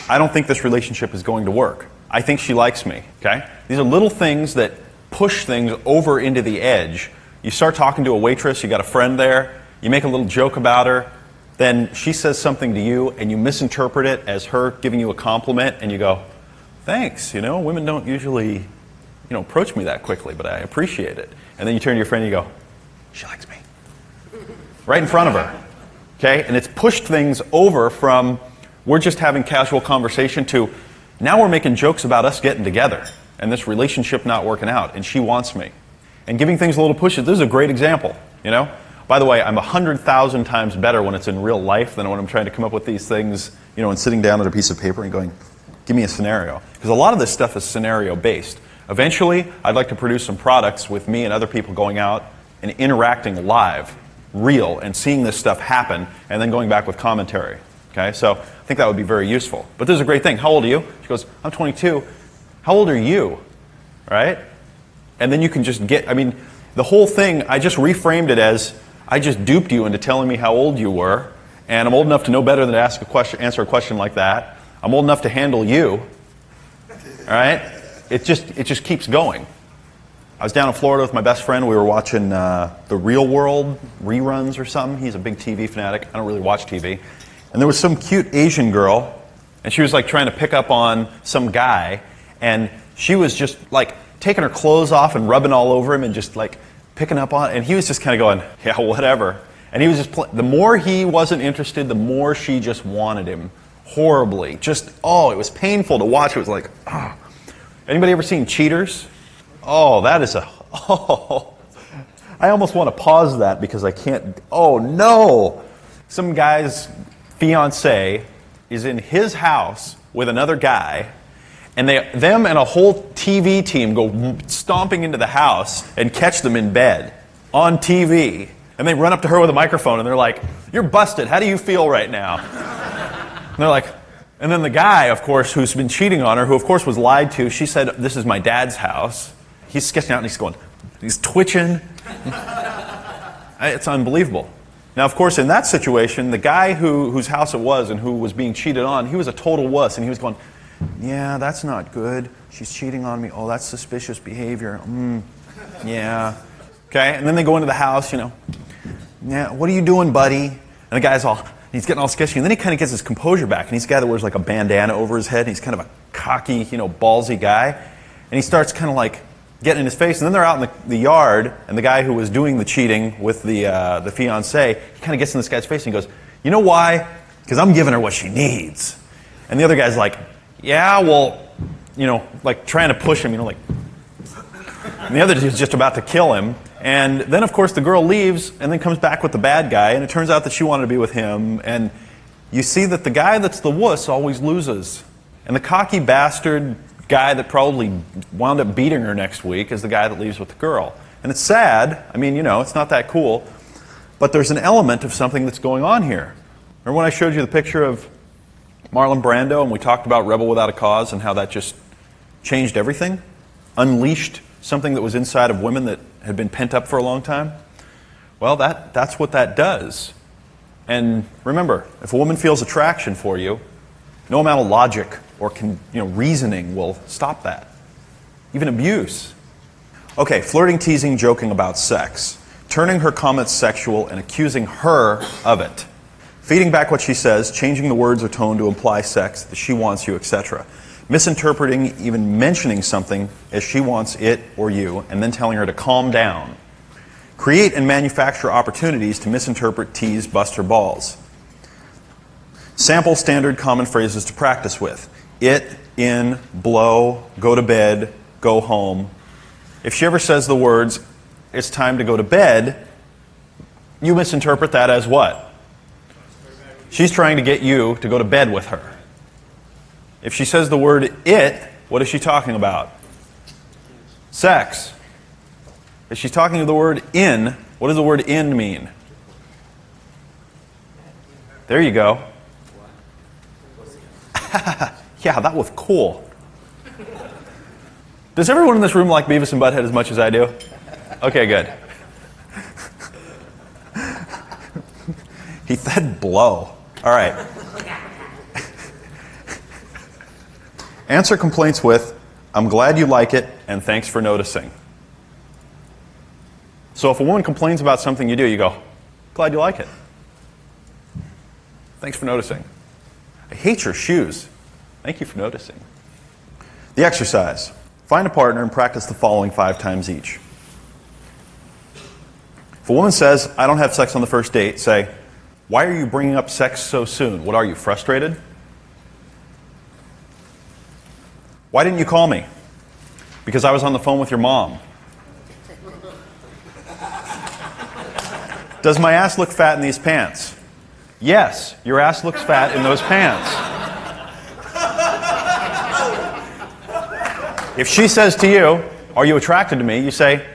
Speaker 1: I don't think this relationship is going to work. I think she likes me, okay? These are little things that push things over into the edge. You start talking to a waitress, you got a friend there, you make a little joke about her, then she says something to you and you misinterpret it as her giving you a compliment and you go, thanks, women don't usually, approach me that quickly, but I appreciate it. And then you turn to your friend and you go, she likes me. Right in front of her, okay? And it's pushed things over from we're just having casual conversation to now we're making jokes about us getting together and this relationship not working out and she wants me. And giving things a little pushes, this is a great example, By the way, I'm 100,000 times better when it's in real life than when I'm trying to come up with these things, and sitting down at a piece of paper and going, give me a scenario. Because a lot of this stuff is scenario based. Eventually, I'd like to produce some products with me and other people going out and interacting live, real, and seeing this stuff happen and then going back with commentary. Okay, so I think that would be very useful. But this is a great thing. How old are you? She goes, I'm 22. How old are you? Right? And then you can just the whole thing, I just reframed it as, I just duped you into telling me how old you were, and I'm old enough to know better than to answer a question like that. I'm old enough to handle you. All right? It just keeps going. I was down in Florida with my best friend. We were watching The Real World reruns or something. He's a big TV fanatic. I don't really watch TV. And there was some cute Asian girl, and she was trying to pick up on some guy, and she was just taking her clothes off and rubbing all over him and just picking up on it. And he was just kind of going, yeah, whatever. And he was just the more he wasn't interested, the more she just wanted him horribly. It was painful to watch. It was like, oh. Anybody ever seen Cheaters? Oh, that is I almost want to pause that because I can't. Oh, no. Some guy's fiance is in his house with another guy, and them and a whole TV team go stomping into the house and catch them in bed on TV. And they run up to her with a microphone and they're like, you're busted. How do you feel right now? And they're like, And then the guy, of course, who's been cheating on her, who of course was lied to, she said, this is my dad's house. He's sketching out and he's twitching. It's unbelievable. Now, of course, in that situation, the guy whose house it was and who was being cheated on, he was a total wuss, and he was going, yeah, that's not good. She's cheating on me. Oh, that's suspicious behavior. Yeah. Okay, and then they go into the house, yeah, what are you doing, buddy? And the guy's he's getting all sketchy, and then he kind of gets his composure back, and he's a guy that wears like a bandana over his head, and he's kind of a cocky, ballsy guy, and he starts kind of like getting in his face, and then they're out in the yard, and the guy who was doing the cheating with the fiancée, he kind of gets in this guy's face, and he goes, you know why? Because I'm giving her what she needs. And the other guy's like, yeah, well, like trying to push him, like, and the other dude's just about to kill him. And then, of course, the girl leaves and then comes back with the bad guy, and it turns out that she wanted to be with him. And you see that the guy that's the wuss always loses. And the cocky bastard guy that probably wound up beating her next week is the guy that leaves with the girl. And it's sad. I mean, it's not that cool. But there's an element of something that's going on here. Remember when I showed you the picture of Marlon Brando and we talked about Rebel Without a Cause and how that just changed everything? Unleashed something that was inside of women that had been pent up for a long time? Well, that's what that does. And remember, if a woman feels attraction for you, no amount of logic or reasoning will stop that. Even abuse. Okay, flirting, teasing, joking about sex. Turning her comments sexual and accusing her of it. Feeding back what she says, changing the words or tone to imply sex, that she wants you, etc. Misinterpreting, even mentioning something as she wants it or you, and then telling her to calm down. Create and manufacture opportunities to misinterpret, tease, bust her balls. Sample standard common phrases to practice with. It, in, blow, go to bed, go home. If she ever says the words, it's time to go to bed, you misinterpret that as what? She's trying to get you to go to bed with her. If she says the word it, what is she talking about? Sex. If she's talking the word in, what does the word in mean? There you go. Yeah, that was cool. Does everyone in this room like Beavis and Butthead as much as I do? Okay, good. He said blow. All right. Answer complaints with, I'm glad you like it, and thanks for noticing. So if a woman complains about something you do, you go, glad you like it. Thanks for noticing. I hate your shoes. Thank you for noticing. The exercise. Find a partner and practice the following 5 times each. If a woman says, I don't have sex on the first date, say, why are you bringing up sex so soon? What are you, frustrated? Why didn't you call me? Because I was on the phone with your mom. Does my ass look fat in these pants? Yes, your ass looks fat in those pants. If she says to you, are you attracted to me? You say,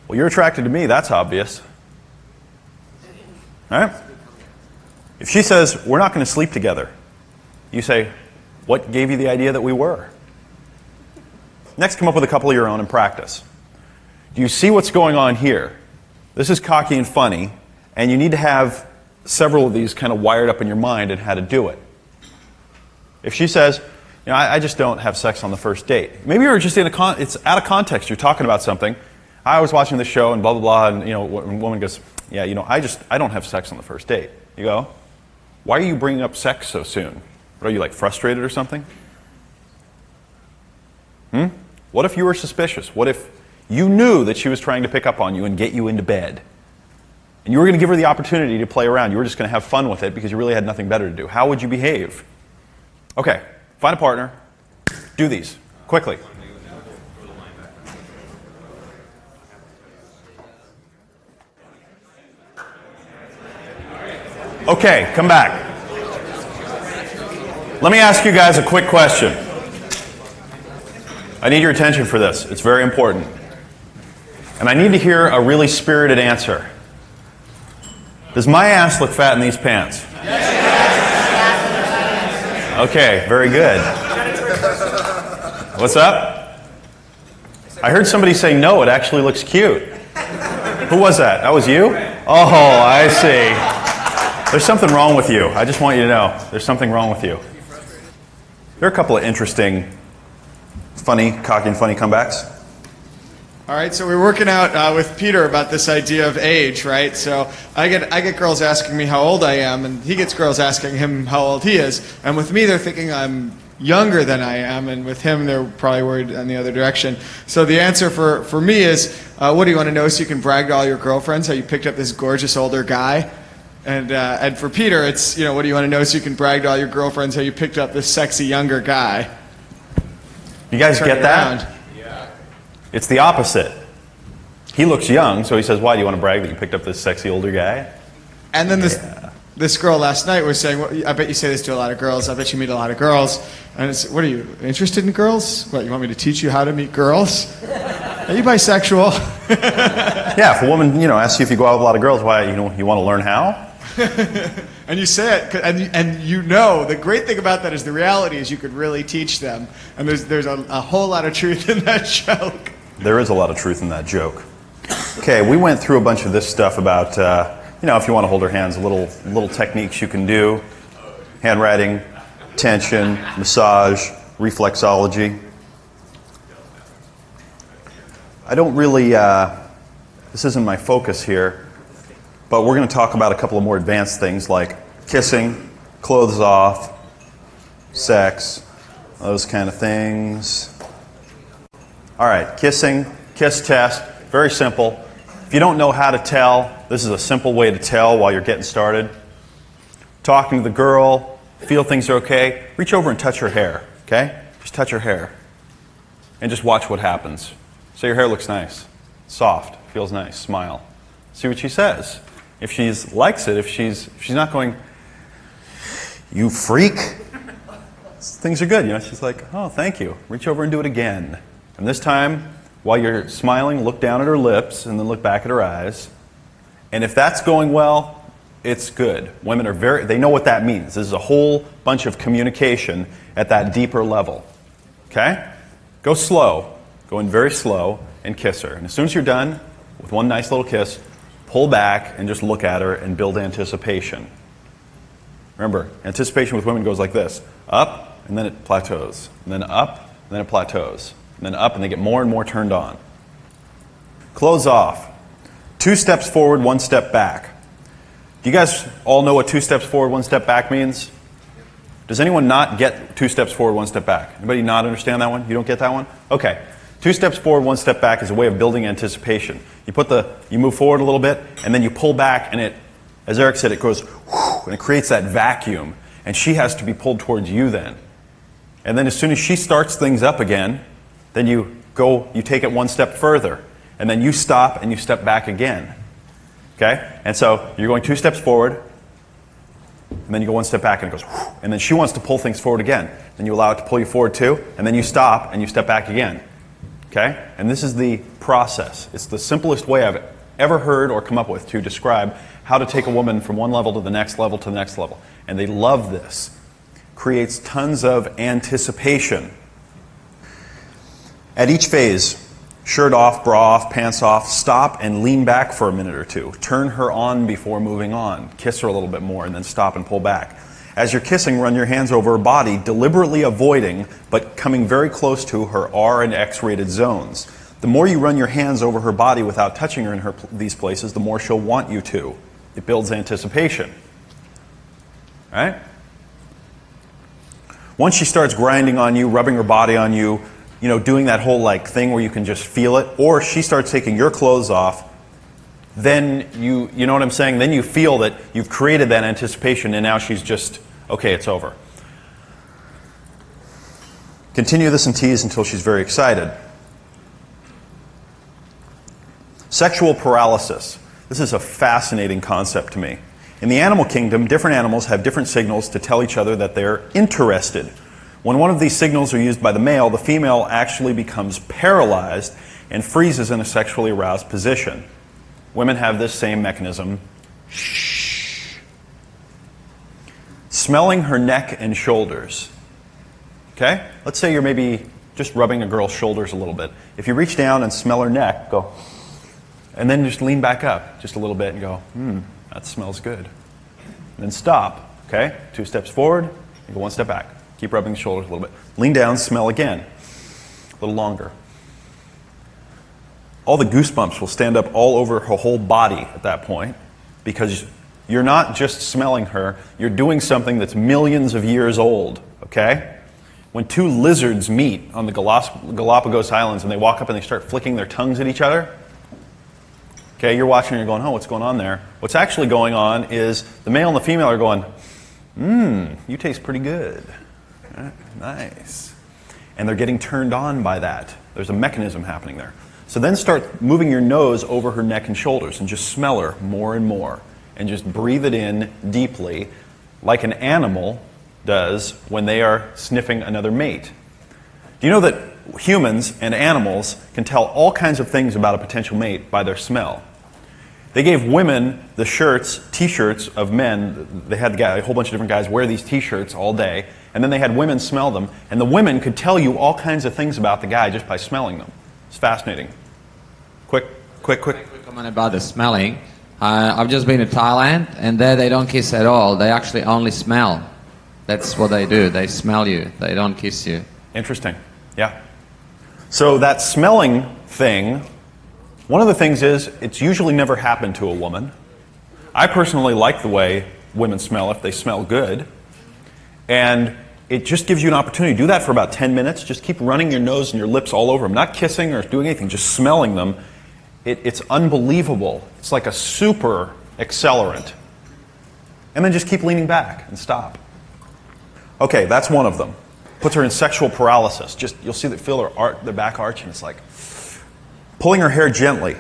Speaker 1: well, you're attracted to me, that's obvious. All right? If she says, we're not going to sleep together, you say, what gave you the idea that we were? Next, come up with a couple of your own and practice. Do you see what's going on here? This is cocky and funny, and you need to have several of these kind of wired up in your mind and how to do it. If she says, I just don't have sex on the first date. Maybe you're just it's out of context. You're talking about something. I was watching this show and blah, blah, blah, and a woman goes, yeah, I don't have sex on the first date. You go, why are you bringing up sex so soon? What, are you like frustrated or something? What if you were suspicious? What if you knew that she was trying to pick up on you and get you into bed? And you were going to give her the opportunity to play around. You were just going to have fun with it because you really had nothing better to do. How would you behave? Okay, find a partner. Do these quickly. Okay, come back. Let me ask you guys a quick question. I need your attention for this. It's very important. And I need to hear a really spirited answer. Does my ass look fat in these pants? Okay, very good. What's up? I heard somebody say no, it actually looks cute. Who was that? That was you? Oh, I see. There's something wrong with you. I just want you to know. There's something wrong with you. There are a couple of interesting, funny, cocky and funny comebacks.
Speaker 14: All right, so we're working out with Peter about this idea of age, right? So I get girls asking me how old I am, and he gets girls asking him how old he is. And with me, they're thinking I'm younger than I am, and with him, they're probably worried in the other direction. So the answer for me is, what do you want to know so you can brag to all your girlfriends how you picked up this gorgeous older guy? And for Peter, it's, what do you want to know so you can brag to all your girlfriends how you picked up this sexy younger guy?
Speaker 1: You guys get that?
Speaker 14: Around.
Speaker 1: It's the opposite. He looks young, so he says, why do you want to brag that you picked up this sexy older guy?
Speaker 14: And then this girl last night was saying, well, I bet you say this to a lot of girls. I bet you meet a lot of girls. And it's, what are you, interested in girls? What, you want me to teach you how to meet girls? Are you bisexual?
Speaker 1: Yeah, if a woman, asks you if you go out with a lot of girls, why, you want to learn how?
Speaker 14: And you say it, and the great thing about that is the reality is you could really teach them. And there's a whole lot of truth in that joke.
Speaker 1: There is a lot of truth in that joke. Okay, we went through a bunch of this stuff about, if you want to hold her hands, little techniques you can do. Handwriting, tension, massage, reflexology. I don't really, this isn't my focus here, but we're going to talk about a couple of more advanced things like kissing, clothes off, sex, those kind of things. All right, kissing, kiss test, very simple. If you don't know how to tell, this is a simple way to tell while you're getting started. Talking to the girl, feel things are okay, reach over and touch her hair, okay? Just touch her hair. And just watch what happens. So your hair looks nice, soft, feels nice, smile. See what she says. If she likes it, if she's not going, you freak, things are good. She's like, oh, thank you. Reach over and do it again. And this time, while you're smiling, look down at her lips and then look back at her eyes. And if that's going well, it's good. Women are they know what that means. This is a whole bunch of communication at that deeper level. Okay? Go slow. Go in very slow and kiss her. And as soon as you're done with one nice little kiss, pull back and just look at her and build anticipation. Remember, anticipation with women goes like this. Up, and then it plateaus. And then up, and then it plateaus. And then up, and they get more and more turned on. Clothes off. 2 steps forward, 1 step back. Do you guys all know what 2 steps forward, 1 step back means? Does anyone not get 2 steps forward, 1 step back? Anybody not understand that one? You don't get that one? Okay. 2 steps forward, 1 step back is a way of building anticipation. You move forward a little bit, and then you pull back, and as Eric said, it goes whoosh, and it creates that vacuum, and she has to be pulled towards you then. And then as soon as she starts things up again, then you take it 1 step further, and then you stop and you step back again. Okay? And so you're going 2 steps forward, and then you go 1 step back, and it goes whoosh, and then she wants to pull things forward again. Then you allow it to pull you forward too, and then you stop and you step back again. Okay? And this is the process. It's the simplest way I've ever heard or come up with to describe how to take a woman from one level to the next level to the next level. And they love this. Creates tons of anticipation. At each phase, shirt off, bra off, pants off, stop and lean back for a minute or two. Turn her on before moving on. Kiss her a little bit more and then stop and pull back. As you're kissing, run your hands over her body, deliberately avoiding but coming very close to her R and X rated zones. The more you run your hands over her body without touching her in these places, the more she'll want you to. It builds anticipation. Right? Once she starts grinding on you, rubbing her body on you, doing that whole thing where you can just feel it, or she starts taking your clothes off, then you know what I'm saying? Then you feel that you've created that anticipation and now she's just, okay, it's over. Continue this and tease until she's very excited. Sexual paralysis. This is a fascinating concept to me. In the animal kingdom, different animals have different signals to tell each other that they're interested. When one of these signals are used by the male, the female actually becomes paralyzed and freezes in a sexually aroused position. Women have this same mechanism. Shh. smelling her neck and shoulders. Okay? Let's say you're maybe just rubbing a girl's shoulders a little bit. If you reach down and smell her neck, go, and then just lean back up just a little bit and go, that smells good. And then stop, okay? 2 steps forward, and go 1 step back. Keep rubbing the shoulders a little bit. Lean down, smell again. A little longer. All the goosebumps will stand up all over her whole body at that point, because you're not just smelling her, you're doing something that's millions of years old, okay? When 2 lizards meet on the Galapagos Islands and they walk up and they start flicking their tongues at each other, okay, you're watching and you're going, oh, what's going on there? What's actually going on is the male and the female are going, you taste pretty good. Nice. And they're getting turned on by that. There's a mechanism happening there. So then start moving your nose over her neck and shoulders and just smell her more and more. And just breathe it in deeply like an animal does when they are sniffing another mate. Do you know that humans and animals can tell all kinds of things about a potential mate by their smell? They gave women the t-shirts of men. They had a whole bunch of different guys wear these t-shirts all day, and then they had women smell them, and the women could tell you all kinds of things about the guy just by smelling them. It's fascinating. Quick.
Speaker 11: Comment about the smelling. I've just been to Thailand, and there they don't kiss at all. They actually only smell. That's what they do. They smell you. They don't kiss you.
Speaker 1: Interesting. Yeah. So that smelling thing, one of the things is it's usually never happened to a woman. I personally like the way women smell if they smell good. And it just gives you an opportunity. Do that for about 10 minutes. Just keep running your nose and your lips all over them. Not kissing or doing anything, just smelling them. It's unbelievable. It's like a super accelerant. And then just keep leaning back and stop. Okay, that's one of them. Puts her in sexual paralysis. Just you'll see that feel their back arch, and it's like pulling her hair gently.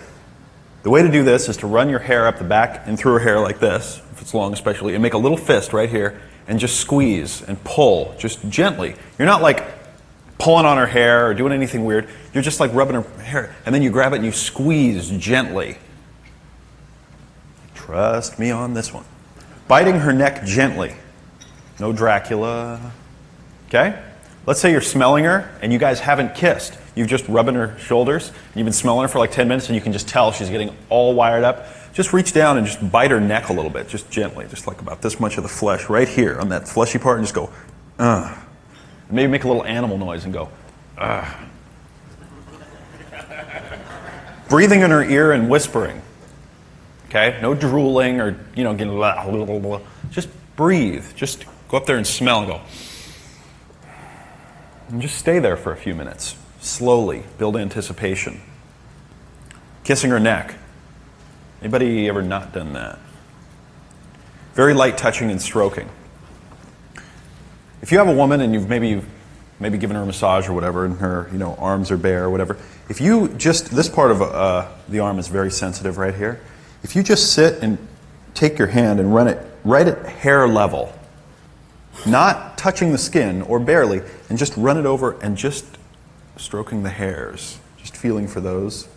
Speaker 1: The way to do this is to run your hair up the back and through her hair like this, if it's long especially, and make a little fist right here, and just squeeze and pull, just gently. You're not like pulling on her hair or doing anything weird. You're just like rubbing her hair, and then you grab it and you squeeze gently. Trust me on this one. Biting her neck gently. No Dracula. Okay? Let's say you're smelling her and you guys haven't kissed. You've just rubbing her shoulders. And you've been smelling her for like 10 minutes and you can just tell she's getting all wired up. Just reach down and just bite her neck a little bit, just gently, just like about this much of the flesh right here on that fleshy part, and just go, ugh. Maybe make a little animal noise and go, ugh. Breathing in her ear and whispering. Okay? No drooling or, getting blah, blah, blah, blah. Just breathe. Just go up there and smell and go. And just stay there for a few minutes. Slowly build anticipation. Kissing her neck. Anybody ever not done that? Very light touching and stroking. If you have a woman and you've maybe given her a massage or whatever, and her arms are bare or whatever, if you just, this part of the arm is very sensitive right here. If you just sit and take your hand and run it right at hair level, not touching the skin or barely, and just run it over and just stroking the hairs, just feeling for those,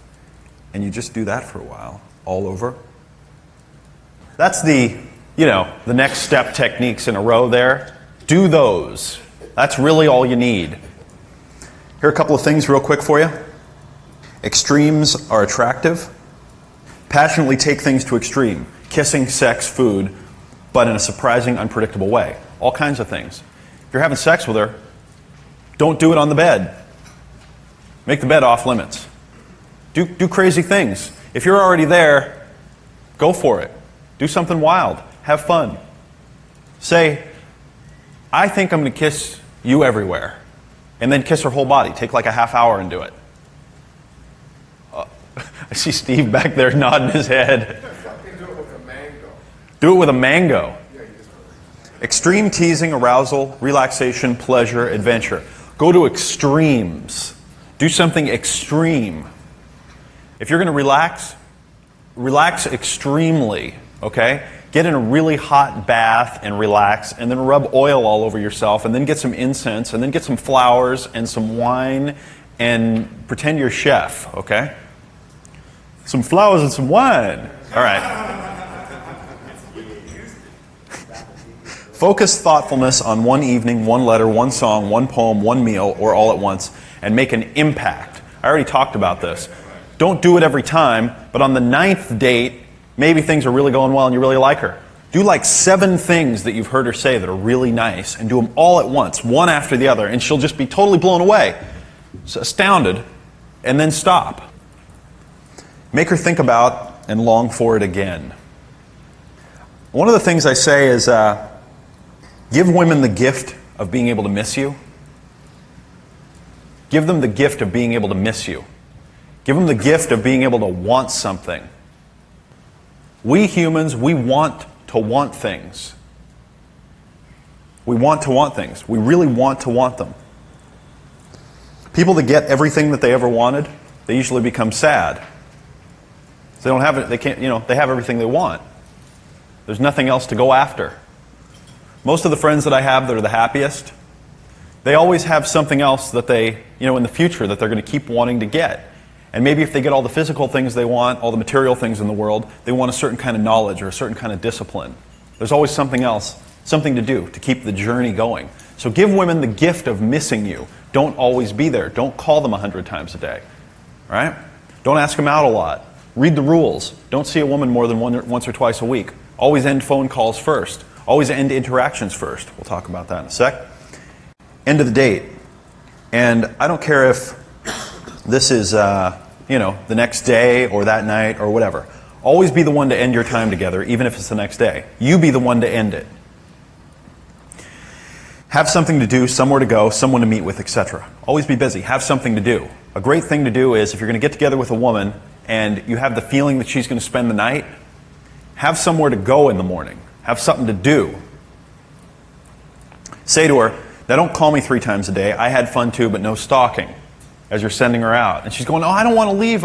Speaker 1: and you just do that for a while, all over. That's the next step techniques in a row there. Do those. That's really all you need. Here are a couple of things real quick for you. Extremes are attractive. Passionately take things to extreme. Kissing, sex, food, but in a surprising, unpredictable way. All kinds of things. If you're having sex with her, don't do it on the bed. Make the bed off limits. Do crazy things. If you're already there, go for it. Do something wild. Have fun. Say, I think I'm going to kiss you everywhere. And then kiss her whole body. Take like a half hour and do it. I see Steve back there nodding his head.
Speaker 16: Do it with a mango.
Speaker 1: Do it with a mango. Extreme teasing, arousal, relaxation, pleasure, adventure. Go to extremes. Do something extreme. If you're going to relax extremely, okay? Get in a really hot bath and relax, and then rub oil all over yourself, and then get some incense, and then get some flowers and some wine, and pretend you're chef, okay? Some flowers and some wine. All right. Focus thoughtfulness on one evening, one letter, one song, one poem, one meal, or all at once, and make an impact. I already talked about this. Don't do it every time, but on the 9th date, maybe things are really going well and you really like her. Do like 7 things that you've heard her say that are really nice, and do them all at once, one after the other, and she'll just be totally blown away, astounded, and then stop. Make her think about and long for it again. One of the things I say is give women the gift of being able to miss you. Give them the gift of being able to miss you. Give them the gift of being able to want something. We humans, we want to want things. We want to want things. We really want to want them. People that get everything that they ever wanted, they usually become sad. They don't have it, they can't, they have everything they want. There's nothing else to go after. Most of the friends that I have that are the happiest, they always have something else that they, in the future that they're going to keep wanting to get. And maybe if they get all the physical things they want, all the material things in the world, they want a certain kind of knowledge or a certain kind of discipline. There's always something else, something to do to keep the journey going. So give women the gift of missing you. Don't always be there. Don't call them 100 times a day. All right? Don't ask them out a lot. Read the rules. Don't see a woman more than once or twice a week. Always end phone calls first. Always end interactions first. We'll talk about that in a sec. End of the date. And I don't care if this is, the next day or that night or whatever. Always be the one to end your time together, even if it's the next day. You be the one to end it. Have something to do, somewhere to go, someone to meet with, etc. Always be busy. Have something to do. A great thing to do is if you're going to get together with a woman and you have the feeling that she's going to spend the night, have somewhere to go in the morning. Have something to do. Say to her, now don't call me 3 times a day. I had fun too, but no stalking. As you're sending her out. And she's going, oh, I don't want to leave.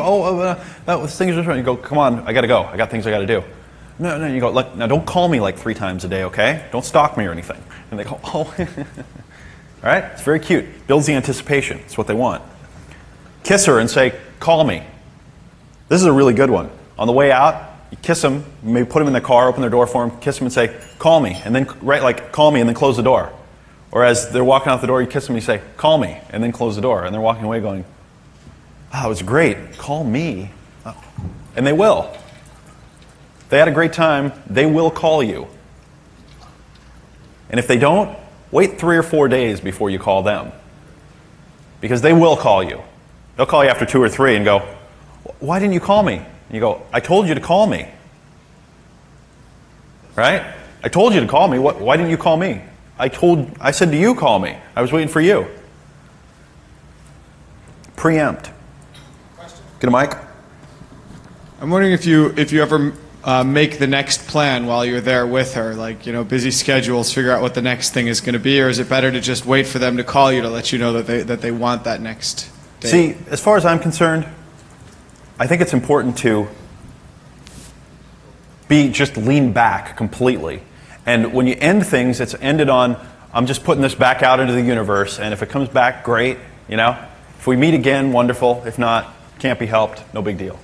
Speaker 1: Things are wrong. You go, come on, I got to go. I got things I got to do. No, you go, look, now don't call me like 3 times a day, okay? Don't stalk me or anything. And they go, oh. All right? It's very cute. Builds the anticipation. It's what they want. Kiss her and say, call me. This is a really good one. On the way out, you kiss them, maybe put them in the car, open their door for them, kiss them and say, call me. And then, call me and then close the door. Or as they're walking out the door, you kiss them and you say, call me, and then close the door. And they're walking away going, oh, it was great. Call me. Oh. And they will. If they had a great time, they will call you. And if they don't, wait 3 or 4 days before you call them. Because they will call you. They'll call you after 2 or 3 and go, why didn't you call me? And you go, I told you to call me. Right? I told you to call me. Why didn't you call me? I said to you, call me. I was waiting for you. Preempt. Get a mic?
Speaker 14: I'm wondering if you ever make the next plan while you're there with her, like, busy schedules, figure out what the next thing is going to be, or is it better to just wait for them to call you to let you know that they want that next date?
Speaker 1: See, as far as I'm concerned, I think it's important to just lean back completely. And when you end things, it's ended on, I'm just putting this back out into the universe, and if it comes back, great, If we meet again, wonderful. If not, can't be helped, no big deal.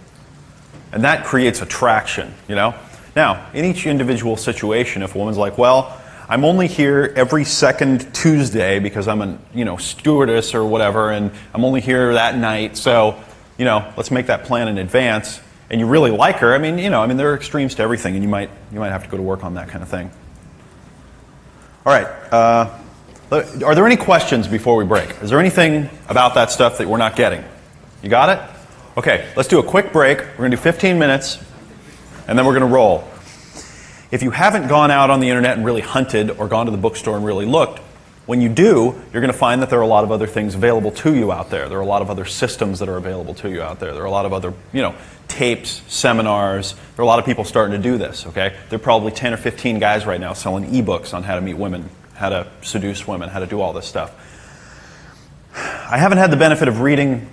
Speaker 1: And that creates attraction, Now, in each individual situation, if a woman's like, well, I'm only here every second Tuesday because I'm a, stewardess or whatever, and I'm only here that night, so, let's make that plan in advance. And you really like her, there are extremes to everything, and you might have to go to work on that kind of thing. All right. Are there any questions before we break? Is there anything about that stuff that we're not getting? You got it? Okay, let's do a quick break. We're going to do 15 minutes, and then we're going to roll. If you haven't gone out on the internet and really hunted or gone to the bookstore and really looked, when you do, you're going to find that there are a lot of other things available to you out there. There are a lot of other systems that are available to you out there. There are a lot of other, tapes, seminars. There are a lot of people starting to do this, okay? There are probably 10 or 15 guys right now selling ebooks on how to meet women, how to seduce women, how to do all this stuff. I haven't had the benefit of reading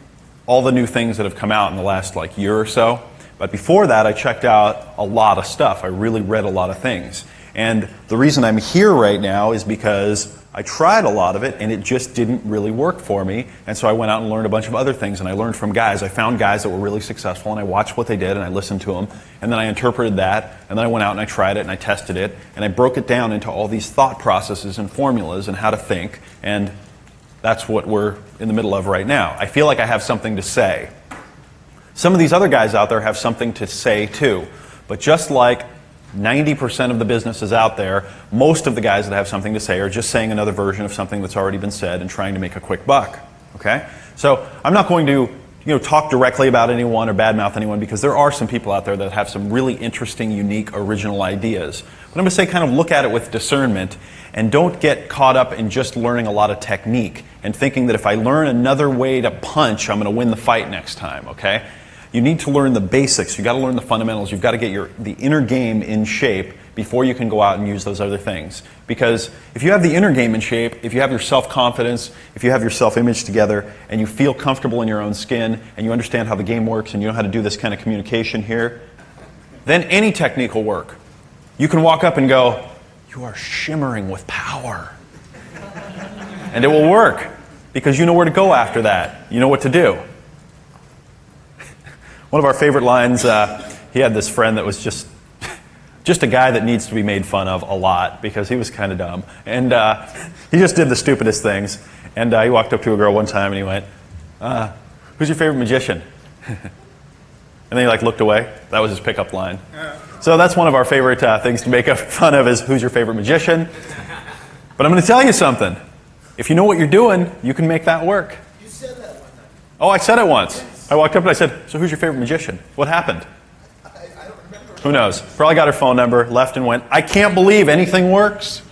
Speaker 1: all the new things that have come out in the last year or so, But before that, I checked out a lot of stuff. I really read a lot of things. And the reason I'm here right now is because I tried a lot of it and it just didn't really work for me. And so I went out and learned a bunch of other things, and I learned from guys. I found guys that were really successful, and I watched what they did and I listened to them. And then I interpreted that, and then I went out and I tried it and I tested it, and I broke it down into all these thought processes and formulas and how to think. And that's what we're in the middle of right now. I feel like I have something to say. Some of these other guys out there have something to say too. But just like 90% of the businesses out there, most of the guys that have something to say are just saying another version of something that's already been said and trying to make a quick buck. Okay? So I'm not going to talk directly about anyone or badmouth anyone, because there are some people out there that have some really interesting, unique, original ideas. But I'm going to say kind of look at it with discernment, and don't get caught up in just learning a lot of technique and thinking that if I learn another way to punch, I'm going to win the fight next time. Okay? You need to learn the basics. You've got to learn the fundamentals. You've got to get the inner game in shape before you can go out and use those other things. Because if you have the inner game in shape, if you have your self-confidence, if you have your self-image together, and you feel comfortable in your own skin, and you understand how the game works, and you know how to do this kind of communication here, then any technique will work. You can walk up and go, "You are shimmering with power." And it will work, because you know where to go after that. You know what to do. One of our favorite lines, he had this friend that was just a guy that needs to be made fun of a lot because he was kind of dumb. And he just did the stupidest things. And he walked up to a girl one time and he went, "Who's your favorite magician?" And then he looked away. That was his pickup line. So that's one of our favorite things to make fun of, is who's your favorite magician. But I'm going to tell you something. If you know what you're doing, you can make that work.
Speaker 2: You said that one time.
Speaker 1: Oh, I said it once. I walked up and I said, "So who's your favorite magician?" What happened?
Speaker 2: I don't remember.
Speaker 1: Who knows? Probably got her phone number, left and went, "I can't believe anything works."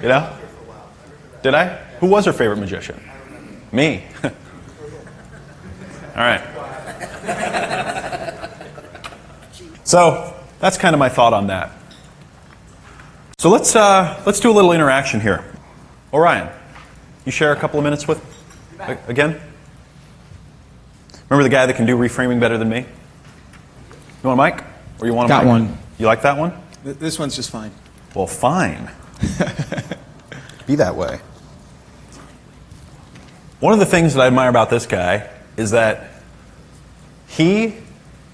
Speaker 1: You know? Did I? Who was her favorite magician? Me. All right. So that's kind of my thought on that. So let's do a little interaction here. Orion, you share a couple of minutes with again? Remember the guy that can do reframing better than me? You want a mic? Or you want a
Speaker 14: Got
Speaker 1: mic?
Speaker 14: one.
Speaker 1: You like that one?
Speaker 14: This one's just fine.
Speaker 1: Well, fine. Be that way. One of the things that I admire about this guy is that he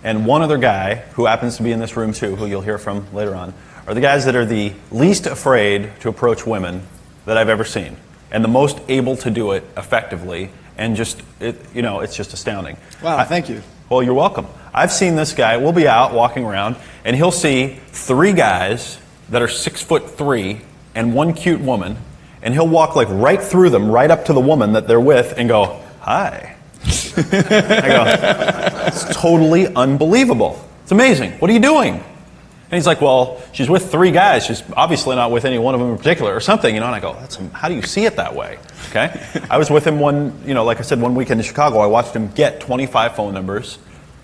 Speaker 1: and one other guy, who happens to be in this room too, who you'll hear from later on, are the guys that are the least afraid to approach women that I've ever seen, and the most able to do it effectively. And it's just astounding.
Speaker 14: Wow, thank you.
Speaker 1: Well, you're welcome. I've seen this guy. We'll be out walking around, and he'll see 3 guys that are 6'3" and 1 cute woman, and he'll walk right through them, right up to the woman that they're with, and go, "Hi." I go, "It's totally unbelievable. It's amazing. What are you doing?" And he's like, "Well, she's with 3 guys. She's obviously not with any one of them in particular," or something, And I go, "How do you see it that way?" Okay. I was with him like I said, one weekend in Chicago. I watched him get 25 phone numbers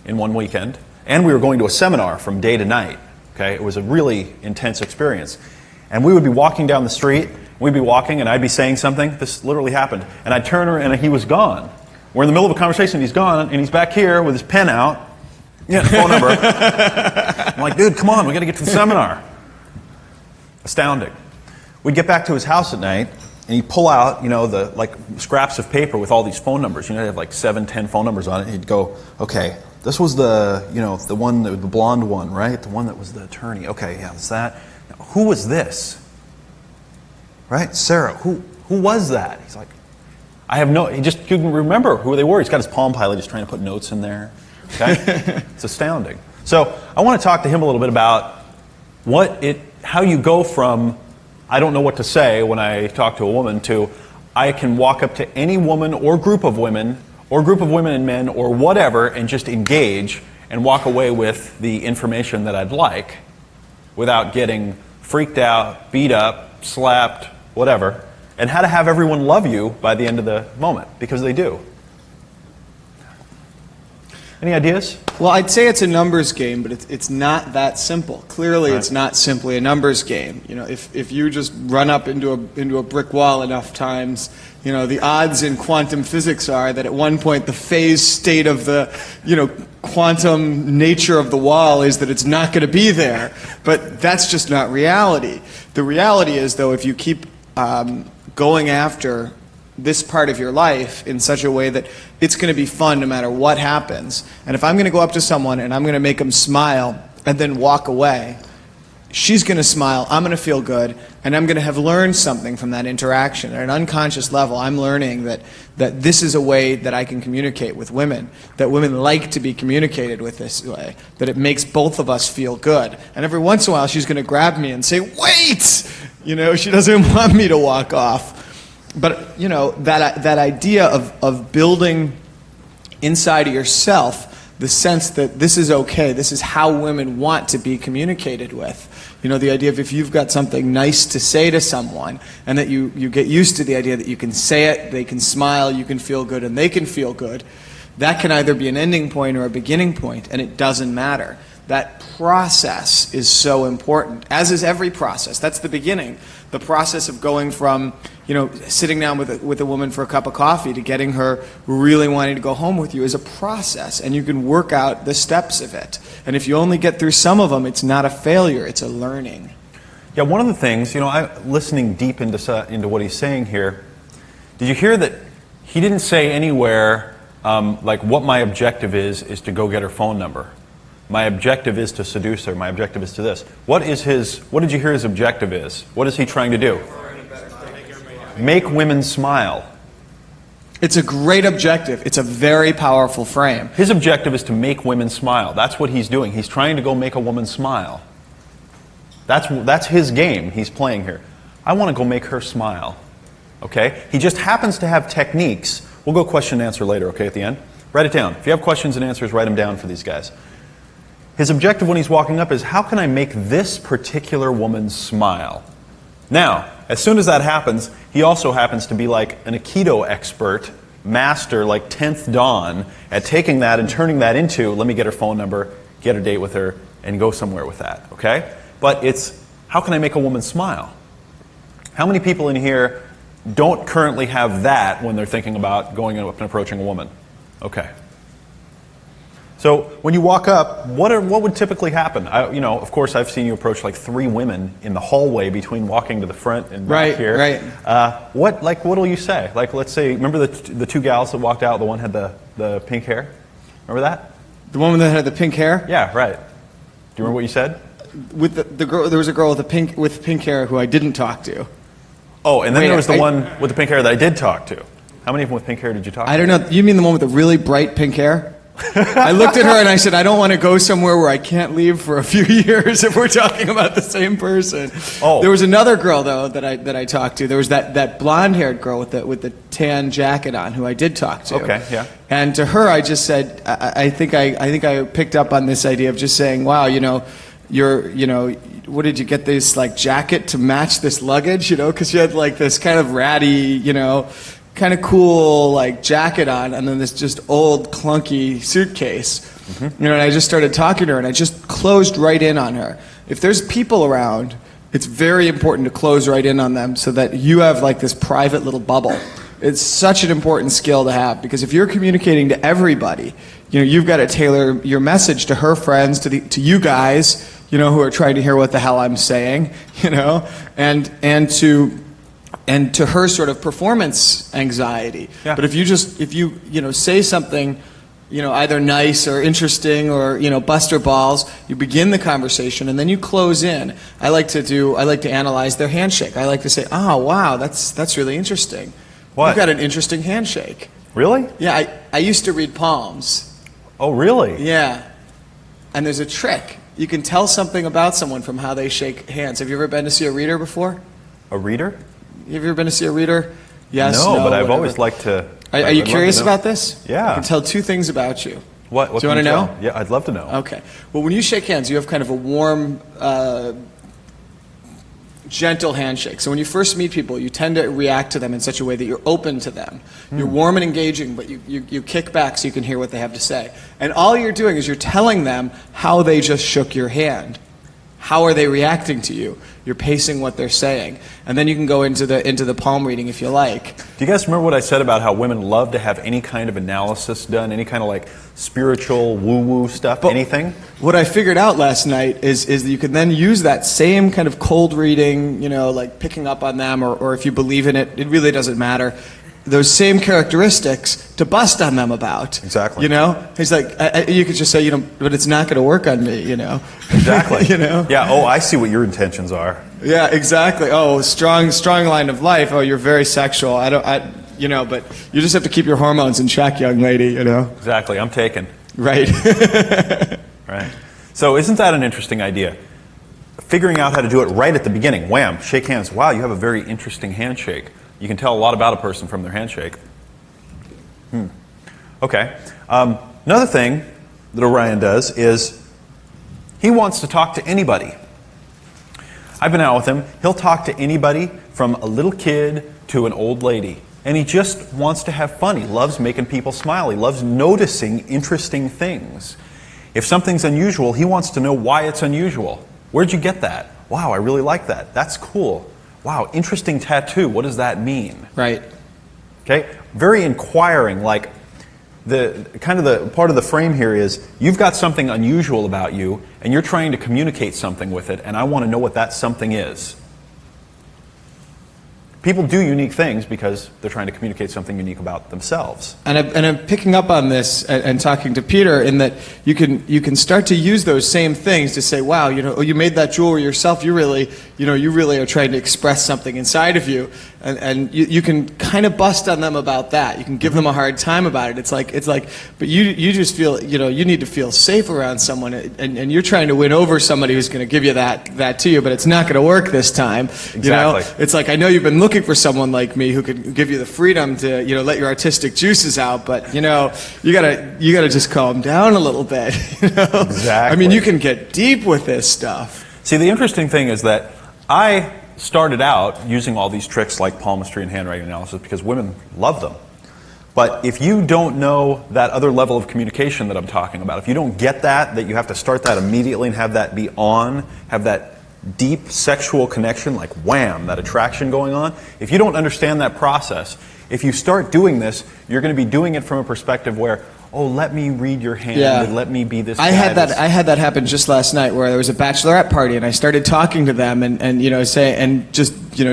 Speaker 1: in one weekend, and we were going to a seminar from day to night. Okay. It was a really intense experience, and we would be walking down the street. We'd be walking, and I'd be saying something. This literally happened, and I'd turn her, and he was gone. We're in the middle of a conversation. He's gone, and he's back here with his pen out. Yeah, phone number. I'm like, "Dude, come on, we got to get to the seminar." Astounding. We'd get back to his house at night, and he'd pull out, the scraps of paper with all these phone numbers. He'd have 7, 10 phone numbers on it. He'd go, "Okay, this was the one, the blonde one, right? The one that was the attorney. Okay, yeah, it's that. Now, who was this? Right, Sarah. Who was that?" He's like, he just couldn't remember who they were. He's got his Palm Pilot, just trying to put notes in there. Okay? It's astounding. So I want to talk to him a little bit about how you go from I don't know what to say when I talk to a woman to I can walk up to any woman or group of women and men or whatever and just engage and walk away with the information that I'd like without getting freaked out, beat up, slapped, whatever, and how to have everyone love you by the end of the moment, because they do. Any ideas?
Speaker 14: Well, I'd say it's a numbers game, but it's not that simple. Clearly,
Speaker 1: Right.
Speaker 14: it's not simply a numbers game. If you just run up into a brick wall enough times, the odds in quantum physics are that at one point the phase state of the, quantum nature of the wall is that it's not going to be there. But that's just not reality. The reality is, though, if you keep going after this part of your life in such a way that it's going to be fun no matter what happens. And if I'm going to go up to someone and I'm going to make them smile and then walk away, she's going to smile, I'm going to feel good, and I'm going to have learned something from that interaction. At an unconscious level, I'm learning that this is a way that I can communicate with women, that women like to be communicated with this way, that it makes both of us feel good. And every once in a while, she's going to grab me and say, wait! She doesn't want me to walk off. But, that idea of building inside of yourself the sense that this is okay, this is how women want to be communicated with. The idea of if you've got something nice to say to someone, and that you get used to the idea that you can say it, they can smile, you can feel good, and they can feel good, that can either be an ending point or a beginning point, and it doesn't matter. That process is so important, as is every process. That's the beginning. The process of going from, sitting down with a woman for a cup of coffee to getting her really wanting to go home with you is a process, and you can work out the steps of it. And if you only get through some of them, it's not a failure, it's a learning.
Speaker 1: Yeah, one of the things, listening deep into what he's saying here, did you hear that he didn't say anywhere, like what my objective is to go get her phone number. My objective is to seduce her. My objective is to this. What did you hear his objective is? What is he trying to do? Make women smile.
Speaker 14: It's a great objective. It's a very powerful frame.
Speaker 1: His objective is to make women smile. That's what he's doing. He's trying to go make a woman smile. That's his game he's playing here. I want to go make her smile. Okay? He just happens to have techniques. We'll go question and answer later, okay, at the end. Write it down. If you have questions and answers, write them down for these guys. His objective when he's walking up is, how can I make this particular woman smile? Now, as soon as that happens, he also happens to be like an Aikido expert, master, like 10th Dan, at taking that and turning that into, let me get her phone number, get a date with her, and go somewhere with that, okay? But it's, how can I make a woman smile? How many people in here don't currently have that when they're thinking about going up and approaching a woman? Okay. So when you walk up, what would typically happen? Of course, I've seen you approach like 3 women in the hallway between walking to the front and back here.
Speaker 14: Right.
Speaker 1: What will you say? Like, let's say, remember the 2 gals that walked out? The one had the pink hair. Remember that?
Speaker 14: The woman that had the pink hair?
Speaker 1: Yeah, right. Do you remember what you said?
Speaker 14: With the girl, there was a girl with pink hair who I didn't talk to.
Speaker 1: Oh, and then there was the one with the pink hair that I did talk to. How many of them with pink hair did you talk to?
Speaker 14: I don't know. You mean the one with the really bright pink hair? I looked at her and I said, I don't want to go somewhere where I can't leave for a few years if we're talking about the same person.
Speaker 1: Oh.
Speaker 14: There was another girl though that I talked to. There was that blonde-haired girl with the tan jacket on who I did talk to.
Speaker 1: Okay, yeah.
Speaker 14: And to her I just said, I think I picked up on this idea of just saying, wow, what did you get this like jacket to match this luggage? Because you had like this kind of ratty, kind of cool like jacket on, and then this just old clunky suitcase. Mm-hmm. And I just started talking to her, and I just closed right in on her. If there's people around, it's very important to close right in on them so that you have like this private little bubble. It's such an important skill to have, because if you're communicating to everybody, you've got to tailor your message to her friends, to you guys, who are trying to hear what the hell I'm saying, and to her sort of performance anxiety. Yeah. But if you say something, either nice or interesting or, bust her balls, you begin the conversation and then you close in. I like to analyze their handshake. I like to say, oh, wow, that's really interesting.
Speaker 1: What?
Speaker 14: You've got an interesting handshake.
Speaker 1: Really?
Speaker 14: Yeah, I used to read palms.
Speaker 1: Oh, really?
Speaker 14: Yeah. And there's a trick. You can tell something about someone from how they shake hands. Have you ever been to see a reader before?
Speaker 1: A reader?
Speaker 14: Have you ever been to see a reader? Yes,
Speaker 1: no, but I've
Speaker 14: whatever.
Speaker 1: always liked to.
Speaker 14: Are you curious about this?
Speaker 1: Yeah.
Speaker 14: I can tell 2 things about you.
Speaker 1: What
Speaker 14: Do you want to know?
Speaker 1: Yeah, I'd love to know.
Speaker 14: Okay. Well, when you shake hands, you have kind of a warm,
Speaker 7: gentle handshake. So when you first meet people, you tend to react to them in such a way that you're open to them. You're warm and engaging, but you kick back so you can hear what they have to say. And all you're doing is you're telling them how they just shook your hand. How are they reacting to you? You're pacing what they're saying. And then you can go into the palm reading if you like.
Speaker 1: Do you guys remember what I said about how women love to have any kind of analysis done, any kind of like spiritual woo-woo stuff, anything?
Speaker 7: What I figured out last night is that you can then use that same kind of cold reading, like picking up on them, or if you believe in it, it really doesn't matter. Those same characteristics to bust on them about.
Speaker 1: Exactly.
Speaker 7: He's like, you could just say, but it's not going to work on me,
Speaker 1: Exactly. Yeah, oh, I see what your intentions are.
Speaker 7: Yeah, exactly. Oh, strong line of life. Oh, you're very sexual. But you just have to keep your hormones in check, young lady,
Speaker 1: Exactly, I'm taken.
Speaker 7: Right.
Speaker 1: Right. So isn't that an interesting idea? Figuring out how to do it right at the beginning. Wham, shake hands. Wow, you have a very interesting handshake. You can tell a lot about a person from their handshake. Okay. Another thing that Orion does is he wants to talk to anybody. I've been out with him. He'll talk to anybody from a little kid to an old lady. And he just wants to have fun. He loves making people smile. He loves noticing interesting things. If something's unusual, he wants to know why it's unusual. Where'd you get that? Wow, I really like that. That's cool. Wow, interesting tattoo. What does that mean?
Speaker 7: Right.
Speaker 1: Okay? Very inquiring, like the part of the frame here is you've got something unusual about you and you're trying to communicate something with it, and I want to know what that something is. People do unique things because they're trying to communicate something unique about themselves.
Speaker 7: And I'm picking up on this and talking to Peter in that you can start to use those same things to say, wow, you made that jewelry yourself. You really are trying to express something inside of you, and you can kind of bust on them about that. You can give them a hard time about it. It's like, but you just feel you need to feel safe around someone, and you're trying to win over somebody who's going to give you that to you, but it's not going to work this time.
Speaker 1: Exactly.
Speaker 7: It's like I know you've been looking for someone like me who could give you the freedom to let your artistic juices out, but you gotta just calm down a little bit.
Speaker 1: Exactly.
Speaker 7: I mean, you can get deep with this stuff.
Speaker 1: See, the interesting thing is that I started out using all these tricks like palmistry and handwriting analysis because women love them. But if you don't know that other level of communication that I'm talking about, if you don't get that you have to start that immediately and have that be on, have that deep sexual connection, like wham, that attraction going on, if you don't understand that process, if you start doing this, you're going to be doing it from a perspective where, oh, let me read your hand and let me be this guy.
Speaker 7: I had that happen just last night where there was a bachelorette party and I started talking to them and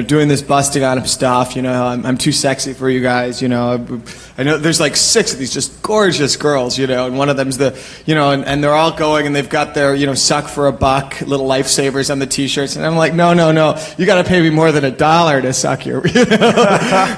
Speaker 7: doing this busting on them stuff. I'm too sexy for you guys. I know there's like 6 of these just gorgeous girls. And one of them's and they're all going and they've got their suck for $1 little lifesavers on the t-shirts, and I'm like, no, you got to pay me more than $1 to suck your.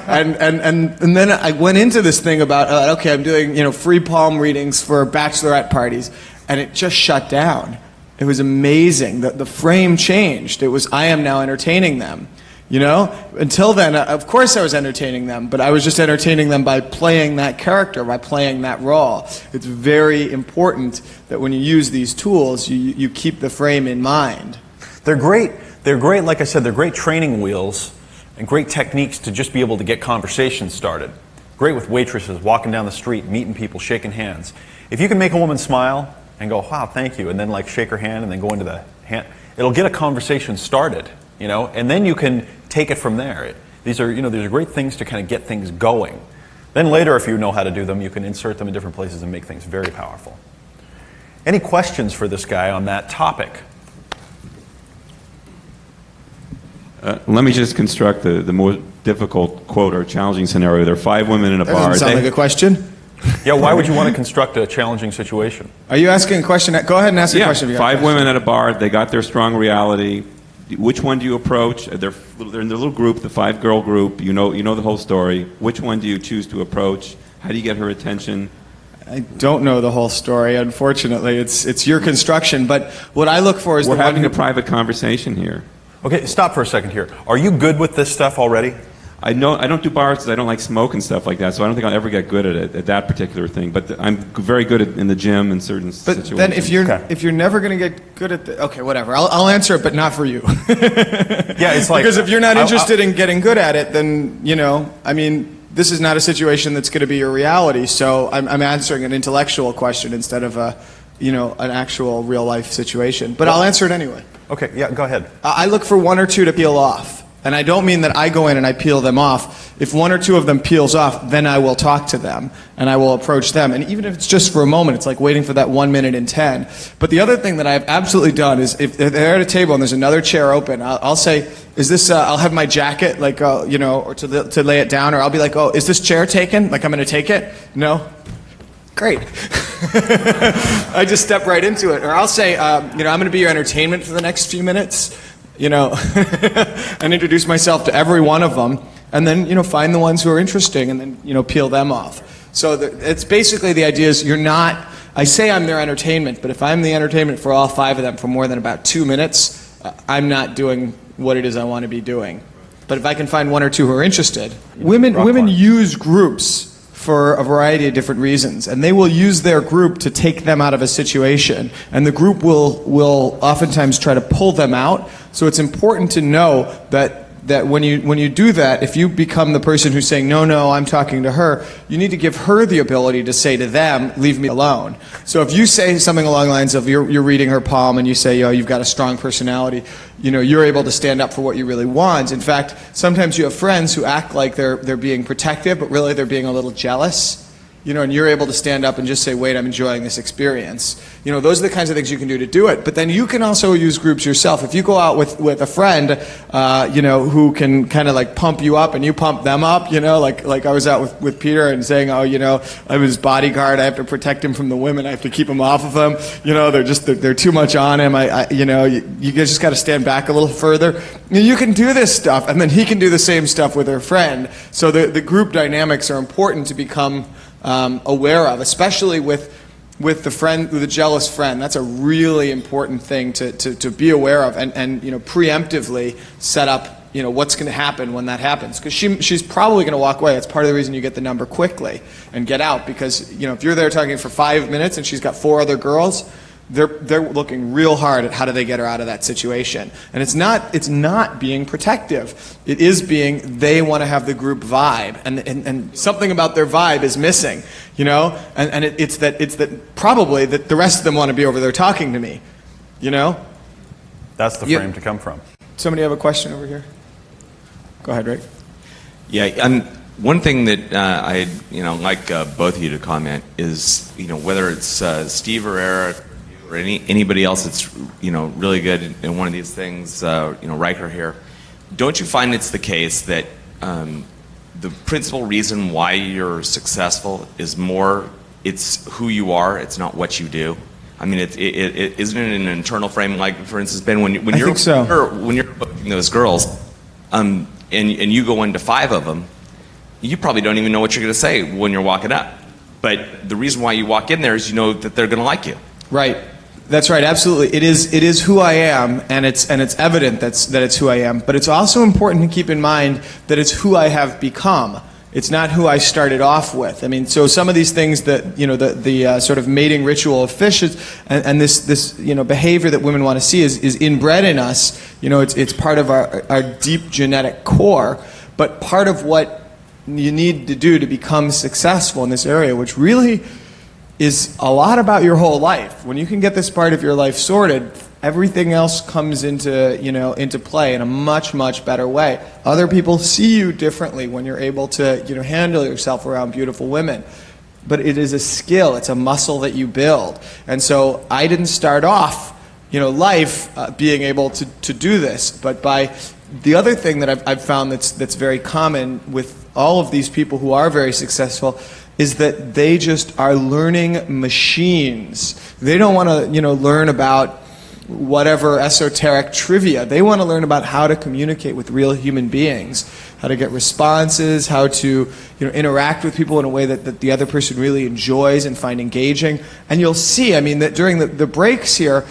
Speaker 7: And then I went into this thing about okay, I'm doing free palm readings for bachelorette parties, and it just shut down. It was amazing. The frame changed. It was, I am now entertaining them. Until then, of course I was entertaining them, but I was just entertaining them by playing that character, by playing that role. It's very important that when you use these tools, you keep the frame in mind.
Speaker 1: They're great, like I said, they're great training wheels and great techniques to just be able to get conversations started. Great with waitresses, walking down the street, meeting people, shaking hands. If you can make a woman smile and go, wow, thank you, and then like shake her hand and then go into the hand, it'll get a conversation started, and then you can take it from there. These are great things to kind of get things going. Then later, if you know how to do them, you can insert them in different places and make things very powerful. Any questions for this guy on that topic?
Speaker 4: Let me just construct the more difficult quote or challenging scenario. There are 5 women in a bar.
Speaker 7: Doesn't sound like a question.
Speaker 1: Yeah, why would you want to construct a challenging situation?
Speaker 7: Are you asking a question? Go ahead and ask a question.
Speaker 4: 5 women at a bar. They got their strong reality. Which one do you approach? They're in the little group, the 5-girl group. You know the whole story. Which one do you choose to approach? How do you get her attention?
Speaker 7: I don't know the whole story, unfortunately. It's your construction. But what I look for is
Speaker 4: we're having a private conversation here.
Speaker 1: Okay, stop for a second here. Are you good with this stuff already?
Speaker 4: I don't do bars because I don't like smoke and stuff like that, so I don't think I'll ever get good at it, at that particular thing. But I'm very good in the gym in certain situations.
Speaker 14: Then if you're never going to get good at okay, whatever. I'll answer it, but not for you.
Speaker 1: Yeah, it's like,
Speaker 14: because if you're not interested in getting good at it, then I mean, this is not a situation that's going to be your reality. So I'm answering an intellectual question instead of an actual real life situation. But I'll answer it anyway.
Speaker 1: Okay, yeah, go ahead.
Speaker 14: I look for one or two to peel off. And I don't mean that I go in and I peel them off. If one or two of them peels off, then I will talk to them and I will approach them. And even if it's just for a moment, it's like waiting for that 1 minute in 10. But the other thing that I've absolutely done is if they're at a table and there's another chair open, I'll say, is this, I'll have my jacket, like, or to lay it down, or I'll be like, oh, is this chair taken? Like I'm going to take it? No? Great. I just step right into it. Or I'll say, I'm going to be your entertainment for the next few minutes. And introduce myself to every one of them, and then, find the ones who are interesting, and then, peel them off. So it's basically the idea is I say I'm their entertainment, but if I'm the entertainment for all 5 of them for more than about 2 minutes, I'm not doing what it is I want to be doing. But if I can find 1 or 2 who are interested, women use groups for a variety of different reasons, and they will use their group to take them out of a situation, and the group will oftentimes try to pull them out. So it's important to know that when you do that, if you become the person who's saying, no, I'm talking to her, you need to give her the ability to say to them, leave me alone. So if you say something along the lines of you're reading her palm and you say, you've got a strong personality, you're able to stand up for what you really want. In fact, sometimes you have friends who act like they're being protective, but really they're being a little jealous. And you're able to stand up and just say, wait, I'm enjoying this experience. Those are the kinds of things you can do to do it. But then you can also use groups yourself. If you go out with a friend, who can kind of like pump you up and you pump them up, like I was out with Peter and saying, I'm his bodyguard. I have to protect him from the women. I have to keep him off of him. They're too much on him. You just got to stand back a little further. You can do this stuff, and then he can do the same stuff with her friend. So the group dynamics are important to become aware of, especially with the jealous friend. That's a really important thing to be aware of and preemptively set up what's going to happen when that happens, because she's probably going to walk away. That's part of the reason you get the number quickly and get out, because if you're there talking for 5 minutes and she's got 4 other girls, they're looking real hard at how do they get her out of that situation. And it's not being protective. It is being, they want to have the group vibe, and something about their vibe is missing, and it's that probably that the rest of them want to be over there talking to me,
Speaker 1: That's the frame to come from.
Speaker 14: Somebody have a question over here? Go ahead, Rick.
Speaker 8: Yeah, one thing that I'd like both of you to comment is whether it's Steve or Eric or anybody else that's really good in one of these things, Riker here. Don't you find it's the case that the principal reason why you're successful is it's who you are, it's not what you do? I mean, it isn't it an internal frame, like for instance, Ben, when you're booking those girls, and you go into 5 of them, you probably don't even know what you're going to say when you're walking up. But the reason why you walk in there is you know that they're going to like you.
Speaker 14: Right. That's right. Absolutely. It is who I am, and it's evident that it's who I am. But it's also important to keep in mind that it's who I have become. It's not who I started off with. I mean, so some of these things that the sort of mating ritual of fish and this behavior that women want to see is inbred in us. It's part of our deep genetic core. But part of what you need to do to become successful in this area, which really is a lot about your whole life. When you can get this part of your life sorted, everything else comes into play in a much, much better way. Other people see you differently when you're able to handle yourself around beautiful women. But it is a skill, it's a muscle that you build. And so I didn't start off life being able to do this, but by the other thing that I've found that's very common with all of these people who are very successful is that they just are learning machines. They don't want to learn about whatever esoteric trivia. They want to learn about how to communicate with real human beings, how to get responses, how to interact with people in a way that the other person really enjoys and find engaging. And you'll see, that during the breaks here,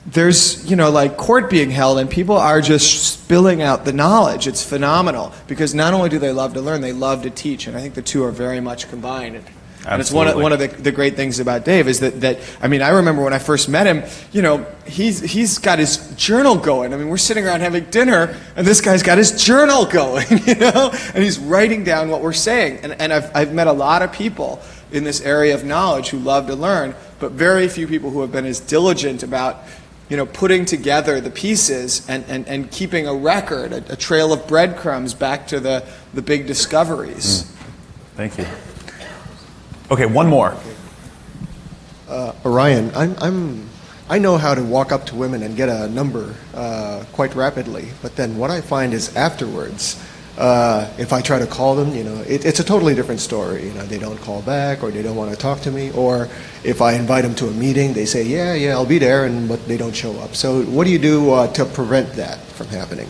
Speaker 7: there's, like court being held and people are just spilling out the knowledge. It's phenomenal because not only do they love to learn, they love to teach. And I think the two are very much combined. And it's one of the great things about Dave is that I mean, I remember when I first met him, he's got his journal going. I mean, we're sitting around having dinner and this guy's got his journal going, and he's writing down what we're saying. And I've met a lot of people in this area of knowledge who love to learn, but very few people who have been as diligent about putting together the pieces and keeping a record, a trail of breadcrumbs back to the big discoveries.
Speaker 1: Thank you. Okay, one more.
Speaker 3: Orion, I know how to walk up to women and get a number quite rapidly, but then what I find is afterwards, if I try to call them, it's a totally different story. They don't call back, or they don't want to talk to me, or if I invite them to a meeting, they say, yeah, I'll be there, but they don't show up. So what do you do to prevent that from happening?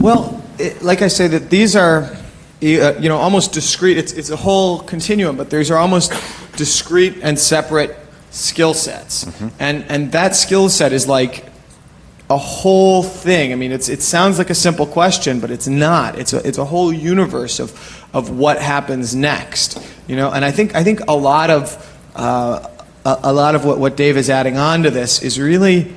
Speaker 7: Well, like I say, that these are almost discrete. It's a whole continuum, but these are almost discrete and separate skill sets. And that skill set is like a whole thing. I mean, it sounds like a simple question, but it's not. It's a whole universe of what happens next. And I think a lot of what Dave is adding on to this is really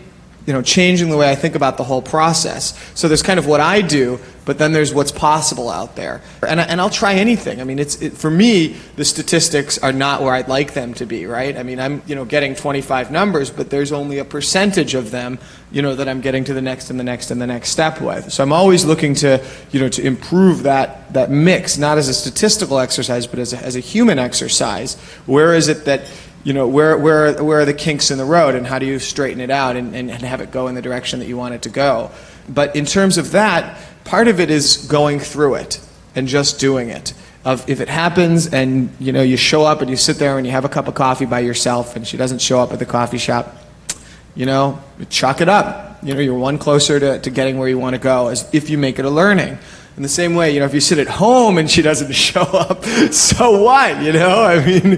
Speaker 7: changing the way I think about the whole process. So there's kind of what I do, but then there's what's possible out there. And I'll try anything. I mean, for me, the statistics are not where I'd like them to be, right? I mean, I'm getting 25 numbers, but there's only a percentage of them, that I'm getting to the next and the next and the next step with. So I'm always looking to improve that mix, not as a statistical exercise, but as a human exercise. Where is it that where are the kinks in the road, and how do you straighten it out and have it go in the direction that you want it to go? But in terms of that, part of it is going through it and just doing it. If it happens and you show up and you sit there and you have a cup of coffee by yourself and she doesn't show up at the coffee shop, chalk it up. You're one closer to getting where you want to go, as if you make it a learning. In the same way, if you sit at home and she doesn't show up, so what? I mean,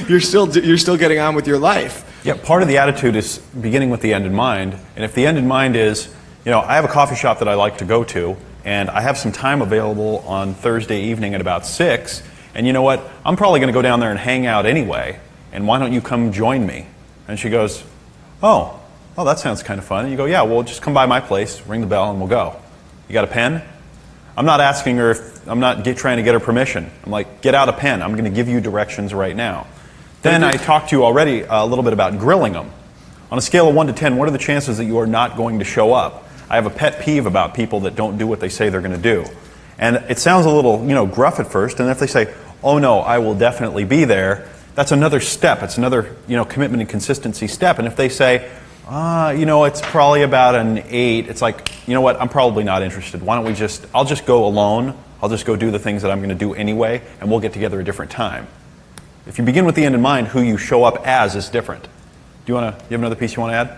Speaker 7: you're still getting on with your life.
Speaker 1: Yeah, part of the attitude is beginning with the end in mind. And if the end in mind is, I have a coffee shop that I like to go to, and I have some time available on Thursday evening at about 6, and you know what? I'm probably going to go down there and hang out anyway, and why don't you come join me? And she goes, oh, that sounds kind of fun. And you go, yeah, well, just come by my place, ring the bell, and we'll go. You got a pen? I'm not asking her I'm not trying to get her permission. I'm like, get out a pen. I'm going to give you directions right now. Then I talked to you already a little bit about grilling them. On a scale of 1 to 10, what are the chances that you are not going to show up? I have a pet peeve about people that don't do what they say they're going to do. And it sounds a little, gruff at first, and if they say, oh no, I will definitely be there, that's another step. It's another, commitment and consistency step. And if they say, it's probably about an 8, it's like, you know what, I'm probably not interested. Why don't I'll just go alone, I'll just go do the things that I'm going to do anyway, and we'll get together a different time. If you begin with the end in mind, who you show up as is different. You have another piece you want to add?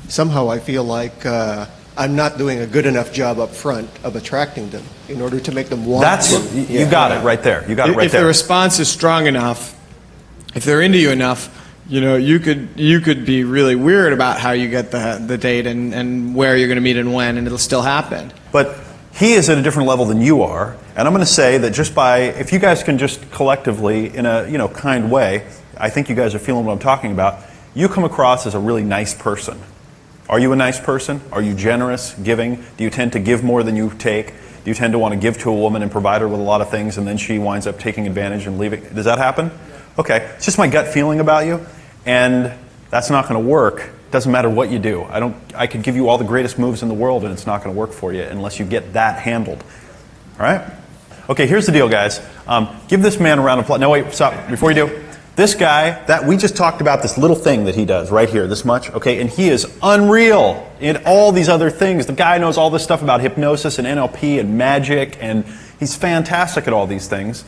Speaker 3: Somehow I feel like I'm not doing a good enough job up front of attracting them in order to make them want to.
Speaker 1: You got it right there. You got it right there.
Speaker 7: If the response is strong enough, if they're into you enough, you could be really weird about how you get the date and where you're going to meet and when, and it'll still happen.
Speaker 1: But he is at a different level than you are, and I'm going to say that if you guys can just collectively, in a kind way, I think you guys are feeling what I'm talking about. You come across as a really nice person. Are you a nice person? Are you generous, giving? Do you tend to give more than you take? Do you tend to want to give to a woman and provide her with a lot of things, and then she winds up taking advantage and leaving? Does that happen? Okay, it's just my gut feeling about you, and that's not going to work. It doesn't matter what you do. I could give you all the greatest moves in the world, and it's not going to work for you unless you get that handled. All right? Okay, here's the deal, guys. Give this man a round of applause. No, wait, stop. Before you do, this guy, that we just talked about this little thing that he does right here, this much, okay, and he is unreal in all these other things. The guy knows all this stuff about hypnosis and NLP and magic, and he's fantastic at all these things.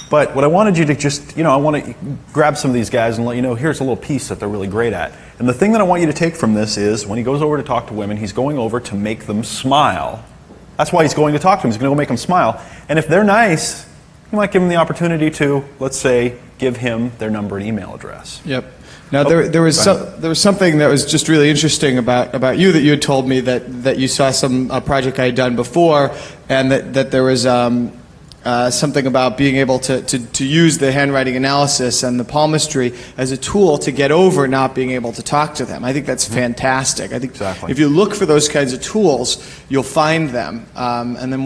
Speaker 1: But what I wanted you to just, I want to grab some of these guys and let you know, here's a little piece that they're really great at. And the thing that I want you to take from this is, when he goes over to talk to women, he's going over to make them smile. That's why he's going to talk to them. He's going to go make them smile. And if they're nice, you might give them the opportunity to, let's say, give him their number and email address.
Speaker 7: Yep. Now, there was something that was just really interesting about you that you had told me that you saw some project I had done before, and that there was something about being able to use the handwriting analysis and the palmistry as a tool to get over not being able to talk to them. I think that's fantastic. I think if you look for those kinds of tools, you'll find them. And then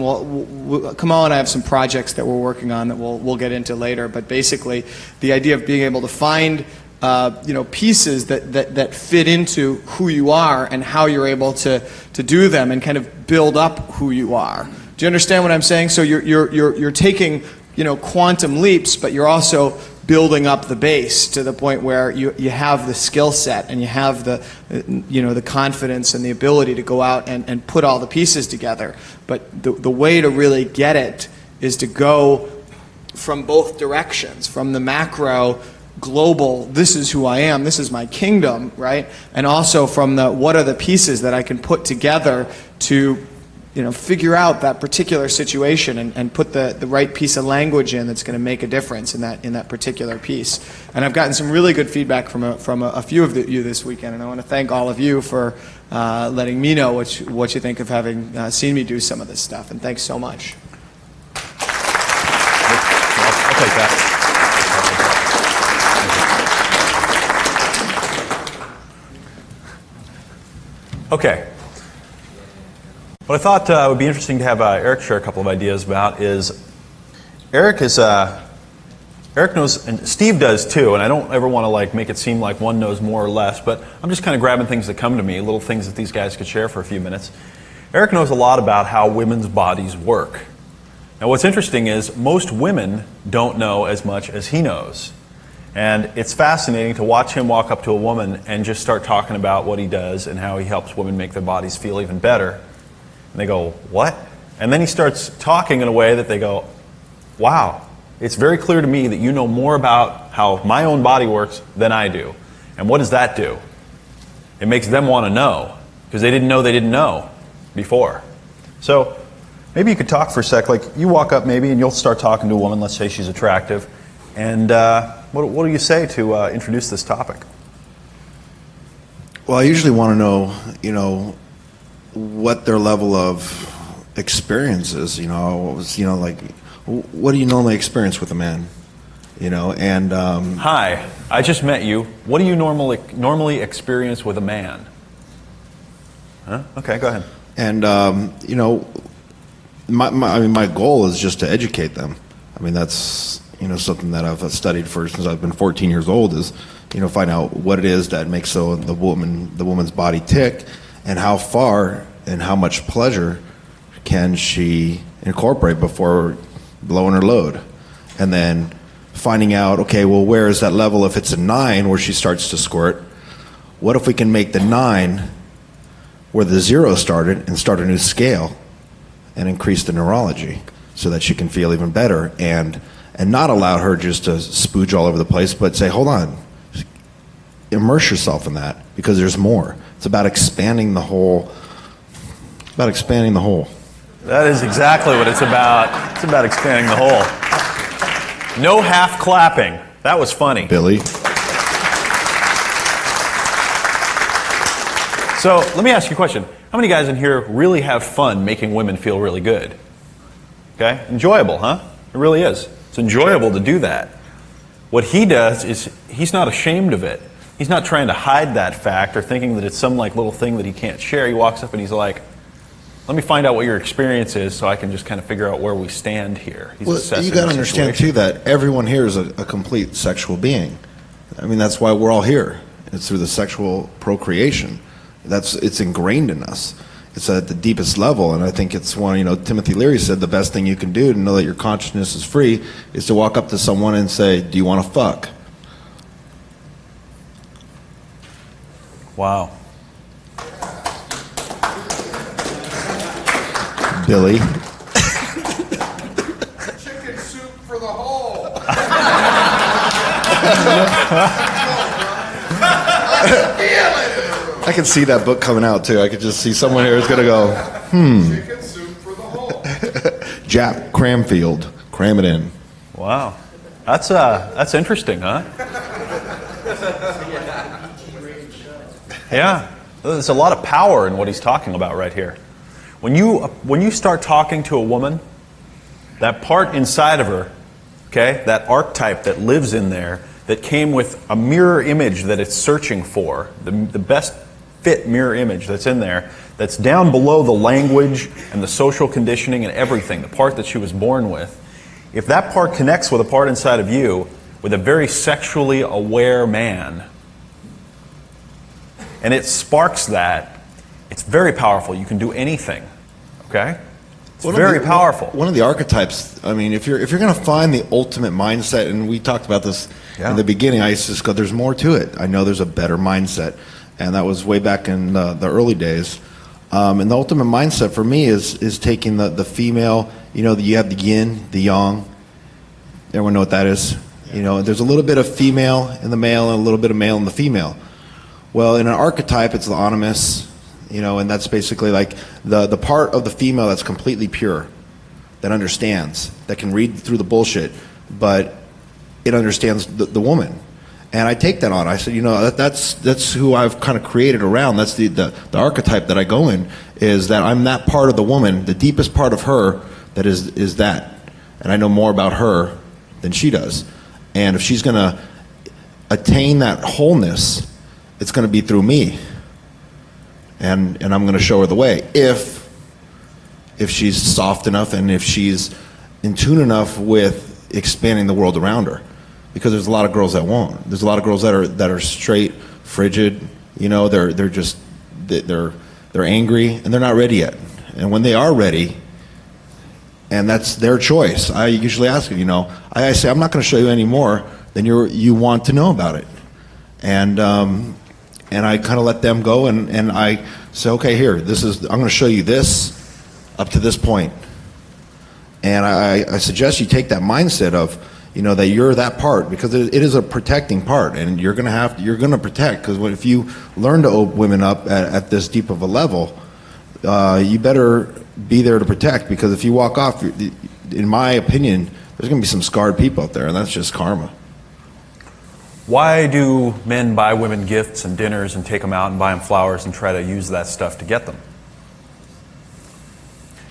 Speaker 7: Kamal and I have some projects that we're working on that we'll get into later. But basically, the idea of being able to find pieces that fit into who you are and how you're able to do them and kind of build up who you are. Do you understand what I'm saying? So you're taking quantum leaps, but you're also building up the base to the point where you have the skill set and you have the confidence and the ability to go out and put all the pieces together. But the way to really get it is to go from both directions, from the macro global, this is who I am, this is my kingdom, right? And also from the what are the pieces that I can put together to figure out that particular situation and put the right piece of language in that's going to make a difference in that particular piece. And I've gotten some really good feedback from a few of you this weekend, and I want to thank all of you for letting me know what you think of having seen me do some of this stuff. And thanks so much.
Speaker 1: I'll take that. Okay. What I thought would be interesting to have Eric share a couple of ideas about is Eric knows, and Steve does too, and I don't ever want to make it seem like one knows more or less, but I'm just kind of grabbing things that come to me, little things that these guys could share for a few minutes. Eric knows a lot about how women's bodies work. Now what's interesting is most women don't know as much as he knows. And it's fascinating to watch him walk up to a woman and just start talking about what he does and how he helps women make their bodies feel even better. And they go, what? And then he starts talking in a way that they go, wow, it's very clear to me that you know more about how my own body works than I do. And what does that do? It makes them want to know, because they didn't know before. So maybe you could talk for a sec. Like you walk up maybe and you'll start talking to a woman, let's say she's attractive. And what do you say to introduce this topic?
Speaker 22: Well, I usually want to know, what their level of experience is. What do you normally experience with a man? And
Speaker 1: hi, I just met you. What do you normally experience with a man? Huh? Okay, go ahead.
Speaker 22: And my goal is just to educate them. I mean, that's something that I've studied since I've been 14 years old is find out what it is that makes the woman's body tick, and how far and how much pleasure can she incorporate before blowing her load, and then finding out, okay, well, where is that level? If it's a 9 where she starts to squirt, what if we can make the 9 where the 0 started and start a new scale and increase the neurology so that she can feel even better, and not allow her just to spooge all over the place, but say, hold on, immerse yourself in that, because there's more. It's about expanding the whole. That
Speaker 1: is exactly what it's about. It's about expanding the whole. No half clapping. That was funny.
Speaker 22: Billy.
Speaker 1: So let me ask you a question. How many guys in here really have fun making women feel really good? Okay? Enjoyable, huh? It really is. It's enjoyable to do that. What he does is he's not ashamed of it. He's not trying to hide that fact or thinking that it's some little thing that he can't share. He walks up and he's like, let me find out what your experience is so I can just kind of figure out where we stand here. He's assessing
Speaker 22: you got to
Speaker 1: the
Speaker 22: understand
Speaker 1: situation.
Speaker 22: too that everyone here is a complete sexual being. I mean, that's why we're all here. It's through the sexual procreation. It's ingrained in us. It's at the deepest level, and I think it's one, Timothy Leary said the best thing you can do to know that your consciousness is free is to walk up to someone and say, do you want to fuck?
Speaker 1: Wow.
Speaker 22: Billy.
Speaker 2: Chicken soup for the hole.
Speaker 22: I can see that book coming out too. I could just see someone here is going to go,
Speaker 2: Chicken soup for the hole.
Speaker 22: Jap Cramfield, cram it in.
Speaker 1: Wow. That's interesting, huh? Yeah, there's a lot of power in what he's talking about right here. When you start talking to a woman, that part inside of her, okay, that archetype that lives in there, that came with a mirror image that it's searching for, the best fit mirror image that's in there, that's down below the language and the social conditioning and everything, the part that she was born with. If that part connects with a part inside of you, with a very sexually aware man, and it sparks that, it's very powerful. You can do anything, okay? It's very powerful.
Speaker 22: One of the archetypes, I mean, if you're going to find the ultimate mindset, and we talked about this in the beginning, I used to just go, there's more to it. I know there's a better mindset. And that was way back in the early days. And the ultimate mindset for me is taking the female, you have the yin, the yang. Everyone know what that is? There's a little bit of female in the male and a little bit of male in the female. Well, in an archetype, it's the animus, and that's basically like the part of the female that's completely pure, that understands, that can read through the bullshit, but it understands the woman. And I take that on. I said, that's who I've kind of created around. That's the archetype that I go in, is that I'm that part of the woman, the deepest part of her that is that. And I know more about her than she does. And if she's going to attain that wholeness, it's going to be through me. And I'm going to show her the way. If she's soft enough and if she's in tune enough with expanding the world around her. Because there's a lot of girls that won't. There's a lot of girls that are straight, frigid. They're angry and they're not ready yet. And when they are ready, and that's their choice, I usually ask them. I say, I'm not going to show you any more than you want to know about it. And I kind of let them go, and I say, okay, here, I'm going to show you this up to this point. And I suggest you take that mindset of, that you're that part, because it is a protecting part, and you're going to protect, because if you learn to open women up at this deep of a level, you better be there to protect, because if you walk off, in my opinion, there's going to be some scarred people out there, and that's just karma.
Speaker 1: Why do men buy women gifts and dinners and take them out and buy them flowers and try to use that stuff to get them?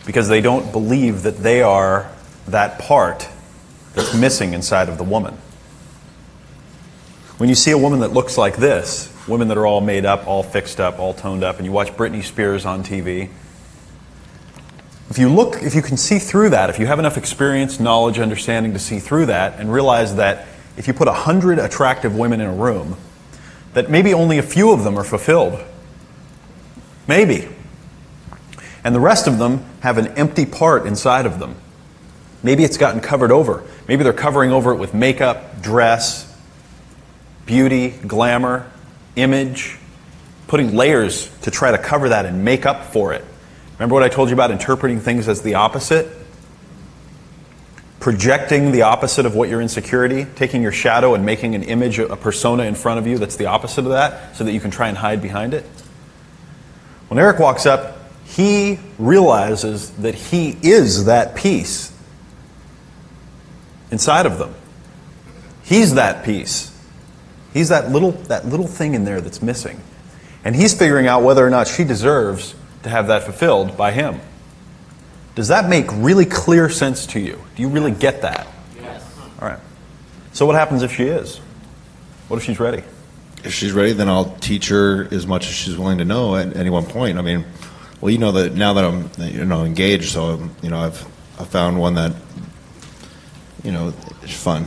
Speaker 1: Because they don't believe that they are that part that's missing inside of the woman. When you see a woman that looks like this, women that are all made up, all fixed up, all toned up, and you watch Britney Spears on TV, if you can see through that, if you have enough experience, knowledge, understanding to see through that and realize that if you put 100 attractive women in a room, that maybe only a few of them are fulfilled. Maybe. And the rest of them have an empty part inside of them. Maybe it's gotten covered over. Maybe they're covering over it with makeup, dress, beauty, glamour, image, putting layers to try to cover that and make up for it. Remember what I told you about interpreting things as the opposite? Projecting the opposite of what your insecurity, taking your shadow and making an image, a persona in front of you that's the opposite of that, so that you can try and hide behind it. When Eric walks up, he realizes that he is that piece inside of them. He's that piece. He's that little thing in there that's missing. And he's figuring out whether or not she deserves to have that fulfilled by him. Does that make really clear sense to you? Do you really get that?
Speaker 18: Yes.
Speaker 1: All right. So what happens if she is? What if she's ready?
Speaker 22: If she's ready, then I'll teach her as much as she's willing to know at any one point. I mean, well, that now that I'm engaged, so I've found one that is fun,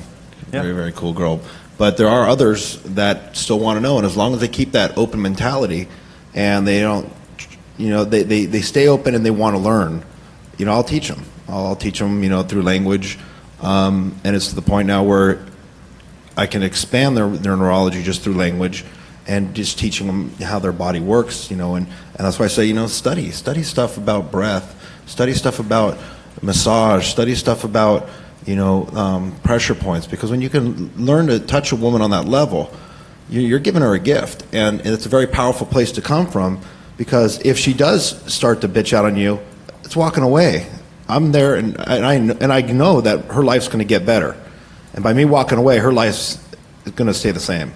Speaker 22: very, very cool girl. But there are others that still want to know, and as long as they keep that open mentality and they don't, they stay open and they want to learn, I'll teach them. I'll teach them, through language, and it's to the point now where I can expand their neurology just through language and just teaching them how their body works, and that's why I say, study stuff about breath, study stuff about massage, study stuff about, pressure points, because when you can learn to touch a woman on that level, you're giving her a gift, and it's a very powerful place to come from, because if she does start to bitch out on you, it's walking away. I'm there, and I know that her life's going to get better, and by me walking away, her life's going to stay the same.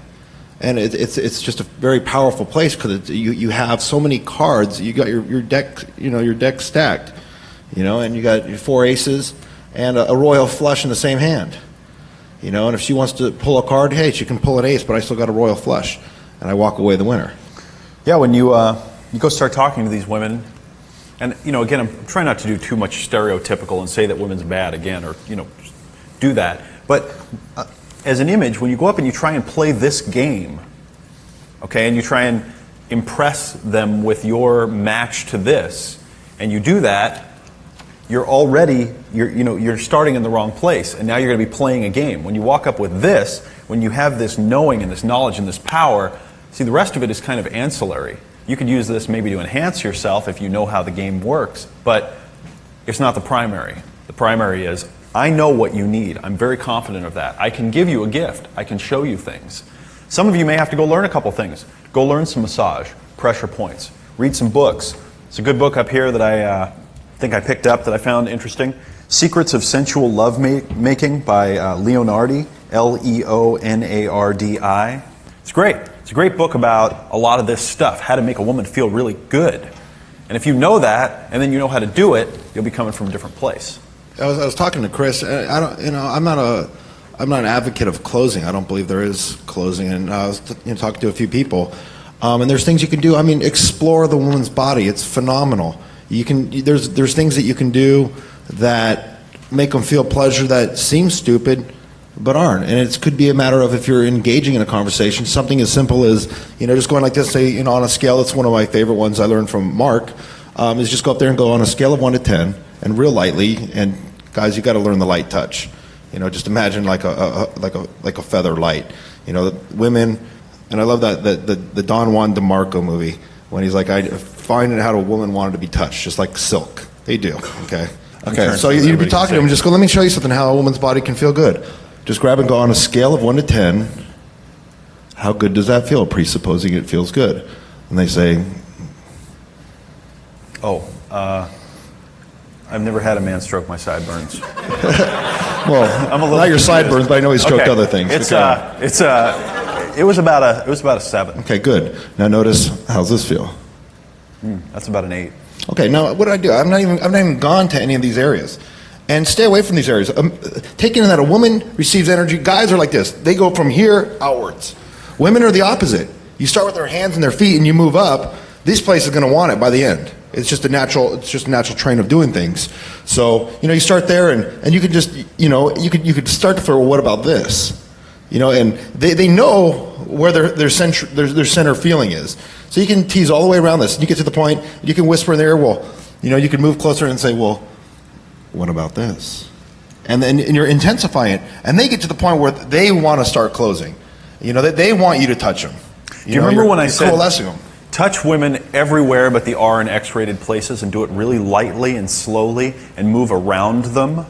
Speaker 22: And it's just a very powerful place because you have so many cards. You got your deck, your deck stacked, and you got your 4 aces and a royal flush in the same hand. And if she wants to pull a card, hey, she can pull an ace, but I still got a royal flush, and I walk away the winner.
Speaker 1: Yeah, when you go start talking to these women, and again, I'm trying not to do too much stereotypical and say that women's bad again, or do that. But as an image, when you go up and you try and play this game, okay, and you try and impress them with your match to this, and you do that, you're starting in the wrong place, and now you're going to be playing a game. When you walk up with this, when you have this knowing and this knowledge and this power, see, the rest of it is kind of ancillary. You could use this maybe to enhance yourself if you know how the game works, but it's not the primary. The primary is, I know what you need. I'm very confident of that. I can give you a gift. I can show you things. Some of you may have to go learn a couple things. Go learn some massage, pressure points, read some books. It's a good book up here that I think I picked up that I found interesting. Secrets of Sensual Love Making by Leonardi, Leonardi. It's great. It's a great book about a lot of this stuff, how to make a woman feel really good. And if you know that, and then you know how to do it, you'll be coming from a different place.
Speaker 22: I was talking to Chris. I'm not an advocate of closing. I don't believe there is closing. And I was talking to a few people, and there's things you can do. I mean, explore the woman's body. It's phenomenal. There's things that you can do that make them feel pleasure that seem stupid, but aren't. And it could be a matter of, if you're engaging in a conversation, something as simple as just going like this. Say, on a scale. That's one of my favorite ones I learned from Mark. Is just go up there and go on a scale of 1 to 10, and real lightly. And guys, you got to learn the light touch. Just imagine like a feather light. Women, and I love that the Don Juan DeMarco movie when he's like, I find how a woman wanted to be touched, just like silk. They do. Okay. So you'd be talking to them, just go, let me show you something, how a woman's body can feel good. Just grab and go on a scale of 1 to 10. How good does that feel? Presupposing it feels good. And they say,
Speaker 1: I've never had a man stroke my sideburns.
Speaker 22: Well, not your sideburns, but I know he stroked other things.
Speaker 1: It was about a 7.
Speaker 22: Okay, good. Now notice, how's this feel?
Speaker 1: That's about an 8.
Speaker 22: Okay, now what do? I've not even gone to any of these areas. And stay away from these areas. Taking in that a woman receives energy, guys are like this. They go from here outwards. Women are the opposite. You start with their hands and their feet and you move up. This place is going to want it by the end. It's just a natural train of doing things. So, you start there and you can just, you could start to throw, well, what about this? And they know where their center feeling is. So you can tease all the way around this. And you get to the point, you can whisper in their ear, well, you can move closer and say, well, what about this? And then you're intensifying it. And they get to the point where they want to start closing. They want you to touch them.
Speaker 1: Do you remember when I said,
Speaker 22: coalescing them?
Speaker 1: Touch women everywhere but the R and X rated places, and do it really lightly and slowly and move around them,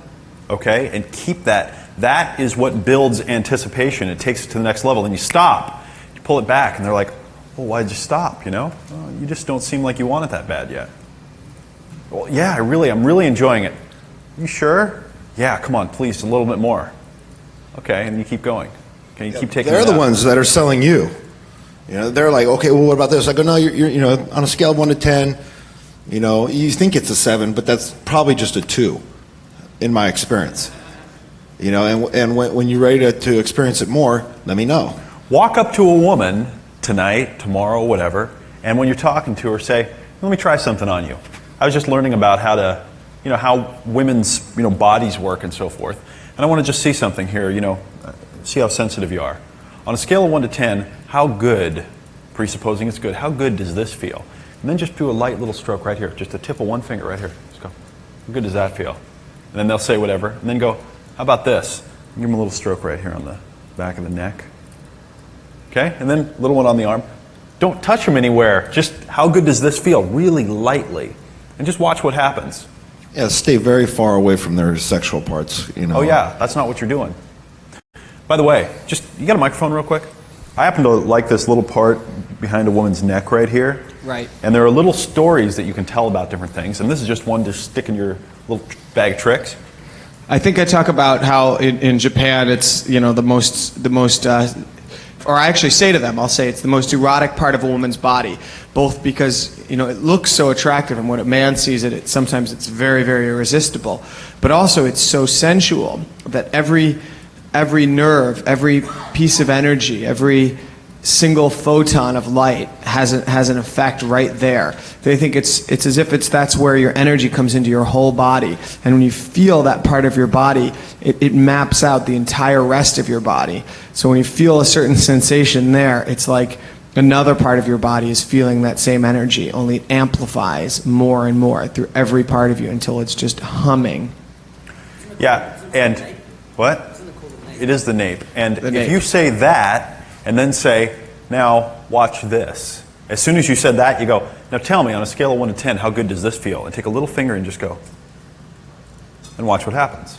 Speaker 1: okay? And keep that. That is what builds anticipation. It takes it to the next level. And you stop, you pull it back, and they're like, well, why'd you stop, Oh, you just don't seem like you want it that bad yet. Well, yeah, I'm really enjoying it. You sure? Yeah, come on, please, a little bit more. Okay, and you keep going. Okay, you keep taking
Speaker 22: They're
Speaker 1: it
Speaker 22: the
Speaker 1: up.
Speaker 22: ones that are selling you. They're like, okay, well, what about this? I go, no, you're on a scale of 1 to 10, you think it's a 7, but that's probably just a 2, in my experience. And when you're ready to experience it more, let me know.
Speaker 1: Walk up to a woman tonight, tomorrow, whatever, and when you're talking to her, say, let me try something on you. I was just learning about how to, how women's, bodies work and so forth. And I want to just see something here, see how sensitive you are. On a scale of 1 to 10, how good, presupposing it's good, how good does this feel? And then just do a light little stroke right here, just the tip of one finger right here. Just go, how good does that feel? And then they'll say whatever, and then go, how about this? Give them a little stroke right here on the back of the neck. Okay, and then a little one on the arm. Don't touch them anywhere, just how good does this feel? Really lightly. And just watch what happens.
Speaker 22: Yeah, stay very far away from their sexual parts,
Speaker 1: Oh yeah, that's not what you're doing. By the way, you got a microphone real quick? I happen to like this little part behind a woman's neck right here.
Speaker 7: Right.
Speaker 1: And there are little stories that you can tell about different things. And this is just one to stick in your little bag of tricks.
Speaker 7: I think I talk about how in Japan it's the most or I actually say to them, I'll say it's the most erotic part of a woman's body, both because it looks so attractive, and when a man sees it, sometimes it's very, very irresistible, but also it's so sensual that every nerve, every piece of energy, every single photon of light has an effect right there. They think it's as if that's where your energy comes into your whole body, and when you feel that part of your body, it maps out the entire rest of your body. So when you feel a certain sensation there, it's like another part of your body is feeling that same energy, only it amplifies more and more through every part of you until it's just humming.
Speaker 1: Yeah, and what? It is the nape. And if you say that, and then say, now watch this. As soon as you said that, you go, now tell me on a scale of 1 to 10, how good does this feel? And take a little finger and just go, and watch what happens.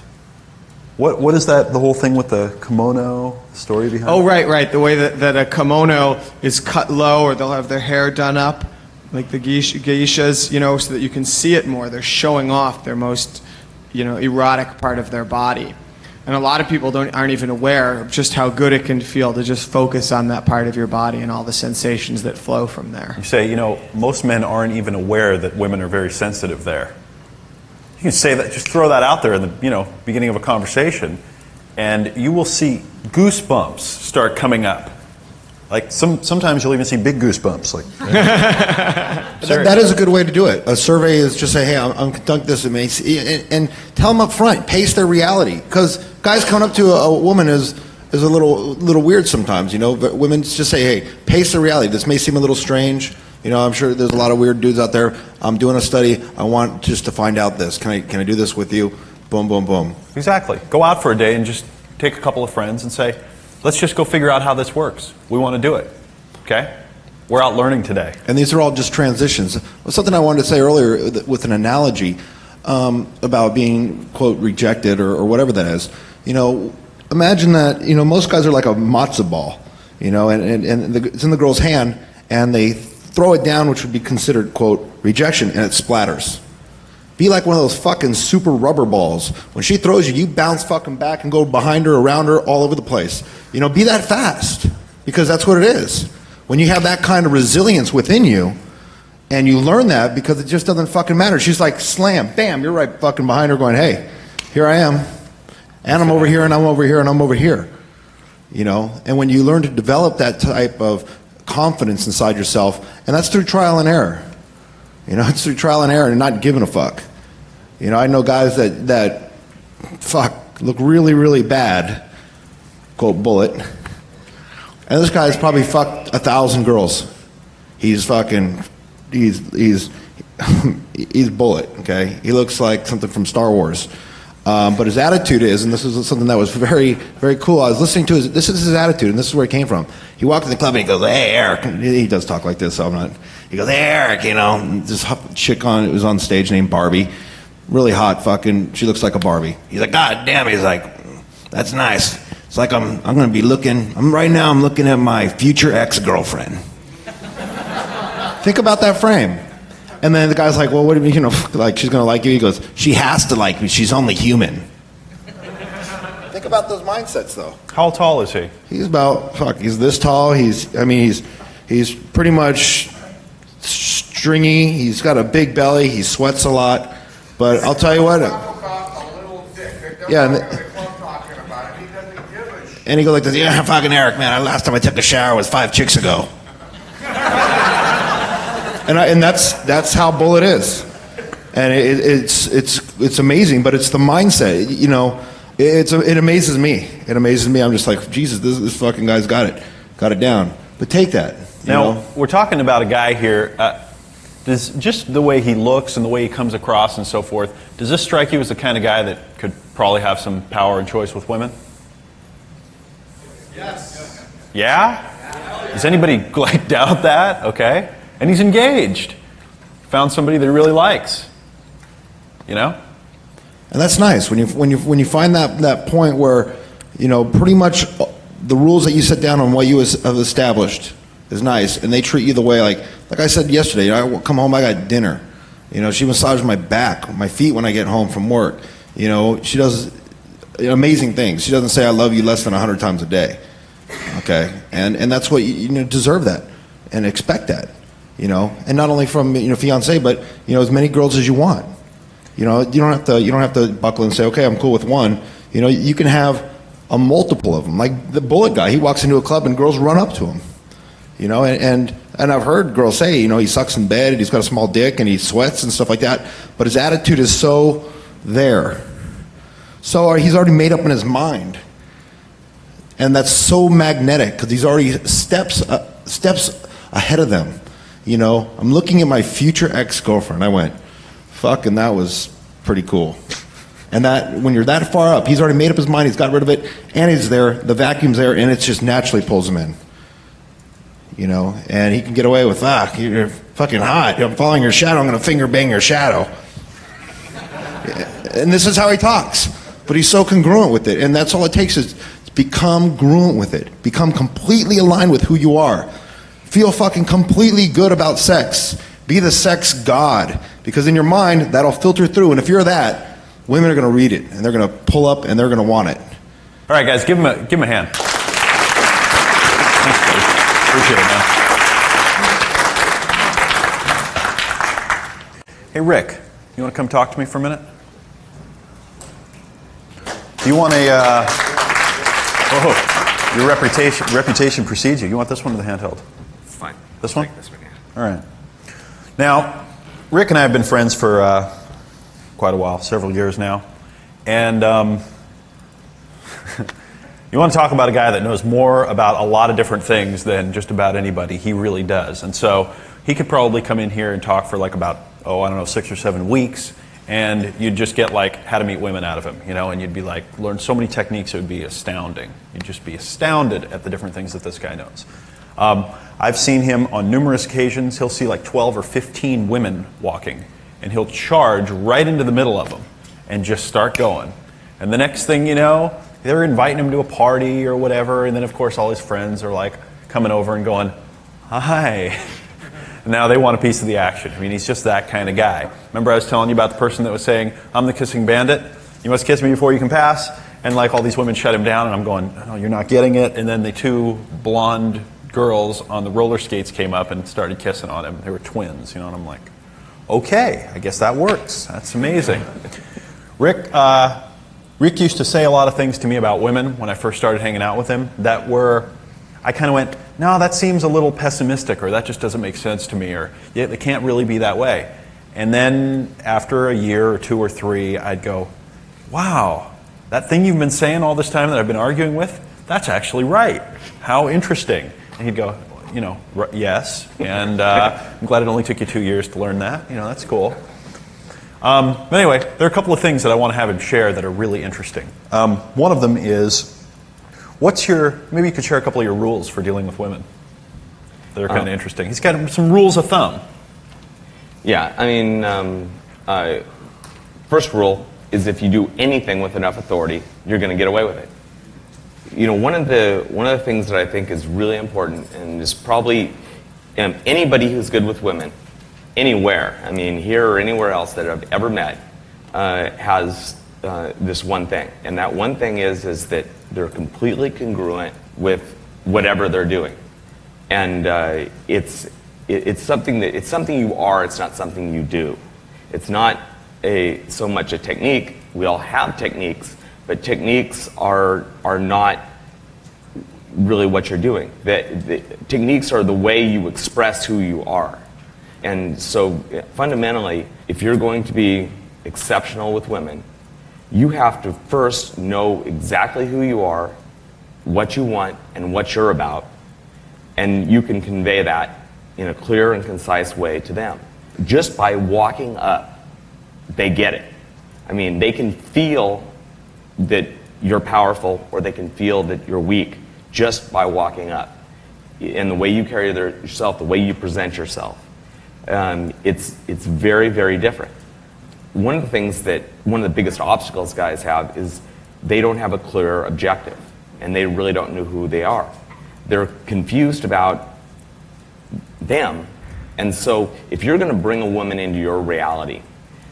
Speaker 1: What is that, the whole thing with the kimono, story behind it?
Speaker 7: Oh, right. The way that a kimono is cut low, or they'll have their hair done up, like the geishas, so that you can see it more. They're showing off their most, erotic part of their body. And a lot of people aren't even aware of just how good it can feel to just focus on that part of your body and all the sensations that flow from there.
Speaker 1: You say, most men aren't even aware that women are very sensitive there. You can say that, just throw that out there in the beginning of a conversation, and you will see goosebumps start coming up. Like sometimes you'll even see big goosebumps. Like
Speaker 22: that is a good way to do it. A survey is just say, hey, I'm conducting this, and tell them up front, pace their reality. Because guys coming up to a woman is a little weird sometimes, But women just say, hey, pace their reality. This may seem a little strange. I'm sure there's a lot of weird dudes out there. I'm doing a study. I want just to find out this. Can I do this with you? Boom, boom, boom.
Speaker 1: Exactly. Go out for a day and just take a couple of friends and say, let's just go figure out how this works. We want to do it. Okay? We're out learning today.
Speaker 22: And these are all just transitions. Something I wanted to say earlier with an analogy about being, quote, rejected or whatever that is. Imagine that, most guys are like a matzo ball, and it's in the girl's hand, and they throw it down, which would be considered, quote, rejection, and it splatters. Be like one of those fucking super rubber balls. When she throws you, you bounce fucking back and go behind her, around her, all over the place. Be that fast, because that's what it is. When you have that kind of resilience within you, and you learn that because it just doesn't fucking matter. She's like, slam, bam, you're right fucking behind her going, hey, here I am. And I'm over here, and I'm over here, and I'm over here. And when you learn to develop that type of confidence inside yourself, and that's through trial and error. It's through trial and error and not giving a fuck. I know guys that look really, really bad, quote, bullet. And this guy's probably fucked 1,000 girls. He's bullet, okay? He looks like something from Star Wars. But his attitude is, and this is something that was very, very cool. I was listening to this is his attitude, and this is where it came from. He walked in the club and he goes, hey, Eric. He does talk like this, so I'm not. He goes, hey, Eric, this chick was on stage named Barbie. Really hot fucking, she looks like a Barbie. He's like, God damn, he's like, that's nice. It's like I'm going to be looking, right now I'm looking at my future ex-girlfriend. Think about that frame. And then the guy's like, well, what do you mean, like she's going to like you? He goes, she has to like me. She's only human. Think about those mindsets, though.
Speaker 1: How tall is he?
Speaker 22: He's about, he's this tall. He's pretty much stringy. He's got a big belly. He sweats a lot. But I'll tell you what. Yeah. And he goes like this, yeah, fucking Eric, man. Last time I took a shower was 5 chicks ago. And that's how bullet is, and it's amazing. But it's the mindset, It amazes me. It amazes me. I'm just like, Jesus, this fucking guy's got it down. But take that.
Speaker 1: Now we're talking about a guy here. Does just the way he looks and the way he comes across and so forth, does this strike you as the kind of guy that could probably have some power and choice with women?
Speaker 2: Yes.
Speaker 1: Yeah? Does anybody doubt that? Okay. And he's engaged. Found somebody that he really likes. And
Speaker 22: that's nice when you find that point where pretty much the rules that you set down on what you have established is nice, and they treat you the way like I said yesterday. I come home, I got dinner. She massages my back, my feet when I get home from work. She does amazing things. She doesn't say I love you less than 100 times a day. Okay, and that's what you deserve that and expect that, and not only from fiance, but as many girls as you want. You don't have to buckle and say, okay, I'm cool with one. You can have a multiple of them. Like the Bullet guy, he walks into a club and girls run up to him. And I've heard girls say, he sucks in bed and he's got a small dick and he sweats and stuff like that, but his attitude is so there. So he's already made up in his mind. And that's so magnetic because he's already steps ahead of them. I'm looking at my future ex-girlfriend. I went, fucking that was pretty cool. And that when you're that far up, he's already made up his mind, he's got rid of it, and he's there, the vacuum's there, and it just naturally pulls him in. And he can get away with, you're fucking hot. I'm following your shadow, I'm going to finger bang your shadow. And this is how he talks. But he's so congruent with it, and that's all it takes is become congruent with it. Become completely aligned with who you are. Feel fucking completely good about sex. Be the sex god. Because in your mind, that'll filter through. And if you're that, women are going to read it. And they're going to pull up and they're going to want it.
Speaker 1: All right, guys, give him a hand. Thanks, buddy. Appreciate it, man. Hey, Rick, you want to come talk to me for a minute? Do you want your reputation precedes you. You want this one or the handheld?
Speaker 8: Fine.
Speaker 1: This one?
Speaker 8: This one, yeah.
Speaker 1: All right. Now, Rick and I have been friends for quite a while, several years now. And you want to talk about a guy that knows more about a lot of different things than just about anybody. He really does. And so he could probably come in here and talk for about 6 or 7 weeks. And you'd just get how to meet women out of him, and you'd be learn so many techniques, it would be astounding. You'd just be astounded at the different things that this guy knows. I've seen him on numerous occasions. He'll see 12 or 15 women walking, and he'll charge right into the middle of them and just start going. And the next thing you know, they're inviting him to a party or whatever, and then of course all his friends are coming over and going, hi. And now they want a piece of the action. I mean, he's just that kind of guy. Remember I was telling you about the person that was saying, I'm the kissing bandit? You must kiss me before you can pass? And all these women shut him down, and I'm going, oh, you're not getting it. And then the 2 blonde girls on the roller skates came up and started kissing on him. They were twins, and I'm like, okay, I guess that works. That's amazing. Rick used to say a lot of things to me about women when I first started hanging out with him that were, I kind of went, no, that seems a little pessimistic, or that just doesn't make sense to me, or yeah, it can't really be that way. And then after a year or 2 or 3, I'd go, wow, that thing you've been saying all this time that I've been arguing with, that's actually right. How interesting. And he'd go, yes. And I'm glad it only took you 2 years to learn that. That's cool. But anyway, there are a couple of things that I want to have him share that are really interesting. One of them is, maybe you could share a couple of your rules for dealing with women that are kind of interesting. He's got some rules of thumb.
Speaker 12: Yeah, I mean, first rule is if you do anything with enough authority, you're going to get away with it. One of the things that I think is really important, and is probably anybody who's good with women, anywhere, I mean, here or anywhere else that I've ever met, has this one thing, and that one thing is that they're completely congruent with whatever they're doing, and it's something you are. It's not something you do. It's not so much a technique. We all have techniques, but techniques are not really what you're doing. The techniques are the way you express who you are, and so fundamentally, if you're going to be exceptional with women, you have to first know exactly who you are, what you want, and what you're about, and you can convey that in a clear and concise way to them. Just by walking up, they get it. I mean, they can feel that you're powerful, or they can feel that you're weak just by walking up. And the way you carry yourself, the way you present yourself, it's very, very different. One of the biggest obstacles guys have is they don't have a clear objective, and they really don't know who they are. They're confused about them, and so if you're going to bring a woman into your reality,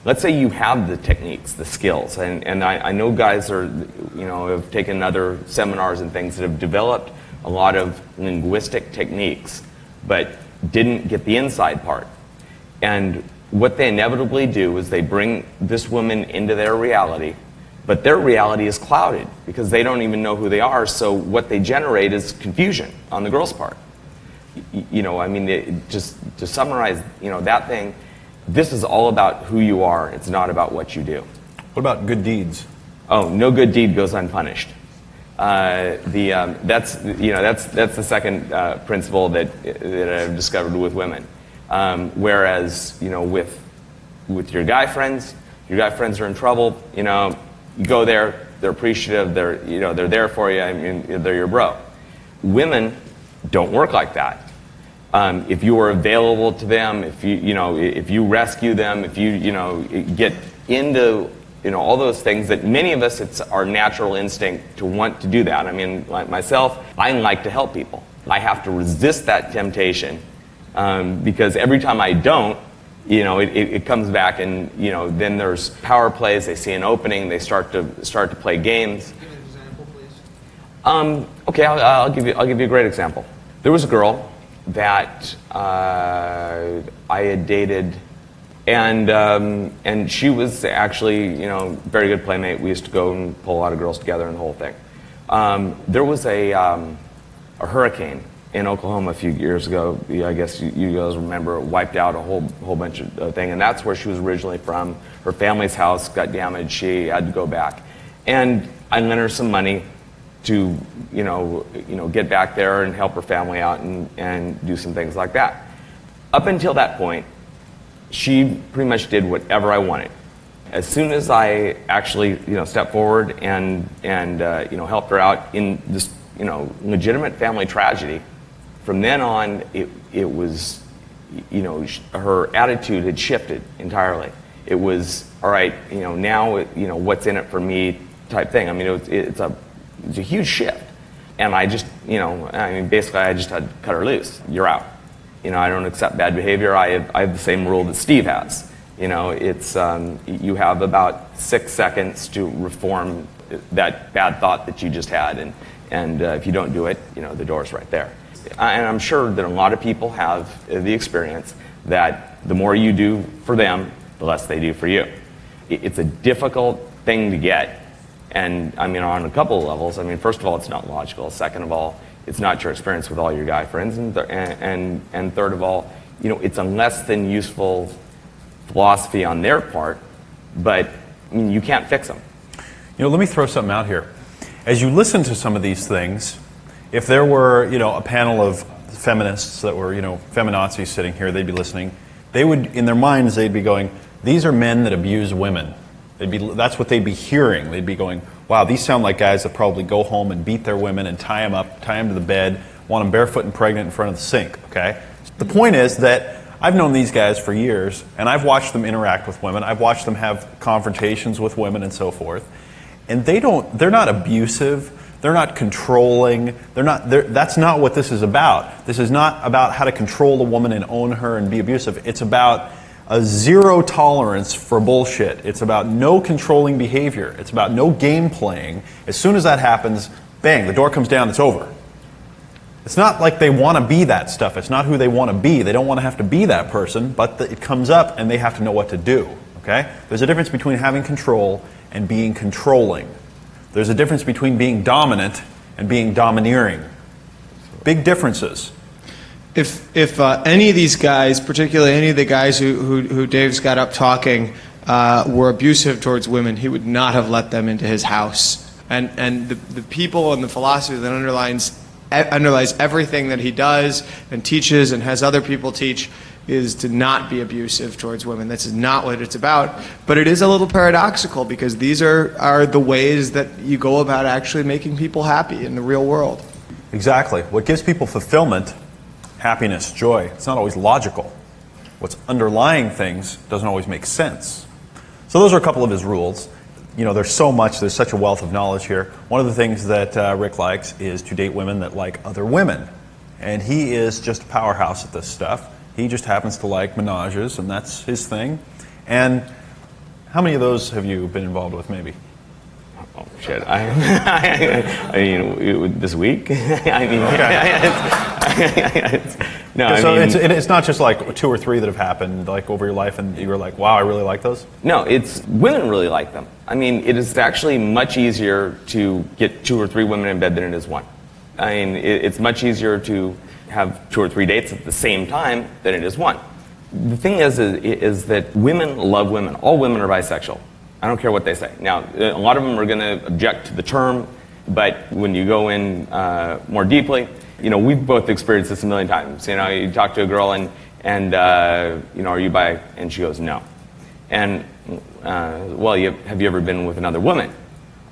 Speaker 12: let's say you have the techniques, the skills, and I know guys have taken other seminars and things that have developed a lot of linguistic techniques, but didn't get the inside part. And what they inevitably do is they bring this woman into their reality, but their reality is clouded because they don't even know who they are, so what they generate is confusion on the girl's part. I mean, just to summarize, that thing, this is all about who you are. It's not about what you do.
Speaker 1: What about good deeds?
Speaker 12: Oh, no good deed goes unpunished. That's the second principle that I've discovered with women. Whereas, with your guy friends are in trouble. You go there, they're appreciative, they're there for you. I mean, they're your bro. Women don't work like that. If you are available to them, if you rescue them, if you get into all those things that many of us, it's our natural instinct to want to do that. I mean, like myself, I like to help people. I have to resist that temptation because every time I don't, it comes back, and then there's power plays. They see an opening, they start to play games.
Speaker 9: Give an example, please.
Speaker 12: Okay, I'll give you a great example. There was a girl that I had dated, and she was actually very good playmate. We used to go and pull a lot of girls together and the whole thing. There was a hurricane in Oklahoma a few years ago. I guess you guys remember, it wiped out a whole bunch of thing, and that's where she was originally from. Her family's house got damaged. She had to go back, and I lent her some money to get back there and help her family out and do some things like that. Up until that point, she pretty much did whatever I wanted. As soon as I actually stepped forward and helped her out in this legitimate family tragedy, from then on it was her attitude had shifted entirely. It was all right, now what's in it for me type thing. I mean, it's a huge shift, and I just basically I just had to cut her loose. You're out. I don't accept bad behavior. I have the same rule that Steve has. It's you have about 6 seconds to reform that bad thought that you just had, and if you don't do it, the door's right there. And I'm sure that a lot of people have the experience that the more you do for them, the less they do for you. It's a difficult thing to get. And I mean, on a couple of levels. I mean, first of all, it's not logical. Second of all, it's not your experience with all your guy friends. And third of all, it's a less than useful philosophy on their part. But I mean, you can't fix them.
Speaker 1: Let me throw something out here. As you listen to some of these things, if there were a panel of feminists that were feminazis sitting here, they'd be listening. They would, in their minds, they'd be going, "These are men that abuse women." That's what they'd be hearing. They'd be going, wow, these sound like guys that probably go home and beat their women and tie them up, tie them to the bed, want them barefoot and pregnant in front of the sink, okay? The point is that I've known these guys for years, and I've watched them interact with women. I've watched them have confrontations with women and so forth. And they're not abusive. They're not controlling. That's not what this is about. This is not about how to control the woman and own her and be abusive. It's about a zero tolerance for bullshit. It's about no controlling behavior. It's about no game playing. As soon as that happens, bang, the door comes down, it's over. It's not like they want to be that stuff. It's not who they want to be. They don't want to have to be that person, but it comes up and they have to know what to do. Okay? There's a difference between having control and being controlling. There's a difference between being dominant and being domineering. Big differences.
Speaker 7: If any of these guys, particularly any of the guys who Dave's got up talking, were abusive towards women, he would not have let them into his house. And the people and the philosophy that underlies everything that he does and teaches and has other people teach is to not be abusive towards women. This is not what it's about. But it is a little paradoxical because these are the ways that you go about actually making people happy in the real world.
Speaker 1: Exactly. What gives people fulfillment, happiness, joy, it's not always logical. What's underlying things doesn't always make sense. So those are a couple of his rules. There's so much, there's such a wealth of knowledge here. One of the things that Rick likes is to date women that like other women. And he is just a powerhouse at this stuff. He just happens to like menages, and that's his thing. And how many of those have you been involved with, maybe?
Speaker 12: Oh shit! I mean, this week. I mean, no.
Speaker 1: So
Speaker 12: I mean,
Speaker 1: it's not just like 2 or 3 that have happened like over your life, and you were like, wow, I really like those.
Speaker 12: no, it's women really like them. I mean, it is actually much easier to get 2 or 3 women in bed than it is one. I mean, it's much easier to have 2 or 3 dates at the same time than it is one. The thing is that women love women. All women are bisexual. I don't care what they say. Now, a lot of them are going to object to the term, but when you go in more deeply, we've both experienced this a million times. You talk to a girl and are you bi? And she goes, no. And, well, have you ever been with another woman?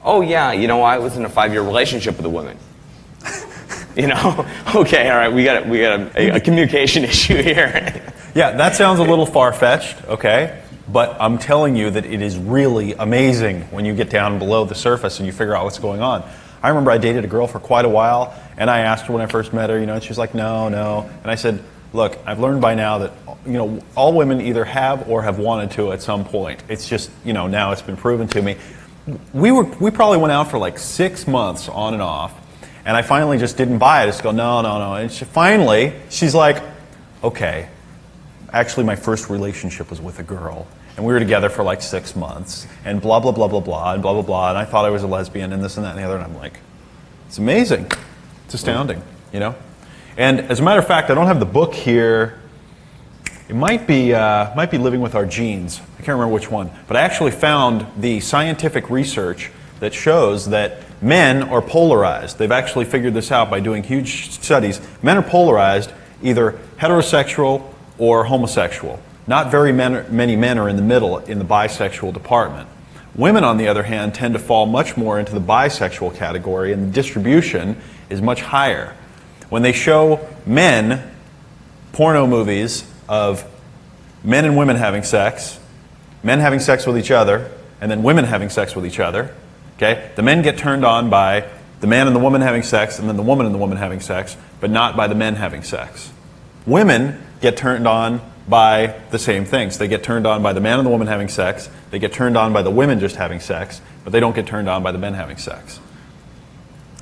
Speaker 12: Oh, yeah, I was in a 5-year relationship with a woman. Okay, all right, we got a communication issue here.
Speaker 1: Yeah, that sounds a little far-fetched, okay? But I'm telling you that it is really amazing when you get down below the surface and you figure out what's going on. I remember I dated a girl for quite a while, and I asked her when I first met her, and she was like, no. And I said, look, I've learned by now that, all women either have or have wanted to at some point. It's just, now it's been proven to me. We probably went out for like 6 months on and off, and I finally just didn't buy it. I just go, no. And she's like, okay, actually my first relationship was with a girl. And we were together for like 6 months, and blah, blah, blah, blah, blah, and blah, blah, blah, and I thought I was a lesbian, and this and that and the other, and I'm like, it's amazing. It's astounding, And as a matter of fact, I don't have the book here. It might be Living with Our Genes. I can't remember which one. But I actually found the scientific research that shows that men are polarized. They've actually figured this out by doing huge studies. Men are polarized, either heterosexual or homosexual. Not very many men are in the middle in the bisexual department. Women, on the other hand, tend to fall much more into the bisexual category, and the distribution is much higher. When they show men porno movies of men and women having sex, men having sex with each other, and then women having sex with each other, okay, the men get turned on by the man and the woman having sex, and then the woman and the woman having sex, but not by the men having sex. Women get turned on by the same things. They get turned on by the man and the woman having sex. They get turned on by the women just having sex, but they don't get turned on by the men having sex.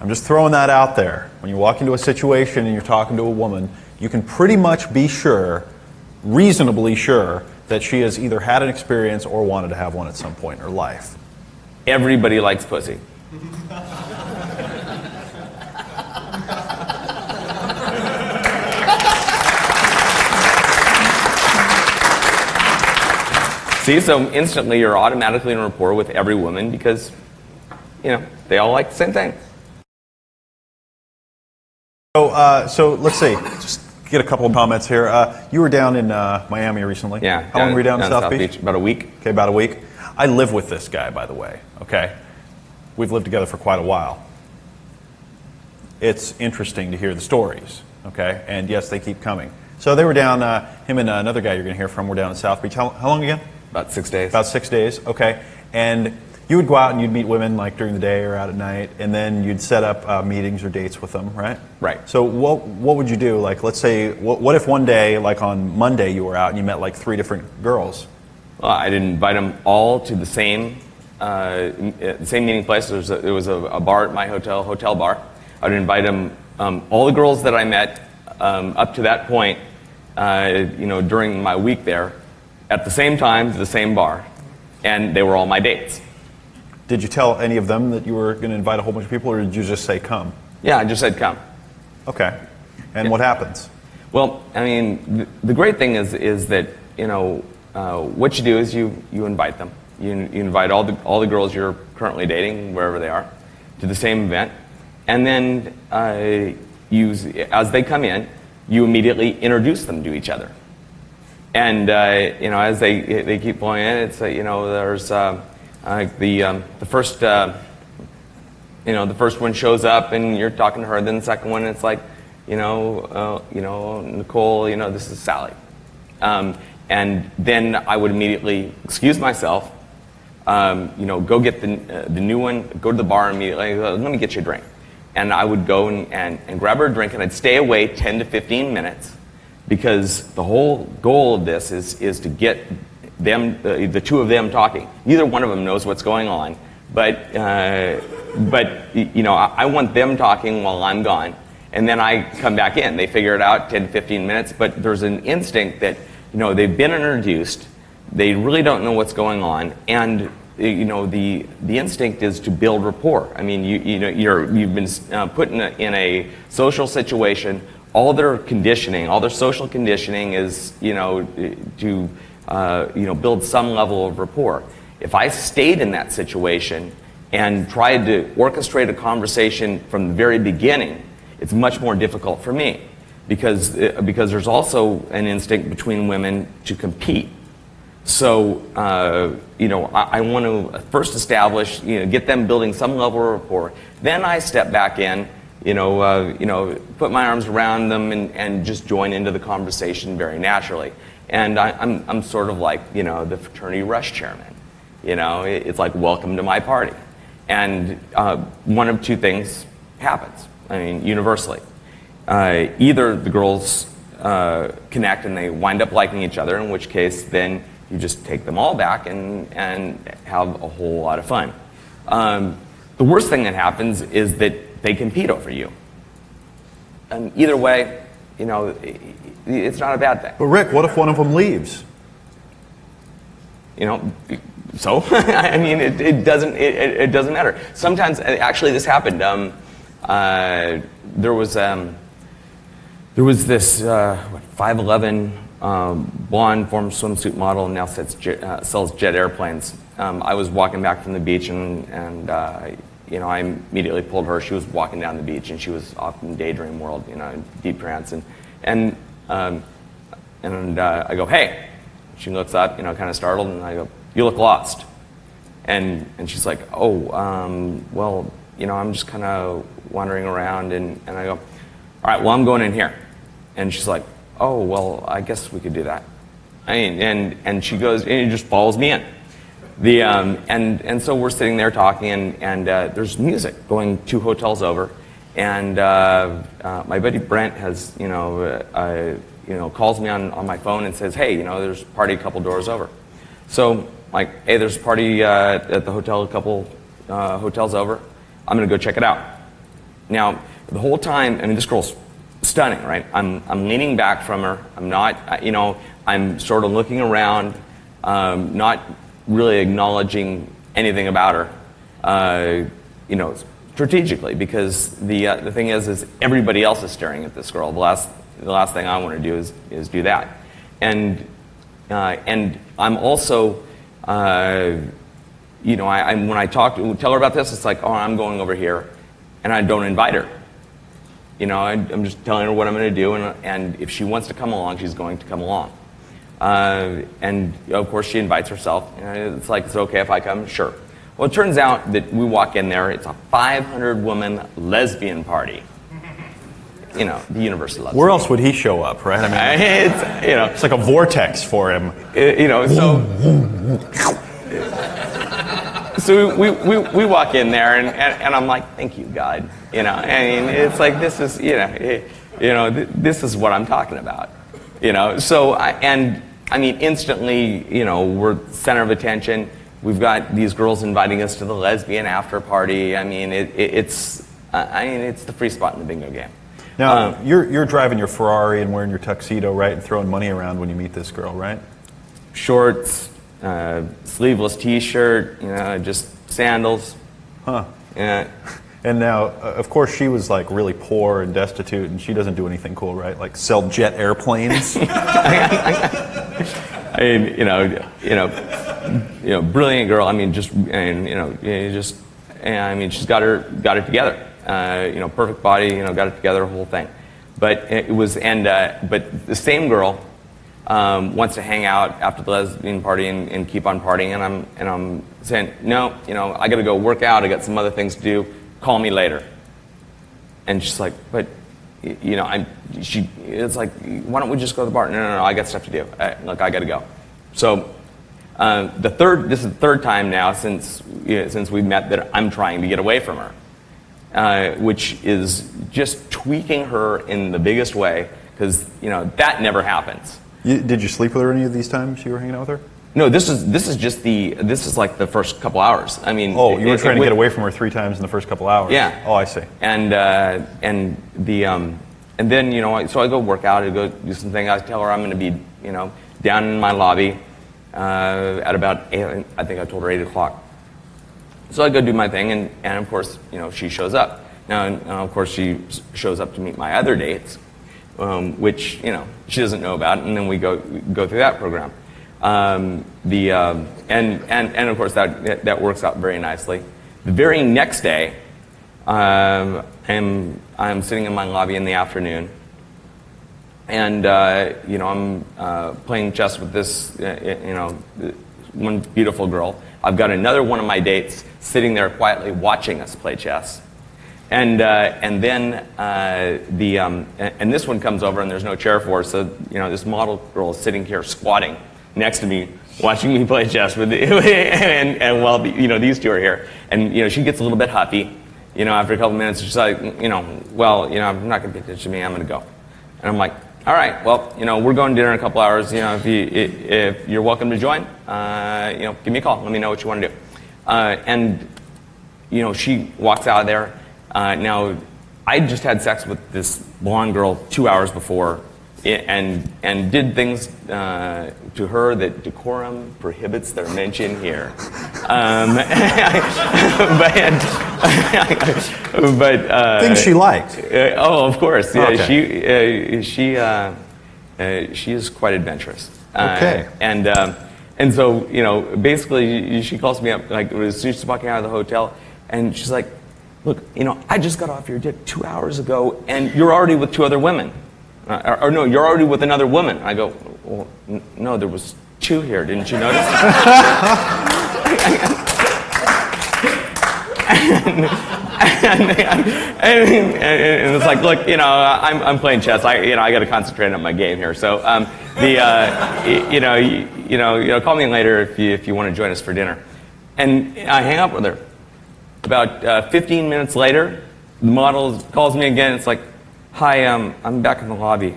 Speaker 1: I'm just throwing that out there. When you walk into a situation and you're talking to a woman, you can pretty much be sure, reasonably sure, that she has either had an experience or wanted to have one at some point in her life.
Speaker 12: Everybody likes pussy. See, so instantly you're automatically in rapport with every woman because, they all like the same thing.
Speaker 1: So let's see. Just get a couple of comments here. You were down in Miami recently.
Speaker 12: Yeah.
Speaker 1: How long were you down in South Beach?
Speaker 12: About a week.
Speaker 1: Okay, about a week. I live with this guy, by the way. Okay, we've lived together for quite a while. It's interesting to hear the stories. Okay, and yes, they keep coming. So they were down. Him and another guy you're going to hear from were down in South Beach. How long again?
Speaker 12: About 6 days.
Speaker 1: About 6 days. Okay, and you would go out and you'd meet women like during the day or out at night, and then you'd set up meetings or dates with them, right?
Speaker 12: Right.
Speaker 1: So what would you do? Like, let's say, what if one day, like on Monday, you were out and you met like 3 different girls?
Speaker 12: Well, I'd invite them all to the same meeting place. There was a bar at my hotel bar. I'd invite them, all the girls that I met up to that point, during my week there, at the same time to the same bar, and they were all my dates.
Speaker 1: Did you tell any of them that you were going to invite a whole bunch of people, or did you just say come?
Speaker 12: Yeah, I just said come.
Speaker 1: Okay. And what happens?
Speaker 12: Well, I mean, the great thing is that, what you do is you invite them. You invite all the girls you're currently dating, wherever they are, to the same event. And then as they come in, you immediately introduce them to each other. And, as they keep going in, it's, there's the first, the first one shows up and you're talking to her. Then the second one, it's like, Nicole, this is Sally. And then I would immediately excuse myself, go get the new one, go to the bar immediately, let me get you a drink. And I would go and grab her a drink, and I'd stay away 10 to 15 minutes, because the whole goal of this is to get them, the two of them talking. Neither one of them knows what's going on, But you know, I want them talking while I'm gone, and then I come back in. They figure it out 10 to 15 minutes, but there's an instinct that, you know, they've been introduced, they really don't know what's going on, and you know, the instinct is to build rapport. I mean, you've been put in a social situation. All their conditioning, all their social conditioning is, you know, to build some level of rapport. If I stayed in that situation and tried to orchestrate a conversation from the very beginning, it's much more difficult for me because there's also an instinct between women to compete. So, I want to first establish, get them building some level of rapport. Then I step back in, put my arms around them and just join into the conversation very naturally. And I'm sort of like, the fraternity rush chairman. It's like, welcome to my party. And one of two things happens, universally. Either the girls connect and they wind up liking each other, in which case then you just take them all back and have a whole lot of fun. The worst thing that happens is that they compete over you. And either way, it's not a bad thing.
Speaker 1: But Rick, what if one of them leaves?
Speaker 12: So it doesn't matter. Sometimes, actually, this happened. There was this 5'11" blonde former swimsuit model, and now sells jet airplanes. I was walking back from the beach, and I immediately pulled her. She was walking down the beach, and she was off in daydream world, deep trance, and I go, hey. She looks up, kind of startled, and I go, you look lost. And she's like, oh, well, I'm just kind of wandering around, and I go, all right, well, I'm going in here. And she's like, oh, well, I guess we could do that. And she goes, and it just follows me in. And so we're sitting there talking, and there's music going 2 hotels over, and my buddy Brent has, calls me on my phone and says, hey, there's a party a couple doors over. So, like, hey, there's a party at the hotel a couple hotels over. I'm going to go check it out. Now, the whole time, this girl's stunning, right? I'm leaning back from her. I'm not, I'm sort of looking around, not really acknowledging anything about her, strategically, because the thing is everybody else is staring at this girl. The last thing I want to do is do that. And I'm also, when I tell her about this, it's like, oh, I'm going over here, and I don't invite her. I'm just telling her what I'm going to do, and if she wants to come along, she's going to come along. And of course, she invites herself. It's like, it's okay if I come? Sure. Well, it turns out that we walk in there, it's a 500-woman lesbian party. The university loves
Speaker 1: Where else would he show up, right? It's like a vortex for him.
Speaker 12: So we walk in there, and I'm like, thank you, God. It's like, this is, this is what I'm talking about. So instantly, we're center of attention. We've got these girls inviting us to the lesbian after party. It's the free spot in the bingo game.
Speaker 1: Now, you're driving your Ferrari and wearing your tuxedo, right, and throwing money around when you meet this girl, right?
Speaker 12: Shorts, sleeveless T-shirt, just sandals.
Speaker 1: Huh.
Speaker 12: Yeah.
Speaker 1: And now, of course, she was like really poor and destitute, and she doesn't do anything cool, right? Like sell jet airplanes. Brilliant girl. She's got it together. Perfect body. Got it together, whole thing. But but the same girl wants to hang out after the lesbian party and keep on partying, and I'm saying, no, I got to go work out. I got some other things to do. Call me later. And she's like, but it's like, why don't we just go to the bar? No, I got stuff to do. Look, I got to go. So this is the third time now since we met that I'm trying to get away from her, which is just tweaking her in the biggest way, because that never happens. Did you sleep with her any of these times you were hanging out with her?
Speaker 12: No, this is like the first couple hours. I mean,
Speaker 1: Oh, you were trying to get away from her 3 times in the first couple hours.
Speaker 12: Yeah.
Speaker 1: Oh, I see.
Speaker 12: And then so I go work out. I go do something. I tell her I'm going to be down in my lobby at about 8, I think I told her 8 o'clock. So I go do my thing, and of course she shows up. Now of course she shows up to meet my other dates, which she doesn't know about, and then we go through that program. And of course that works out very nicely. The very next day, I'm sitting in my lobby in the afternoon, and I'm playing chess with this one beautiful girl. I've got another one of my dates sitting there quietly watching us play chess, and then and this one comes over and there's no chair for her, so this model girl is sitting here squatting next to me, watching me play chess with and while these two are here, and she gets a little bit huffy. After a couple minutes, she's like, well, I'm not going to pay attention to me. I'm going to go. And I'm like, all right, well, we're going to dinner in a couple hours. If you're welcome to join, give me a call. Let me know what you want to do. And she walks out of there. Now, I just had sex with this blonde girl 2 hours before, and did things to her that decorum prohibits their mention here. But
Speaker 1: things she liked.
Speaker 12: Oh, of course. Yeah,
Speaker 1: Okay.
Speaker 12: she is quite adventurous.
Speaker 1: Okay.
Speaker 12: And so basically she calls me up like as soon as she's walking out of the hotel, and she's like, "Look, I just got off your dick 2 hours ago, and you're already with 2 other women." Or no, you're already with another woman. I go, well, no, there was 2 here. Didn't you notice? and it's like, look, I'm playing chess. I got to concentrate on my game here. So call me later if you want to join us for dinner. And I hang up with her. About 15 minutes later, the model calls me again. It's like, "Hi, I'm back in the lobby."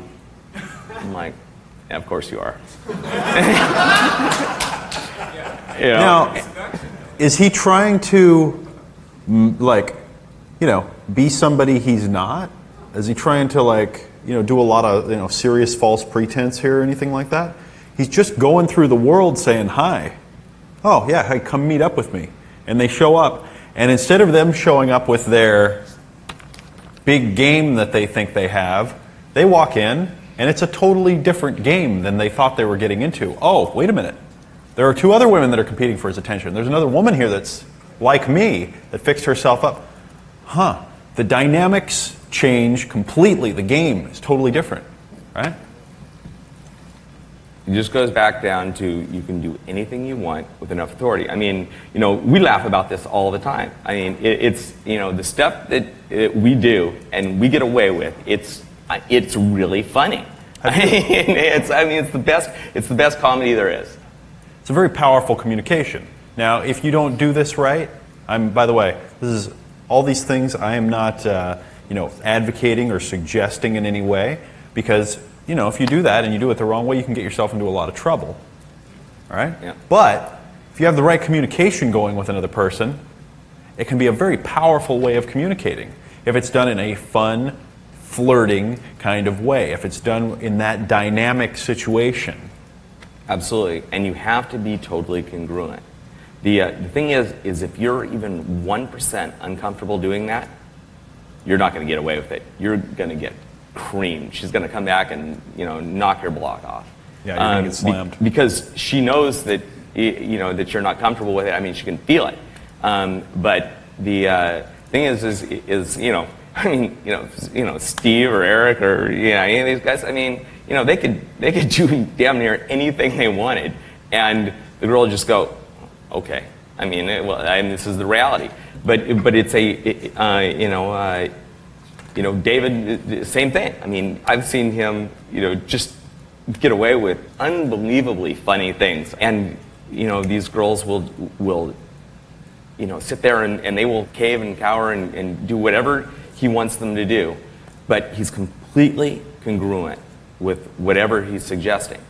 Speaker 12: I'm like, "Yeah, of course you are."
Speaker 1: Now, is he trying to, be somebody he's not? Is he trying to, do a lot of, serious false pretense here or anything like that? He's just going through the world saying, "Hi. Oh, yeah, hey, come meet up with me." And they show up. And instead of them showing up with their big game that they think they have, they walk in, and it's a totally different game than they thought they were getting into. Oh, wait a minute. There are 2 other women that are competing for his attention. There's another woman here that's like me that fixed herself up. The dynamics change completely. The game is totally different, right?
Speaker 12: It just goes back down to you can do anything you want with enough authority. I mean, we laugh about this all the time. I mean, it's the stuff that we do and we get away with. It's really funny. It's the best. It's the best comedy there is.
Speaker 1: It's a very powerful communication. Now, if you don't do this right, by the way, this is all these things I am not, advocating or suggesting in any way, because if you do that and you do it the wrong way, you can get yourself into a lot of trouble. All right?
Speaker 12: Yeah.
Speaker 1: But if you have the right communication going with another person, it can be a very powerful way of communicating. If it's done in a fun, flirting kind of way, if it's done in that dynamic situation.
Speaker 12: Absolutely. And you have to be totally congruent. The thing is if you're even 1% uncomfortable doing that, you're not going to get away with it. You're going to get creamed. She's going to come back and knock your block off.
Speaker 1: Yeah, you're going to get slammed.
Speaker 12: Because she knows that that you're not comfortable with it. I mean, she can feel it. But the thing is Steve or Eric or any of these guys. I mean, they could do damn near anything they wanted, and the girl would just go, okay. I mean, this is the reality. But it's David, same thing. I mean, I've seen him, just get away with unbelievably funny things, and these girls will sit there and they will cave and cower and do whatever he wants them to do, but he's completely congruent with whatever he's suggesting,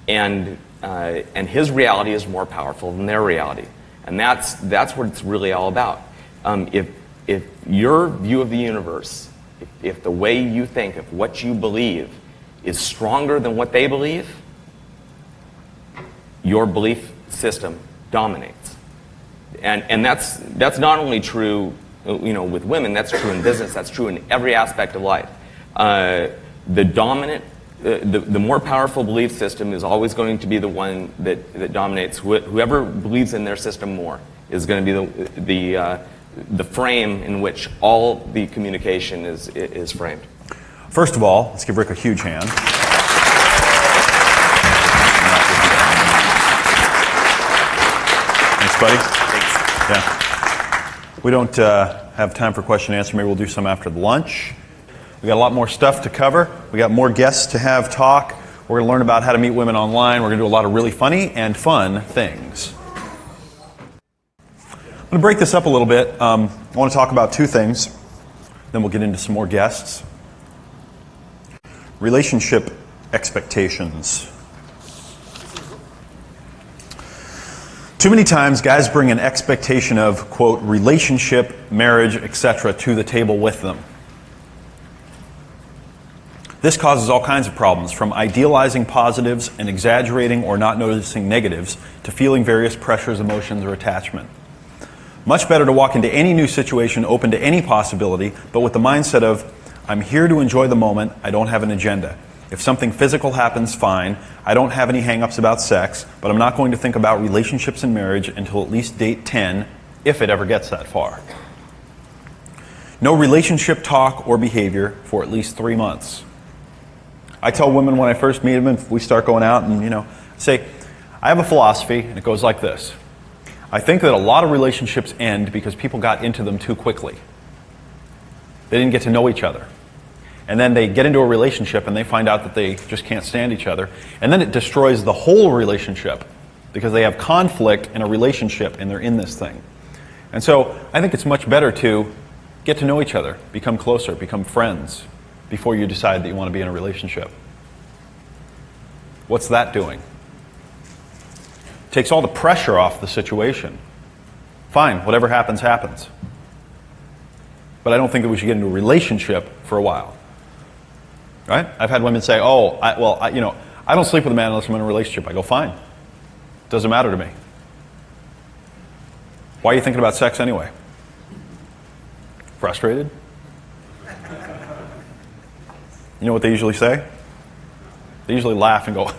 Speaker 12: and and his reality is more powerful than their reality. And that's what it's really all about. If your view of the universe, if the way you think, if what you believe is stronger than what they believe, your belief system dominates. And that's not only true, with women. That's true in business. That's true in every aspect of life. The more powerful belief system is always going to be the one that dominates. Whoever believes in their system more is going to be the frame in which all the communication is framed.
Speaker 1: First of all, let's give Rick a huge hand. Thanks, buddy. Thanks. Yeah. We don't have time for question and answer. Maybe we'll do some after the lunch. We got a lot more stuff to cover. We got more guests to have talk. We're going to learn about how to meet women online. We're going to do a lot of really funny and fun things. I'm going to break this up a little bit. I want to talk about two things. Then we'll get into some more guests. Relationship expectations. Too many times guys bring an expectation of, quote, relationship, marriage, etc. to the table with them. This causes all kinds of problems, from idealizing positives and exaggerating or not noticing negatives to feeling various pressures, emotions, or attachment. Much better to walk into any new situation open to any possibility, but with the mindset of, I'm here to enjoy the moment, I don't have an agenda. If something physical happens, fine. I don't have any hang-ups about sex, but I'm not going to think about relationships and marriage until at least date 10, if it ever gets that far. No relationship talk or behavior for at least 3 months. I tell women when I first meet them, if we start going out and, say, I have a philosophy, and it goes like this. I think that a lot of relationships end because people got into them too quickly. They didn't get to know each other. And then they get into a relationship and they find out that they just can't stand each other. And then it destroys the whole relationship because they have conflict in a relationship and they're in this thing. And so I think it's much better to get to know each other, become closer, become friends before you decide that you want to be in a relationship. What's that doing? Takes all the pressure off the situation. Fine, whatever happens, happens. But I don't think that we should get into a relationship for a while. Right? I've had women say, I don't sleep with a man unless I'm in a relationship. I go, fine. Doesn't matter to me. Why are you thinking about sex anyway? Frustrated? You know what they usually say? They usually laugh and go,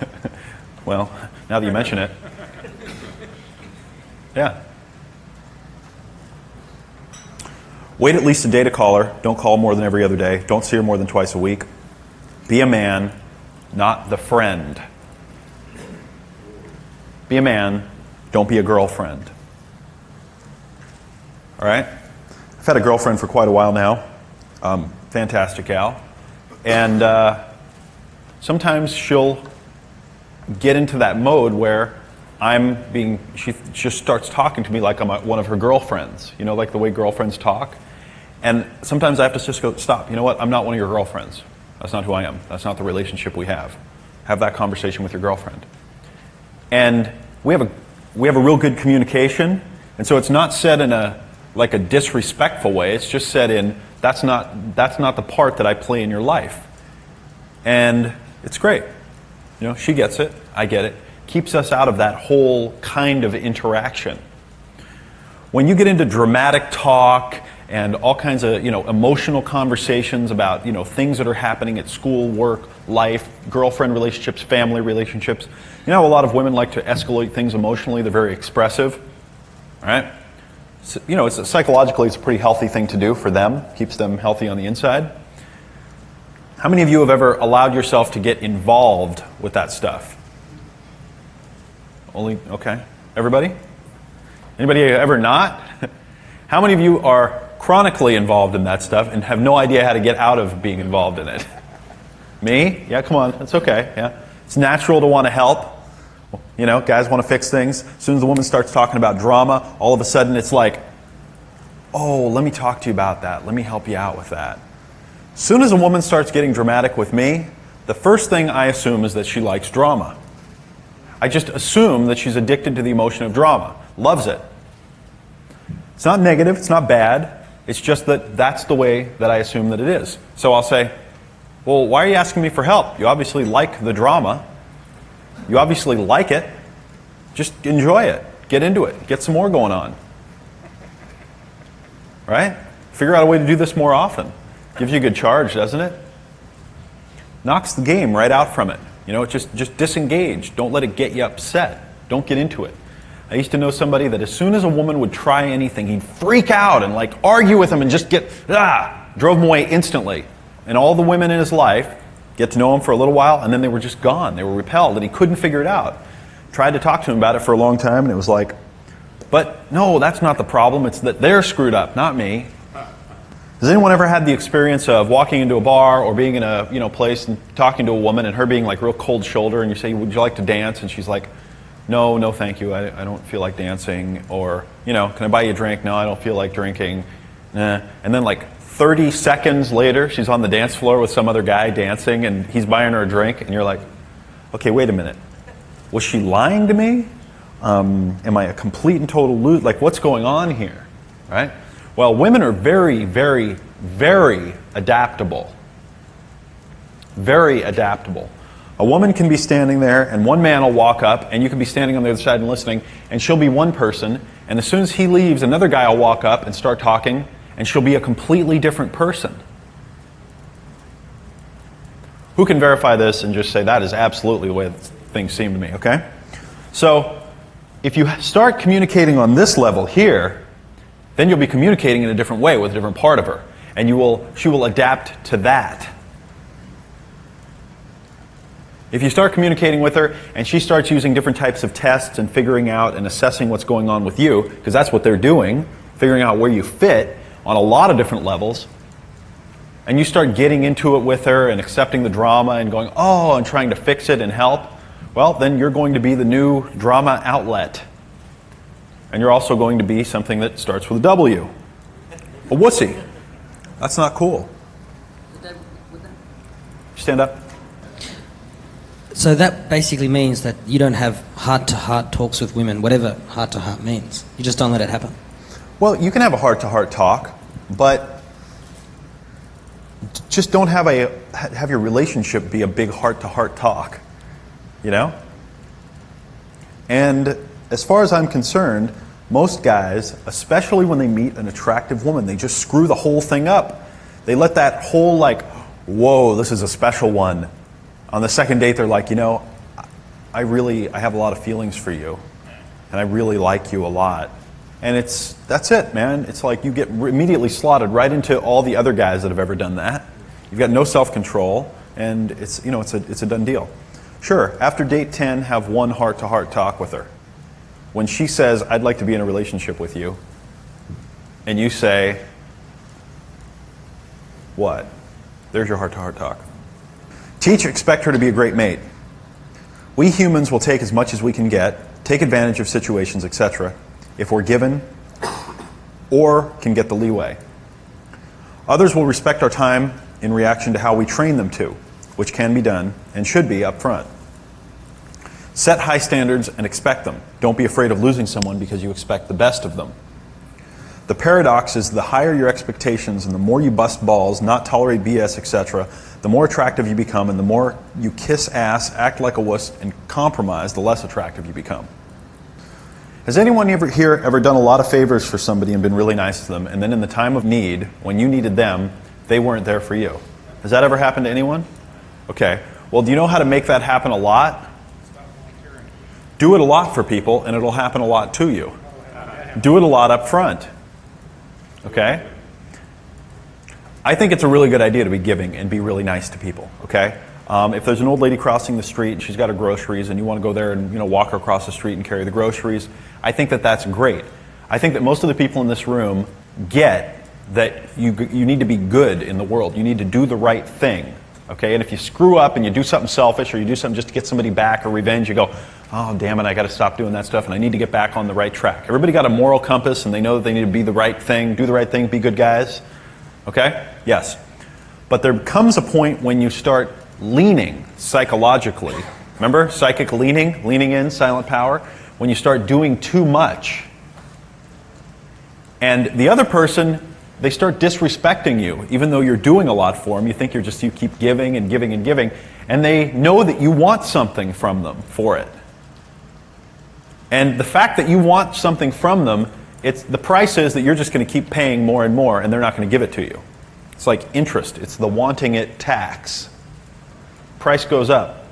Speaker 1: well, now that you mention it. Yeah. Wait at least a day to call her. Don't call more than every other day. Don't see her more than twice a week. Be a man, not the friend. Be a man. Don't be a girlfriend. All right? I've had a girlfriend for quite a while now. Fantastic gal. And sometimes she'll get into that mode where she just starts talking to me like I'm one of her girlfriends. Like the way girlfriends talk. And sometimes I have to just go, stop. You know what? I'm not one of your girlfriends. That's not who I am. That's not the relationship we have. Have that conversation with your girlfriend. And we have a real good communication. And so it's not said in a disrespectful way. It's just said in, that's not the part that I play in your life. And it's great. She gets it. I get it. Keeps us out of that whole kind of interaction. When you get into dramatic talk and all kinds of, emotional conversations about, things that are happening at school, work, life, girlfriend relationships, family relationships. A lot of women like to escalate things emotionally. They're very expressive. All right? So, psychologically, it's a pretty healthy thing to do for them. Keeps them healthy on the inside. How many of you have ever allowed yourself to get involved with that stuff? Okay. Everybody? Anybody ever not? How many of you are chronically involved in that stuff and have no idea how to get out of being involved in it? Me? Yeah, come on. That's okay. Yeah. It's natural to want to help. Guys want to fix things. As soon as the woman starts talking about drama, all of a sudden it's like, oh, let me talk to you about that. Let me help you out with that. As soon as a woman starts getting dramatic with me, the first thing I assume is that she likes drama. I just assume that she's addicted to the emotion of drama, loves it. It's not negative, it's not bad, it's just that that's the way that I assume that it is. So I'll say, well, why are you asking me for help? You obviously like the drama. You obviously like it. Just enjoy it. Get into it. Get some more going on. Right? Figure out a way to do this more often. Gives you a good charge, doesn't it? Knocks the game right out from it. You know, just disengage. Don't let it get you upset. Don't get into it. I used to know somebody that as soon as a woman would try anything, he'd freak out and like argue with him and just drove him away instantly. And all the women in his life get to know him for a little while, and then they were just gone. They were repelled, and he couldn't figure it out. Tried to talk to him about it for a long time, and it was like, but no, that's not the problem. It's that they're screwed up, not me. Has anyone ever had the experience of walking into a bar or being in a place and talking to a woman and her being like real cold shoulder, and you say, would you like to dance? And she's like, no, thank you. I don't feel like dancing. Or, can I buy you a drink? No, I don't feel like drinking. Nah. And then like 30 seconds later, she's on the dance floor with some other guy dancing, and he's buying her a drink, and you're like, okay, wait a minute. Was she lying to me? Am I a complete and total loser? Like, what's going on here, right? Well, women are very, very, very adaptable. Very adaptable. A woman can be standing there, and one man will walk up, and you can be standing on the other side and listening, and she'll be one person, and as soon as he leaves, another guy will walk up and start talking, and she'll be a completely different person. Who can verify this and just say that is absolutely the way things seem to me, okay? So, if you start communicating on this level here, then you'll be communicating in a different way with a different part of her, and she will adapt to that. If you start communicating with her and she starts using different types of tests and figuring out and assessing what's going on with you, because that's what they're doing, figuring out where you fit on a lot of different levels, and you start getting into it with her and accepting the drama and going, and trying to fix it and help, well, then you're going to be the new drama outlet. And you're also going to be something that starts with a W. A wussy. That's not cool. Stand up.
Speaker 6: So that basically means that you don't have heart-to-heart talks with women, whatever heart-to-heart means. You just don't let it happen.
Speaker 1: Well, you can have a heart-to-heart talk, but just don't have your relationship be a big heart-to-heart talk, And as far as I'm concerned, most guys, especially when they meet an attractive woman, they just screw the whole thing up. They let that whole whoa, this is a special one. On the second date, they're like, I have a lot of feelings for you, and I really like you a lot. And that's it, man. It's like you get immediately slotted right into all the other guys that have ever done that. You've got no self-control, and it's a done deal. Sure, after date 10, have one heart-to-heart talk with her. When she says, I'd like to be in a relationship with you, and you say, what? There's your heart-to-heart talk. Expect her to be a great mate. We humans will take as much as we can get, take advantage of situations, etc., if we're given or can get the leeway. Others will respect our time in reaction to how we train them to, which can be done and should be up front. Set high standards and expect them. Don't be afraid of losing someone because you expect the best of them. The paradox is the higher your expectations and the more you bust balls, not tolerate BS, etc., the more attractive you become, and the more you kiss ass, act like a wuss, and compromise, the less attractive you become. Has anyone ever done a lot of favors for somebody and been really nice to them, and then in the time of need, when you needed them, they weren't there for you? Has that ever happened to anyone? Okay. Well, do you know how to make that happen a lot? Do it a lot for people, and it'll happen a lot to you. Do it a lot up front. Okay? I think it's a really good idea to be giving and be really nice to people, okay? If there's an old lady crossing the street and she's got her groceries and you want to go there and walk her across the street and carry the groceries, I think that that's great. I think that most of the people in this room get that you need to be good in the world. You need to do the right thing, okay? And if you screw up and you do something selfish or you do something just to get somebody back or revenge, you go, oh, damn it, I got to stop doing that stuff and I need to get back on the right track. Everybody got a moral compass and they know that they need to be the right thing, do the right thing, be good guys. Okay? Yes. But there comes a point when you start leaning psychologically Remember, psychic leaning in, silent power. When you start doing too much, and the other person, they start disrespecting you, even though you're doing a lot for them. You think you keep giving and giving and giving, and they know that you want something from them for it. And the fact that you want something from them, the price is that you're just going to keep paying more and more, and they're not going to give it to you. It's like interest. It's the wanting it tax. Price goes up.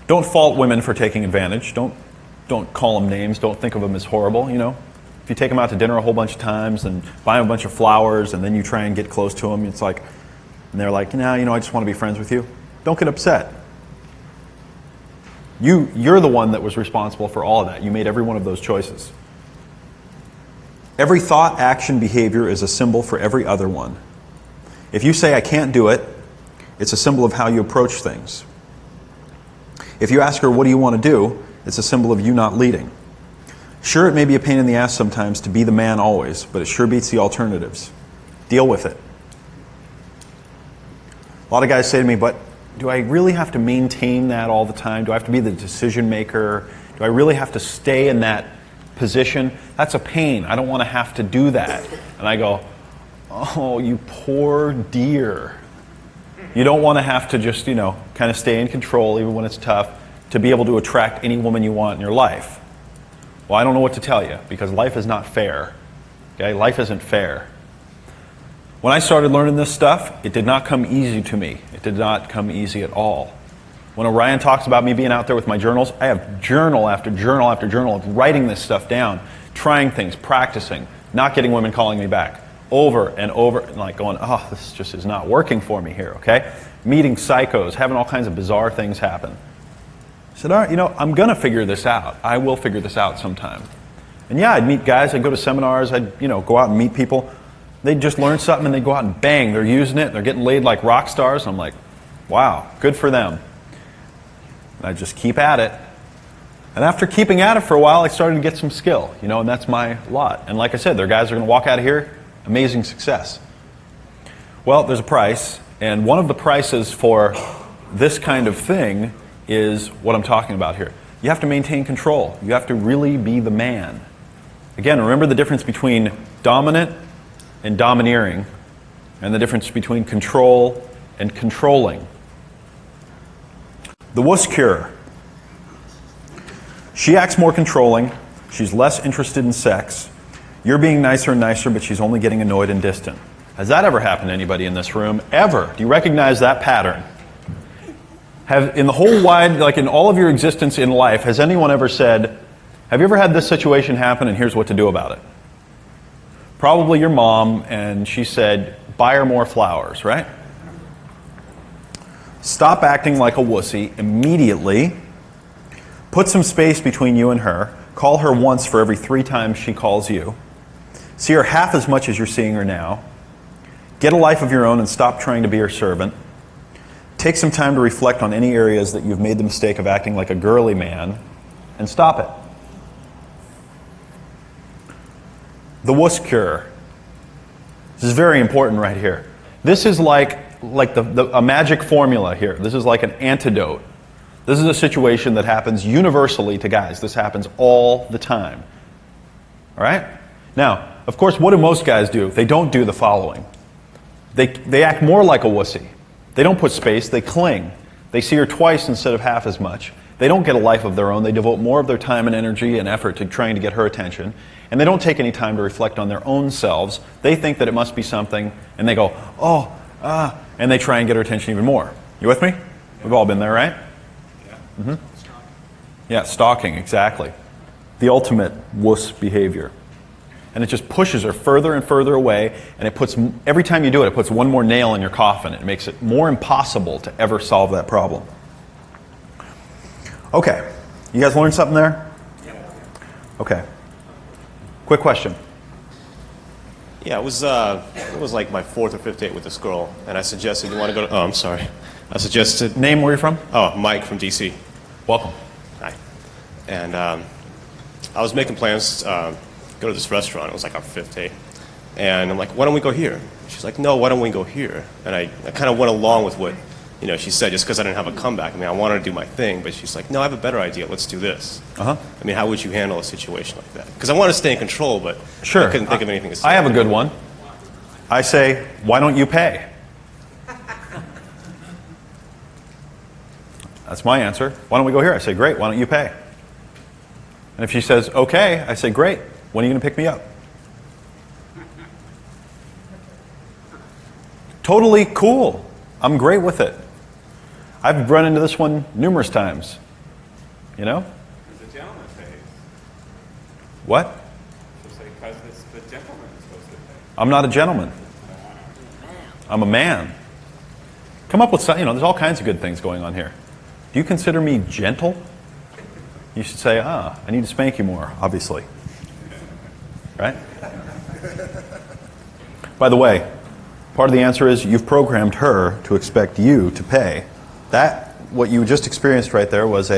Speaker 1: Don't fault women for taking advantage. Don't call them names. Don't think of them as horrible, you know. If you take them out to dinner a whole bunch of times and buy them a bunch of flowers and then you try and get close to them, it's like, and they're like, no, I just want to be friends with you. Don't get upset. You're the one that was responsible for all of that. You made every one of those choices. Every thought, action, behavior is a symbol for every other one. If you say, I can't do it, it's a symbol of how you approach things. If you ask her, what do you want to do? It's a symbol of you not leading. Sure, it may be a pain in the ass sometimes to be the man always, but it sure beats the alternatives. Deal with it. A lot of guys say to me, but do I really have to maintain that all the time? Do I have to be the decision maker? Do I really have to stay in that position? That's a pain. I don't want to have to do that. And I go, oh, you poor dear. You don't want to have to just, kind of stay in control even when it's tough to be able to attract any woman you want in your life. Well, I don't know what to tell you because life is not fair. Okay? Life isn't fair. When I started learning this stuff, it did not come easy to me. It did not come easy at all. When Orion talks about me being out there with my journals, I have journal after journal after journal of writing this stuff down, trying things, practicing, not getting women calling me back over and over, and like going, oh, this just is not working for me here, okay? Meeting psychos, having all kinds of bizarre things happen. I said, all right, I'm going to figure this out. I will figure this out sometime. And yeah, I'd meet guys, I'd go to seminars, I'd go out and meet people. They'd just learn something and they'd go out and bang, they're using it, they're getting laid like rock stars. I'm like, wow, good for them. And I just keep at it. And after keeping at it for a while, I started to get some skill, and that's my lot. And like I said, there are guys that are going to walk out of here, amazing success. Well, there's a price, and one of the prices for this kind of thing is what I'm talking about here. You have to maintain control. You have to really be the man. Again, remember the difference between dominant and domineering, and the difference between control and controlling. The wuss cure. She acts more controlling. She's less interested in sex. You're being nicer and nicer, but she's only getting annoyed and distant. Has that ever happened to anybody in this room? Ever? Do you recognize that pattern? In the whole wide, like in all of your existence in life, has anyone ever said, have you ever had this situation happen and here's what to do about it? Probably your mom, and she said, buy her more flowers, right? Stop acting like a wussy immediately. Put some space between you and her. Call her once for every 3 times she calls you. See her half as much as you're seeing her now. Get a life of your own and stop trying to be her servant. Take some time to reflect on any areas that you've made the mistake of acting like a girly man, and stop it. The wuss cure. This is very important right here. This is like a magic formula here. This is like an antidote. This is a situation that happens universally to guys. This happens all the time. All right? Now, of course, what do most guys do? They don't do the following. They act more like a wussy. They don't put space, they cling. They see her twice instead of half as much. They don't get a life of their own. They devote more of their time and energy and effort to trying to get her attention. And they don't take any time to reflect on their own selves. They think that it must be something, and they go, and they try and get her attention even more. You with me? We've all been there, right? Yeah. Mm-hmm. Yeah, stalking, exactly. The ultimate wuss behavior. And it just pushes her further and further away, and every time you do it, it puts one more nail in your coffin. It makes it more impossible to ever solve that problem. Okay, you guys learned something there? Okay. Quick question.
Speaker 5: Yeah, it was like my 4th or 5th date with this girl, and I suggested, you want to go to, I'm sorry. I suggested...
Speaker 1: Name, where you're from?
Speaker 5: Oh, Mike from D.C.
Speaker 1: Welcome.
Speaker 5: Hi. And I was making plans to go to this restaurant. It was like our 5th date. And I'm like, why don't we go here? She's like, no, why don't we go here? And I kind of went along with what she said, just because I didn't have a comeback. I mean, I wanted to do my thing, but she's like, no, I have a better idea. Let's do this.
Speaker 1: Uh-huh.
Speaker 5: I mean, how would you handle a situation like that? Because I want to stay in control, but
Speaker 1: Sure.
Speaker 5: I couldn't think of anything to say.
Speaker 1: I have a good one. I say, why don't you pay? That's my answer. Why don't we go here? I say, great, why don't you pay? And if she says, okay, I say, great, when are you going to pick me up? Totally cool. I'm great with it. I've run into this one numerous times. You know?
Speaker 4: The gentleman pays.
Speaker 1: What?
Speaker 4: Because it's the gentleman is supposed to pay.
Speaker 1: I'm not a gentleman. I'm a man. Come up with some, there's all kinds of good things going on here. Do you consider me gentle? You should say, I need to spank you more, obviously. Right? By the way, part of the answer is you've programmed her to expect you to pay. What you just experienced right there was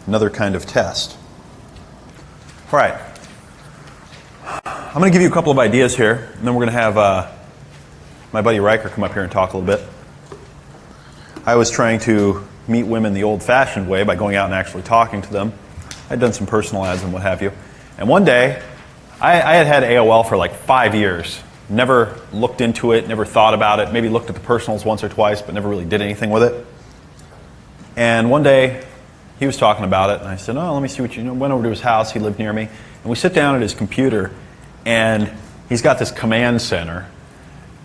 Speaker 1: another kind of test. All right. I'm going to give you a couple of ideas here, and then we're going to have my buddy Riker come up here and talk a little bit. I was trying to meet women the old-fashioned way by going out and actually talking to them. I'd done some personal ads and what have you. And one day, I had AOL for like 5 years. Never looked into it, never thought about it, maybe looked at the personals once or twice, but never really did anything with it. And one day, he was talking about it, and I said, let me see what you know. Went over to his house, he lived near me, and we sit down at his computer, and he's got this command center,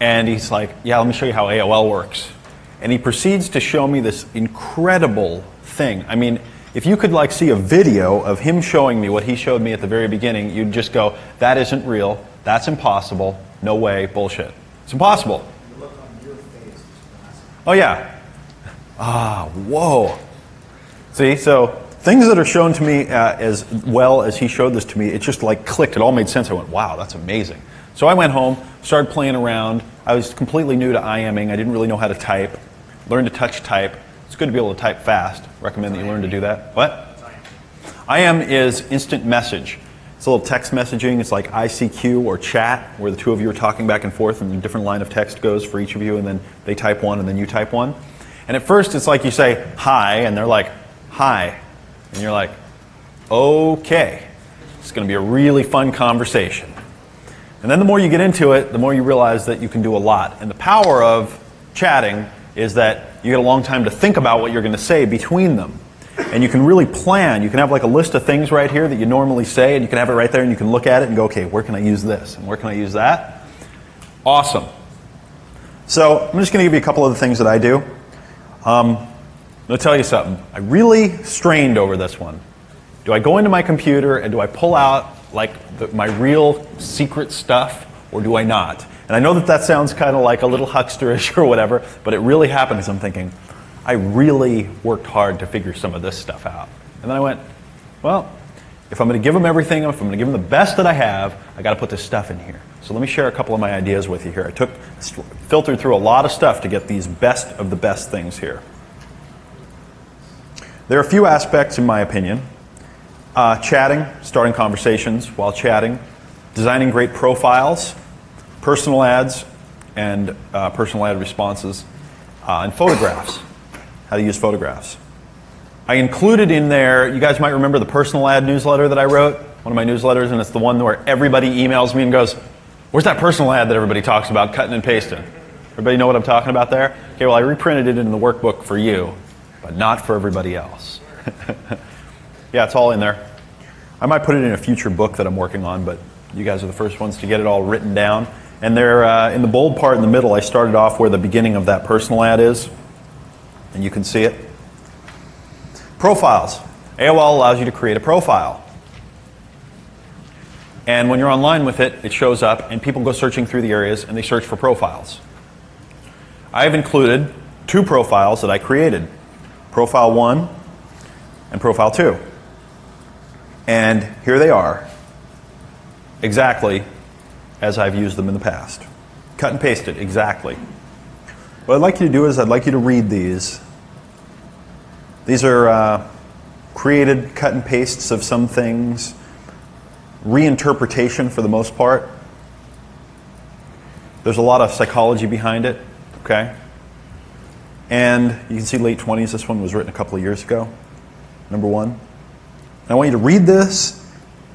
Speaker 1: and he's like, yeah, let me show you how AOL works. And he proceeds to show me this incredible thing. I mean, if you could see a video of him showing me what he showed me at the very beginning, you'd just go, that isn't real, that's impossible, no way, bullshit. It's impossible. Oh yeah. Whoa. See, so things that are shown to me as well as he showed this to me, it just clicked, it all made sense. I went, wow, that's amazing. So I went home, started playing around. I was completely new to IMing. I didn't really know how to type. Learned to touch type. It's good to be able to type fast. Recommend that you learn to do that. What? IM is instant message. It's a little text messaging. It's like ICQ or chat, where the two of you are talking back and forth, and a different line of text goes for each of you, and then they type one, and then you type one. And at first, it's like you say, hi, and they're like, hi. And you're like, okay. It's going to be a really fun conversation. And then the more you get into it, the more you realize that you can do a lot. And the power of chatting is that you get a long time to think about what you're going to say between them. And you can really plan. You can have a list of things right here that you normally say, and you can have it right there, and you can look at it and go, okay, where can I use this? And where can I use that? Awesome. So I'm just going to give you a couple of the things that I do. I'm going to tell you something. I really strained over this one. Do I go into my computer and do I pull out my real secret stuff, or do I not? And I know that sounds kind of like a little hucksterish or whatever, but it really happened because I'm thinking, I really worked hard to figure some of this stuff out. And then I went, well, if I'm going to give them everything, if I'm going to give them the best that I have, I got to put this stuff in here. So let me share a couple of my ideas with you here. I filtered through a lot of stuff to get these best of the best things here. There are a few aspects, in my opinion. Chatting, starting conversations while chatting, designing great profiles, personal ads, and personal ad responses, and photographs, how to use photographs. I included in there, you guys might remember the personal ad newsletter that I wrote, one of my newsletters, and it's the one where everybody emails me and goes, where's that personal ad that everybody talks about, cutting and pasting? Everybody know what I'm talking about there? Okay, well, I reprinted it in the workbook for you, but not for everybody else. Yeah, it's all in there. I might put it in a future book that I'm working on, but you guys are the first ones to get it all written down. And there, in the bold part in the middle, I started off where the beginning of that personal ad is, and you can see it. Profiles. AOL allows you to create a profile. And when you're online with it, it shows up, and people go searching through the areas, and they search for profiles. I have included 2 profiles that I created, Profile 1 and Profile 2. And here they are, exactly as I've used them in the past. Cut and paste it, exactly. What I'd like you to do is I'd like you to read these. These are created cut and pastes of some things, reinterpretation for the most part. There's a lot of psychology behind it, okay? And you can see late 20s. This one was written a couple of years ago. Number 1. And I want you to read this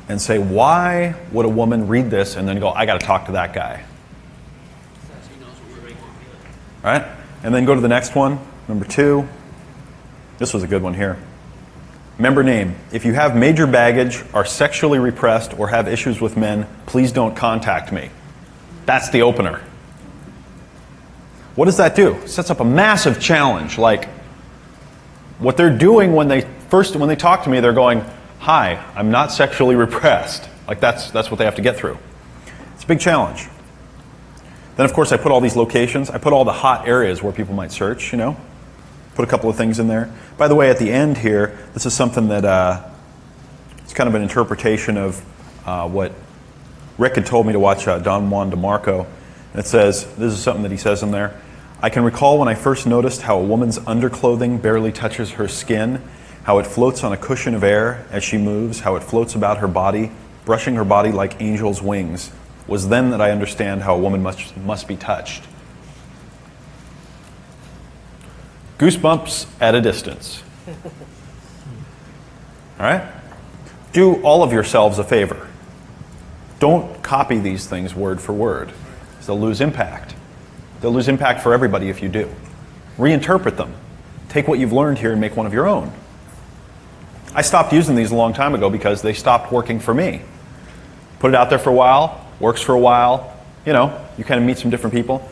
Speaker 1: and say, why would a woman read this and then go, I got to talk to that guy? All right? And then go to the next one, number 2. This was a good one here. Member name. If you have major baggage, are sexually repressed, or have issues with men, please don't contact me. That's the opener. What does that do? It sets up a massive challenge. Like, what they're doing when they talk to me, they're going, hi, I'm not sexually repressed. Like, that's what they have to get through. It's a big challenge. Then, of course, I put all these locations. I put all the hot areas where people might search, you know. Put a couple of things in there. By the way, at the end here, this is something that it's kind of an interpretation of what Rick had told me to watch Don Juan DeMarco. And it says, this is something that he says in there, I can recall when I first noticed how a woman's underclothing barely touches her skin, how it floats on a cushion of air as she moves, how it floats about her body, brushing her body like angels' wings. Was then that I understand how a woman must be touched. Goosebumps at a distance. All right? Do all of yourselves a favor. Don't copy these things word for word. They'll lose impact. They'll lose impact for everybody if you do. Reinterpret them. Take what you've learned here and make one of your own. I stopped using these a long time ago because they stopped working for me. Put it out there for a while, works for a while, you know, you kind of meet some different people.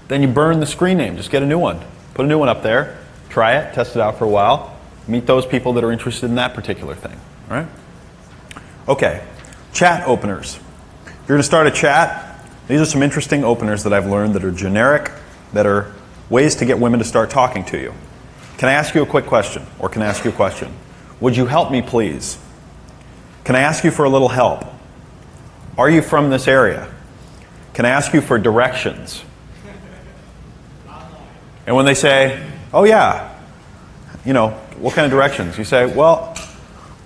Speaker 1: Then you burn the screen name, just get a new one. Put a new one up there, try it, test it out for a while, meet those people that are interested in that particular thing, all right? Okay, chat openers. If you're going to start a chat, these are some interesting openers that I've learned that are generic, that are ways to get women to start talking to you. Can I ask you a quick question, or can I ask you a question? Would you help me, please? Can I ask you for a little help? Are you from this area? Can I ask you for directions? And when they say, oh yeah, you know, what kind of directions? You say, well,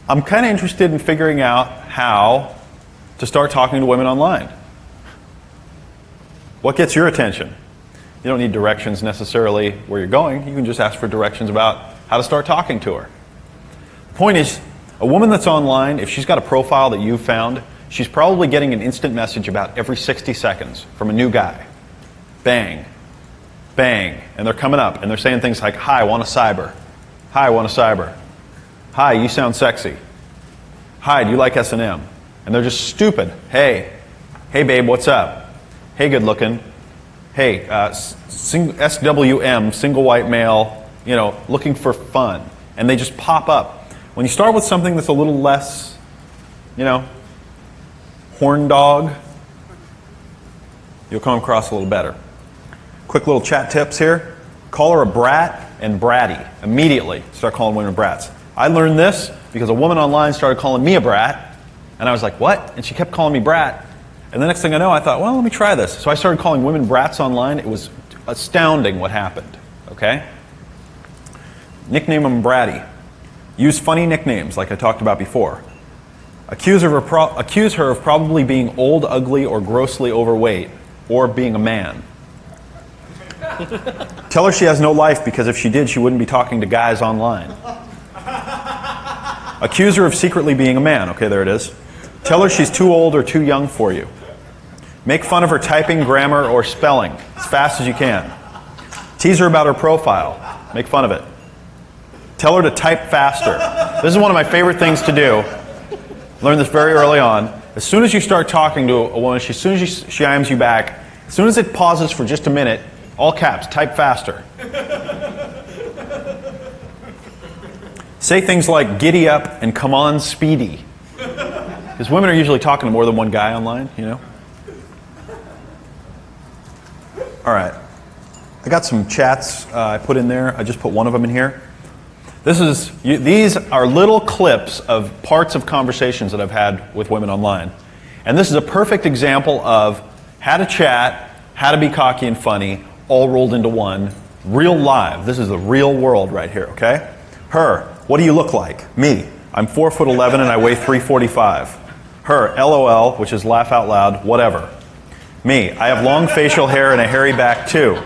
Speaker 1: I'm kind of interested in figuring out how to start talking to women online. What gets your attention? You don't need directions necessarily where you're going. You can just ask for directions about how to start talking to her. The point is, a woman that's online, if she's got a profile that you've found, she's probably getting an instant message about every 60 seconds from a new guy. Bang. Bang. And they're coming up and they're saying things like, hi, I want a cyber. Hi, I want a cyber. Hi, you sound sexy. Hi, do you like S&M? And they're just stupid. Hey babe, what's up? Hey, good looking. Hey, SWM, single white male, you know, looking for fun. And they just pop up. When you start with something that's a little less, you know, horn dog, you'll come across a little better. Quick little chat tips here. Call her a brat and bratty. Immediately start calling women brats. I learned this because a woman online started calling me a brat, and I was like, what? And she kept calling me brat. And the next thing I know, I thought, well, let me try this. So I started calling women brats online. It was astounding what happened, okay? Nickname them bratty. Use funny nicknames like I talked about before. Accuse her of probably being old, ugly, or grossly overweight, or being a man. Tell her she has no life because if she did, she wouldn't be talking to guys online. Accuse her of secretly being a man. Okay, there it is. Tell her she's too old or too young for you. Make fun of her typing, grammar, or spelling as fast as you can. Tease her about her profile. Make fun of it. Tell her to type faster. This is one of my favorite things to do. Learned this very early on. As soon as you start talking to a woman, as soon as she IMs you back, as soon as it pauses for just a minute, all caps, type faster. Say things like giddy up and come on speedy. Because women are usually talking to more than one guy online, you know. All right. I got some chats I put in there. I just put one of them in here. These are little clips of parts of conversations that I've had with women online. And this is a perfect example of how to chat, how to be cocky and funny, all rolled into one, real live. This is the real world right here, okay? Her, what do you look like? Me, I'm 4'11" and I weigh 345. Her, LOL, which is laugh out loud, whatever. Me, I have long facial hair and a hairy back too.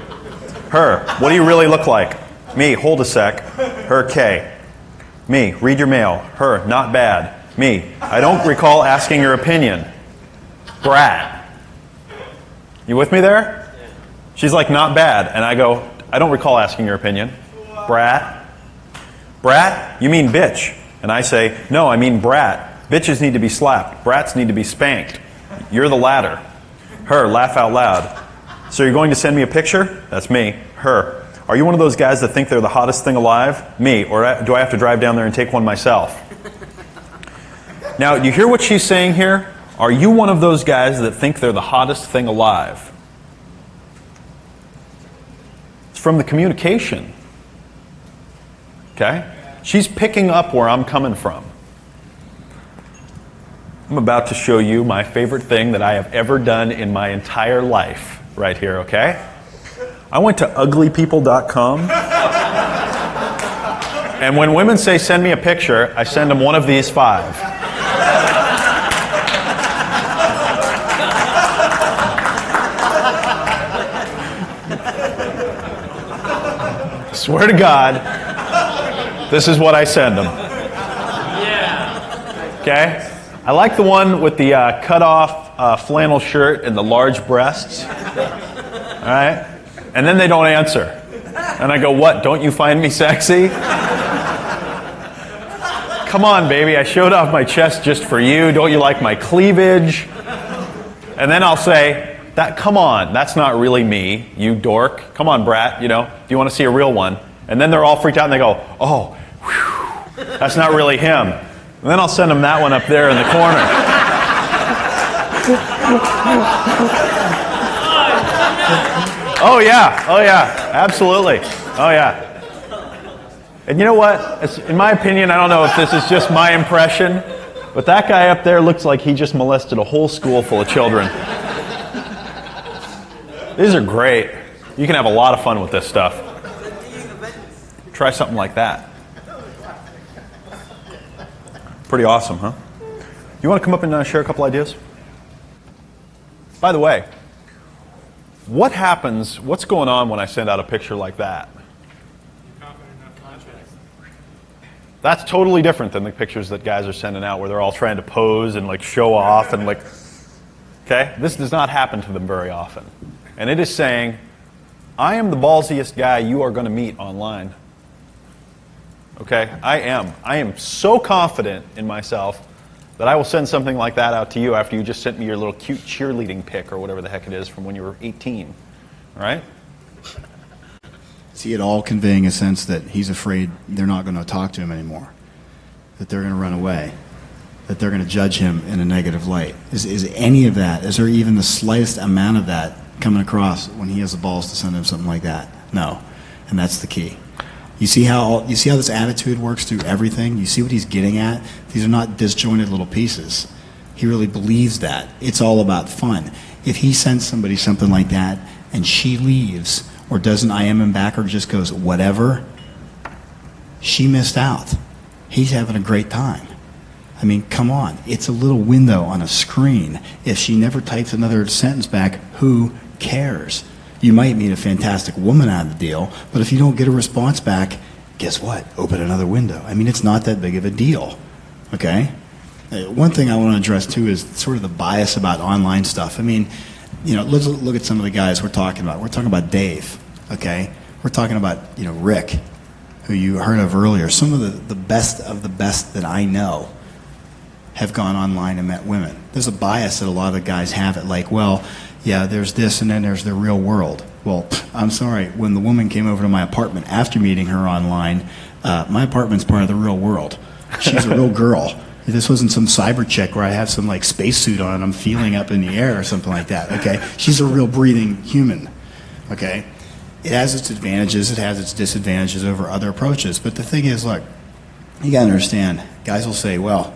Speaker 1: Her, what do you really look like? Me, hold a sec. Her, K. Me, read your mail. Her, not bad. Me, I don't recall asking your opinion. Brat. You with me there? She's like, not bad. And I go, I don't recall asking your opinion. Brat. Brat? You mean bitch. And I say, no, I mean brat. Bitches need to be slapped. Brats need to be spanked. You're the latter. Her, laugh out loud. So you're going to send me a picture? That's me. Her. Are you one of those guys that think they're the hottest thing alive? Me. Or do I have to drive down there and take one myself? Now, you hear what she's saying here? Are you one of those guys that think they're the hottest thing alive? It's from the communication. Okay? She's picking up where I'm coming from. I'm about to show you my favorite thing that I have ever done in my entire life right here, okay? I went to uglypeople.com, and when women say send me a picture, I send them one of these 5. Swear to God, this is what I send them. Okay? I like the one with the cut-off flannel shirt and the large breasts. All right? And then they don't answer. And I go, what, don't you find me sexy? Come on, baby, I showed off my chest just for you. Don't you like my cleavage? And then I'll say, come on, that's not really me, you dork. Come on, brat, do you want to see a real one? And then they're all freaked out and they go, oh, whew, that's not really him. And then I'll send them that one up there in the corner. Oh yeah, absolutely. Oh yeah. And you know what? In my opinion, I don't know if this is just my impression, but that guy up there looks like he just molested a whole school full of children. These are great. You can have a lot of fun with this stuff. Try something like that. Pretty awesome, huh? You want to come up and share a couple ideas? By the way, what's going on when I send out a picture like that? That's totally different than the pictures that guys are sending out where they're all trying to pose and show off and okay? This does not happen to them very often. And it is saying, I am the ballsiest guy you are going to meet online. Okay? I am so confident in myself that I will send something like that out to you after you just sent me your little cute cheerleading pic or whatever the heck it is from when you were 18. All right?
Speaker 17: See it all conveying a sense that he's afraid they're not going to talk to him anymore, that they're going to run away, that they're going to judge him in a negative light. Is any of that, is there even the slightest amount of that coming across when he has the balls to send him something like that? No. And that's the key. You see how this attitude works through everything? You see what he's getting at? These are not disjointed little pieces. He really believes that. It's all about fun. If he sends somebody something like that and she leaves or doesn't IM him back or just goes whatever, she missed out. He's having a great time. I mean, come on. It's a little window on a screen. If she never types another sentence back, who cares? You might meet a fantastic woman out of the deal, but if you don't get a response back, guess what? Open another window. I mean, it's not that big of a deal, okay? One thing I want to address, too, is sort of the bias about online stuff. I mean, let's look at some of the guys we're talking about. We're talking about Dave, okay? We're talking about, Rick, who you heard of earlier. Some of the best that I know have gone online and met women. There's a bias that a lot of the guys have it well, yeah, there's this and then there's the real world. Well, I'm sorry, when the woman came over to my apartment after meeting her online, my apartment's part of the real world. She's a real girl. This wasn't some cyber chick where I have some spacesuit on and I'm feeling up in the air or something like that, okay? She's a real breathing human, okay? It has its advantages, it has its disadvantages over other approaches. But the thing is, look, you gotta understand, guys will say, well,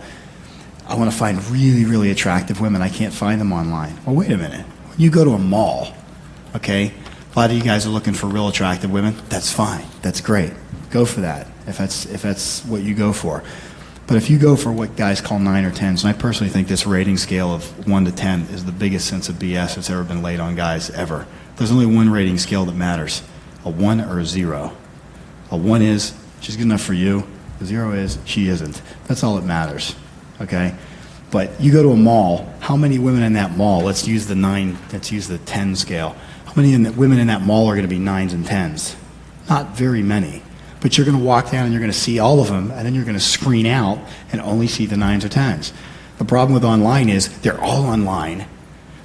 Speaker 17: I want to find really, really attractive women. I can't find them online. Well, wait a minute. When you go to a mall, okay, a lot of you guys are looking for real attractive women. That's fine. That's great. Go for that if that's what you go for. But if you go for what guys call 9 or 10s, and I personally think this rating scale of 1 to 10 is the biggest sense of BS that's ever been laid on guys ever. There's only one rating scale that matters, a 1 or a 0. A 1 is she's good enough for you. A 0 is she isn't. That's all that matters. Okay? But you go to a mall, how many women in that mall, let's use the 10 scale, how many women in that mall are going to be 9s and 10s? Not very many. But you're going to walk down and you're going to see all of them, and then you're going to screen out and only see the 9s or 10s. The problem with online is they're all online,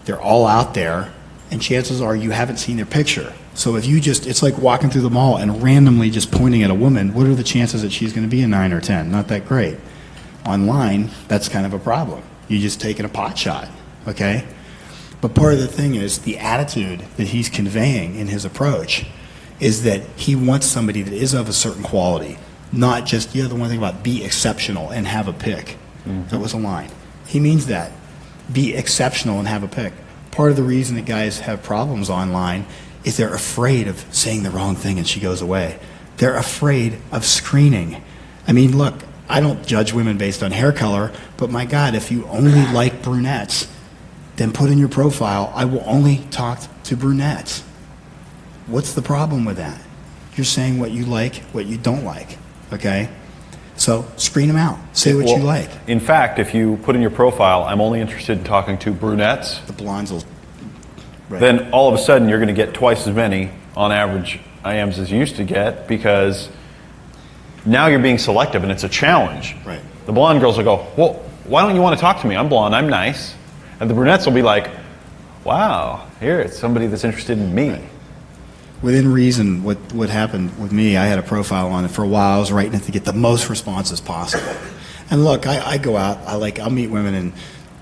Speaker 17: they're all out there, and chances are you haven't seen their picture. So if you just, it's like walking through the mall and randomly just pointing at a woman, what are the chances that she's going to be a 9 or 10? Not that great. Online, that's kind of a problem. You're just taking a pot shot, okay? But part of the thing is the attitude that he's conveying in his approach is that he wants somebody that is of a certain quality, not just, the one thing about be exceptional and have a pick. That was a line. He means that. Be exceptional and have a pick. Part of the reason that guys have problems online is they're afraid of saying the wrong thing and she goes away. They're afraid of screening. I mean, look, I don't judge women based on hair color, but my God, if you only like brunettes, then put in your profile, I will only talk to brunettes. What's the problem with that? You're saying what you like, what you don't like, okay? So screen them out. Say what you like.
Speaker 1: In fact, if you put in your profile, I'm only interested in talking to brunettes,
Speaker 17: the blondes will... Right.
Speaker 1: Then all of a sudden you're going to get twice as many on average IMs as you used to get, because now you're being selective and it's a challenge.
Speaker 17: Right.
Speaker 1: The blonde girls will go, well, why don't you want to talk to me? I'm blonde, I'm nice. And the brunettes will be like, wow, here, it's somebody that's interested in me.
Speaker 17: Right. Within reason, what happened with me, I had a profile on it for a while. I was writing it to get the most responses possible. And look, I go out, I'll meet women in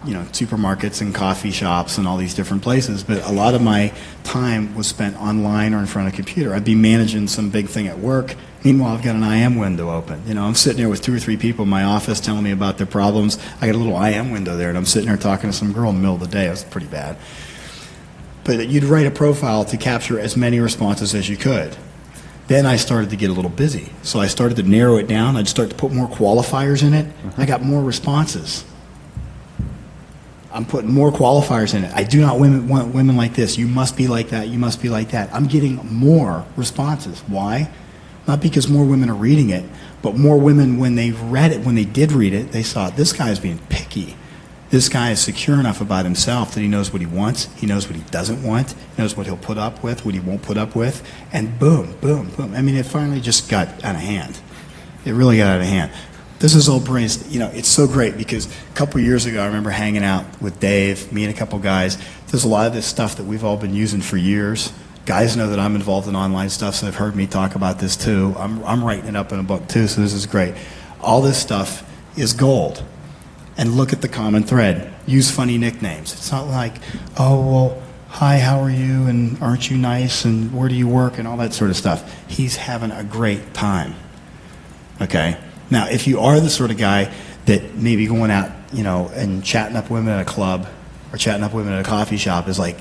Speaker 17: supermarkets and coffee shops and all these different places, but a lot of my time was spent online or in front of a computer. I'd be managing some big thing at work. Meanwhile, I've got an IM window open. I'm sitting there with 2 or 3 people in my office telling me about their problems. I got a little IM window there, and I'm sitting there talking to some girl in the middle of the day. It was pretty bad. But you'd write a profile to capture as many responses as you could. Then I started to get a little busy. So I started to narrow it down. I'd start to put more qualifiers in it. I got more responses. I'm putting more qualifiers in it. I do not want women like this. You must be like that. You must be like that. I'm getting more responses. Why? Not because more women are reading it, but more women, when they read it, when they did read it, they saw this guy's being picky. This guy is secure enough about himself that he knows what he wants, he knows what he doesn't want, he knows what he'll put up with, what he won't put up with, and boom, boom, boom. I mean, it finally just got out of hand. It really got out of hand. This is all brains, it's so great because a couple of years ago, I remember hanging out with Dave, me and a couple guys. There's a lot of this stuff that we've all been using for years. Guys know that I'm involved in online stuff, so they've heard me talk about this too. I'm writing it up in a book too, so this is great. All this stuff is gold. And look at the common thread. Use funny nicknames. It's not like, oh, well, hi, how are you, and aren't you nice, and where do you work, and all that sort of stuff. He's having a great time. Okay? Now, if you are the sort of guy that maybe going out, and chatting up women at a club or chatting up women at a coffee shop is like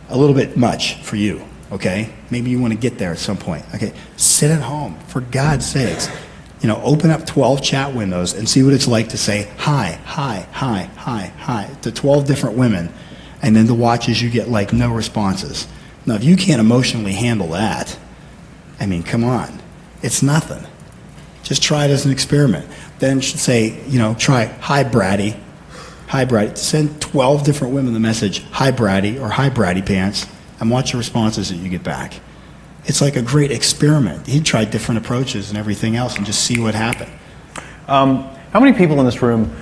Speaker 17: a little bit much for you, okay? Maybe you want to get there at some point, okay? Sit at home, for God's sakes. Open up 12 chat windows and see what it's like to say hi, hi, hi, hi, hi to 12 different women, and then to watch as you get no responses. Now, if you can't emotionally handle that, I mean, come on. It's nothing. Just try it as an experiment. Then say, try hi, Bratty. Hi, Bratty. Send 12 different women the message, hi, Bratty, or hi, Bratty Pants, and watch the responses that you get back. It's like a great experiment. He'd try different approaches and everything else and just see what happened.
Speaker 1: How many people in this room,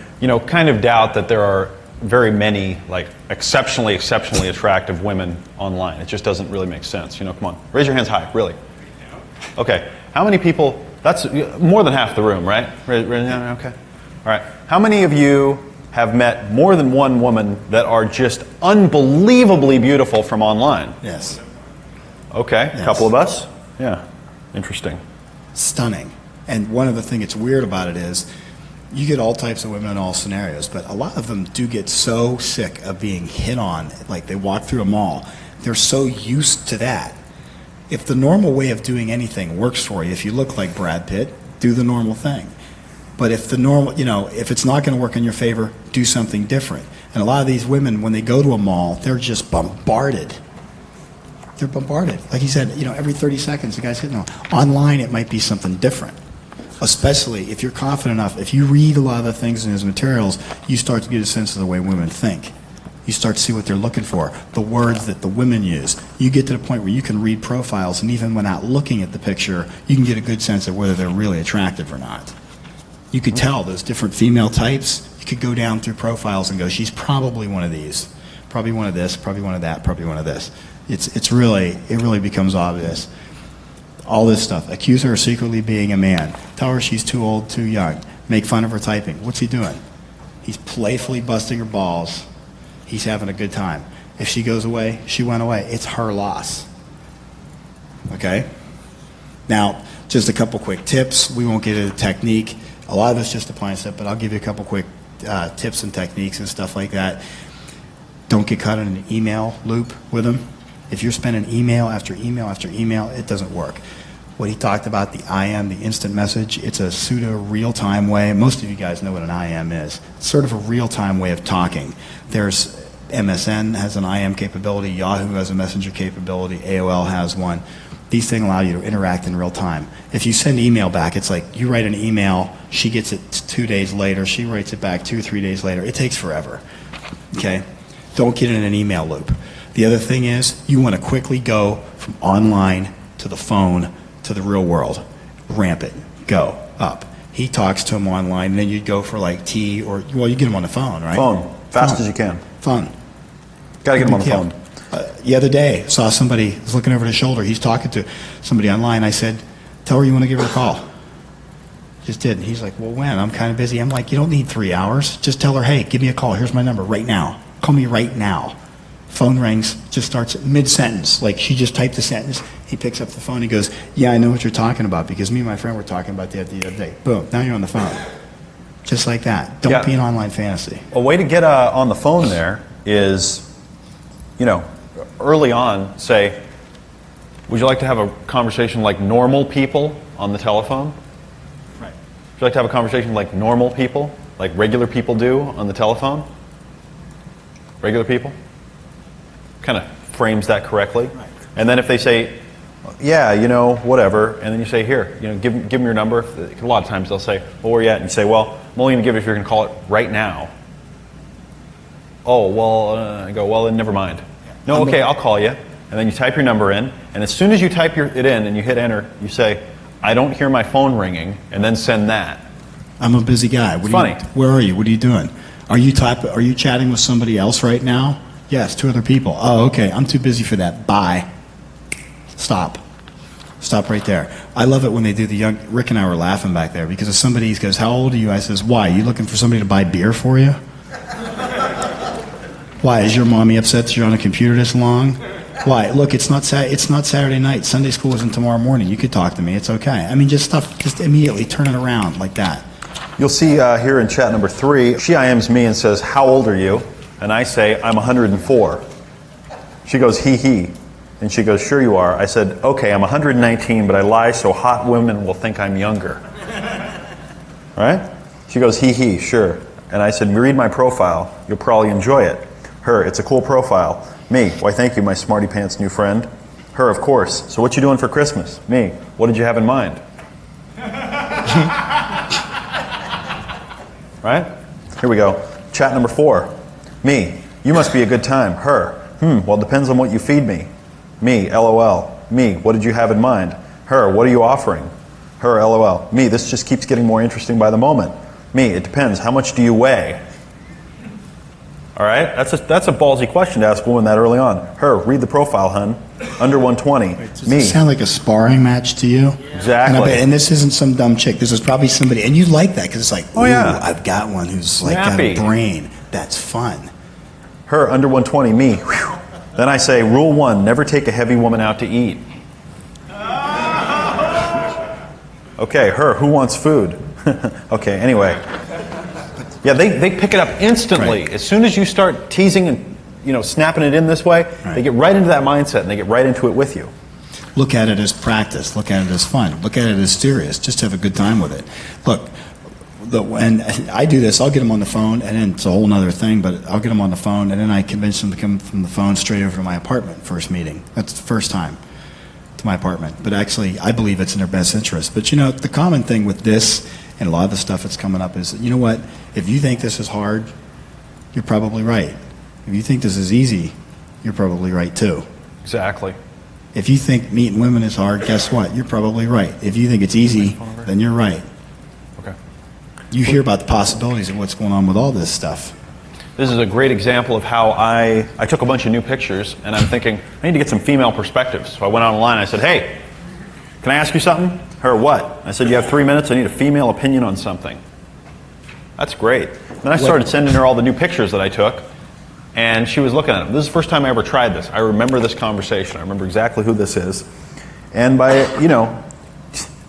Speaker 1: kind of doubt that there are very many, exceptionally attractive women online? It just doesn't really make sense. Come on. Raise your hands high, really. Okay. How many people, that's more than half the room, right? Okay. All right. How many of you have met more than one woman that are just unbelievably beautiful from online?
Speaker 17: Yes.
Speaker 1: Okay, a couple of us? Yeah, interesting.
Speaker 17: Stunning. And one of the things that's weird about it is you get all types of women in all scenarios, but a lot of them do get so sick of being hit on, like they walk through a mall. They're so used to that. If the normal way of doing anything works for you, if you look like Brad Pitt, do the normal thing. But if the normal, if it's not going to work in your favor, do something different. And a lot of these women, when they go to a mall, they're just bombarded. they're bombarded. Like he said, every 30 seconds the guy's hitting them. Online, it might be something different. Especially if you're confident enough, if you read a lot of the things in his materials, you start to get a sense of the way women think. You start to see what they're looking for, the words that the women use. You get to the point where you can read profiles, and even without looking at the picture, you can get a good sense of whether they're really attractive or not. You could tell those different female types. You could go down through profiles and go, she's probably one of these, probably one of this, probably one of that, probably one of this. It really becomes obvious. All this stuff. Accuse her of secretly being a man. Tell her she's too old, too young. Make fun of her typing. What's he doing? He's playfully busting her balls. He's having a good time. If she goes away, she went away. It's her loss. Okay? Now, just a couple quick tips. We won't get into the technique. A lot of it's just applying stuff, but I'll give you a couple quick tips and techniques and stuff like that. Don't get caught in an email loop with them. If you're spending email after email after email, it doesn't work. What he talked about, the IM, the instant message, it's a pseudo real-time way. Most of you guys know what an IM is. It's sort of a real-time way of talking. There's MSN has an IM capability, Yahoo has a messenger capability, AOL has one. These things allow you to interact in real time. If you send email back, it's like you write an email, she gets it 2 days later, she writes it back 2 or 3 days later. It takes forever. Okay? Don't get in an email loop. The other thing is, you want to quickly go from online to the phone to the real world. Ramp it. Go. Up. He talks to him online, and then you'd go for like tea or, well, you get him on the phone, right?
Speaker 1: Phone. Fast as you can.
Speaker 17: Phone.
Speaker 1: Got to get him on the phone.
Speaker 17: The other day, saw somebody was looking over his shoulder. He's talking to somebody online. I said, tell her you want to give her a call. Just did. And he's like, well, when? I'm kind of busy. I'm like, you don't need 3 hours. Just tell her, hey, give me a call. Here's my number right now. Call me right now. Phone rings, just starts mid-sentence. Like she just typed the sentence. He picks up the phone. He goes, yeah, I know what you're talking about because me and my friend were talking about that the other day. Boom. Now you're on the phone. Just like that. Don't be an online fantasy.
Speaker 1: A way to get on the phone there is, early on, say, would you like to have a conversation like normal people on the telephone?
Speaker 17: Right.
Speaker 1: Would you like to have a conversation like normal people, like regular people do on the telephone? Regular people? Kind of frames that correctly. Right. And then if they say, yeah, whatever, and then you say, here, give them your number. A lot of times they'll say, well, where are you at? And you say, well, I'm only going to give it if you're going to call it right now. Oh, well, I go, well, then never mind. No, okay, I'll call you. And then you type your number in, and as soon as you type it in and you hit enter, you say, I don't hear my phone ringing, and then send that.
Speaker 17: I'm a busy guy. Where are you? What are you doing? Are you chatting with somebody else right now? Yes, 2 other people. Oh, okay, I'm too busy for that. Bye. Stop. Stop right there. I love it when they do Rick and I were laughing back there because if somebody goes, how old are you? I says, why? You looking for somebody to buy beer for you? Why? Is your mommy upset that you're on a computer this long? Why? Look, it's not Saturday night. Sunday school isn't tomorrow morning. You could talk to me. It's okay. I mean, just immediately turn it around like that.
Speaker 1: You'll see here in chat number 3, she IMs me and says, how old are you? And I say, I'm 104. She goes, he. And she goes, sure you are. I said, okay, I'm 119, but I lie so hot women will think I'm younger. All right? She goes, he, sure. And I said, read my profile. You'll probably enjoy it. Her, it's a cool profile. Me, why thank you, my smarty pants new friend. Her, of course. So what you doing for Christmas? Me, what did you have in mind? Right? Here we go. Chat number 4. Me, you must be a good time. Her, well, depends on what you feed me. Me, LOL. Me, what did you have in mind? Her, what are you offering? Her, LOL. Me, this just keeps getting more interesting by the moment. Me, it depends. How much do you weigh? All right? That's a ballsy question to ask a woman that early on. Her, read the profile, hun. Under 120.
Speaker 17: Does it sound like a sparring match to you?
Speaker 1: Exactly.
Speaker 17: And this isn't some dumb chick. This is probably somebody. And you like that because it's like, ooh, I've got one who's like got a brain. That's fun.
Speaker 1: Her, under 120. Me, whew. Then I say, rule 1, never take a heavy woman out to eat. Okay, her, who wants food? Okay, anyway. Yeah, they pick it up instantly. Right. As soon as you start teasing and snapping it in this way, they get right into that mindset and they get right into it with you.
Speaker 17: Look at it as practice. Look at it as fun. Look at it as serious. Just have a good time with it. Look, when I do this, I'll get them on the phone, and then it's a whole nother thing, but I'll get them on the phone, and then I convince them to come from the phone straight over to my apartment, first meeting. That's the first time to my apartment. But actually, I believe it's in their best interest. But the common thing with this and a lot of the stuff that's coming up is, you know what? If you think this is hard, you're probably right. If you think this is easy, you're probably right too.
Speaker 1: Exactly.
Speaker 17: If you think meeting women is hard, guess what? You're probably right. If you think it's easy, then you're right.
Speaker 1: Okay.
Speaker 17: You hear about the possibilities of what's going on with all this stuff.
Speaker 1: This is a great example of how I took a bunch of new pictures, and I'm thinking, I need to get some female perspectives. So I went online and I said, hey, can I ask you something? Her what? I said, you have 3 minutes, I need a female opinion on something. That's great. Then I started sending her all the new pictures that I took, and she was looking at them. This is the first time I ever tried this. I remember this conversation. I remember exactly who this is. And by, a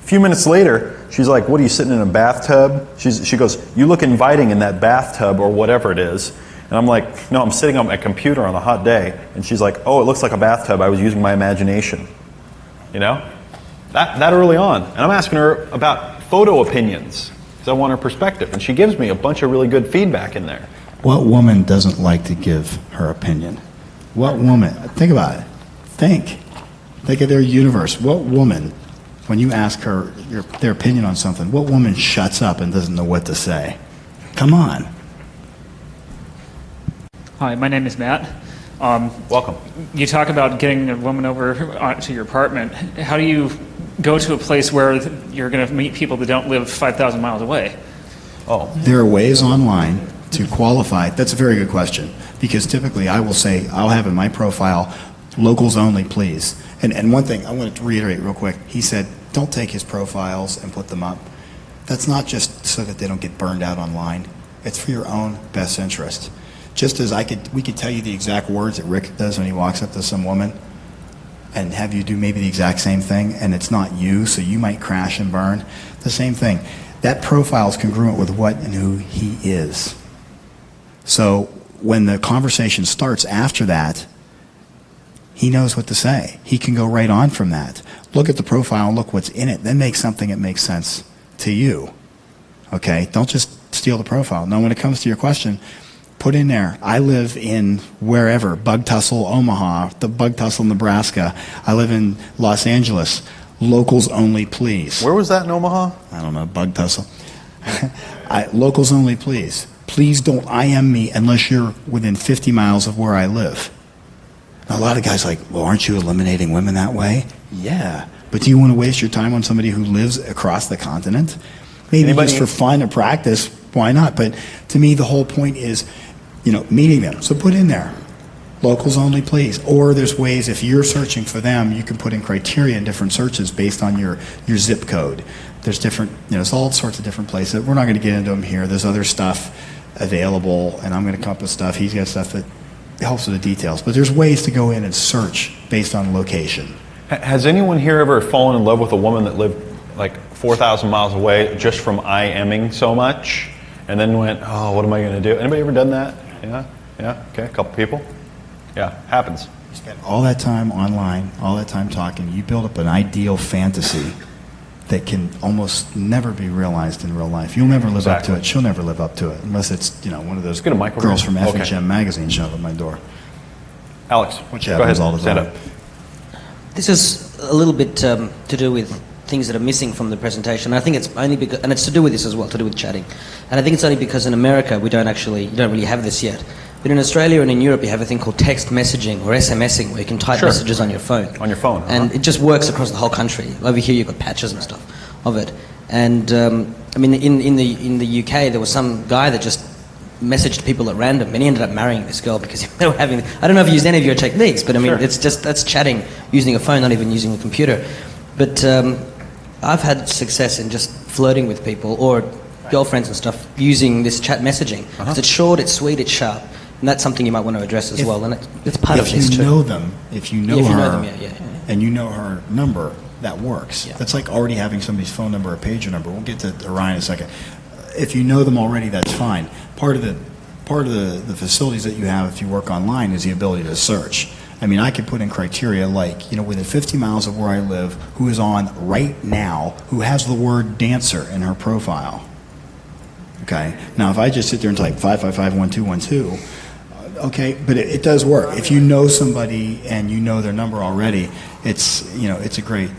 Speaker 1: few minutes later, she's like, what are you, sitting in a bathtub? She goes, you look inviting in that bathtub or whatever it is. And I'm like, no, I'm sitting on my computer on a hot day. And she's like, oh, it looks like a bathtub. I was using my imagination. That early on. And I'm asking her about photo opinions because I want her perspective. And she gives me a bunch of really good feedback in there.
Speaker 17: What woman doesn't like to give her opinion? What woman? Think about it. Think of their universe. What woman, when you ask her their opinion on something, what woman shuts up and doesn't know what to say? Come on.
Speaker 10: Hi, my name is Matt.
Speaker 1: Welcome.
Speaker 10: You talk about getting a woman over to your apartment. How do you go to a place where you're going to meet people that don't live 5,000 miles away?
Speaker 17: There are ways online to qualify. That's a very good question, because typically I will say, I'll have in my profile, locals only, please. And one thing I want to reiterate real quick, he said, don't take his profiles and put them up. That's not just so that they don't get burned out online. It's for your own best interest. Just as we could tell you the exact words that Rick does when he walks up to some woman and have you do maybe the exact same thing, and it's not you, so you might crash and burn. The same thing. That profile is congruent with what and who he is. So when the conversation starts after that, he knows what to say. He can go right on from that. Look at the profile and look what's in it. Then make something that makes sense to you. Okay? Don't just steal the profile. Now, when it comes to your question, put in there, I live in wherever, Bug Tussle, Omaha, the Bug Tussle, Nebraska. I live in Los Angeles. Locals only, please.
Speaker 1: Where was that in Omaha?
Speaker 17: I don't know, Bug Tussle. Locals only, please. Please don't IM me unless you're within 50 miles of where I live. Now, a lot of guys are like, well, aren't you eliminating women that way? Yeah. But do you want to waste your time on somebody who lives across the continent? Maybe just for fun or practice, why not? But to me, the whole point is, meeting them. So put in there, locals only, please. Or there's ways, if you're searching for them, you can put in criteria in different searches based on your zip code. There's different, there's all sorts of different places. We're not going to get into them here. There's other stuff available, and I'm going to come up with stuff. He's got stuff that helps with the details. But there's ways to go in and search based on location.
Speaker 1: Has anyone here ever fallen in love with a woman that lived like 4,000 miles away just from IMing so much, and then went, oh, what am I going to do? Anybody ever done that? Yeah, okay, a couple people. Yeah, happens.
Speaker 17: You spend all that time online, all that time talking. You build up an ideal fantasy that can almost never be realized in real life. You'll never live up to it. She'll never live up to it, unless it's one of those girls from FHM magazine showing at my door.
Speaker 1: Alex,
Speaker 17: which happens all the time.
Speaker 1: Stand up.
Speaker 6: This is a little bit to do with things that are missing from the presentation. I think it's only because, and it's to do with this as well, to do with chatting. And I think it's only because in America you don't really have this yet. But in Australia and in Europe you have a thing called text messaging or SMSing, where you can type messages on your phone.
Speaker 1: On your phone.
Speaker 6: And it just works across the whole country. Over here you've got patches and stuff of it. And I mean, in the UK there was some guy that just messaged people at random, and he ended up marrying this girl because they were having. I don't know if you used any of your techniques, but I mean, that's chatting using a phone, not even using a computer. But I've had success in just flirting with people or girlfriends and stuff using this chat messaging. Because it's short, it's sweet, it's sharp, and that's something you might want to address as well. And it's part of this too.
Speaker 17: If you know them, if you know her,
Speaker 6: yeah.
Speaker 17: and you know her number, that works. Yeah. That's like already having somebody's phone number or pager number. We'll get to Orion in a second. If you know them already, that's fine. Part of the facilities that you have if you work online is the ability to search. I mean, I could put in criteria like, within 50 miles of where I live, who is on right now, who has the word dancer in her profile. Okay. Now, if I just sit there and type 555-1212, okay, but it does work. If you know somebody and you know their number already, it's a great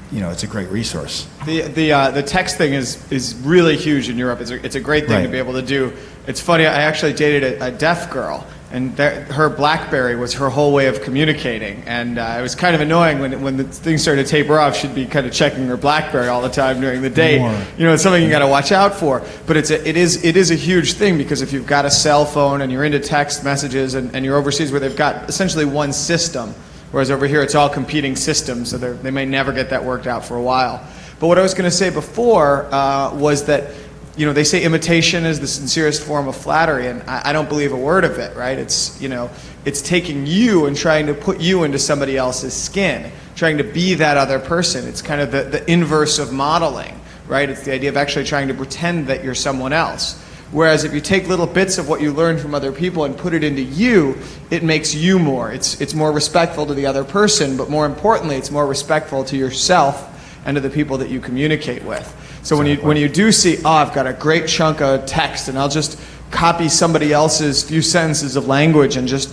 Speaker 17: resource.
Speaker 7: The text thing is really huge in Europe. It's a great thing to be able to do. It's funny. I actually dated a deaf girl, and her BlackBerry was her whole way of communicating. And it was kind of annoying when the thing started to taper off. She'd be kind of checking her BlackBerry all the time during the day. It's something you got to watch out for. But it is a huge thing, because if you've got a cell phone and you're into text messages and you're overseas where they've got essentially one system, whereas over here it's all competing systems, so they may never get that worked out for a while. But what I was going to say before was that, they say imitation is the sincerest form of flattery, and I don't believe a word of it, right? It's taking you and trying to put you into somebody else's skin, trying to be that other person. It's kind of the inverse of modeling, right? It's the idea of actually trying to pretend that you're someone else. Whereas if you take little bits of what you learn from other people and put it into you, it makes you more. It's more respectful to the other person, but more importantly, it's more respectful to yourself and to the people that you communicate with. So when you do see, I've got a great chunk of text, and I'll just copy somebody else's few sentences of language and just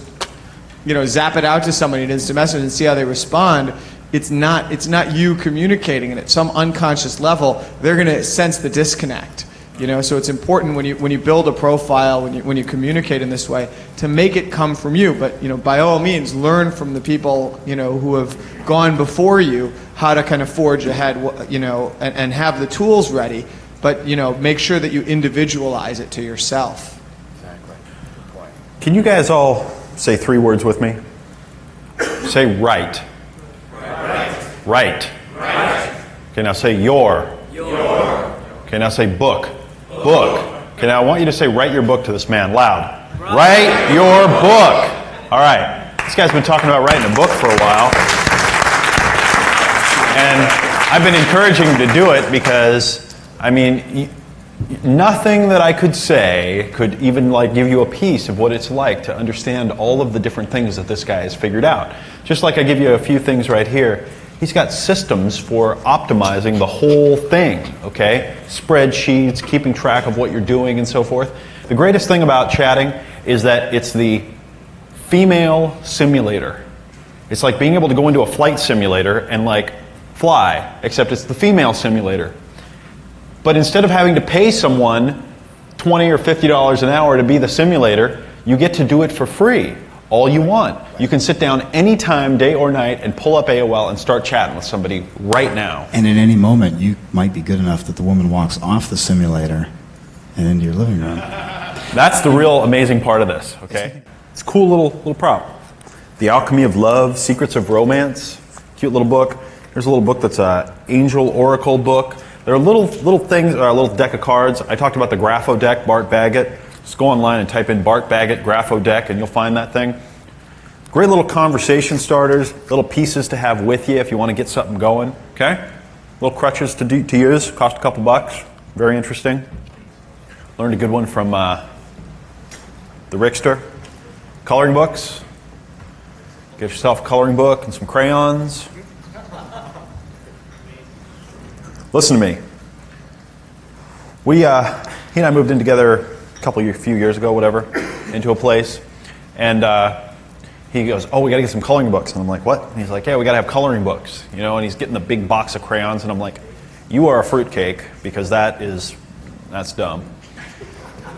Speaker 7: zap it out to somebody in instant message and see how they respond. It's not you communicating, and at some unconscious level, they're going to sense the disconnect. So it's important when you build a profile, when you communicate in this way, to make it come from you. But by all means, learn from the people who have gone before you how to kind of forge ahead, and have the tools ready. But make sure that you individualize it to yourself.
Speaker 1: Exactly. Good point. Can you guys all say 3 words with me? Say right. Right. Okay, now say your. Okay, now say book. Book. Okay, now I want you to say write your book to this man loud. Write your book. All right. This guy's been talking about writing a book for a while. And I've been encouraging him to do it because, nothing that I could say could even give you a piece of what it's like to understand all of the different things that this guy has figured out. Just like I give you a few things right here. He's got systems for optimizing the whole thing, okay? Spreadsheets, keeping track of what you're doing and so forth. The greatest thing about chatting is that it's the female simulator. It's like being able to go into a flight simulator and fly, except it's the female simulator. But instead of having to pay someone $20 or $50 an hour to be the simulator, you get to do it for free. All you want. You can sit down anytime, day or night, and pull up AOL and start chatting with somebody right now.
Speaker 17: And at any moment, you might be good enough that the woman walks off the simulator and into your living room.
Speaker 1: That's the real amazing part of this, okay? It's a cool little prop. The Alchemy of Love, Secrets of Romance. Cute little book. There's a little book that's an Angel Oracle book. There are little things, a little deck of cards. I talked about the Grapho deck, Bart Baggett. Just go online and type in Bart Baggett Grapho deck, and you'll find that thing. Great little conversation starters, little pieces to have with you if you want to get something going. Okay? Little crutches to use, cost a couple bucks. Very interesting. Learned a good one from the Rickster. Coloring books. Get yourself a coloring book and some crayons. Listen to me. He and I moved in together a few years ago, whatever, into a place, and he goes, we got to get some coloring books. And I'm like, what? And he's like, yeah, we got to have coloring books, and he's getting the big box of crayons, and I'm like, you are a fruitcake, because that's dumb.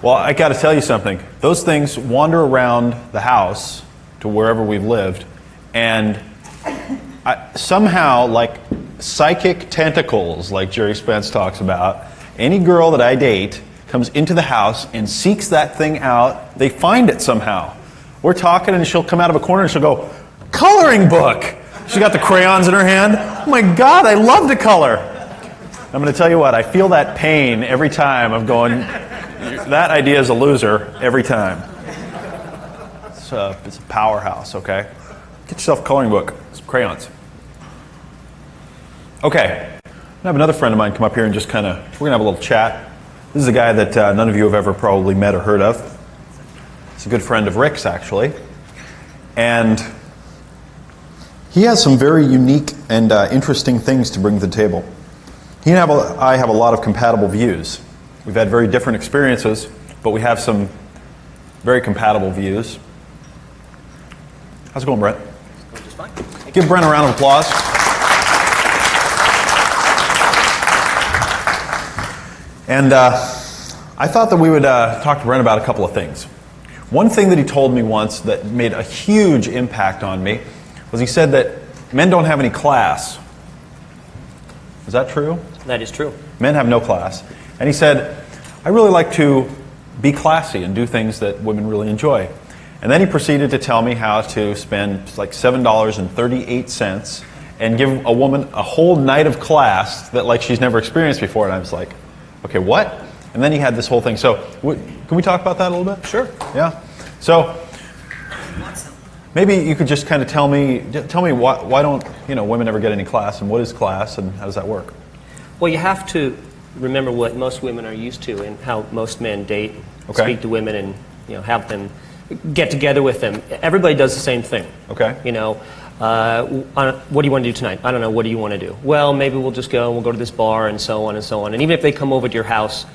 Speaker 1: Well, I got to tell you something. Those things wander around the house to wherever we've lived, and somehow, like psychic tentacles, like Jerry Spence talks about, any girl that I date comes into the house and seeks that thing out. They find it somehow. We're talking and she'll come out of a corner and she'll go, coloring book. She's got the crayons in her hand. Oh my God, I love to color. I'm going to tell you what, I feel that pain every time of going, that idea is a loser every time. It's a powerhouse, okay? Get yourself a coloring book, some crayons. Okay, I have another friend of mine come up here and just we're going to have a little chat. This is a guy that none of you have ever probably met or heard of. He's a good friend of Rick's, actually. And he has some very unique and interesting things to bring to the table. He and I have a lot of compatible views. We've had very different experiences, but we have some very compatible views. How's it going, Brent?
Speaker 13: Just fine.
Speaker 1: Give Brent a round of applause. And I thought that we would talk to Brent about a couple of things. One thing that he told me once that made a huge impact on me was he said that men don't have any class. Is that true?
Speaker 13: That is true.
Speaker 1: Men have no class. And he said, I really like to be classy and do things that women really enjoy. And then he proceeded to tell me how to spend like $7.38 and give a woman a whole night of class that like she's never experienced before. And I was like, okay, what? And then he had this whole thing. So can we talk about that a little bit?
Speaker 13: Sure.
Speaker 1: Yeah. So maybe you could just kind of tell me why don't women ever get any class, and what is class, and how does that work?
Speaker 13: Well, you have to remember what most women are used to and how most men date,
Speaker 1: Okay.
Speaker 13: speak to women, and have them get together with them. Everybody does the same thing.
Speaker 1: Okay.
Speaker 13: What do you want to do tonight? I don't know. What do you want to do? Well, maybe we'll just go and we'll go to this bar and so on and so on. And even if they come over to your house,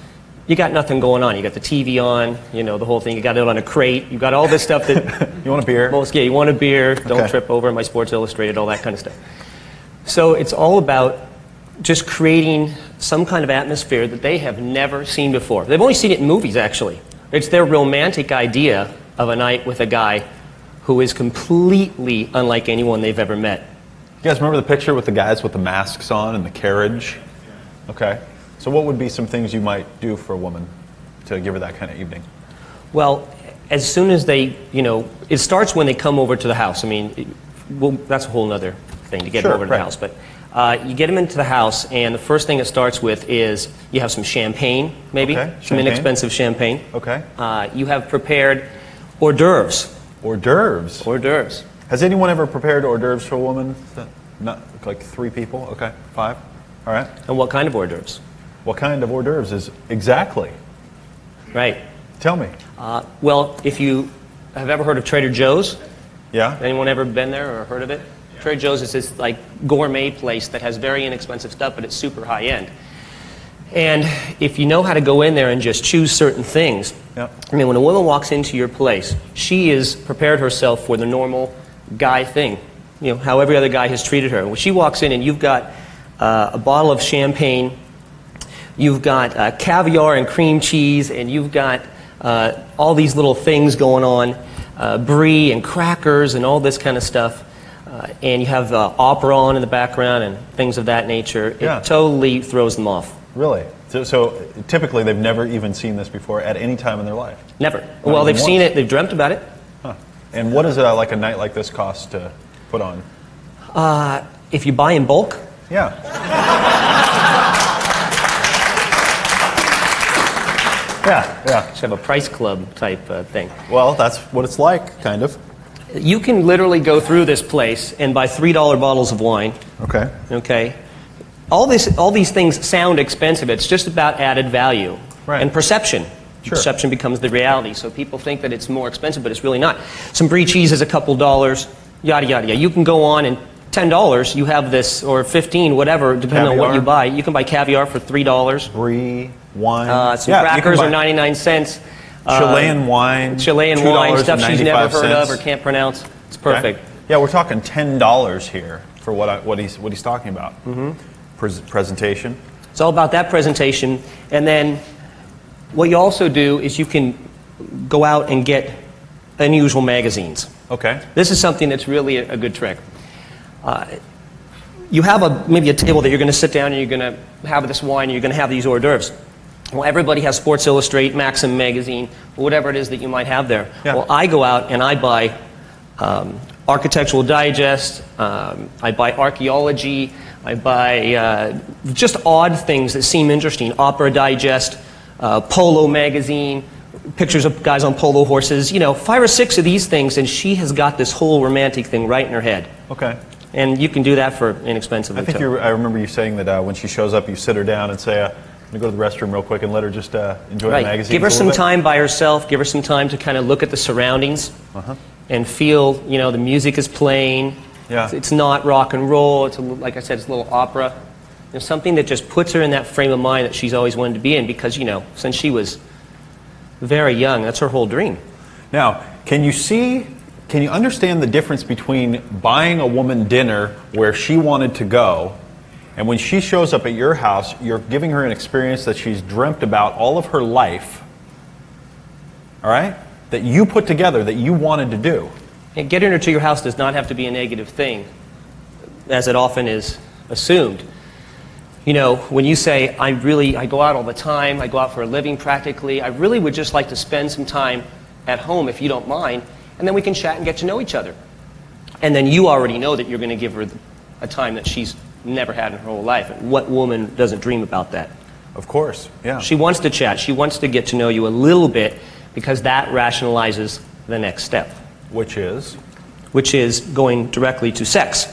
Speaker 13: you got nothing going on. You got the TV on, the whole thing. You got it on a crate. You got all this stuff that
Speaker 1: you want a beer.
Speaker 13: You want a beer. Don't
Speaker 1: Okay.
Speaker 13: trip over my Sports Illustrated. All that kind of stuff. So it's all about just creating some kind of atmosphere that they have never seen before. They've only seen it in movies, actually. It's their romantic idea of a night with a guy who is completely unlike anyone they've ever met.
Speaker 1: You guys remember the picture with the guys with the masks on and the carriage? Okay. So what would be some things you might do for a woman to give her that kind of evening?
Speaker 13: Well, as soon as they, it starts when they come over to the house. I mean, that's a whole other thing to get them
Speaker 1: Sure,
Speaker 13: over to the
Speaker 1: right.
Speaker 13: house. But you get them into the house, and the first thing it starts with is you have some champagne, maybe,
Speaker 1: Okay,
Speaker 13: some
Speaker 1: champagne.
Speaker 13: inexpensive champagne.
Speaker 1: Okay.
Speaker 13: You have prepared hors d'oeuvres.
Speaker 1: Hors d'oeuvres?
Speaker 13: Hors d'oeuvres.
Speaker 1: Has anyone ever prepared hors d'oeuvres for a woman? Not like 3 people? Okay. 5? All right.
Speaker 13: And what kind of hors d'oeuvres?
Speaker 1: What kind of hors d'oeuvres is exactly?
Speaker 13: Right.
Speaker 1: Tell me.
Speaker 13: Well, if you have ever heard of Trader Joe's,
Speaker 1: Yeah?
Speaker 13: anyone ever been there or heard of it? Trader Joe's is this like gourmet place that has very inexpensive stuff, but it's super high end. And if you know how to go in there and just choose certain things,
Speaker 1: Yep.
Speaker 13: I mean, when a woman walks into your place, she is prepared herself for the normal guy thing, how every other guy has treated her. When she walks in and you've got a bottle of champagne, you've got caviar and cream cheese, and you've got all these little things going on, brie and crackers and all this kind of stuff, and you have opera on in the background and things of that nature,
Speaker 1: Yeah.
Speaker 13: it totally throws them off.
Speaker 1: Really? So typically they've never even seen this before at any time in their life?
Speaker 13: Never.
Speaker 1: Not
Speaker 13: Well,
Speaker 1: even
Speaker 13: they've seen
Speaker 1: once?
Speaker 13: it, they've dreamt about it.
Speaker 1: Huh. And what does like a night like this cost to put on?
Speaker 13: If you buy in bulk,
Speaker 1: Yeah. Yeah.
Speaker 13: should have a price club type thing.
Speaker 1: Well, that's what it's like, kind of.
Speaker 13: You can literally go through this place and buy $3 bottles of wine.
Speaker 1: Okay.
Speaker 13: Okay. All these things sound expensive. It's just about added value and perception.
Speaker 1: Sure.
Speaker 13: Perception becomes the reality. So people think that it's more expensive, but it's really not. Some brie cheese is a couple dollars. Yada yada yada. You can go on and $10 you have this, or 15, whatever, depending on what you buy. You can buy caviar for $3.
Speaker 1: Brie, wine.
Speaker 13: Some
Speaker 1: Yeah, you can
Speaker 13: crackers
Speaker 1: buy
Speaker 13: are 99 cents.
Speaker 1: Chilean wine.
Speaker 13: Chilean wine, stuff she's never heard of
Speaker 1: $2.95.
Speaker 13: or can't pronounce. It's perfect.
Speaker 1: Okay. Yeah, we're talking $10 here for what he's talking about.
Speaker 13: Mm-hmm.
Speaker 1: Presentation.
Speaker 13: It's all about that presentation. And then what you also do is you can go out and get unusual magazines.
Speaker 1: Okay.
Speaker 13: This is something that's really a good trick. You have maybe a table that you're going to sit down and you're going to have this wine and you're going to have these hors d'oeuvres. Well, everybody has Sports Illustrated, Maxim magazine, whatever it is that you might have there.
Speaker 1: Yeah.
Speaker 13: Well, I go out and I buy Architectural Digest, I buy Archaeology, I buy just odd things that seem interesting. Opera Digest, Polo magazine, pictures of guys on polo horses. 5 or 6 of these things, and she has got this whole romantic thing right in her head.
Speaker 1: Okay.
Speaker 13: And you can do that for inexpensively.
Speaker 1: I think
Speaker 13: too.
Speaker 1: I remember you saying that when she shows up, you sit her down and say, I'm going to go to the restroom real quick and let her just enjoy the magazine.
Speaker 13: Give her
Speaker 1: a
Speaker 13: some
Speaker 1: little bit.
Speaker 13: time by herself. Give her some time to kind of look at the surroundings and feel, the music is playing.
Speaker 1: Yeah.
Speaker 13: It's not rock and roll. It's like I said, it's a little opera. Something that just puts her in that frame of mind that she's always wanted to be in, because since she was Very young. That's her whole dream.
Speaker 1: Now, can you understand the difference between buying a woman dinner where she wanted to go, and when she shows up at your house, you're giving her an experience that she's dreamt about all of her life, all right, that you put together, that you wanted to do?
Speaker 13: And getting her to your house does not have to be a negative thing, as it often is assumed. You know, when you say, I go out all the time, I go out for a living practically, I really would just like to spend some time at home if you don't mind, and then we can chat and get to know each other. And then you already know that you're going to give her a time that she's never had in her whole life. And what woman doesn't dream about that?
Speaker 1: Of course, yeah.
Speaker 13: She wants to chat. She wants to get to know you a little bit because that rationalizes the next step.
Speaker 1: Which is?
Speaker 13: Which is going directly to sex.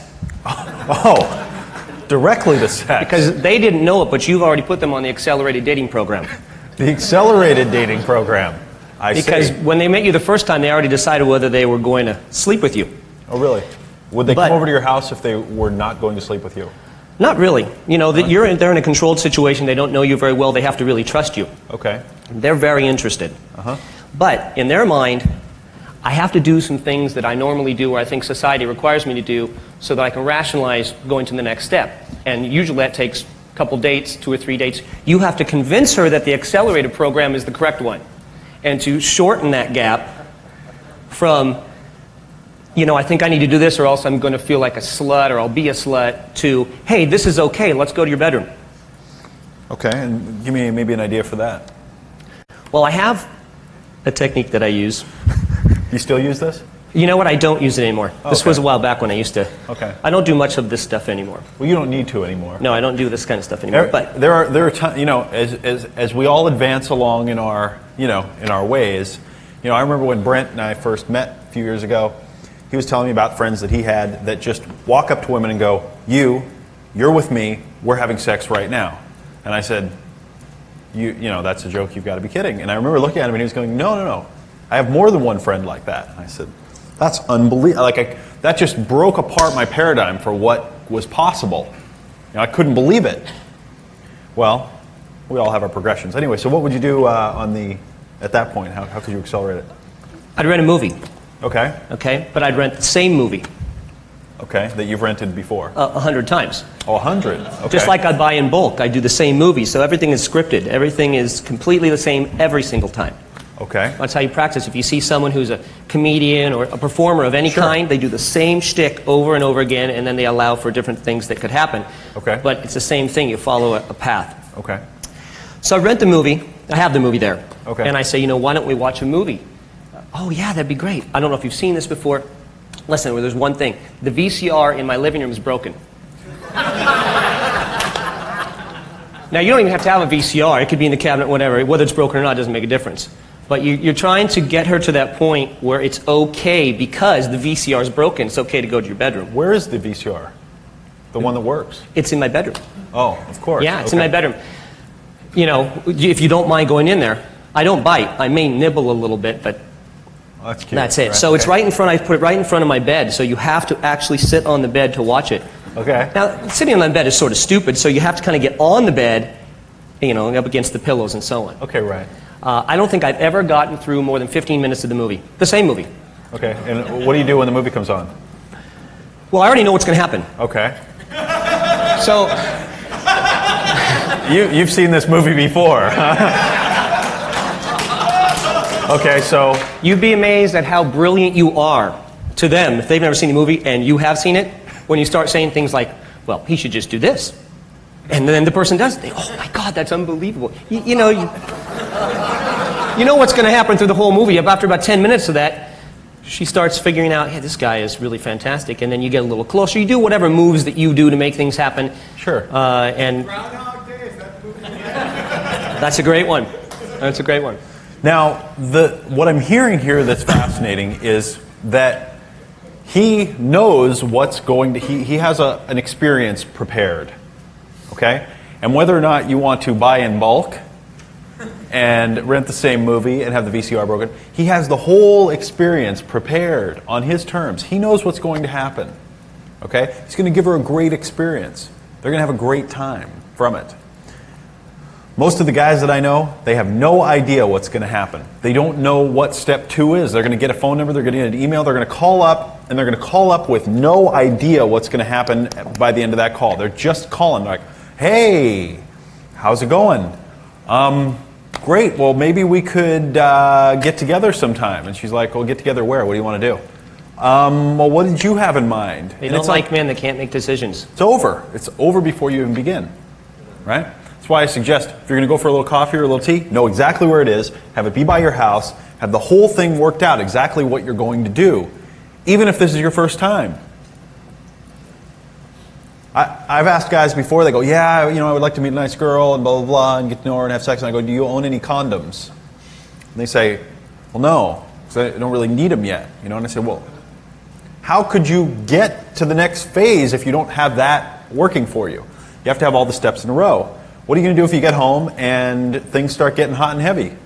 Speaker 1: Oh, directly to sex.
Speaker 13: Because they didn't know it, but you've already put them on the accelerated dating program.
Speaker 1: The accelerated dating program.
Speaker 13: Because when they met you the first time, they already decided whether they were going to sleep with you.
Speaker 1: Oh, really? Would they come over to your house if they were not going to sleep with you?
Speaker 13: Not really. You know, they're in a controlled situation. They don't know you very well. They have to really trust you.
Speaker 1: Okay.
Speaker 13: They're very interested.
Speaker 1: Uh-huh.
Speaker 13: But in their mind, I have to do some things that I normally do or I think society requires me to do so that I can rationalize going to the next step. And usually that takes a couple dates, 2 or 3 dates. You have to convince her that the accelerated program is the correct one. And to shorten that gap from, you know, I think I need to do this or else I'm going to feel like a slut or I'll be a slut, to, hey, this is okay, let's go to your bedroom.
Speaker 1: Okay, and give me maybe an idea for that.
Speaker 13: Well, I have a technique that I use.
Speaker 1: You still use this?
Speaker 13: You know what? I don't use it anymore.
Speaker 1: Okay.
Speaker 13: This was a while back when I used to.
Speaker 1: Okay.
Speaker 13: I don't do much of this stuff anymore.
Speaker 1: Well, you don't need to anymore.
Speaker 13: No, I don't do this kind of stuff anymore. But
Speaker 1: there are times, you know, as we all advance along in our ways, you know, I remember when Brent and I first met a few years ago, he was telling me about friends that he had that just walk up to women and go, you're with me, we're having sex right now. And I said, you know, that's a joke, you've got to be kidding. And I remember looking at him and he was going, no. I have more than one friend like that. And I said, that's unbelievable. That just broke apart my paradigm for what was possible. You know, I couldn't believe it. Well, we all have our progressions. Anyway, so what would you do at that point? How could you accelerate it?
Speaker 13: I'd rent a movie.
Speaker 1: Okay.
Speaker 13: Okay, but I'd rent the same movie.
Speaker 1: Okay, that you've rented before.
Speaker 13: 100 times.
Speaker 1: Oh, 100. Okay.
Speaker 13: Just like I buy in bulk, I do the same movie, so everything is scripted. Everything is completely the same every single time.
Speaker 1: Okay.
Speaker 13: That's how you practice. If you see someone who's a comedian or a performer of any kind, they do the same shtick over and over again, and then they allow for different things that could happen.
Speaker 1: Okay.
Speaker 13: But it's the same thing. You follow a path.
Speaker 1: Okay.
Speaker 13: So I rent the movie. I have the movie there.
Speaker 1: Okay.
Speaker 13: And I say, you know, why don't we watch a movie? Oh, yeah, that'd be great. I don't know if you've seen this before. Listen, there's one thing. The VCR in my living room is broken. Now, you don't even have to have a VCR. It could be in the cabinet, whatever. Whether it's broken or not doesn't make a difference. But you're trying to get her to that point where it's okay because the VCR is broken. It's okay to go to your bedroom.
Speaker 1: Where is the VCR? The one that works?
Speaker 13: It's in my bedroom.
Speaker 1: Oh, of course.
Speaker 13: Yeah, it's in my bedroom. You know, if you don't mind going in there, I don't bite. I may nibble a little bit, but
Speaker 1: that's cute.
Speaker 13: That's it.
Speaker 1: Right.
Speaker 13: So it's right in front. I put it right in front of my bed. So you have to actually sit on the bed to watch it.
Speaker 1: Okay.
Speaker 13: Now, sitting on the bed is sort of stupid. So you have to kind of get on the bed, you know, up against the pillows and so on.
Speaker 1: Okay, right.
Speaker 13: I don't think I've ever gotten through more than 15 minutes of the movie. The same movie.
Speaker 1: Okay. And what do you do when the movie comes on?
Speaker 13: Well, I already know what's going to happen.
Speaker 1: Okay.
Speaker 13: So
Speaker 1: you've seen this movie before. Okay, so
Speaker 13: you'd be amazed at how brilliant you are to them if they've never seen the movie and you have seen it. When you start saying things like, "Well, he should just do this," and then the person does, they, "Oh my God, that's unbelievable!" You know what's going to happen through the whole movie. After about 10 minutes of that, she starts figuring out, "Hey, this guy is really fantastic," and then you get a little closer. You do whatever moves that you do to make things happen.
Speaker 1: Sure.
Speaker 13: And that's a great one. That's a great one.
Speaker 1: Now, what I'm hearing here that's fascinating is that he knows what's going to, he has an experience prepared, okay? And whether or not you want to buy in bulk and rent the same movie and have the VCR broken, he has the whole experience prepared on his terms. He knows what's going to happen, okay? He's going to give her a great experience. They're going to have a great time from it. Most of the guys that I know, they have no idea what's going to happen. They don't know what step 2 is. They're going to get a phone number, they're going to get an email, they're going to call up, and they're going to call up with no idea what's going to happen by the end of that call. They're just calling like, hey, how's it going? Great, well, maybe we could get together sometime. And she's like, well, get together where? What do you want to do? Well, what did you have in mind?
Speaker 13: They
Speaker 1: And
Speaker 13: don't
Speaker 1: it's
Speaker 13: like men that can't make decisions.
Speaker 1: It's over. It's over before you even begin, right? That's why I suggest if you're going to go for a little coffee or a little tea, know exactly where it is, have it be by your house, have the whole thing worked out, exactly what you're going to do, even if this is your first time. I've asked guys before, they go, yeah, I would like to meet a nice girl and blah, blah, blah, and get to know her and have sex. And I go, do you own any condoms? And they say, well, no, because I don't really need them yet. And I say, well, how could you get to the next phase if you don't have that working for you? You have to have all the steps in a row. What are you going to do if you get home and things start getting hot and heavy?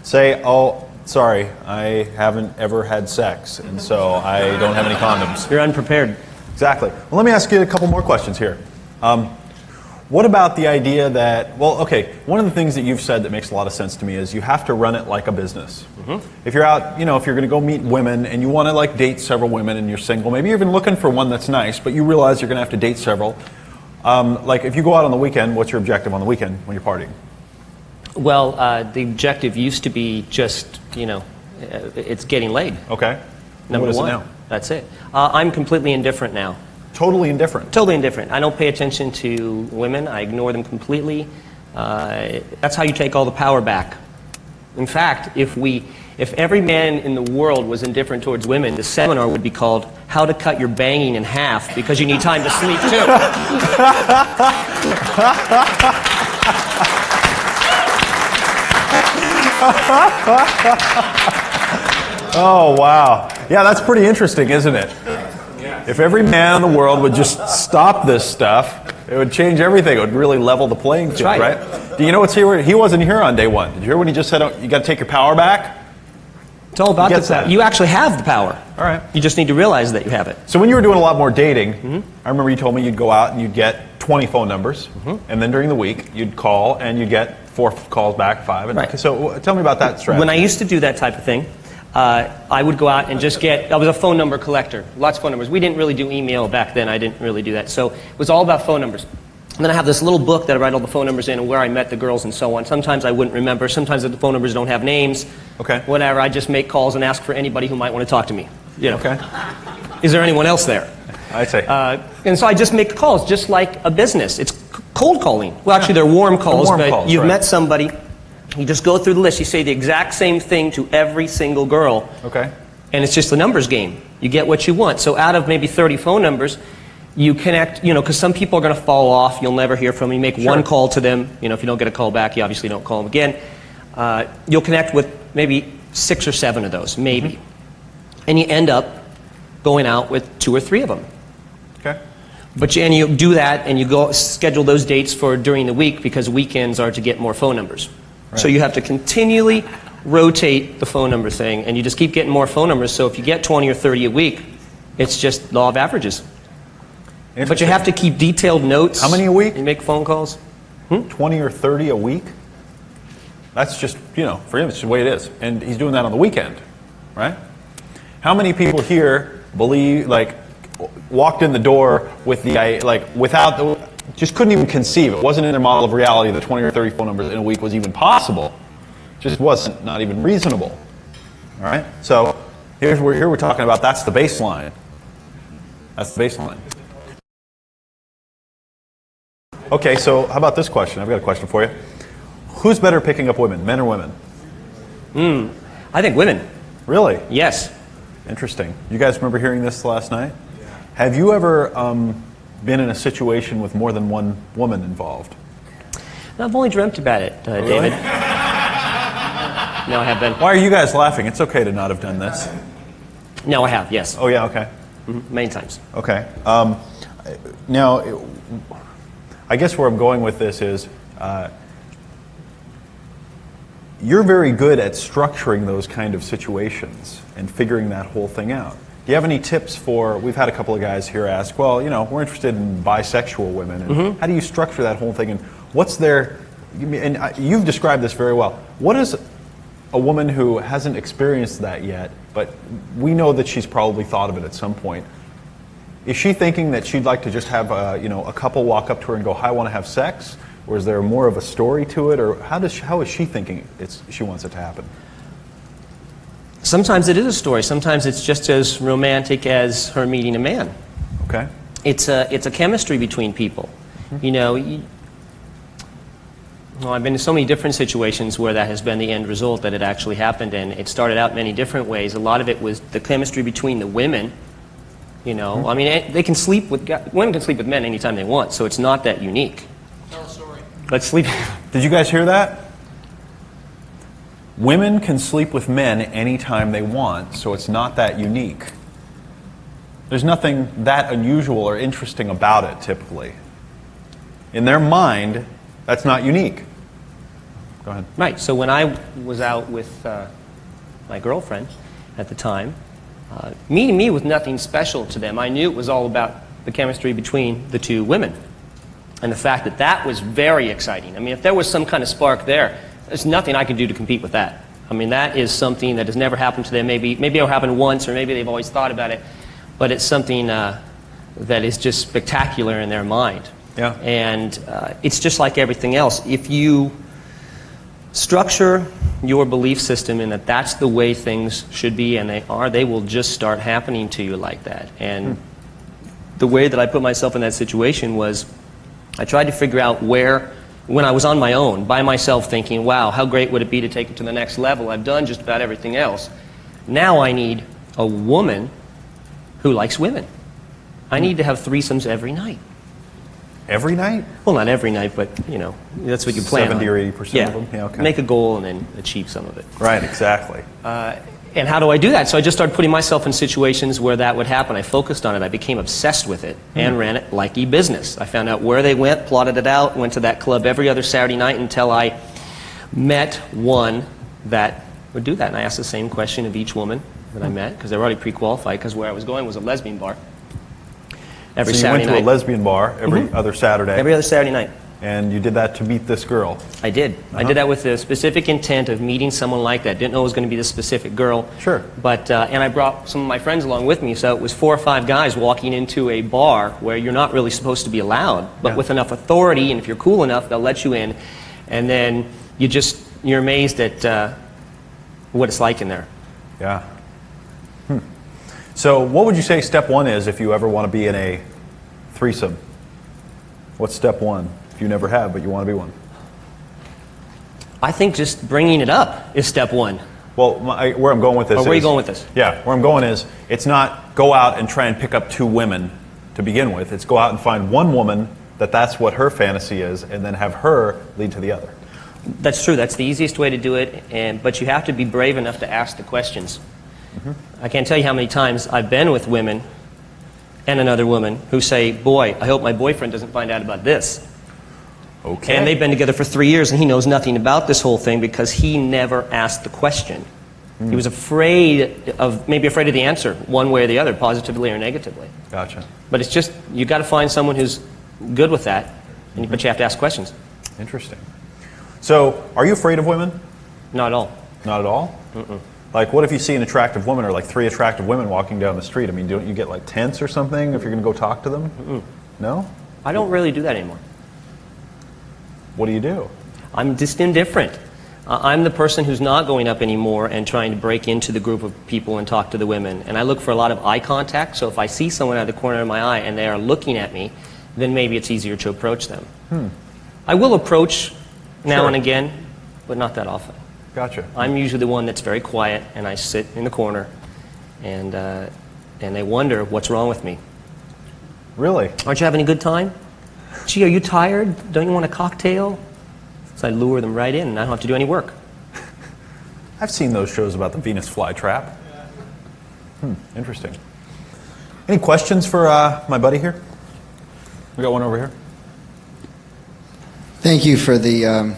Speaker 1: Say, oh, sorry, I haven't ever had sex, and so I don't have any condoms.
Speaker 13: You're unprepared.
Speaker 1: Exactly. Well, let me ask you a couple more questions here. What about the idea that, well, okay, one of the things that you've said that makes a lot of sense to me is you have to run it like a business. If you're out, if you're going to go meet women and you want to like date several women and you're single, maybe you're even looking for one that's nice, but you realize you're going to have to date several. Like if you go out on the weekend, what's your objective on the weekend when you're partying?
Speaker 13: Well, the objective used to be just, it's getting laid.
Speaker 1: Okay.
Speaker 13: Number
Speaker 1: what is
Speaker 13: one.
Speaker 1: it now?
Speaker 13: That's it. I'm completely indifferent now.
Speaker 1: Totally indifferent?
Speaker 13: Totally indifferent. I don't pay attention to women. I ignore them completely. That's how you take all the power back. In fact, if every man in the world was indifferent towards women, the seminar would be called How to Cut Your Banging in Half, because you need time to sleep too.
Speaker 1: Oh, wow. Yeah, that's pretty interesting, isn't it? If every man in the world would just stop this stuff, it would change everything. It would really level the playing field, right? Do you know what's here? He wasn't here on day one. Did you hear when he just said, you got to take your power back?
Speaker 13: It's all about the power. You actually have the power.
Speaker 1: All right.
Speaker 13: You just need to realize that you have it.
Speaker 1: So when you were doing a lot more dating, I remember you told me you'd go out and you'd get 20 phone numbers, and then during the week you'd call and you'd get 4 calls back, 5. And
Speaker 13: Right.
Speaker 1: So tell me about that strategy.
Speaker 13: When I used to do that type of thing, I would go out and just I was a phone number collector, lots of phone numbers. We didn't really do email back then. I didn't really do that. So it was all about phone numbers. And then I have this little book that I write all the phone numbers in and where I met the girls and so on. Sometimes I wouldn't remember. Sometimes the phone numbers don't have names.
Speaker 1: Okay.
Speaker 13: Whatever. I just make calls and ask for anybody who might want to talk to me.
Speaker 1: Okay.
Speaker 13: Is there anyone else there?
Speaker 1: I see.
Speaker 13: And so I just make calls, just like a business. It's cold calling. Well, actually, they're warm calls, but you've met somebody. You just go through the list. You say the exact same thing to every single girl.
Speaker 1: Okay.
Speaker 13: And it's just a numbers game. You get what you want. So out of maybe 30 phone numbers, you connect, because some people are going to fall off. You'll never hear from them. You make one call to them. If you don't get a call back, you obviously don't call them again. You'll connect with maybe 6 or 7 of those, maybe. And you end up going out with 2 or 3 of them.
Speaker 1: Okay.
Speaker 13: But you do that and you go schedule those dates for during the week, because weekends are to get more phone numbers.
Speaker 1: Right.
Speaker 13: So you have to continually rotate the phone number thing, and you just keep getting more phone numbers. So if you get 20 or 30 a week, it's just law of averages. But you have to keep detailed notes.
Speaker 1: How many a week?
Speaker 13: You make phone calls.
Speaker 1: 20 or 30 a week? That's just, for him, it's just the way it is. And he's doing that on the weekend, right? How many people here walked in the door with just couldn't even conceive. It wasn't in their model of reality that 20 or 30 phone numbers in a week was even possible. Just wasn't, not even reasonable. All right? So here we're talking about that's the baseline. That's the baseline. Okay, so how about this question? I've got a question for you. Who's better picking up women, men or women?
Speaker 13: I think women.
Speaker 1: Really?
Speaker 13: Yes.
Speaker 1: Interesting. You guys remember hearing this last night? Have you ever been in a situation with more than one woman involved?
Speaker 13: I've only dreamt about it, David. No, I have been.
Speaker 1: Why are you guys laughing? It's okay to not have done this.
Speaker 13: No, I have, yes.
Speaker 1: Oh, yeah, okay.
Speaker 13: Many times.
Speaker 1: Okay. Now, I guess where I'm going with this is you're very good at structuring those kind of situations and figuring that whole thing out. Do you have any tips for, we've had a couple of guys here ask, well, we're interested in bisexual women, and how do you structure that whole thing, and what's their, and you've described this very well, what is a woman who hasn't experienced that yet, but we know that she's probably thought of it at some point, is she thinking that she'd like to just have a couple walk up to her and go, hi, I want to have sex, or is there more of a story to it, or how is she thinking she wants it to happen?
Speaker 13: Sometimes it is a story. Sometimes it's just as romantic as her meeting a man.
Speaker 1: Okay.
Speaker 13: It's a chemistry between people. I've been in so many different situations where that has been the end result, that it actually happened, and it started out many different ways. A lot of it was the chemistry between the women. I mean, they can sleep with women can sleep with men anytime they want, so it's not that unique.
Speaker 9: Tell a story.
Speaker 13: Let's sleep.
Speaker 1: Did you guys hear that? Women can sleep with men anytime they want, so it's not that unique. There's nothing that unusual or interesting about it, typically. In their mind, that's not unique. Go ahead.
Speaker 13: Right. So when I was out with my girlfriend at the time, meeting me was nothing special to them. I knew it was all about the chemistry between the two women. And the fact that that was very exciting. I mean, if there was some kind of spark there, there's nothing I could do to compete with that. I mean, that is something that has never happened to them. Maybe it'll happen once, or maybe they've always thought about it. But it's something that is just spectacular in their mind.
Speaker 1: Yeah.
Speaker 13: And it's just like everything else. If you structure your belief system in that that's the way things should be, and they will just start happening to you like that. And the way that I put myself in that situation was I tried to figure out when I was on my own, by myself, thinking, wow, how great would it be to take it to the next level? I've done just about everything else. Now I need a woman who likes women. I need to have threesomes every night.
Speaker 1: Every night?
Speaker 13: Well, not every night, but, that's what you plan
Speaker 1: 70
Speaker 13: on.
Speaker 1: or 80% of them? Yeah, okay.
Speaker 13: Make a goal and then achieve some of it.
Speaker 1: Right, exactly.
Speaker 13: And how do I do that? So I just started putting myself in situations where that would happen. I focused on it. I became obsessed with it and ran it like e-business. I found out where they went, plotted it out, went to that club every other Saturday night until I met one that would do that. And I asked the same question of each woman that I met, because they were already pre-qualified, because where I was going was a lesbian bar. Every
Speaker 1: so you
Speaker 13: Saturday
Speaker 1: went to
Speaker 13: night.
Speaker 1: a lesbian bar every other Saturday.
Speaker 13: Every other Saturday night.
Speaker 1: And you did that to meet this girl.
Speaker 13: I did. I did that with the specific intent of meeting someone like that. Didn't know it was going to be this specific girl.
Speaker 1: Sure.
Speaker 13: But and I brought some of my friends along with me, so it was 4 or 5 guys walking into a bar where you're not really supposed to be allowed, but with enough authority, and if you're cool enough, they'll let you in. And then you're amazed at what it's like in there.
Speaker 1: Yeah. So what would you say step one is if you ever want to be in a threesome? What's step one? If you never have, but you want to be one.
Speaker 13: I think just bringing it up is step one.
Speaker 1: Well, where I'm going with this
Speaker 13: where are you going with this?
Speaker 1: Yeah, where I'm going is, it's not go out and try and pick up 2 women to begin with. It's go out and find one woman that's what her fantasy is, and then have her lead to the other.
Speaker 13: That's true. That's the easiest way to do it, but you have to be brave enough to ask the questions. I can't tell you how many times I've been with women and another woman who say, boy, I hope my boyfriend doesn't find out about this.
Speaker 1: Okay.
Speaker 13: And they've been together for 3 years and he knows nothing about this whole thing because he never asked the question. He was maybe afraid of the answer, one way or the other, positively or negatively.
Speaker 1: Gotcha.
Speaker 13: But it's just, you got to find someone who's good with that, but you have to ask questions.
Speaker 1: Interesting. So, are you afraid of women?
Speaker 13: Not at all.
Speaker 1: Not at all? Like, what if you see an attractive woman or like 3 attractive women walking down the street? I mean, don't you get like tense or something if you're going to go talk to them? No?
Speaker 13: I don't really do that anymore.
Speaker 1: What do you do?
Speaker 13: I'm just indifferent. I'm the person who's not going up anymore and trying to break into the group of people and talk to the women. And I look for a lot of eye contact, so if I see someone out of the corner of my eye and they are looking at me, then maybe it's easier to approach them. I will approach now and again, but not that often.
Speaker 1: Gotcha.
Speaker 13: I'm usually the one that's very quiet, and I sit in the corner, and they wonder what's wrong with me.
Speaker 1: Really?
Speaker 13: Aren't you having a good time? Gee, are you tired? Don't you want a cocktail? So I lure them right in, and I don't have to do any work.
Speaker 1: I've seen those shows about the Venus flytrap. Interesting. Any questions for my buddy here? We got one over here.
Speaker 15: Thank you for the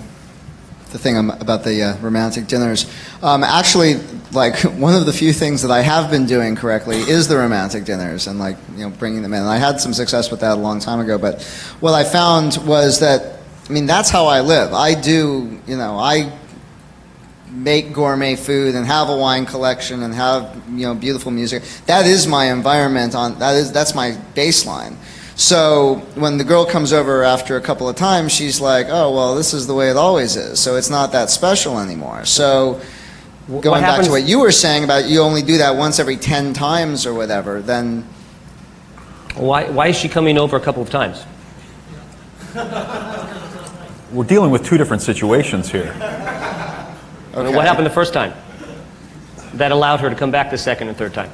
Speaker 15: the thing about the romantic dinners. Actually, like one of the few things that I have been doing correctly is the romantic dinners and like bringing them in. And I had some success with that a long time ago. But what I found was that that's how I live. I do I make gourmet food and have a wine collection and have beautiful music. That is my environment. That's my baseline. So when the girl comes over after a couple of times, she's like, oh, well, this is the way it always is. So it's not that special anymore. So going back to what you were saying about you only do that once every 10 times or whatever, then...
Speaker 13: Why is she coming over a couple of times?
Speaker 1: We're dealing with two different situations here.
Speaker 13: Okay. What happened the first time that allowed her to come back the second and third time?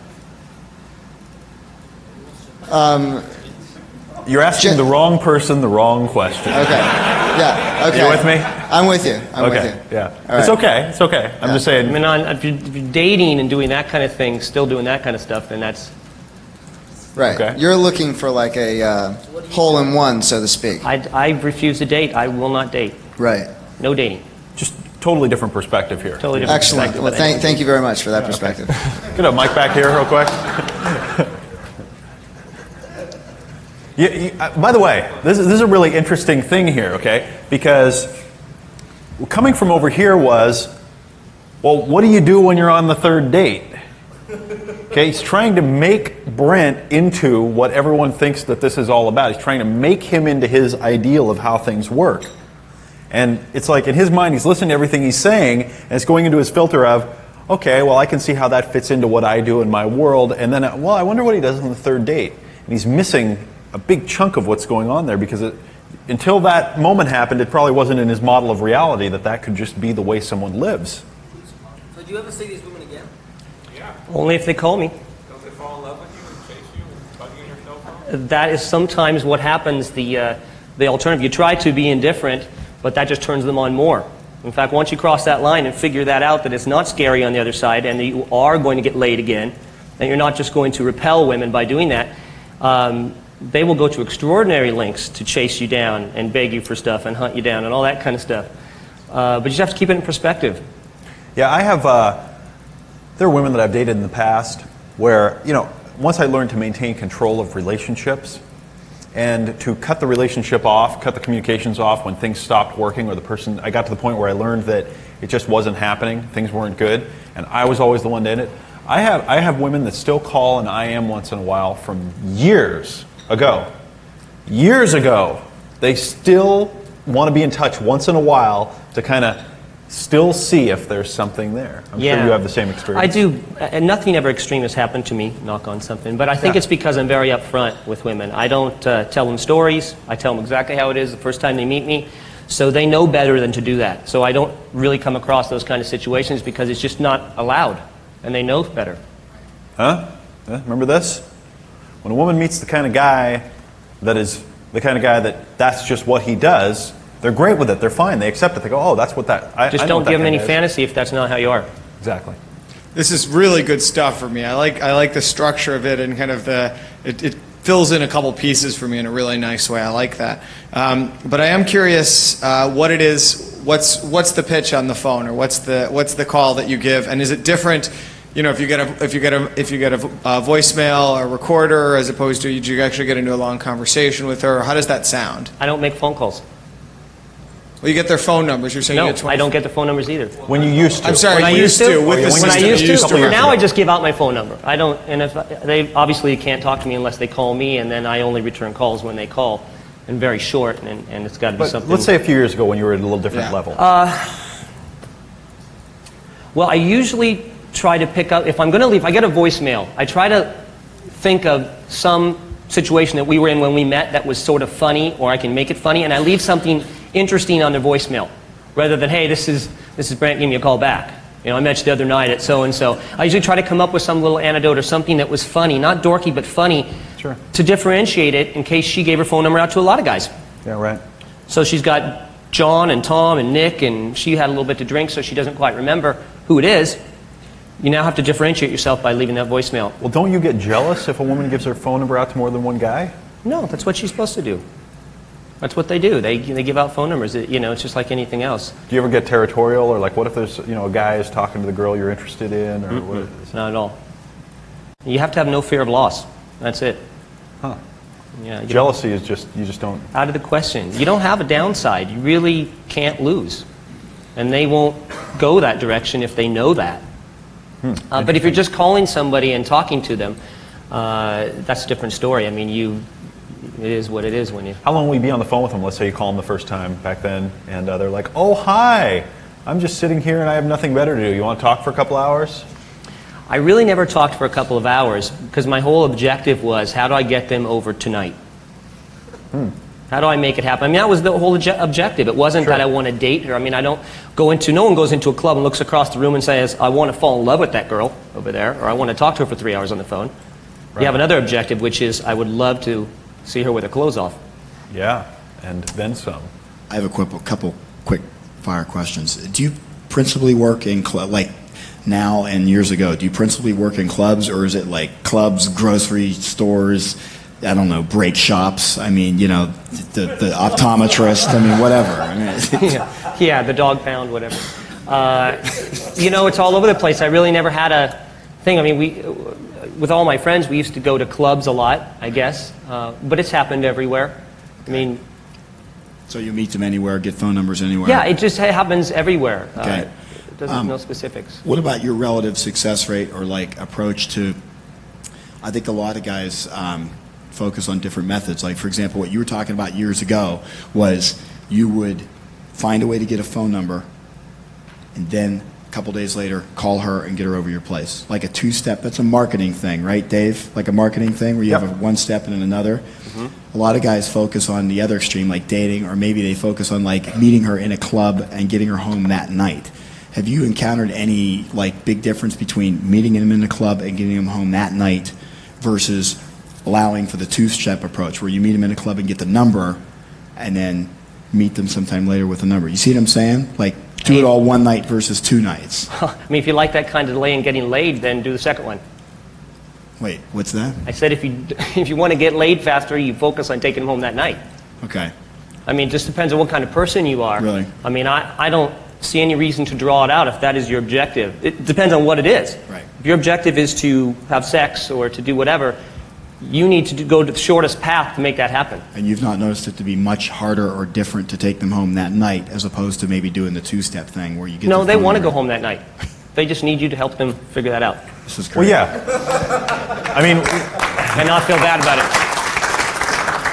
Speaker 1: You're asking the wrong person the wrong question.
Speaker 15: Okay. Yeah. Okay.
Speaker 1: You with me?
Speaker 15: I'm with you. I'm with you.
Speaker 1: Yeah.
Speaker 15: All
Speaker 1: It's
Speaker 15: right.
Speaker 1: okay. It's okay. I'm just saying.
Speaker 13: If you're dating and doing that kind of thing, still doing that kind of stuff, then that's...
Speaker 15: Right.
Speaker 1: Okay.
Speaker 15: You're looking for like a hole-in-one, so to speak.
Speaker 13: I refuse to date. I will not date.
Speaker 15: Right.
Speaker 13: No dating.
Speaker 1: Just totally different perspective here.
Speaker 13: Totally different
Speaker 15: Excellent.
Speaker 13: perspective.
Speaker 15: Well, thank you very much for that perspective.
Speaker 1: Get a mic back here real quick. By the way, this is a really interesting thing here, okay? Because coming from over here was, well, what do you do when you're on the third date? Okay, he's trying to make Brent into what everyone thinks that this is all about. He's trying to make him into his ideal of how things work. And it's like in his mind, he's listening to everything he's saying, and it's going into his filter of, okay, well, I can see how that fits into what I do in my world, and then, well, I wonder what he does on the third date. And he's missing a big chunk of what's going on there because until that moment happened, it probably wasn't in his model of reality that could just be the way someone lives.
Speaker 6: So do you ever see these women again?
Speaker 13: Only if they call me.
Speaker 4: Don't they fall in love with you and chase you and bug you in your cell phone?
Speaker 13: That is sometimes what happens, the alternative. You try to be indifferent, but that just turns them on more. In fact, once you cross that line and figure that out, that it's not scary on the other side and that you are going to get laid again, and you're not just going to repel women by doing that, they will go to extraordinary lengths to chase you down and beg you for stuff and hunt you down and all that kind of stuff. But you just have to keep it in perspective.
Speaker 1: Yeah, I have, there are women that I've dated in the past where, once I learned to maintain control of relationships and to cut the relationship off, cut the communications off when things stopped working or I got to the point where I learned that it just wasn't happening, things weren't good, and I was always the one to end it. I have women that still call and I am once in a while from years ago. Years ago, they still want to be in touch once in a while to kind of still see if there's something there. I'm sure you have the same experience.
Speaker 13: I do, and nothing ever extreme has happened to me, knock on something, but I think it's because I'm very upfront with women. I don't tell them stories. I tell them exactly how it is the first time they meet me, so they know better than to do that. So I don't really come across those kind of situations because it's just not allowed, and they know better.
Speaker 1: Huh? Remember this? When a woman meets the kind of guy that's just what he does, they're great with it. They're fine. They accept it. They go, oh, that's what that... I
Speaker 13: Just
Speaker 1: know
Speaker 13: don't
Speaker 1: what that
Speaker 13: give them
Speaker 1: guy
Speaker 13: any
Speaker 1: does.
Speaker 13: fantasy if that's not how you are.
Speaker 1: Exactly.
Speaker 14: This is really good stuff for me. I like the structure of it and kind of it fills in a couple pieces for me in a really nice way. I like that. But I am curious what it is. What's the pitch on the phone, or what's the call that you give, and is it different? If you get a voicemail or recorder as opposed to you actually get into a long conversation with her. How does that sound?
Speaker 13: I don't make phone calls.
Speaker 14: Well, you get their phone numbers. You're saying
Speaker 13: No,
Speaker 14: you get
Speaker 13: I don't get the phone numbers either.
Speaker 1: When you used to.
Speaker 14: I'm sorry,
Speaker 13: When I
Speaker 14: you used to. With the
Speaker 13: when
Speaker 14: system,
Speaker 13: I used
Speaker 14: you used
Speaker 13: to.
Speaker 14: to.
Speaker 13: Now I just give out my phone number. I don't, and if they obviously can't talk to me unless they call me, and then I only return calls when they call, and very short, and it's got to be
Speaker 1: But
Speaker 13: something.
Speaker 1: let's say a few years ago when you were at a little different level.
Speaker 13: Well, I usually try to pick up, if I'm going to leave, I get a voicemail. I try to think of some situation that we were in when we met that was sort of funny, or I can make it funny, and I leave something interesting on their voicemail, rather than, hey, this is Brent, give me a call back. I met you the other night at so-and-so. I usually try to come up with some little anecdote or something that was funny, not dorky, but funny, to differentiate it in case she gave her phone number out to a lot of guys.
Speaker 1: Yeah, right.
Speaker 13: So she's got John and Tom and Nick, and she had a little bit to drink, so she doesn't quite remember who it is. You now have to differentiate yourself by leaving that voicemail.
Speaker 1: Well, don't you get jealous if a woman gives her phone number out to more than one guy?
Speaker 13: No, that's what she's supposed to do. That's what they do. They give out phone numbers. It's just like anything else.
Speaker 1: Do you ever get territorial, or like, what if there's a guy is talking to the girl you're interested in, or what?
Speaker 13: Not at all. You have to have no fear of loss. That's it.
Speaker 1: Huh.
Speaker 13: Yeah.
Speaker 1: Jealousy is you just don't.
Speaker 13: Out of the question. You don't have a downside. You really can't lose, and they won't go that direction if they know that. But if you're just calling somebody and talking to them, that's a different story. I mean, it is what it is when you...
Speaker 1: How long will you be on the phone with them? Let's say you call them the first time back then, and they're like, oh, hi, I'm just sitting here and I have nothing better to do. You want to talk for a couple hours?
Speaker 13: I really never talked for a couple of hours because my whole objective was, how do I get them over tonight? How do I make it happen? I mean, that was the whole objective. It wasn't that I want to date her. I mean, no one goes into a club and looks across the room and says, I want to fall in love with that girl over there, or I want to talk to her for 3 hours on the phone. Right. You have another objective, which is, I would love to see her with her clothes off.
Speaker 1: Yeah, and then some.
Speaker 17: I have a couple quick fire questions. Do you principally work in like now and years ago? Do you principally work in clubs, or is it like clubs, grocery stores, I don't know, break shops? I mean, the optometrist. I mean, whatever. I mean,
Speaker 13: yeah, the dog pound, whatever. It's all over the place. I really never had a thing. I mean, with all my friends, we used to go to clubs a lot, I guess, but it's happened everywhere. I mean...
Speaker 17: So you meet them anywhere, get phone numbers anywhere?
Speaker 13: Yeah, it just happens everywhere.
Speaker 17: Okay.
Speaker 13: No specifics.
Speaker 17: What about your relative success rate or like approach to... I think a lot of guys focus on different methods. Like, for example, what you were talking about years ago was you would find a way to get a phone number and then... a couple days later, call her and get her over your place. Like a two-step, that's a marketing thing, right, Dave? Like a marketing thing where you have a one step and then another. A lot of guys focus on the other extreme, like dating, or maybe they focus on like meeting her in a club and getting her home that night. Have you encountered any like big difference between meeting them in the club and getting them home that night versus allowing for the two-step approach where you meet them in a club and get the number and then meet them sometime later with a number? You see what I'm saying? Like, do it all one night versus 2 nights.
Speaker 13: I mean, if you like that kind of delay in getting laid, then do the second one.
Speaker 17: Wait, what's that?
Speaker 13: I said if you want to get laid faster, you focus on taking them home that night.
Speaker 17: Okay.
Speaker 13: I mean, it just depends on what kind of person you are.
Speaker 17: Really?
Speaker 13: I mean, I don't see any reason to draw it out if that is your objective. It depends on what it is.
Speaker 17: Right.
Speaker 13: If your objective is to have sex or to do whatever, you need to go to the shortest path to make that happen.
Speaker 17: And you've not noticed it to be much harder or different to take them home that night as opposed to maybe doing the two-step thing where you get
Speaker 13: No, they want to go home that night. They just need you to help them figure that out.
Speaker 17: This is
Speaker 1: great. Well, yeah. I mean...
Speaker 13: and not feel bad about it.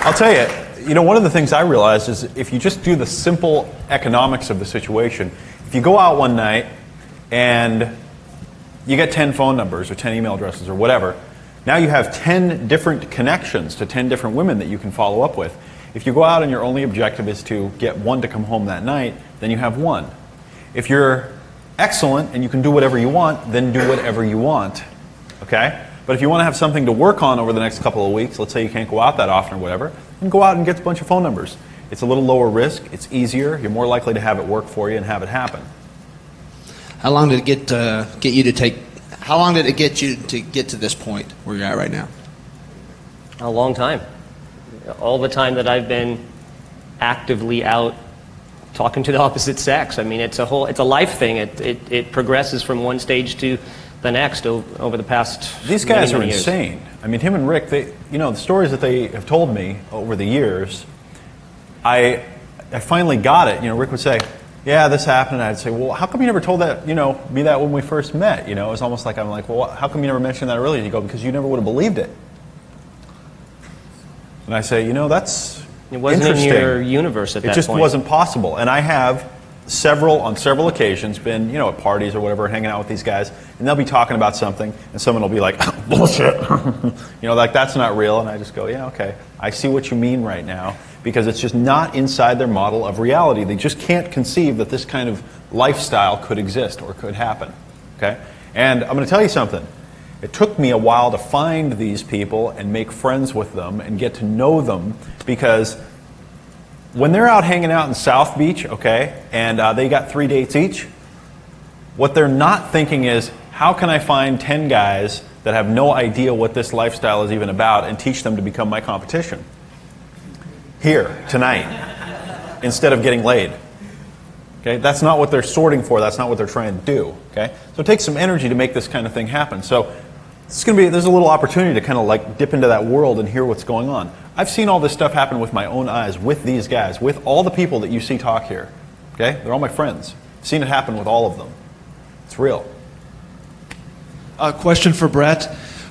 Speaker 1: I'll tell you, one of the things I realized is if you just do the simple economics of the situation, if you go out one night and you get 10 phone numbers or 10 email addresses or whatever, now you have 10 different connections to 10 different women that you can follow up with. If you go out and your only objective is to get one to come home that night, then you have one. If you're excellent and you can do whatever you want, then do whatever you want. Okay? But if you want to have something to work on over the next couple of weeks, let's say you can't go out that often or whatever, then go out and get a bunch of phone numbers. It's a little lower risk, it's easier, you're more likely to have it work for you and have it happen.
Speaker 18: How long did it How long did it get you to get to this point where you're at right now?
Speaker 13: A long time. All the time that I've been actively out talking to the opposite sex. I mean, it's a life thing. It progresses from one stage to the next over the past
Speaker 1: These guys
Speaker 13: many
Speaker 1: are
Speaker 13: years.
Speaker 1: insane. I mean, him and Rick, the stories that they have told me over the years, I finally got it. Rick would say, yeah, this happened, and I'd say, well, how come you never told that, me that when we first met? It was almost like I'm like, well, how come you never mentioned that earlier? And you go, because you never would have believed it. And I say, that's
Speaker 13: It wasn't
Speaker 1: interesting.
Speaker 13: in your universe at that
Speaker 1: point. It just
Speaker 13: point.
Speaker 1: wasn't possible. And I have on several occasions been, at parties or whatever, hanging out with these guys, and they'll be talking about something, and someone will be like, bullshit. Like, that's not real. And I just go, yeah, okay. I see what you mean right now, because it's just not inside their model of reality. They just can't conceive that this kind of lifestyle could exist or could happen. Okay? And I'm going to tell you something. It took me a while to find these people and make friends with them and get to know them, because when they're out hanging out in South Beach, okay, and they got 3 dates each, what they're not thinking is, how can I find 10 guys that have no idea what this lifestyle is even about and teach them to become my competition? here, tonight, instead of getting laid. Okay? That's not what they're sorting for. That's not what they're trying to do. Okay? So it takes some energy to make this kind of thing happen. So there's a little opportunity to kind of like dip into that world and hear what's going on. I've seen all this stuff happen with my own eyes, with these guys, with all the people that you see talk here. Okay? They're all my friends. I've seen it happen with all of them. It's real.
Speaker 20: A question for Brett.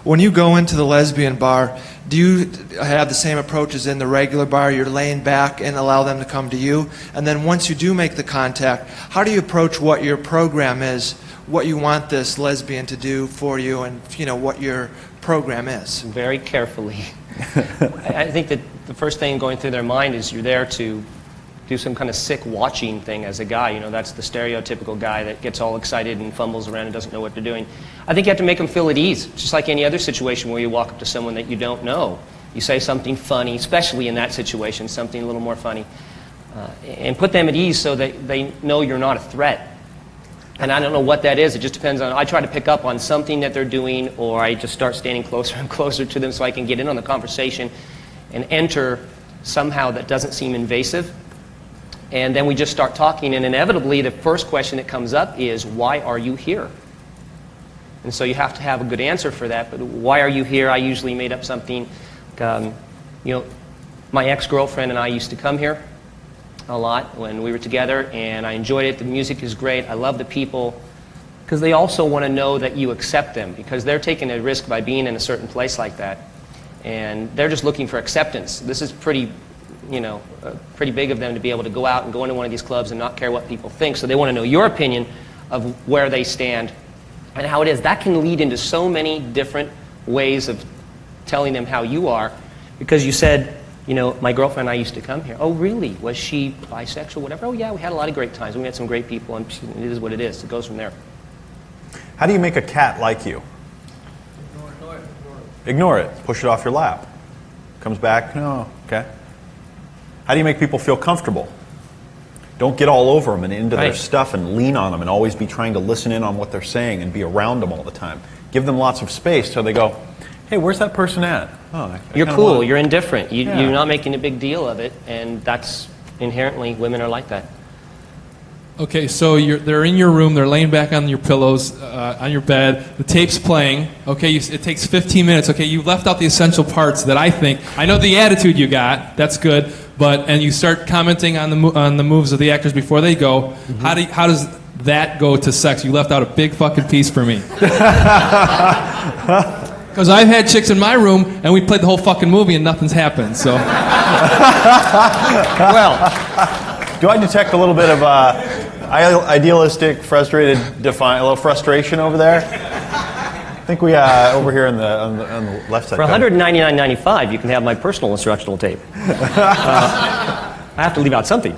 Speaker 20: When you go into the lesbian bar, do you have the same approach as in the regular bar? You're laying back and allow them to come to you? And then once you do make the contact, how do you approach what your program is, what you want this lesbian to do for you, and what your program is?
Speaker 13: Very carefully. I think that the first thing going through their mind is you're there to do some kind of sick watching thing as a guy. That's the stereotypical guy that gets all excited and fumbles around and doesn't know what they're doing. I think you have to make them feel at ease, just like any other situation where you walk up to someone that you don't know. You say something funny, especially in that situation, something a little more funny, and put them at ease so that they know you're not a threat. And I don't know what that is. It just depends on, I try to pick up on something that they're doing, or I just start standing closer and closer to them so I can get in on the conversation and enter somehow that doesn't seem invasive. And then we just start talking, and inevitably the first question that comes up is, why are you here? And so you have to have a good answer for that. But why are you here? I usually made up something. My ex-girlfriend and I used to come here a lot when we were together, and I enjoyed it. The music is great. I love the people, because they also want to know that you accept them, because they're taking a risk by being in a certain place like that. And they're just looking for acceptance. This is pretty big of them to be able to go out and go into one of these clubs and not care what people think. So they want to know your opinion of where they stand and how it is. That can lead into so many different ways of telling them how you are, because you said, my girlfriend and I used to come here. Oh, really? Was she bisexual, whatever? Oh, yeah, we had a lot of great times. We met some great people, and it is what it is. It goes from there.
Speaker 1: How do you make a cat like you? Ignore it. Push it off your lap. Comes back, no, okay. How do you make people feel comfortable? Don't get all over them and into their stuff and lean on them and always be trying to listen in on what they're saying and be around them all the time. Give them lots of space so they go, hey, where's that person at? Oh,
Speaker 13: you're cool. You're indifferent. You're not making a big deal of it, and that's inherently, women are like that.
Speaker 21: Okay, so they're in your room, they're laying back on your pillows, on your bed, the tape's playing, okay, it takes 15 minutes, okay, you left out the essential parts that I know the attitude you got, that's good, and you start commenting on the moves of the actors before they go. Mm-hmm. How does that go to sex? You left out a big fucking piece for me. Because I've had chicks in my room, and we played the whole fucking movie, and nothing's happened, so.
Speaker 1: Well, do I detect a little bit of idealistic, frustrated, a little frustration over there? I think we over here on the left side.
Speaker 13: For $199.95, you can have my personal instructional tape. I have to leave out something.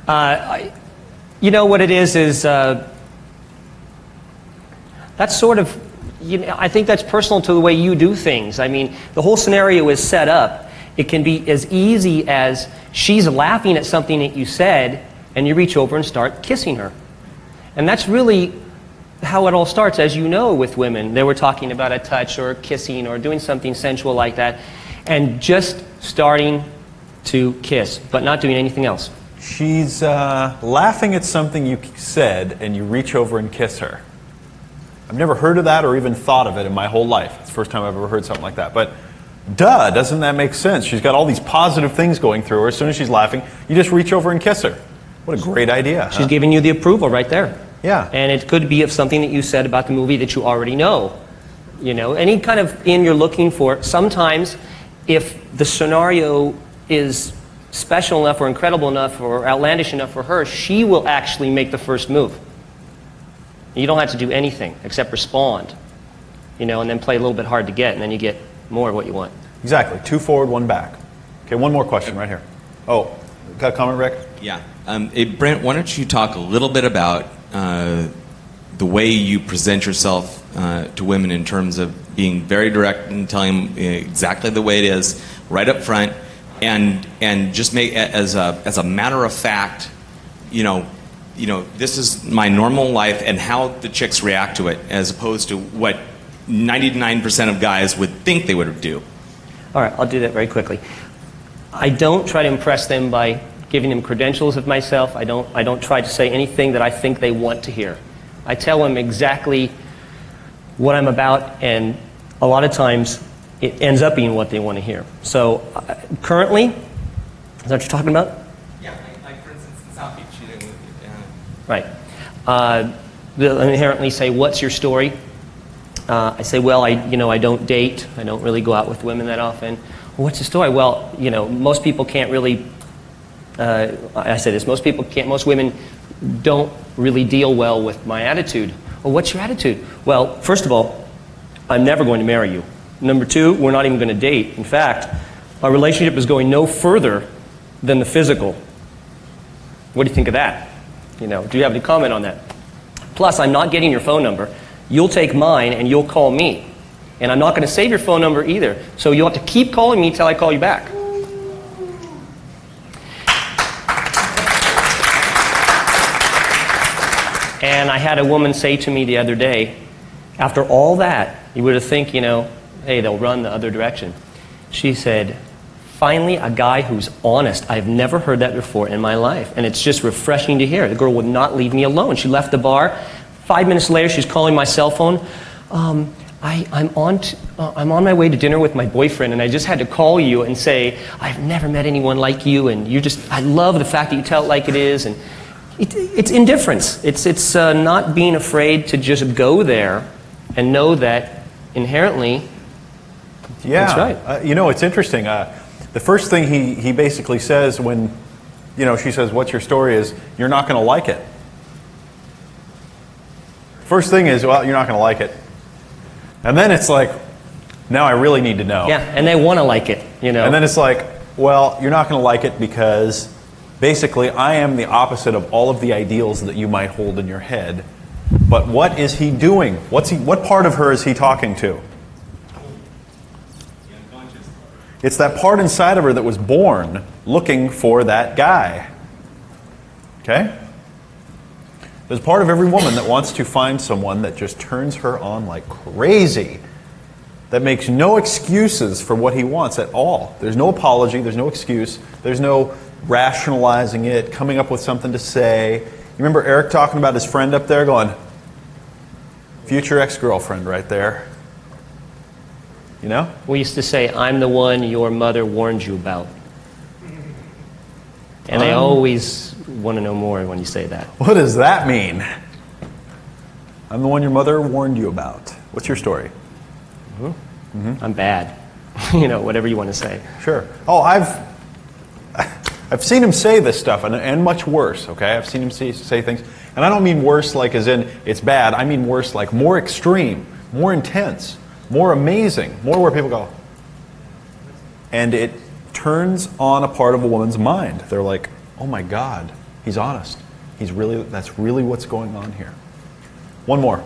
Speaker 13: What it is that's sort of, I think that's personal to the way you do things. I mean, the whole scenario is set up. It can be as easy as she's laughing at something that you said, and you reach over and start kissing her. And that's really how it all starts. As you know, with women, they were talking about a touch or kissing or doing something sensual like that, and just starting to kiss, but not doing anything else.
Speaker 1: She's laughing at something you said, and you reach over and kiss her. I've never heard of that or even thought of it in my whole life. It's the first time I've ever heard something like that. But doesn't that make sense? She's got all these positive things going through her. As soon as she's laughing, you just reach over and kiss her. What a great idea.
Speaker 13: She's giving you the approval right there.
Speaker 1: Yeah.
Speaker 13: And it could be of something that you said about the movie that you already know. Any kind of in you're looking for. Sometimes, if the scenario is special enough or incredible enough or outlandish enough for her, she will actually make the first move. You don't have to do anything except respond, and then play a little bit hard to get, and then you get more of what you want.
Speaker 1: Exactly. 2 forward, 1 back. Okay, one more question right here. Oh, got a comment, Rick?
Speaker 8: Yeah. Brent, why don't you talk a little bit about the way you present yourself to women in terms of being very direct and telling them exactly the way it is, right up front, and just make as a matter of fact, this is my normal life and how the chicks react to it, as opposed to what 99% of guys would think they would do.
Speaker 13: All right, I'll do that very quickly. I don't try to impress them by giving them credentials of myself. I don't try to say anything that I think they want to hear. I tell them exactly what I'm about, and a lot of times it ends up being what they want to hear. So currently, is that what you're talking about?
Speaker 8: Yeah, like for instance, in South Beach, cheating with you.
Speaker 13: Right. They'll inherently say, "What's your story?" I say, "Well, I don't date. I don't really go out with women that often." Well, what's the story? Well, most people can't really. I say this: most women don't really deal well with my attitude. Well, what's your attitude? Well, first of all, I'm never going to marry you. Number two, we're not even going to date. In fact, our relationship is going no further than the physical. What do you think of that? Do you have any comment on that? Plus, I'm not getting your phone number. You'll take mine and you'll call me. And I'm not going to save your phone number either. So you'll have to keep calling me till I call you back. And I had a woman say to me the other day, after all that, you would have think, hey, they'll run the other direction. She said, finally, a guy who's honest. I've never heard that before in my life. And it's just refreshing to hear. The girl would not leave me alone. She left the bar. 5 minutes later, she's calling my cell phone. I'm on my way to dinner with my boyfriend, and I just had to call you and say, I've never met anyone like you, and I love the fact that you tell it like it is. And it's indifference. It's not being afraid to just go there and know that inherently, that's right.
Speaker 1: It's interesting. The first thing he basically says when, she says, what's your story, is, you're not going to like it. First thing is, well, you're not going to like it. And then it's like, now I really need to know.
Speaker 13: Yeah, and they want to like it,
Speaker 1: And then it's like, well, you're not going to like it because basically I am the opposite of all of the ideals that you might hold in your head. But what is he doing? What part of her is he talking to? It's that part inside of her that was born looking for that guy. Okay? There's part of every woman that wants to find someone that just turns her on like crazy, that makes no excuses for what he wants at all. There's no apology, there's no excuse, there's no rationalizing it, coming up with something to say. You remember Eric talking about his friend up there going, future ex-girlfriend right there.
Speaker 13: We used to say, I'm the one your mother warned you about. And they always want to know more when you say that.
Speaker 1: What does that mean? I'm the one your mother warned you about. What's your story?
Speaker 13: I'm bad. Whatever you want to say.
Speaker 1: Sure. Oh, I've seen him say this stuff, and much worse, okay? I've seen him say things, and I don't mean worse like as in it's bad. I mean worse like more extreme, more intense, more amazing, more where people go. And it turns on a part of a woman's mind. They're like, oh my God, he's honest. That's really what's going on here. One more.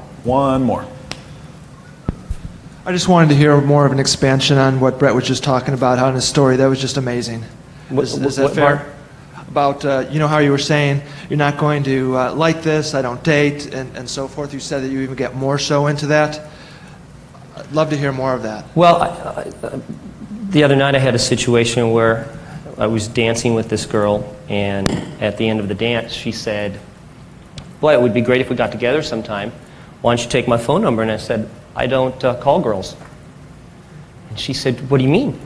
Speaker 20: I just wanted to hear more of an expansion on what Brett was just talking about, how in his story, that was just amazing. Is that fair? About, how you were saying, you're not going to like this, I don't date, and so forth. You said that you even get more so into that. I'd love to hear more of that.
Speaker 13: Well, the other night I had a situation where I was dancing with this girl, and at the end of the dance she said, boy, it would be great if we got together sometime. Why don't you take my phone number? And I said, I don't call girls. And she said, what do you mean?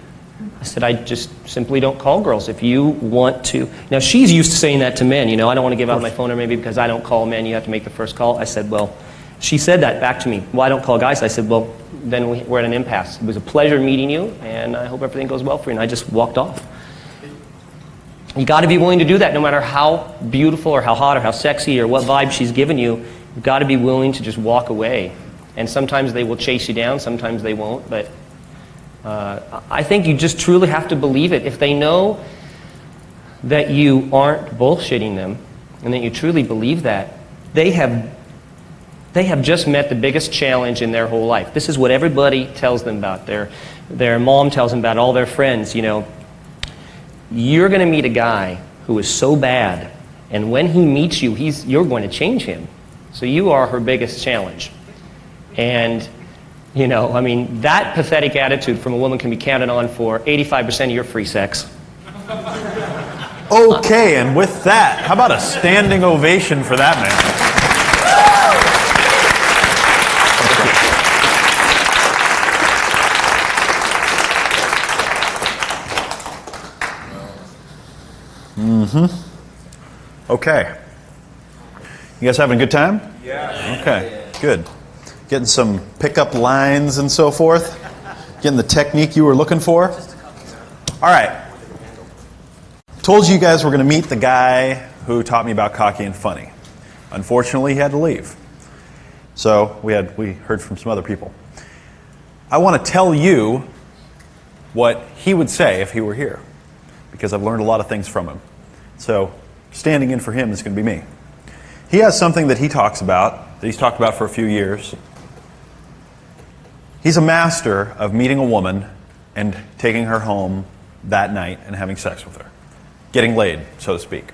Speaker 13: I said, I just simply don't call girls. If you want to... Now, she's used to saying that to men. I don't want to give out my phone number maybe because I don't call men. You have to make the first call. I said, well... She said that back to me. Well, I don't call guys. I said, well, then we're at an impasse. It was a pleasure meeting you, and I hope everything goes well for you. And I just walked off. You got to be willing to do that no matter how beautiful or how hot or how sexy or what vibe she's given you. You've got to be willing to just walk away. And sometimes they will chase you down. Sometimes they won't. But I think you just truly have to believe it. If they know that you aren't bullshitting them and that you truly believe that, they have just met the biggest challenge in their whole life. This is what everybody tells them about. Their mom tells them about, all their friends. You're going to meet a guy who is so bad, and when he meets you, you're going to change him. So you are her biggest challenge. And, that pathetic attitude from a woman can be counted on for 85% of your free sex.
Speaker 1: Okay, and with that, how about a standing ovation for that man? Okay. You guys having a good time? Yeah. Okay, good. Getting some pickup lines and so forth? Getting the technique you were looking for? All right. Told you guys we're going to meet the guy who taught me about cocky and funny. Unfortunately, he had to leave. So we heard from some other people. I want to tell you what he would say if he were here, because I've learned a lot of things from him. So standing in for him is going to be me. He has something that he talks about, that he's talked about for a few years. He's a master of meeting a woman and taking her home that night and having sex with her. Getting laid, so to speak.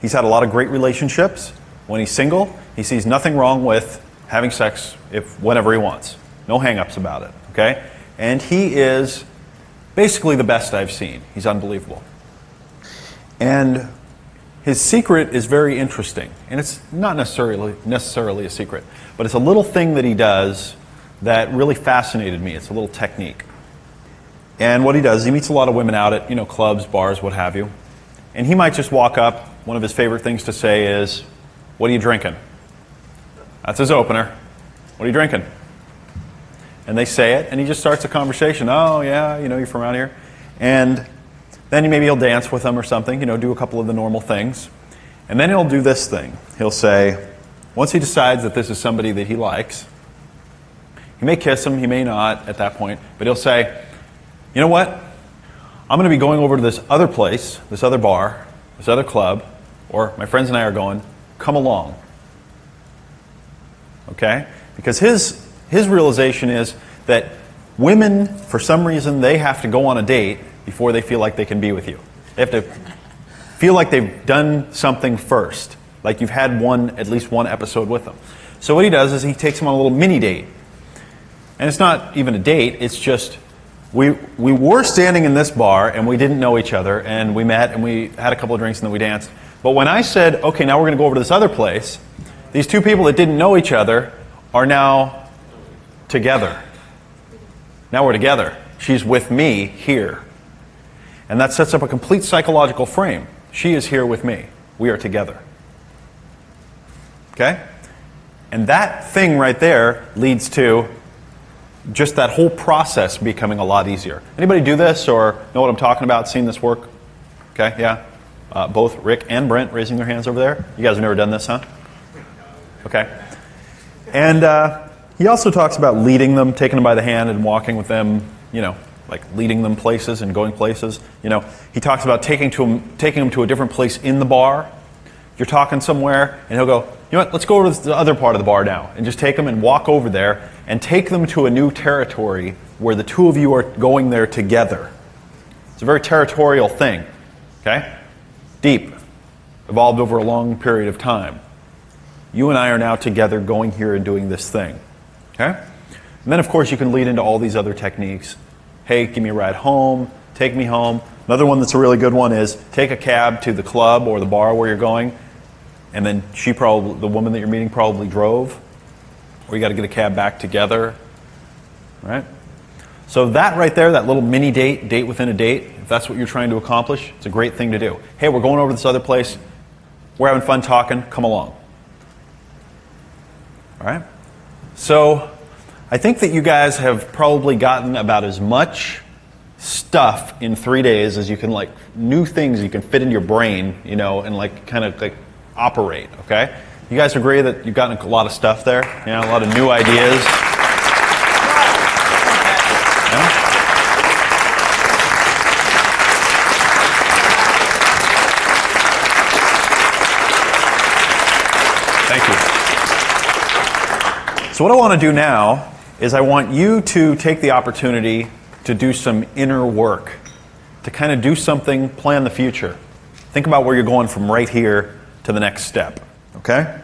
Speaker 1: He's had a lot of great relationships. When he's single, he sees nothing wrong with having sex whenever he wants. No hang-ups about it, okay? And he is basically the best I've seen. He's unbelievable. And his secret is very interesting. And it's not necessarily a secret, but it's a little thing that he does that really fascinated me. It's a little technique. And what he does, he meets a lot of women out at, clubs, bars, what have you. And he might just walk up. One of his favorite things to say is, "What are you drinking?" That's his opener. "What are you drinking?" And they say it, and he just starts a conversation. "Oh, yeah, you're from around here." And then maybe he'll dance with them or something, do a couple of the normal things. And then he'll do this thing. He'll say, once he decides that this is somebody that he likes, he may kiss him, he may not at that point, but he'll say, "You know what? I'm going to be going over to this other place, this other bar, this other club, or my friends and I are going. Come along." Okay? Because his realization is that women, for some reason, they have to go on a date before they feel like they can be with you. They have to feel like they've done something first, like you've had at least one episode with them. So what he does is he takes them on a little mini date. And it's not even a date, it's just, we were standing in this bar and we didn't know each other, and we met and we had a couple of drinks and then we danced. But when I said, okay, now we're going to go over to this other place, these two people that didn't know each other are now together. Now we're together. She's with me here. And that sets up a complete psychological frame. She is here with me. We are together. Okay? And that thing right there leads to just that whole process becoming a lot easier. Anybody do this or know what I'm talking about, seen this work? Okay, yeah? Both Rick and Brent raising their hands over there. You guys have never done this, huh? Okay. And he also talks about leading them, taking them by the hand and walking with them, like leading them places and going places. He talks about taking them to a different place in the bar. You're talking somewhere, and he'll go, "You know what, let's go over to the other part of the bar now," and just take them and walk over there and take them to a new territory where the two of you are going there together. It's a very territorial thing, okay? Deep, evolved over a long period of time. You and I are now together going here and doing this thing, okay? And then, of course, you can lead into all these other techniques. Hey, give me a ride home, take me home. Another one that's a really good one is take a cab to the club or the bar where you're going, and then the woman that you're meeting probably drove, or you got to get a cab back together, right? So that right there, that little mini date within a date, if that's what you're trying to accomplish, it's a great thing to do. Hey, we're going over to this other place. We're having fun talking. Come along. All right? So I think that you guys have probably gotten about as much stuff in 3 days as you can, new things you can fit in your brain, and operate, okay? You guys agree that you've gotten a lot of stuff there? A lot of new ideas? Yeah? Thank you. So what I want to do now is I want you to take the opportunity to do some inner work, to kind of do something, plan the future. Think about where you're going from right here to the next step, okay?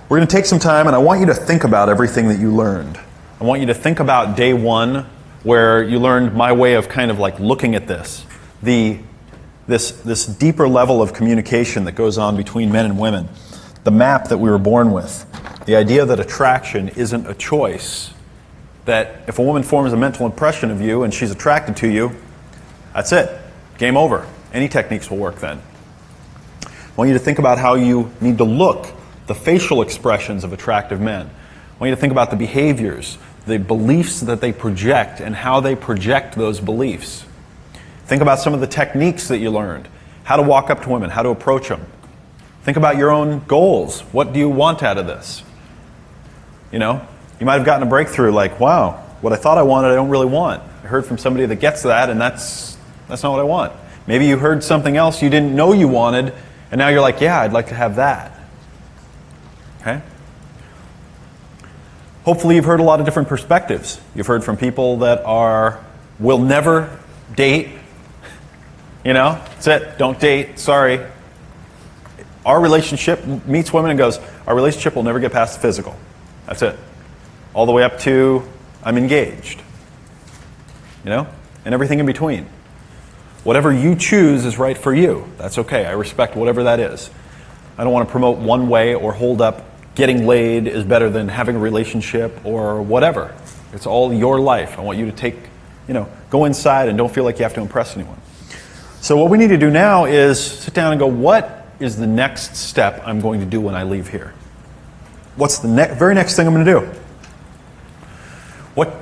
Speaker 1: We're going to take some time, and I want you to think about everything that you learned. I want you to think about day one, where you learned my way of kind of looking at this. The this deeper level of communication that goes on between men and women, the map that we were born with, the idea that attraction isn't a choice, that if a woman forms a mental impression of you and she's attracted to you, that's it. Game over. Any techniques will work then. I want you to think about how you need to look, the facial expressions of attractive men. I want you to think about the behaviors, the beliefs that they project, and how they project those beliefs. Think about some of the techniques that you learned, how to walk up to women, how to approach them. Think about your own goals. What do you want out of this? You know, you might have gotten a breakthrough like, wow, what I thought I wanted, I don't really want. I heard from somebody that gets that, and that's not what I want. Maybe you heard something else you didn't know you wanted, and now you're like, yeah, I'd like to have that. Okay? Hopefully you've heard a lot of different perspectives. You've heard from people that will never date. You know, that's it, don't date, sorry. Our relationship meets women and goes, our relationship will never get past the physical. That's it. All the way up to, I'm engaged. You know, and everything in between. Whatever you choose is right for you. That's okay, I respect whatever that is. I don't want to promote one way or hold up getting laid is better than having a relationship or whatever. It's all your life. I want you to go inside and don't feel like you have to impress anyone. So what we need to do now is sit down and go, what is the next step I'm going to do when I leave here? What's the very next thing I'm going to do?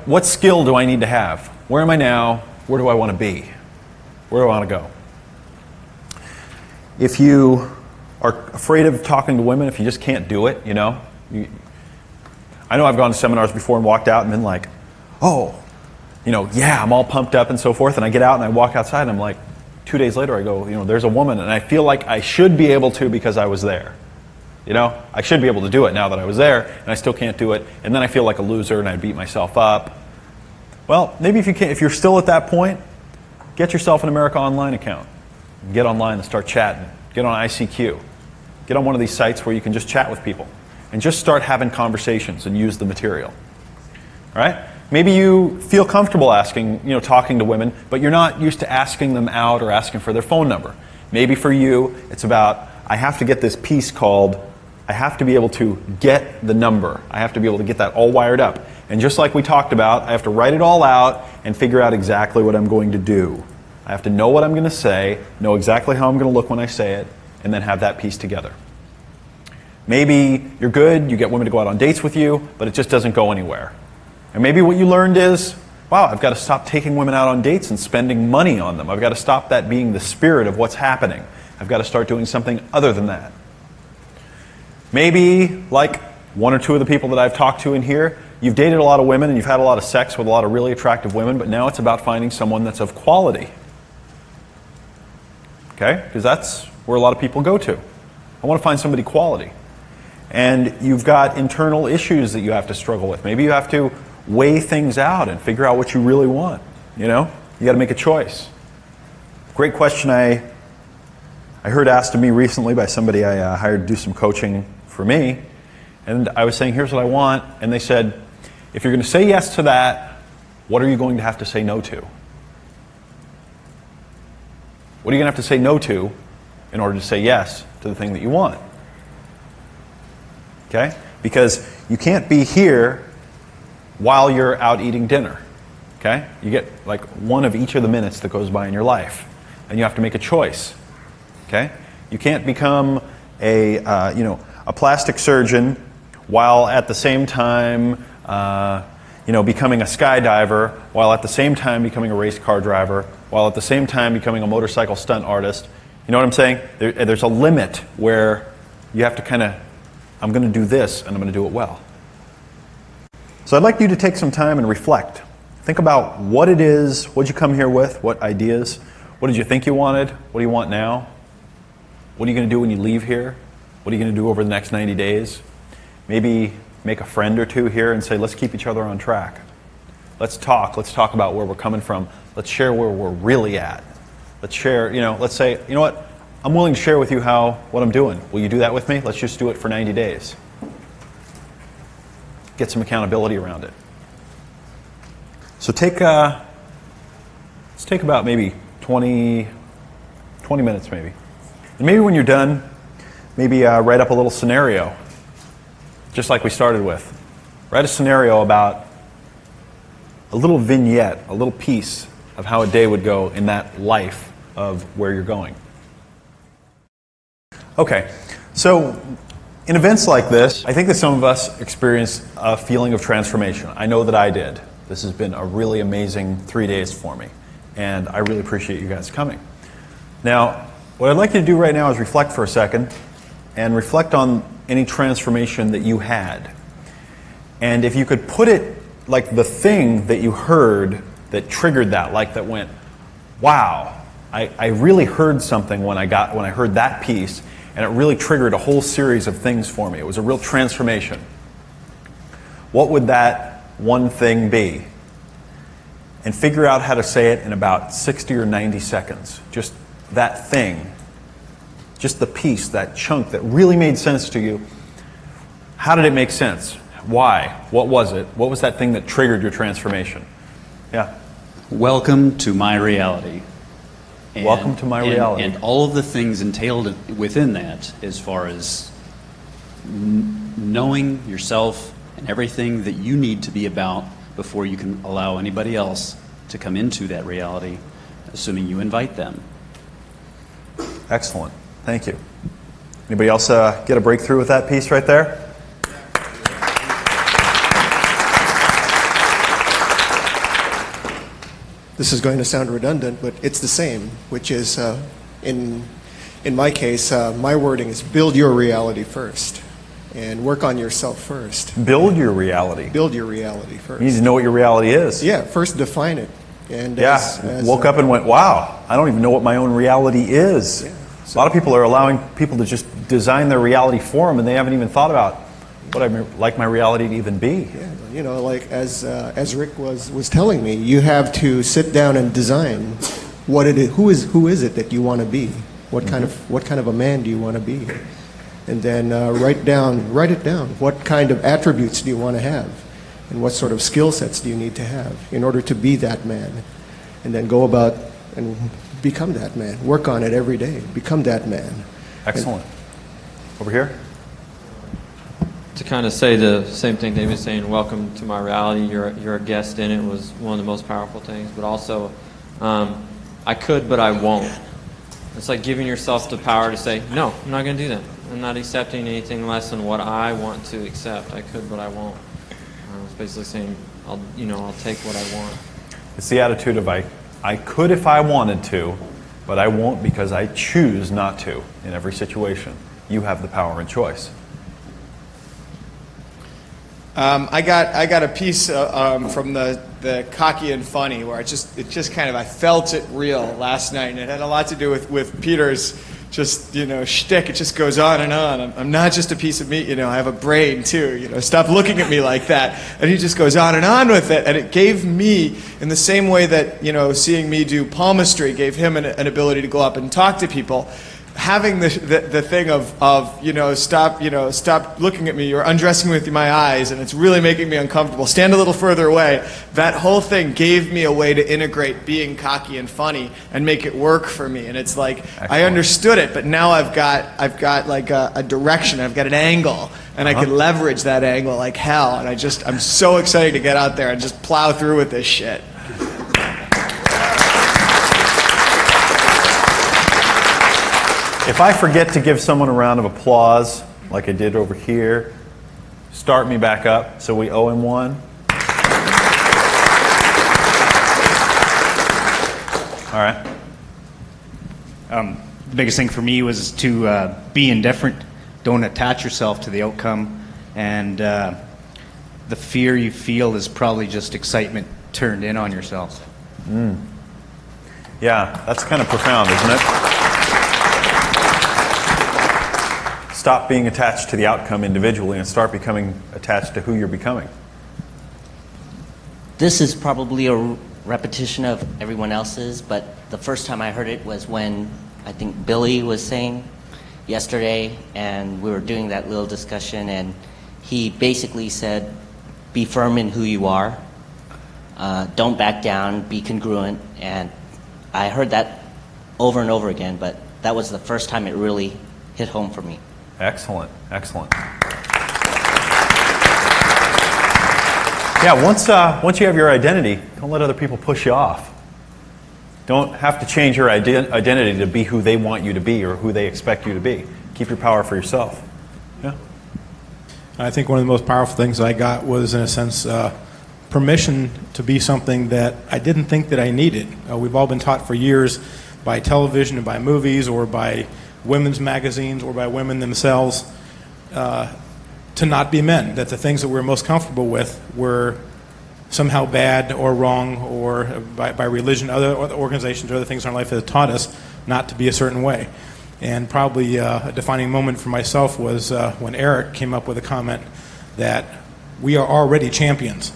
Speaker 1: What skill do I need to have? Where am I now? Where do I want to be? Where do I want to go? If you are afraid of talking to women, if you just can't do it, I know I've gone to seminars before and walked out and been like, I'm all pumped up and so forth, and I get out and I walk outside and I'm like, 2 days later I go, there's a woman, and I feel like I should be able to because I was there. I should be able to do it now that I was there, and I still can't do it, and then I feel like a loser and I beat myself up. Well, maybe if you're still at that point, get yourself an America Online account. Get online and start chatting. Get on ICQ. Get on one of these sites where you can just chat with people and just start having conversations and use the material. All right? Maybe you feel comfortable talking to women, but you're not used to asking them out or asking for their phone number. Maybe for you, it's about, I have to get this piece called, I have to be able to get the number. I have to be able to get that all wired up. And just like we talked about, I have to write it all out and figure out exactly what I'm going to do. I have to know what I'm going to say, know exactly how I'm going to look when I say it, and then have that piece together. Maybe you're good, you get women to go out on dates with you, but it just doesn't go anywhere. And maybe what you learned is, wow, I've got to stop taking women out on dates and spending money on them. I've got to stop that being the spirit of what's happening. I've got to start doing something other than that. Maybe, like one or two of the people that I've talked to in here, you've dated a lot of women and you've had a lot of sex with a lot of really attractive women, but now it's about finding someone that's of quality. Okay? Because that's where a lot of people go to. I want to find somebody quality. And you've got internal issues that you have to struggle with. Maybe you have to weigh things out and figure out what you really want. You got to make a choice. Great question I heard asked of me recently by somebody I hired to do some coaching for me. And I was saying, here's what I want. And they said, if you're going to say yes to that, what are you going to have to say no to? What are you going to have to say no to in order to say yes to the thing that you want? Okay? Because you can't be here while you're out eating dinner. Okay? You get like one of each of the minutes that goes by in your life. And you have to make a choice. Okay? You can't become a plastic surgeon while at the same time becoming a skydiver, while at the same time becoming a race car driver, while at the same time becoming a motorcycle stunt artist. You know what I'm saying? There's a limit where you have to I'm going to do this and I'm going to do it well. So I'd like you to take some time and reflect. Think about what it is, what you come here with, what ideas, what did you think you wanted, what do you want now, what are you going to do when you leave here, what are you going to do over the next 90 days. Maybe make a friend or two here and say, let's keep each other on track. Let's talk about where we're coming from. Let's share where we're really at. Let's share, let's say, you know what, I'm willing to share with you what I'm doing. Will you do that with me? Let's just do it for 90 days. Get some accountability around it. So let's take about maybe 20 20 minutes maybe. And maybe when you're done, maybe write up a little scenario, just like we started with. Write a scenario about a little vignette, a little piece of how a day would go in that life of where you're going. Okay, so in events like this, I think that some of us experience a feeling of transformation. I know that I did. This has been a really amazing 3 days for me, and I really appreciate you guys coming. Now, what I'd like you to do right now is reflect for a second and reflect on any transformation that you had. And if you could put it like the thing that you heard that triggered that, like that went, wow, I really heard something when I heard that piece, and it really triggered a whole series of things for me. It was a real transformation. What would that one thing be? And figure out how to say it in about 60 or 90 seconds. Just that thing, just the piece, that chunk that really made sense to you. How did it make sense? Why? What was it? What was that thing that triggered your transformation? Yeah.
Speaker 11: Welcome to my reality.
Speaker 1: Welcome to my reality.
Speaker 11: And all of the things entailed within that, as far as knowing yourself and everything that you need to be about before you can allow anybody else to come into that reality, assuming you invite them.
Speaker 1: Excellent. Thank you. Anybody else get a breakthrough with that piece right there?
Speaker 3: This is going to sound redundant, but it's the same, which is, in my case, my wording is build your reality first and work on yourself first.
Speaker 1: Build your reality.
Speaker 3: Build your reality first.
Speaker 1: You need to know what your reality is.
Speaker 3: Yeah, first define it. And
Speaker 1: woke up and went, wow, I don't even know what my own reality is.
Speaker 3: Yeah,
Speaker 1: a lot of people are allowing people to just design their reality for them, and they haven't even thought about what I'd like my reality to even be.
Speaker 3: Yeah, you know, like as Rick was telling me, you have to sit down and design what it is. Who is it that you want to be? What kind of a man do you want to be? And then write it down. What kind of attributes do you want to have? And what sort of skill sets do you need to have in order to be that man? And then go about and become that man. Work on it every day. Become that man.
Speaker 1: Excellent. Over here.
Speaker 19: To kind of say the same thing David's saying, welcome to my reality, you're a guest in it, was one of the most powerful things. But also, I could, but I won't. It's like giving yourself the power to say, no, I'm not going to do that. I'm not accepting anything less than what I want to accept. I could, but I won't. It's basically saying, I'll take what I want.
Speaker 1: It's the attitude of I could if I wanted to, but I won't because I choose not to in every situation. You have the power and choice.
Speaker 7: I got a piece from the cocky and funny where it just kind of, I felt it real last night, and it had a lot to do with Peter's just, shtick. It just goes on and on. I'm not just a piece of meat, I have a brain too, stop looking at me like that. And he just goes on and with it, and it gave me, in the same way that, seeing me do palmistry gave him an ability to go up and talk to people. Having the thing of stop looking at me, you're undressing with my eyes and it's really making me uncomfortable, stand a little further away, that whole thing gave me a way to integrate being cocky and funny and make it work for me. And it's like, excellent. I understood it, but now I've got like a direction, I've got an angle, and I can leverage that angle like hell. And I'm so excited to get out there and just plow through with this shit.
Speaker 1: If I forget to give someone a round of applause, like I did over here, start me back up so we owe him one. All right.
Speaker 23: The biggest thing for me was to be indifferent. Don't attach yourself to the outcome. And the fear you feel is probably just excitement turned in on yourself.
Speaker 1: Yeah, that's kind of profound, isn't it? Stop being attached to the outcome individually and start becoming attached to who you're becoming.
Speaker 24: This is probably a repetition of everyone else's, but the first time I heard it was when I think Billy was saying yesterday, and we were doing that little discussion, and he basically said, be firm in who you are, don't back down, be congruent. And I heard that over and over again, but that was the first time it really hit home for me.
Speaker 1: Excellent, excellent. Yeah, once you have your identity, don't let other people push you off. Don't have to change your identity to be who they want you to be or who they expect you to be. Keep your power for yourself. Yeah.
Speaker 2: I think one of the most powerful things I got was, in a sense, permission to be something that I didn't think that I needed. We've all been taught for years by television and by movies or by women's magazines or by women themselves to not be men, that the things that we're most comfortable with were somehow bad or wrong, or by religion, other organizations or other things in our life that have taught us not to be a certain way. And probably a defining moment for myself was when Eric came up with a comment that we are already champions.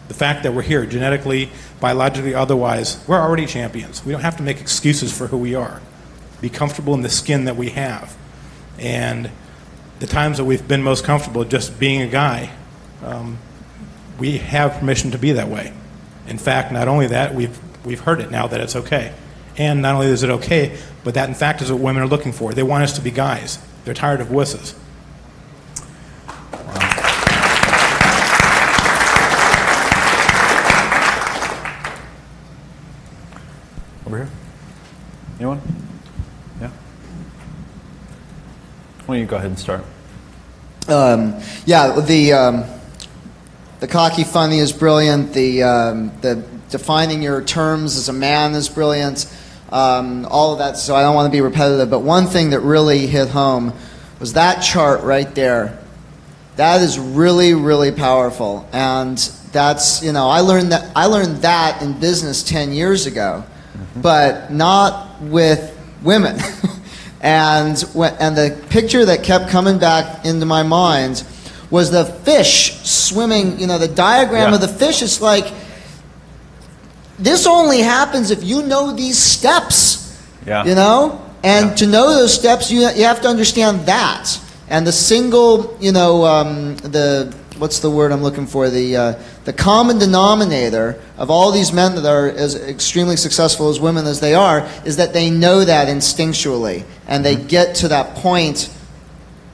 Speaker 2: The fact that we're here, genetically, biologically, otherwise, we're already champions. We don't have to make excuses for who we are. Be comfortable in the skin that we have. And the times that we've been most comfortable just being a guy, we have permission to be that way. In fact, not only that, we've heard it now that it's okay. And not only is it okay, but that in fact is what women are looking for. They want us to be guys. They're tired of wusses.
Speaker 1: Over here. Anyone? Yeah? Why don't you go ahead and start?
Speaker 15: The cocky funny is brilliant. The defining your terms as a man is brilliant. All of that. So I don't want to be repetitive, but one thing that really hit home was that chart right there. That is really, really powerful, and that's, I learned that in business 10 years ago, but not with women. And the picture that kept coming back into my mind was the fish swimming, the diagram of the fish. It's like, this only happens if you know these steps, and to know those steps, you have to understand that. And the single, what's the word I'm looking for? The common denominator of all these men that are as extremely successful as women as they are is that they know that instinctually, and they get to that point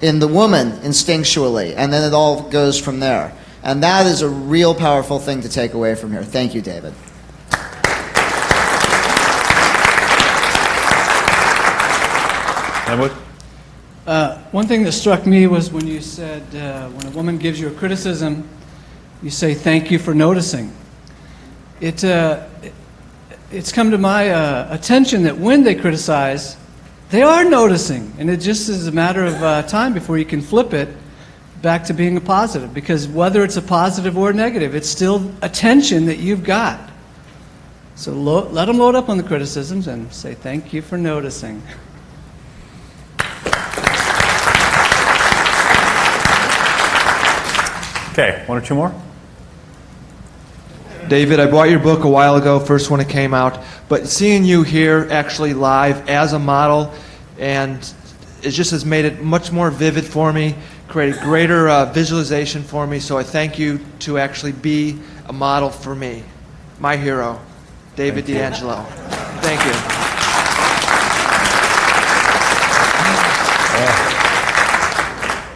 Speaker 15: in the woman instinctually, and then it all goes from there. And that is a real powerful thing to take away from here. Thank you, David.
Speaker 12: One thing that struck me was when you said when a woman gives you a criticism, you say thank you for noticing. It's come to my attention that when they criticize, they are noticing, and it just is a matter of time before you can flip it back to being a positive, because whether it's a positive or a negative, it's still attention that you've got. So let them load up on the criticisms and say thank you for noticing.
Speaker 1: Okay, one or two more?
Speaker 20: David, I bought your book a while ago, first when it came out, but seeing you here actually live as a model, and it just has made it much more vivid for me, created greater visualization for me, so I thank you to actually be a model for me. My hero, David DeAngelo. Thank you.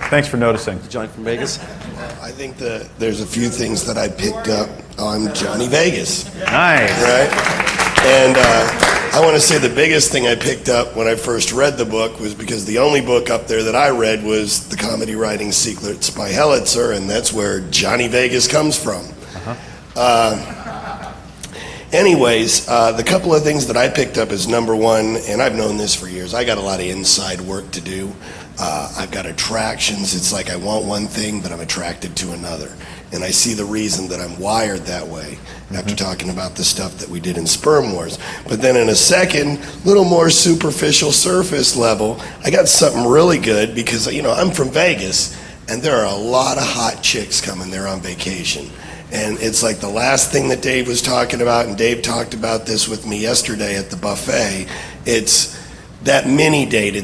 Speaker 1: Thanks for noticing.
Speaker 16: Johnny from Vegas. I think there's a few things that I picked up on Johnny Vegas.
Speaker 1: Nice.
Speaker 16: Right? And I want to say the biggest thing I picked up when I first read the book was because the only book up there that I read was The Comedy Writing Secrets by Hellitzer, and that's where Johnny Vegas comes from. Anyways, the couple of things that I picked up is, number one, and I've known this for years, I got a lot of inside work to do. I've got attractions. It's like I want one thing, but I'm attracted to another. And I see the reason that I'm wired that way after talking about the stuff that we did in Sperm Wars. But then in a second, little more superficial surface level, I got something really good because, I'm from Vegas, and there are a lot of hot chicks coming there on vacation. And it's like the last thing that Dave was talking about, and Dave talked about this with me yesterday at the buffet, it's that mini date.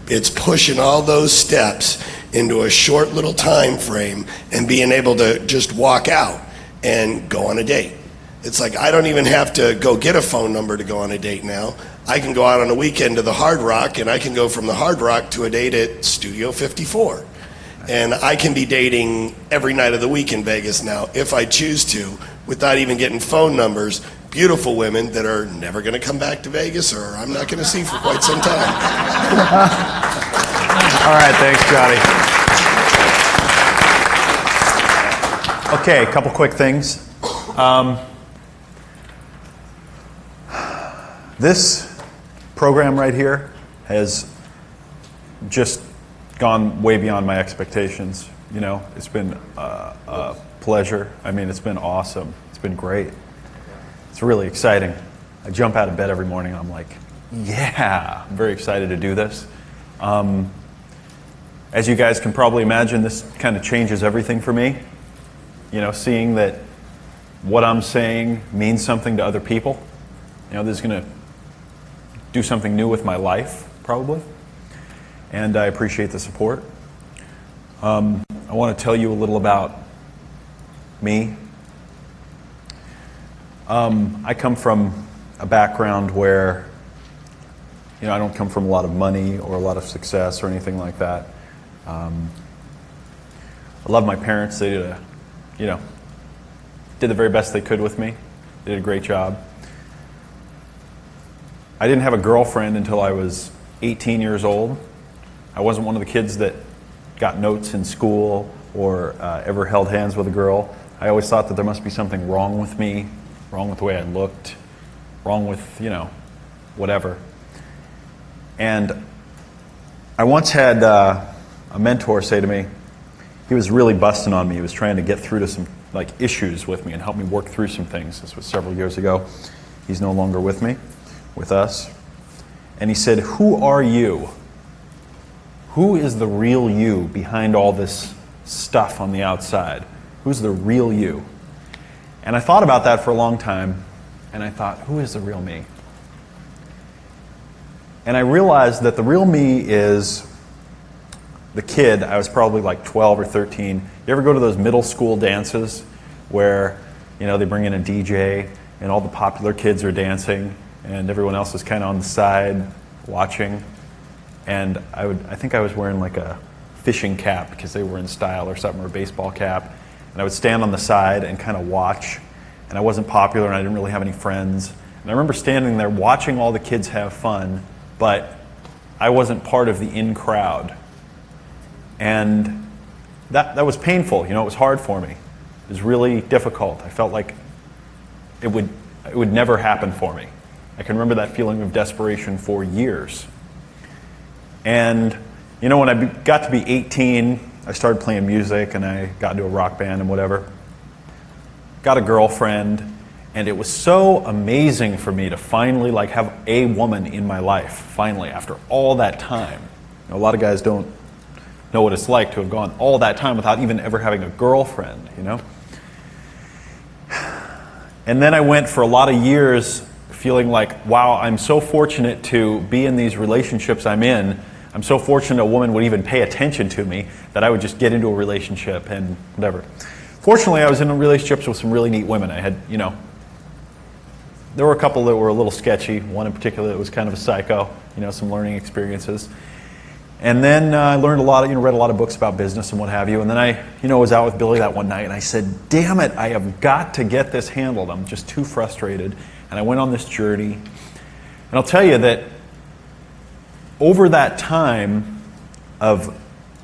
Speaker 16: It's pushing all those steps into a short little time frame and being able to just walk out and go on a date. It's like I don't even have to go get a phone number to go on a date now. I can go out on a weekend to the Hard Rock, and I can go from the Hard Rock to a date at Studio 54. And I can be dating every night of the week in Vegas now if I choose to, without even getting phone numbers. Beautiful women that are never going to come back to Vegas, or I'm not going to see for quite some time.
Speaker 1: All right, thanks, Johnny. Okay, a couple quick things. This program right here has just gone way beyond my expectations. You know, it's been a pleasure. I mean, it's been awesome. It's been great. It's really exciting. I jump out of bed every morning and I'm like, yeah, I'm very excited to do this. As you guys can probably imagine, this kind of changes everything for me. You know, seeing that what I'm saying means something to other people. You know, this is going to do something new with my life, probably. And I appreciate the support. I want to tell you a little about me. I come from a background where, you know, I don't come from a lot of money or a lot of success or anything like that. I love my parents. They did the very best they could with me. They did a great job. I didn't have a girlfriend until I was 18 years old. I wasn't one of the kids that got notes in school or ever held hands with a girl. I always thought that there must be something wrong with me, wrong with the way I looked, wrong with, you know, whatever. And I once had a mentor say to me, he was really busting on me. He was trying to get through to some issues with me and help me work through some things. This was several years ago. He's no longer with me, with us. And he said, who are you? Who is the real you behind all this stuff on the outside? Who's the real you? And I thought about that for a long time, and I thought, who is the real me? And I realized that the real me is the kid. I was probably like 12 or 13. You ever go to those middle school dances where, you know, they bring in a DJ and all the popular kids are dancing and everyone else is kind of on the side watching? And I think I was wearing like a fishing cap because they were in style or something, or a baseball cap. And I would stand on the side and kind of watch. And I wasn't popular and I didn't really have any friends. And I remember standing there watching all the kids have fun, but I wasn't part of the in crowd. And that was painful. You know, it was hard for me. It was really difficult. I felt like it would never happen for me. I can remember that feeling of desperation for years. And, you know, when I got to be 18, I started playing music and I got into a rock band and whatever. Got a girlfriend, and it was so amazing for me to finally have a woman in my life, finally, after all that time. You know, a lot of guys don't know what it's like to have gone all that time without even ever having a girlfriend, you know? And then I went for a lot of years feeling like, wow, I'm so fortunate to be in these relationships I'm in. I'm so fortunate a woman would even pay attention to me that I would just get into a relationship and whatever. Fortunately, I was in relationships with some really neat women. I had, you know, there were a couple that were a little sketchy. One in particular that was kind of a psycho, you know, some learning experiences. And then I learned a lot, read a lot of books about business and what have you. And then I, was out with Billy that one night and I said, damn it, I have got to get this handled. I'm just too frustrated. And I went on this journey. And I'll tell you that over that time of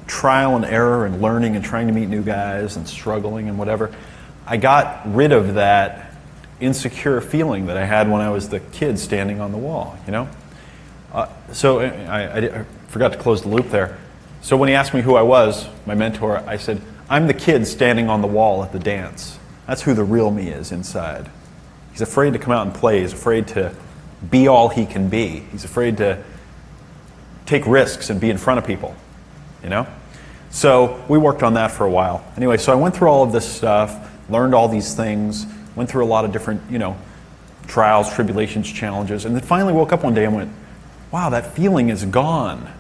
Speaker 1: trial and error and learning and trying to meet new guys and struggling and whatever, I got rid of that insecure feeling that I had when I was the kid standing on the wall, So I forgot to close the loop there. So when he asked me who I was, my mentor, I said, I'm the kid standing on the wall at the dance. That's who the real me is inside. He's afraid to come out and play. He's afraid to be all he can be. He's afraid to take risks and be in front of people, So we worked on that for a while. Anyway, so I went through all of this stuff, learned all these things, went through a lot of different, trials, tribulations, challenges, and then finally woke up one day and went, wow, that feeling is gone.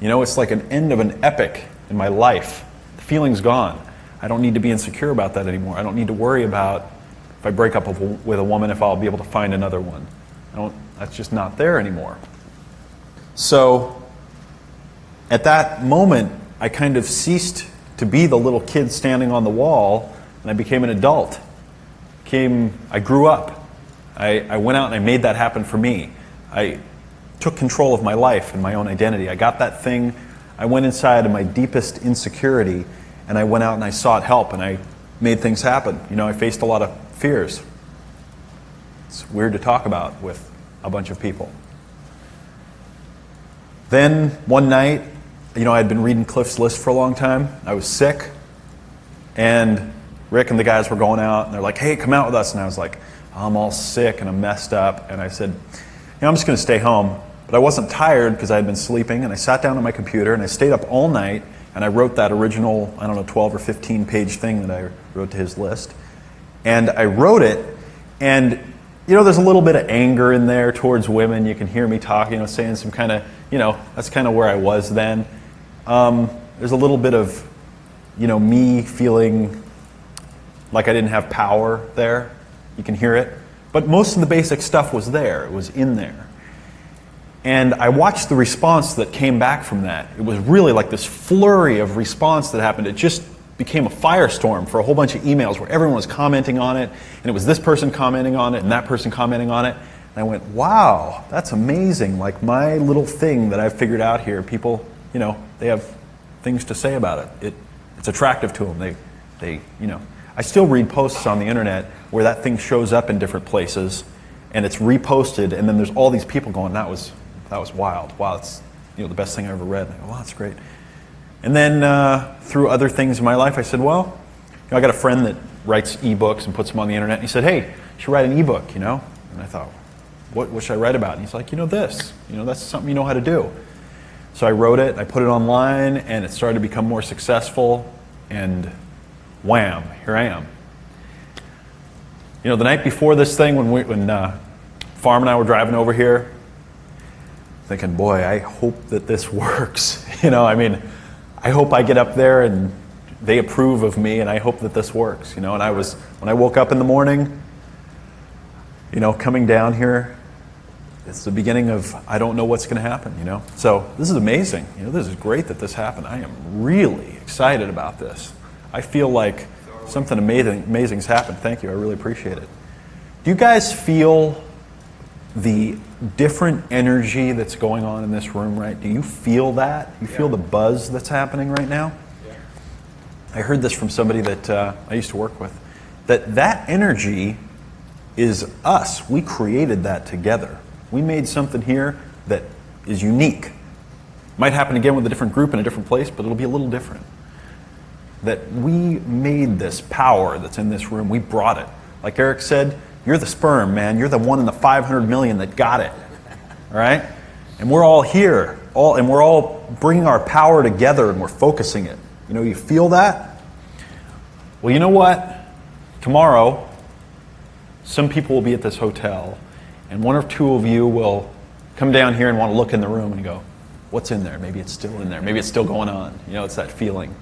Speaker 1: It's like an end of an epic in my life. The feeling's gone. I don't need to be insecure about that anymore. I don't need to worry about if I break up with a woman, if I'll be able to find another one. That's just not there anymore. So at that moment, I kind of ceased to be the little kid standing on the wall, and I became an adult. I grew up. I went out and I made that happen for me. I took control of my life and my own identity. I got that thing. I went inside of my deepest insecurity, and I went out and I sought help, and I made things happen. I faced a lot of fears. It's weird to talk about with a bunch of people. Then one night, I'd been reading Cliff's List for a long time. I was sick, and Rick and the guys were going out, and they're like, hey, come out with us. And I was like, I'm all sick and I'm messed up. And I said, I'm just going to stay home. But I wasn't tired because I had been sleeping, and I sat down on my computer and I stayed up all night, and I wrote that original, 12 or 15 page thing that I wrote to his list. And I wrote it, and there's a little bit of anger in there towards women. You can hear me talking, saying some kind of, that's kind of where I was then. There's a little bit of, me feeling like I didn't have power there. You can hear it. But most of the basic stuff was there. It was in there. And I watched the response that came back from that. It was really like this flurry of response that happened. It just became a firestorm for a whole bunch of emails where everyone was commenting on it, and it was this person commenting on it and that person commenting on it. And I went, wow, that's amazing. Like my little thing that I've figured out here, people, they have things to say about it. It's attractive to them. They I still read posts on the internet where that thing shows up in different places, and it's reposted, and then there's all these people going, that was wild. Wow, it's the best thing I ever read. And I go, wow, that's great. And then through other things in my life, I said, well, I got a friend that writes ebooks and puts them on the internet. And he said, hey, you should write an ebook, And I thought, what should I write about? And he's like, this. That's something you know how to do. So I wrote it, I put it online, and it started to become more successful, and wham, here I am. The night before this thing, when Farm and I were driving over here, thinking, boy, I hope that this works. I hope I get up there and they approve of me, and I hope that this works. And when I woke up in the morning, coming down here, it's the beginning of I don't know what's going to happen. So this is amazing. This is great that this happened. I am really excited about this. I feel like something amazing's happened. Thank you. I really appreciate it. Do you guys feel the different energy that's going on in this room, right? Do you feel that? Do you feel the buzz that's happening right now? Yeah. I heard this from somebody that I used to work with, that energy is us. We created that together. We made something here that is unique. Might happen again with a different group in a different place, but it'll be a little different. That we made this power that's in this room. We brought it. Like Eric said, you're the sperm, man. You're the one in the 500 million that got it. All right? And we're all here. And we're all bringing our power together, and we're focusing it. You feel that? Well, you know what? Tomorrow, some people will be at this hotel, and one or two of you will come down here and want to look in the room and go, what's in there? Maybe it's still in there. Maybe it's still going on. It's that feeling.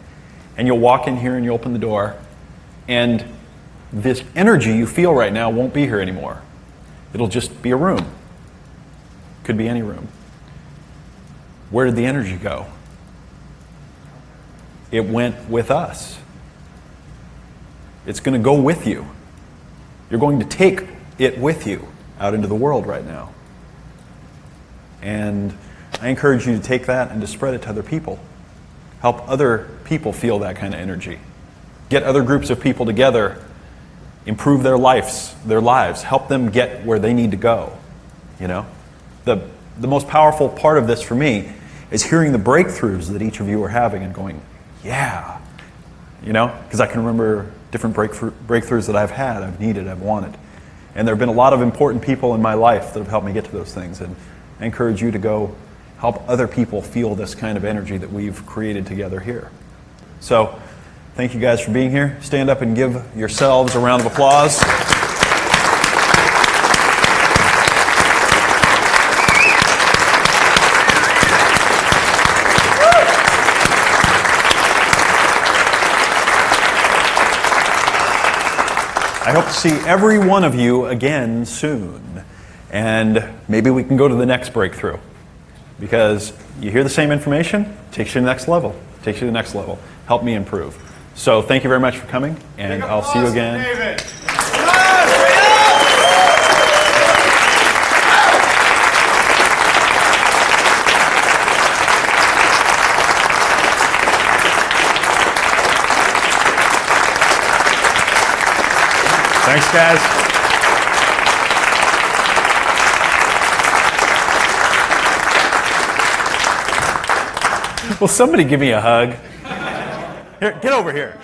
Speaker 1: And you'll walk in here and you open the door, and this energy you feel right now won't be here anymore. It'll just be a room. Could be any room. Where did the energy go? It went with us. It's going to go with you. You're going to take it with you out into the world right now. And I encourage you to take that and to spread it to other people. Help other people feel that kind of energy. Get other groups of people together. Improve their lives. Help them get where they need to go. The most powerful part of this for me is hearing the breakthroughs that each of you are having and going, yeah. Because I can remember different breakthroughs that I've had, I've needed, I've wanted. And there have been a lot of important people in my life that have helped me get to those things. And I encourage you to go help other people feel this kind of energy that we've created together here. So, thank you guys for being here. Stand up and give yourselves a round of applause. I hope to see every one of you again soon. And maybe we can go to the next breakthrough. Because you hear the same information, takes you to the next level. Takes you to the next level. Help me improve. So thank you very much for coming, and I'll see you again. Thanks, guys. Will somebody give me a hug? Here, get over here.